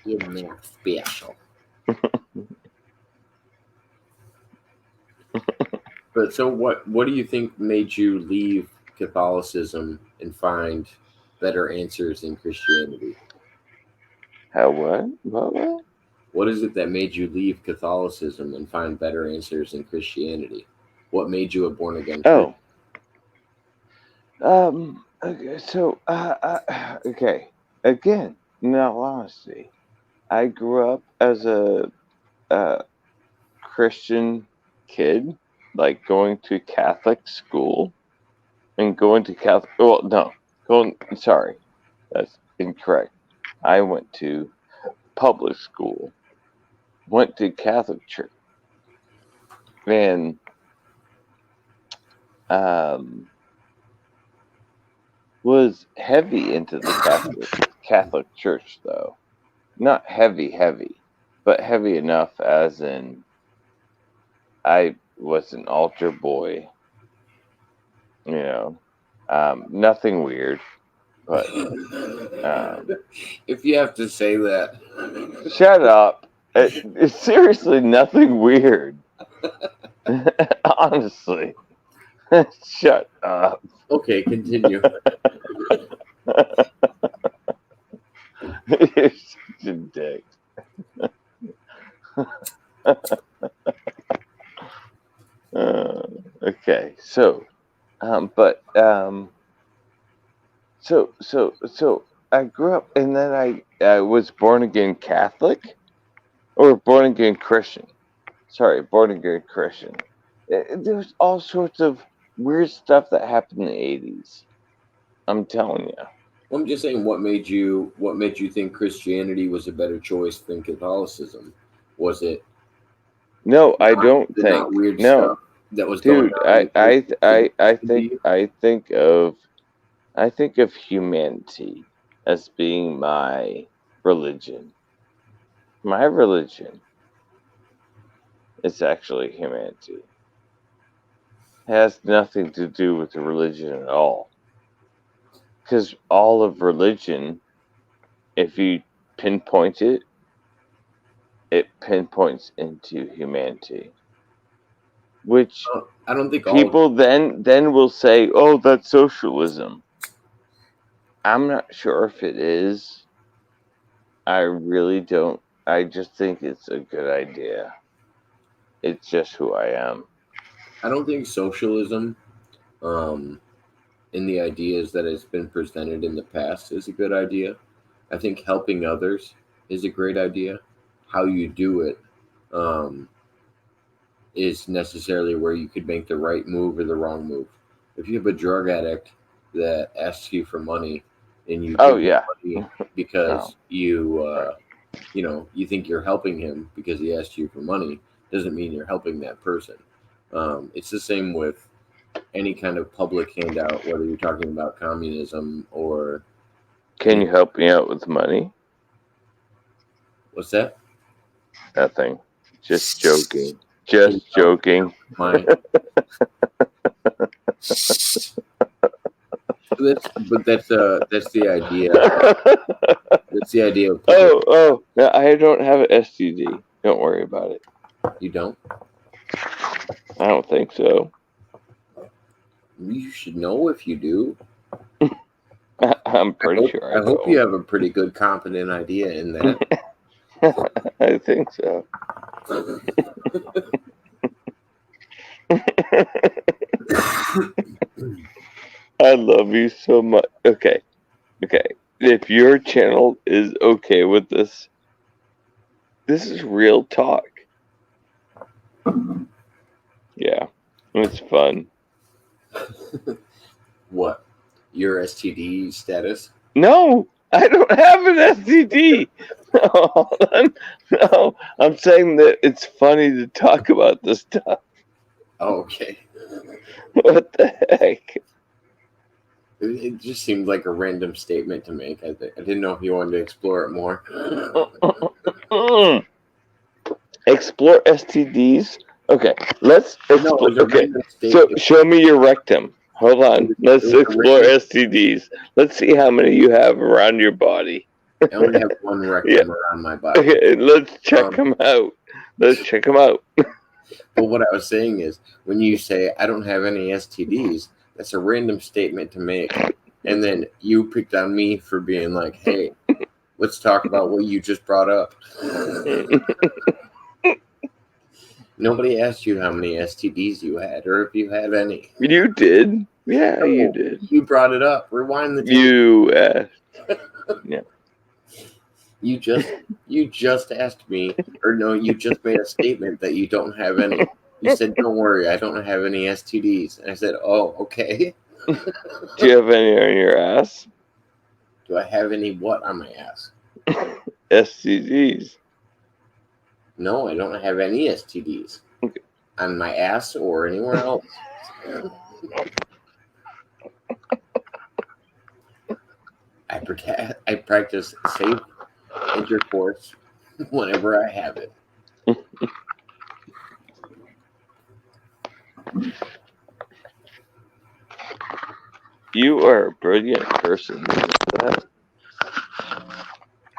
[SPEAKER 2] Isn't that special? But so what do you think made you leave Catholicism and find better answers in Christianity?
[SPEAKER 3] How what? What?
[SPEAKER 2] What is it that made you leave Catholicism and find better answers in Christianity? What made you a born again Christian?
[SPEAKER 3] Oh, okay, so, okay. Again, in all honesty, I grew up as a Christian kid, like going to Catholic school and going to Catholic. Well, no, going. Sorry, that's incorrect. I went to public school, went to Catholic church, and um, was heavy into the Catholic Church though. Not heavy, but heavy enough as in I was an altar boy, you know. Nothing weird, but um,
[SPEAKER 2] If you have to say that.
[SPEAKER 3] shut up. It's seriously nothing weird. Honestly, shut up.
[SPEAKER 2] Okay, continue.
[SPEAKER 3] You're such a dick. Uh, okay, so, but so I grew up, and then I was born again Catholic or born again Christian. Sorry, born again Christian. There's all sorts of weird stuff that happened in the '80s. I'm telling you.
[SPEAKER 2] I'm just saying what made you think Christianity was a better choice than Catholicism? Was it
[SPEAKER 3] No, I
[SPEAKER 2] not
[SPEAKER 3] don't
[SPEAKER 2] the
[SPEAKER 3] think.
[SPEAKER 2] not weird
[SPEAKER 3] No,
[SPEAKER 2] stuff that was going
[SPEAKER 3] dude.
[SPEAKER 2] on in Christianity?
[SPEAKER 3] I think of humanity as being my religion. My religion is actually humanity. It has nothing to do with the religion at all. Because all of religion, if you pinpoint it, it pinpoints into humanity. Which
[SPEAKER 2] I don't think all.
[SPEAKER 3] people then will say, "Oh, that's socialism." I'm not sure if it is. I really don't. I just think it's a good idea. It's just who I am.
[SPEAKER 2] I don't think socialism, um, in the ideas that has been presented in the past, is a good idea. I think helping others is a great idea. How you do it, um, is necessarily where you could make the right move or the wrong move. If you have a drug addict that asks you for money and you
[SPEAKER 3] Oh
[SPEAKER 2] give him
[SPEAKER 3] yeah.
[SPEAKER 2] money
[SPEAKER 3] Oh,
[SPEAKER 2] because you
[SPEAKER 3] right.
[SPEAKER 2] you think you're helping him because he asked you for money, doesn't mean you're helping that person. It's the same with any kind of public handout, whether you're talking about communism or
[SPEAKER 3] Can
[SPEAKER 2] any.
[SPEAKER 3] you help me out with money?
[SPEAKER 2] What's that?
[SPEAKER 3] Nothing. Just joking.
[SPEAKER 2] Can you
[SPEAKER 3] Just
[SPEAKER 2] help
[SPEAKER 3] joking.
[SPEAKER 2] my? But that's the idea. That's the idea of public.
[SPEAKER 3] Oh, no, I don't have an STD. Don't worry about it.
[SPEAKER 2] You don't.
[SPEAKER 3] I don't think so.
[SPEAKER 2] You should know if you do.
[SPEAKER 3] I'm
[SPEAKER 2] I
[SPEAKER 3] pretty
[SPEAKER 2] hope
[SPEAKER 3] sure I
[SPEAKER 2] I hope you
[SPEAKER 3] don't.
[SPEAKER 2] have a pretty good, competent idea in that.
[SPEAKER 3] I think so. I love you so much. Okay, okay. If your channel is okay with this is real talk. Yeah, it's fun.
[SPEAKER 2] What? Your STD status?
[SPEAKER 3] No, I don't have an STD. No, no, I'm saying that it's funny to talk about this stuff.
[SPEAKER 2] Oh, okay.
[SPEAKER 3] What the heck?
[SPEAKER 2] It just seemed like a random statement to make. I didn't know if you wanted to explore it more.
[SPEAKER 3] Explore STDs. Okay, let's
[SPEAKER 2] No, it
[SPEAKER 3] explore.
[SPEAKER 2] was a
[SPEAKER 3] Okay,
[SPEAKER 2] random
[SPEAKER 3] so
[SPEAKER 2] statement.
[SPEAKER 3] show me your rectum. Hold
[SPEAKER 2] It
[SPEAKER 3] on.
[SPEAKER 2] was, it
[SPEAKER 3] Let's
[SPEAKER 2] was a
[SPEAKER 3] explore
[SPEAKER 2] random.
[SPEAKER 3] STDs. Let's see how many you have around your body.
[SPEAKER 2] I only have one
[SPEAKER 3] Yeah.
[SPEAKER 2] rectum around my body.
[SPEAKER 3] Okay, let's check
[SPEAKER 2] Um,
[SPEAKER 3] them out. Let's check them out.
[SPEAKER 2] but what I was saying is, when you say I don't have any STDs, that's a random statement to make, and then you picked on me for being like, "Hey, let's talk about what you just brought up." Nobody asked you how many STDs you had, or if you had any.
[SPEAKER 3] You did. Yeah, you
[SPEAKER 2] No,
[SPEAKER 3] did.
[SPEAKER 2] you brought it up. Rewind the tape.
[SPEAKER 3] You
[SPEAKER 2] You just asked me, or no, you just made a statement that you don't have any. You said, "Don't worry, I don't have any STDs." And I said, "Oh, okay."
[SPEAKER 3] Do you have any on your ass?
[SPEAKER 2] Do I have any what on my ass?
[SPEAKER 3] STDs.
[SPEAKER 2] No, I don't have any STDs on my ass or anywhere else. I practice safe intercourse whenever I have it.
[SPEAKER 3] You are a brilliant person.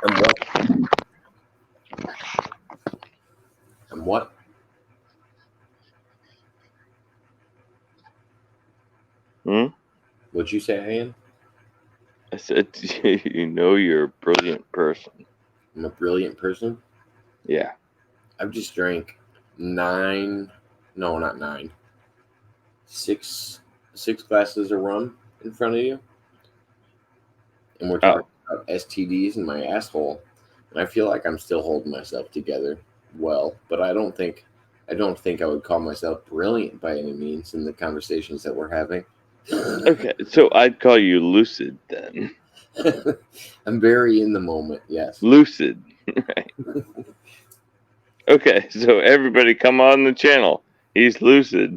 [SPEAKER 2] And what? And what?
[SPEAKER 3] Hmm?
[SPEAKER 2] What'd you say, Ian?
[SPEAKER 3] I said, you know you're a brilliant person.
[SPEAKER 2] I'm a brilliant person.
[SPEAKER 3] Yeah.
[SPEAKER 2] I've just drank 9, no, not 9, 6 glasses of rum in front of you, and we're talking about STDs in my asshole, and I feel like I'm still holding myself together well, but I don't think I would call myself brilliant by any means in the conversations that we're having.
[SPEAKER 3] Okay, so I'd call you lucid then.
[SPEAKER 2] I'm very in the moment, yes.
[SPEAKER 3] Lucid. Right. Okay, so everybody come on the channel. He's lucid.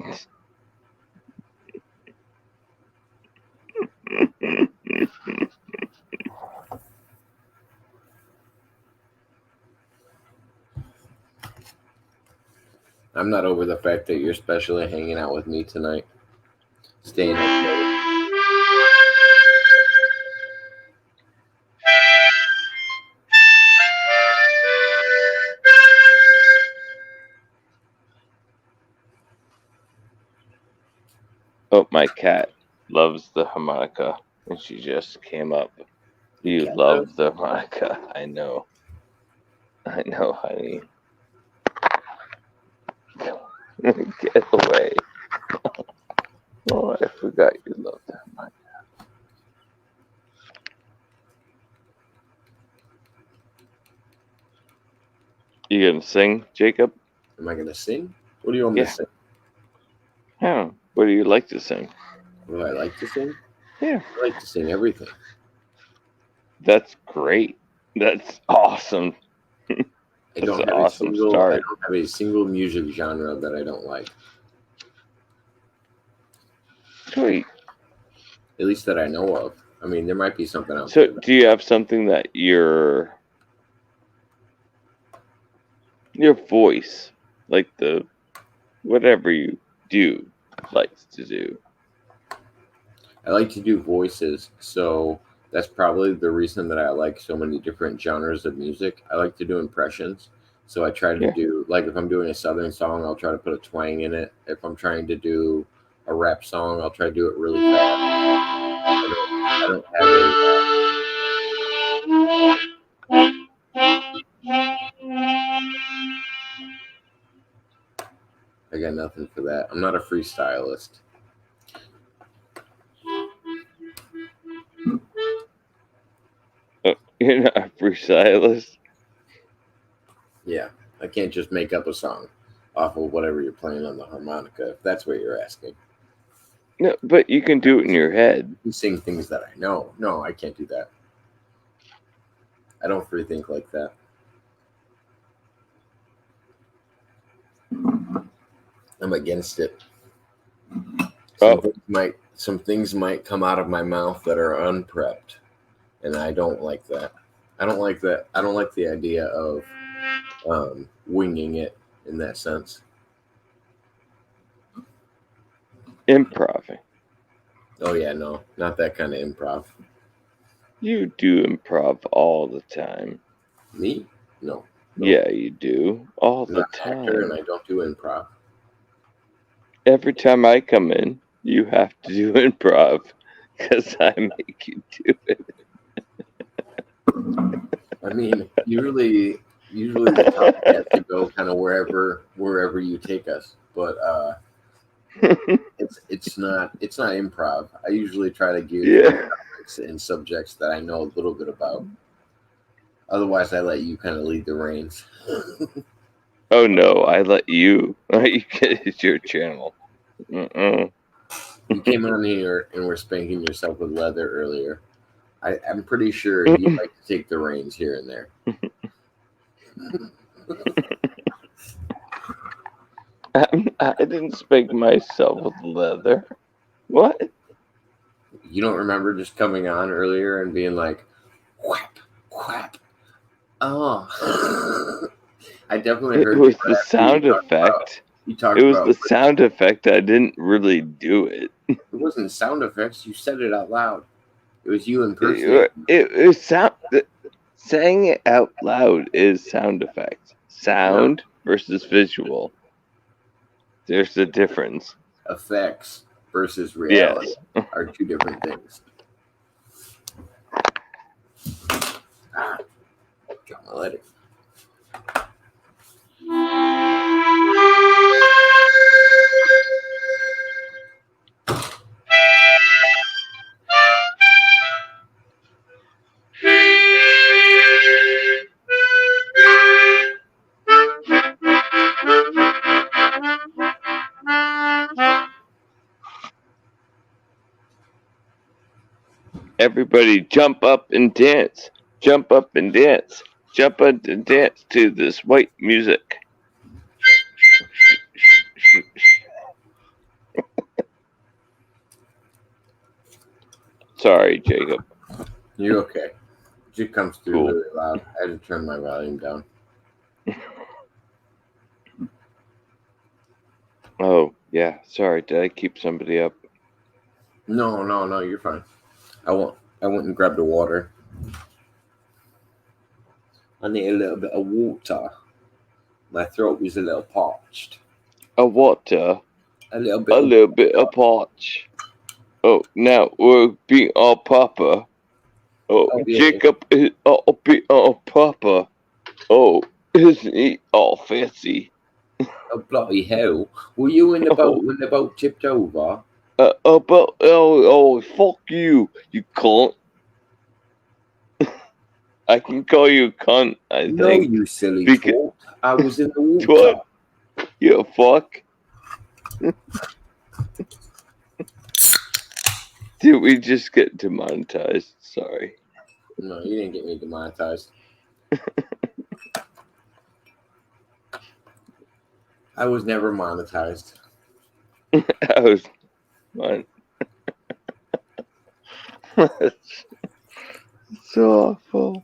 [SPEAKER 2] I'm not over the fact that you're especially hanging out with me tonight, staying up late.
[SPEAKER 3] Oh, my cat loves the harmonica, and she just came up.
[SPEAKER 2] Your
[SPEAKER 3] You
[SPEAKER 2] cat does?
[SPEAKER 3] love the harmonica. I know, honey. Get away. Oh, I forgot you love the harmonica. You gonna sing, Jacob?
[SPEAKER 2] Am I gonna sing? What do you want me to
[SPEAKER 3] Yeah.
[SPEAKER 2] sing?
[SPEAKER 3] Yeah. What do you like to sing?
[SPEAKER 2] What do I like to sing?
[SPEAKER 3] Yeah.
[SPEAKER 2] I like to sing everything.
[SPEAKER 3] That's great. That's awesome.
[SPEAKER 2] I
[SPEAKER 3] That's
[SPEAKER 2] don't
[SPEAKER 3] an
[SPEAKER 2] have
[SPEAKER 3] awesome
[SPEAKER 2] I
[SPEAKER 3] start.
[SPEAKER 2] don't have a single music genre that I don't like.
[SPEAKER 3] Sweet.
[SPEAKER 2] At least that I know of. I mean, there might be something out
[SPEAKER 3] So,
[SPEAKER 2] there.
[SPEAKER 3] do you have something that your voice, like the whatever you do, likes to do?
[SPEAKER 2] I like to do voices, so that's probably the reason that I like so many different genres of music. I like to do impressions. So I try to
[SPEAKER 3] Yeah.
[SPEAKER 2] do, like, if I'm doing a southern song, I'll try to put a twang in it. If I'm trying to do a rap song, I'll try to do it really fast. I don't have a I got nothing for that. I'm not a freestylist.
[SPEAKER 3] You're not a freestylist.
[SPEAKER 2] Yeah, I can't just make up a song off of whatever you're playing on the harmonica. If that's what you're asking,
[SPEAKER 3] No, but you can do it in your head.
[SPEAKER 2] you sing things that I know. No, I can't do that. I don't free think like that. I'm against it.
[SPEAKER 3] Oh.
[SPEAKER 2] Some things might come out of my mouth that are unprepped, and I don't like that. I don't like that. I don't like the idea of winging it in that sense.
[SPEAKER 3] Improving.
[SPEAKER 2] Oh yeah, no, not that kind of improv.
[SPEAKER 3] You do improv all the time.
[SPEAKER 2] Me? No. No.
[SPEAKER 3] Yeah, you do. All
[SPEAKER 2] I'm
[SPEAKER 3] the
[SPEAKER 2] not an actor, and
[SPEAKER 3] time.
[SPEAKER 2] I don't do improv.
[SPEAKER 3] Every time I come in, you have to do improv because I make you do it.
[SPEAKER 2] I mean, usually the topic has to go kind of wherever you take us, but it's not improv. I usually try to gear towards
[SPEAKER 3] Yeah.
[SPEAKER 2] topics and subjects that I know a little bit about. Otherwise, I let you kind of lead the reins.
[SPEAKER 3] Oh no, I let you. It's your channel. Mm-mm.
[SPEAKER 2] You came on here and were spanking yourself with leather earlier. I'm pretty sure you like to take the reins here and there.
[SPEAKER 3] I didn't spank myself with leather. What?
[SPEAKER 2] You don't remember just coming on earlier and being like, whap, whap. Oh. I definitely
[SPEAKER 3] It
[SPEAKER 2] heard you
[SPEAKER 3] was the
[SPEAKER 2] right after
[SPEAKER 3] sound effect.
[SPEAKER 2] you talked
[SPEAKER 3] It was
[SPEAKER 2] about
[SPEAKER 3] the sound effect. I didn't really do it.
[SPEAKER 2] it wasn't sound effects. You said it out loud. It was you impersonating.
[SPEAKER 3] It sound. Saying it out loud is sound effect.
[SPEAKER 2] No,
[SPEAKER 3] Sound versus visual. There's a difference.
[SPEAKER 2] effects versus reality
[SPEAKER 3] Yes.
[SPEAKER 2] are two different things. Ah, got my letter.
[SPEAKER 3] Everybody jump up and dance. Jump up and dance. Jump up and dance to this white music. Sorry, Jacob.
[SPEAKER 2] You're okay. It comes through
[SPEAKER 3] Cool.
[SPEAKER 2] really loud. I had to turn my volume down.
[SPEAKER 3] Oh, yeah. Sorry. Did I keep somebody up?
[SPEAKER 2] No, you're fine. I went and grabbed the water. I need a little bit of water. My throat was a little parched.
[SPEAKER 3] A water.
[SPEAKER 2] A little bit.
[SPEAKER 3] A little bit of parch. Oh, now we're being all proper. Oh,
[SPEAKER 2] Oh, yeah.
[SPEAKER 3] Jacob is all be all proper. Oh, isn't he all fancy?
[SPEAKER 2] Oh, bloody hell. Were you in the boat when the boat tipped over?
[SPEAKER 3] Fuck you, you cunt. I can call you a cunt, I
[SPEAKER 2] No,
[SPEAKER 3] think.
[SPEAKER 2] you silly
[SPEAKER 3] Because-
[SPEAKER 2] twat. I was in the water.
[SPEAKER 3] You fuck. Did we just get demonetized? Sorry.
[SPEAKER 2] No, you didn't get me demonetized. I was never monetized.
[SPEAKER 3] I was fine. So awful.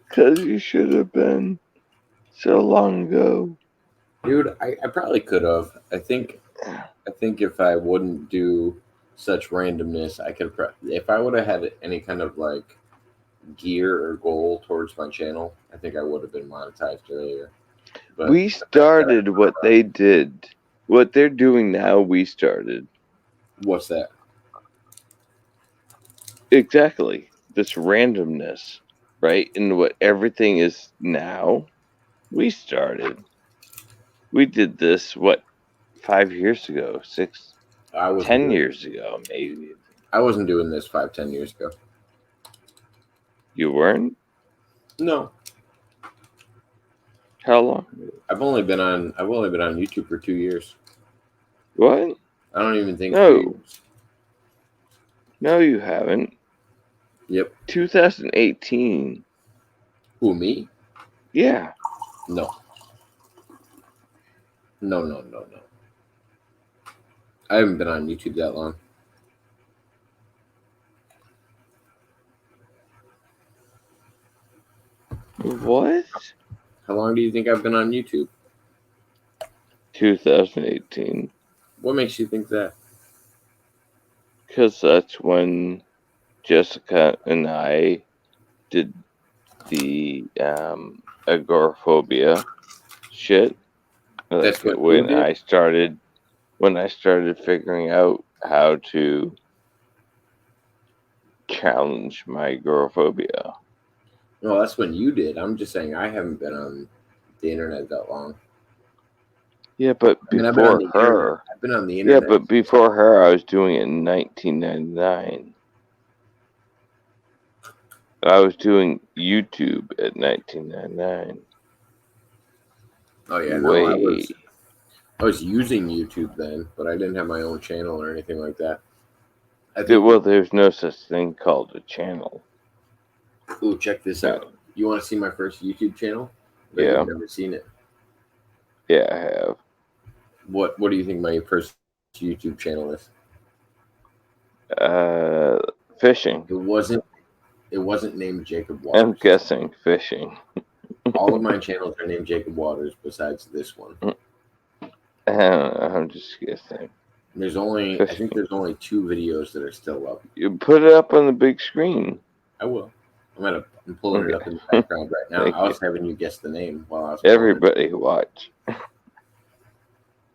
[SPEAKER 3] Because you should have been so long ago.
[SPEAKER 2] Dude, I probably could have. I think if I wouldn't do such randomness, I could if I would have had any kind of like gear or goal towards my channel, I think I would have been monetized earlier. But
[SPEAKER 3] We started what they did. What they're doing now, we started.
[SPEAKER 2] What's that?
[SPEAKER 3] Exactly. This randomness, right? And what everything is now, we started. We did this, what, 5 years ago? Six,
[SPEAKER 2] I wasn't
[SPEAKER 3] 10
[SPEAKER 2] doing.
[SPEAKER 3] years ago, maybe.
[SPEAKER 2] I wasn't doing this 5, 10 years ago.
[SPEAKER 3] You weren't?
[SPEAKER 2] No,
[SPEAKER 3] How long?
[SPEAKER 2] I've only been on. I've only been on YouTube for 2 years.
[SPEAKER 3] What?
[SPEAKER 2] I don't even think
[SPEAKER 3] No.
[SPEAKER 2] 3 years.
[SPEAKER 3] No, you haven't.
[SPEAKER 2] Yep.
[SPEAKER 3] 2018.
[SPEAKER 2] Who, me?
[SPEAKER 3] Yeah.
[SPEAKER 2] No. No. No. No. No. I haven't been on YouTube that long.
[SPEAKER 3] What?
[SPEAKER 2] How long do you think I've been on YouTube?
[SPEAKER 3] 2018.
[SPEAKER 2] What makes you think that?
[SPEAKER 3] Because that's when Jessica and I did the agoraphobia shit.
[SPEAKER 2] That's
[SPEAKER 3] Like
[SPEAKER 2] what who
[SPEAKER 3] when
[SPEAKER 2] did?
[SPEAKER 3] I started figuring out how to challenge my agoraphobia.
[SPEAKER 2] No, that's when you did. I'm just saying I haven't been on the internet that long.
[SPEAKER 3] Yeah, but
[SPEAKER 2] I mean, I've been on
[SPEAKER 3] before
[SPEAKER 2] the internet.
[SPEAKER 3] her,
[SPEAKER 2] I've been on the
[SPEAKER 3] yeah,
[SPEAKER 2] internet.
[SPEAKER 3] but before her, I was doing it in 1999. I was doing YouTube at 1999.
[SPEAKER 2] Oh yeah, no,
[SPEAKER 3] Way.
[SPEAKER 2] I was using YouTube then, but I didn't have my own channel or anything like that. I think.
[SPEAKER 3] Well, there's no such thing called a channel.
[SPEAKER 2] Ooh, check this out. You want to see my first YouTube channel? But
[SPEAKER 3] Yeah.
[SPEAKER 2] you've never seen it.
[SPEAKER 3] Yeah, I have.
[SPEAKER 2] What do you think my first YouTube channel is?
[SPEAKER 3] Fishing.
[SPEAKER 2] It wasn't named Jacob
[SPEAKER 3] I'm
[SPEAKER 2] Waters.
[SPEAKER 3] guessing fishing.
[SPEAKER 2] All of my channels are named Jacob Waters besides this one.
[SPEAKER 3] I'm just guessing.
[SPEAKER 2] I think there's only 2 videos that are still up.
[SPEAKER 3] You put it up on the big screen.
[SPEAKER 2] I will. I'm pulling it up in the background right now.
[SPEAKER 3] Thank
[SPEAKER 2] I was
[SPEAKER 3] you.
[SPEAKER 2] having you guess the name while I was pulling it.
[SPEAKER 3] Everybody watch.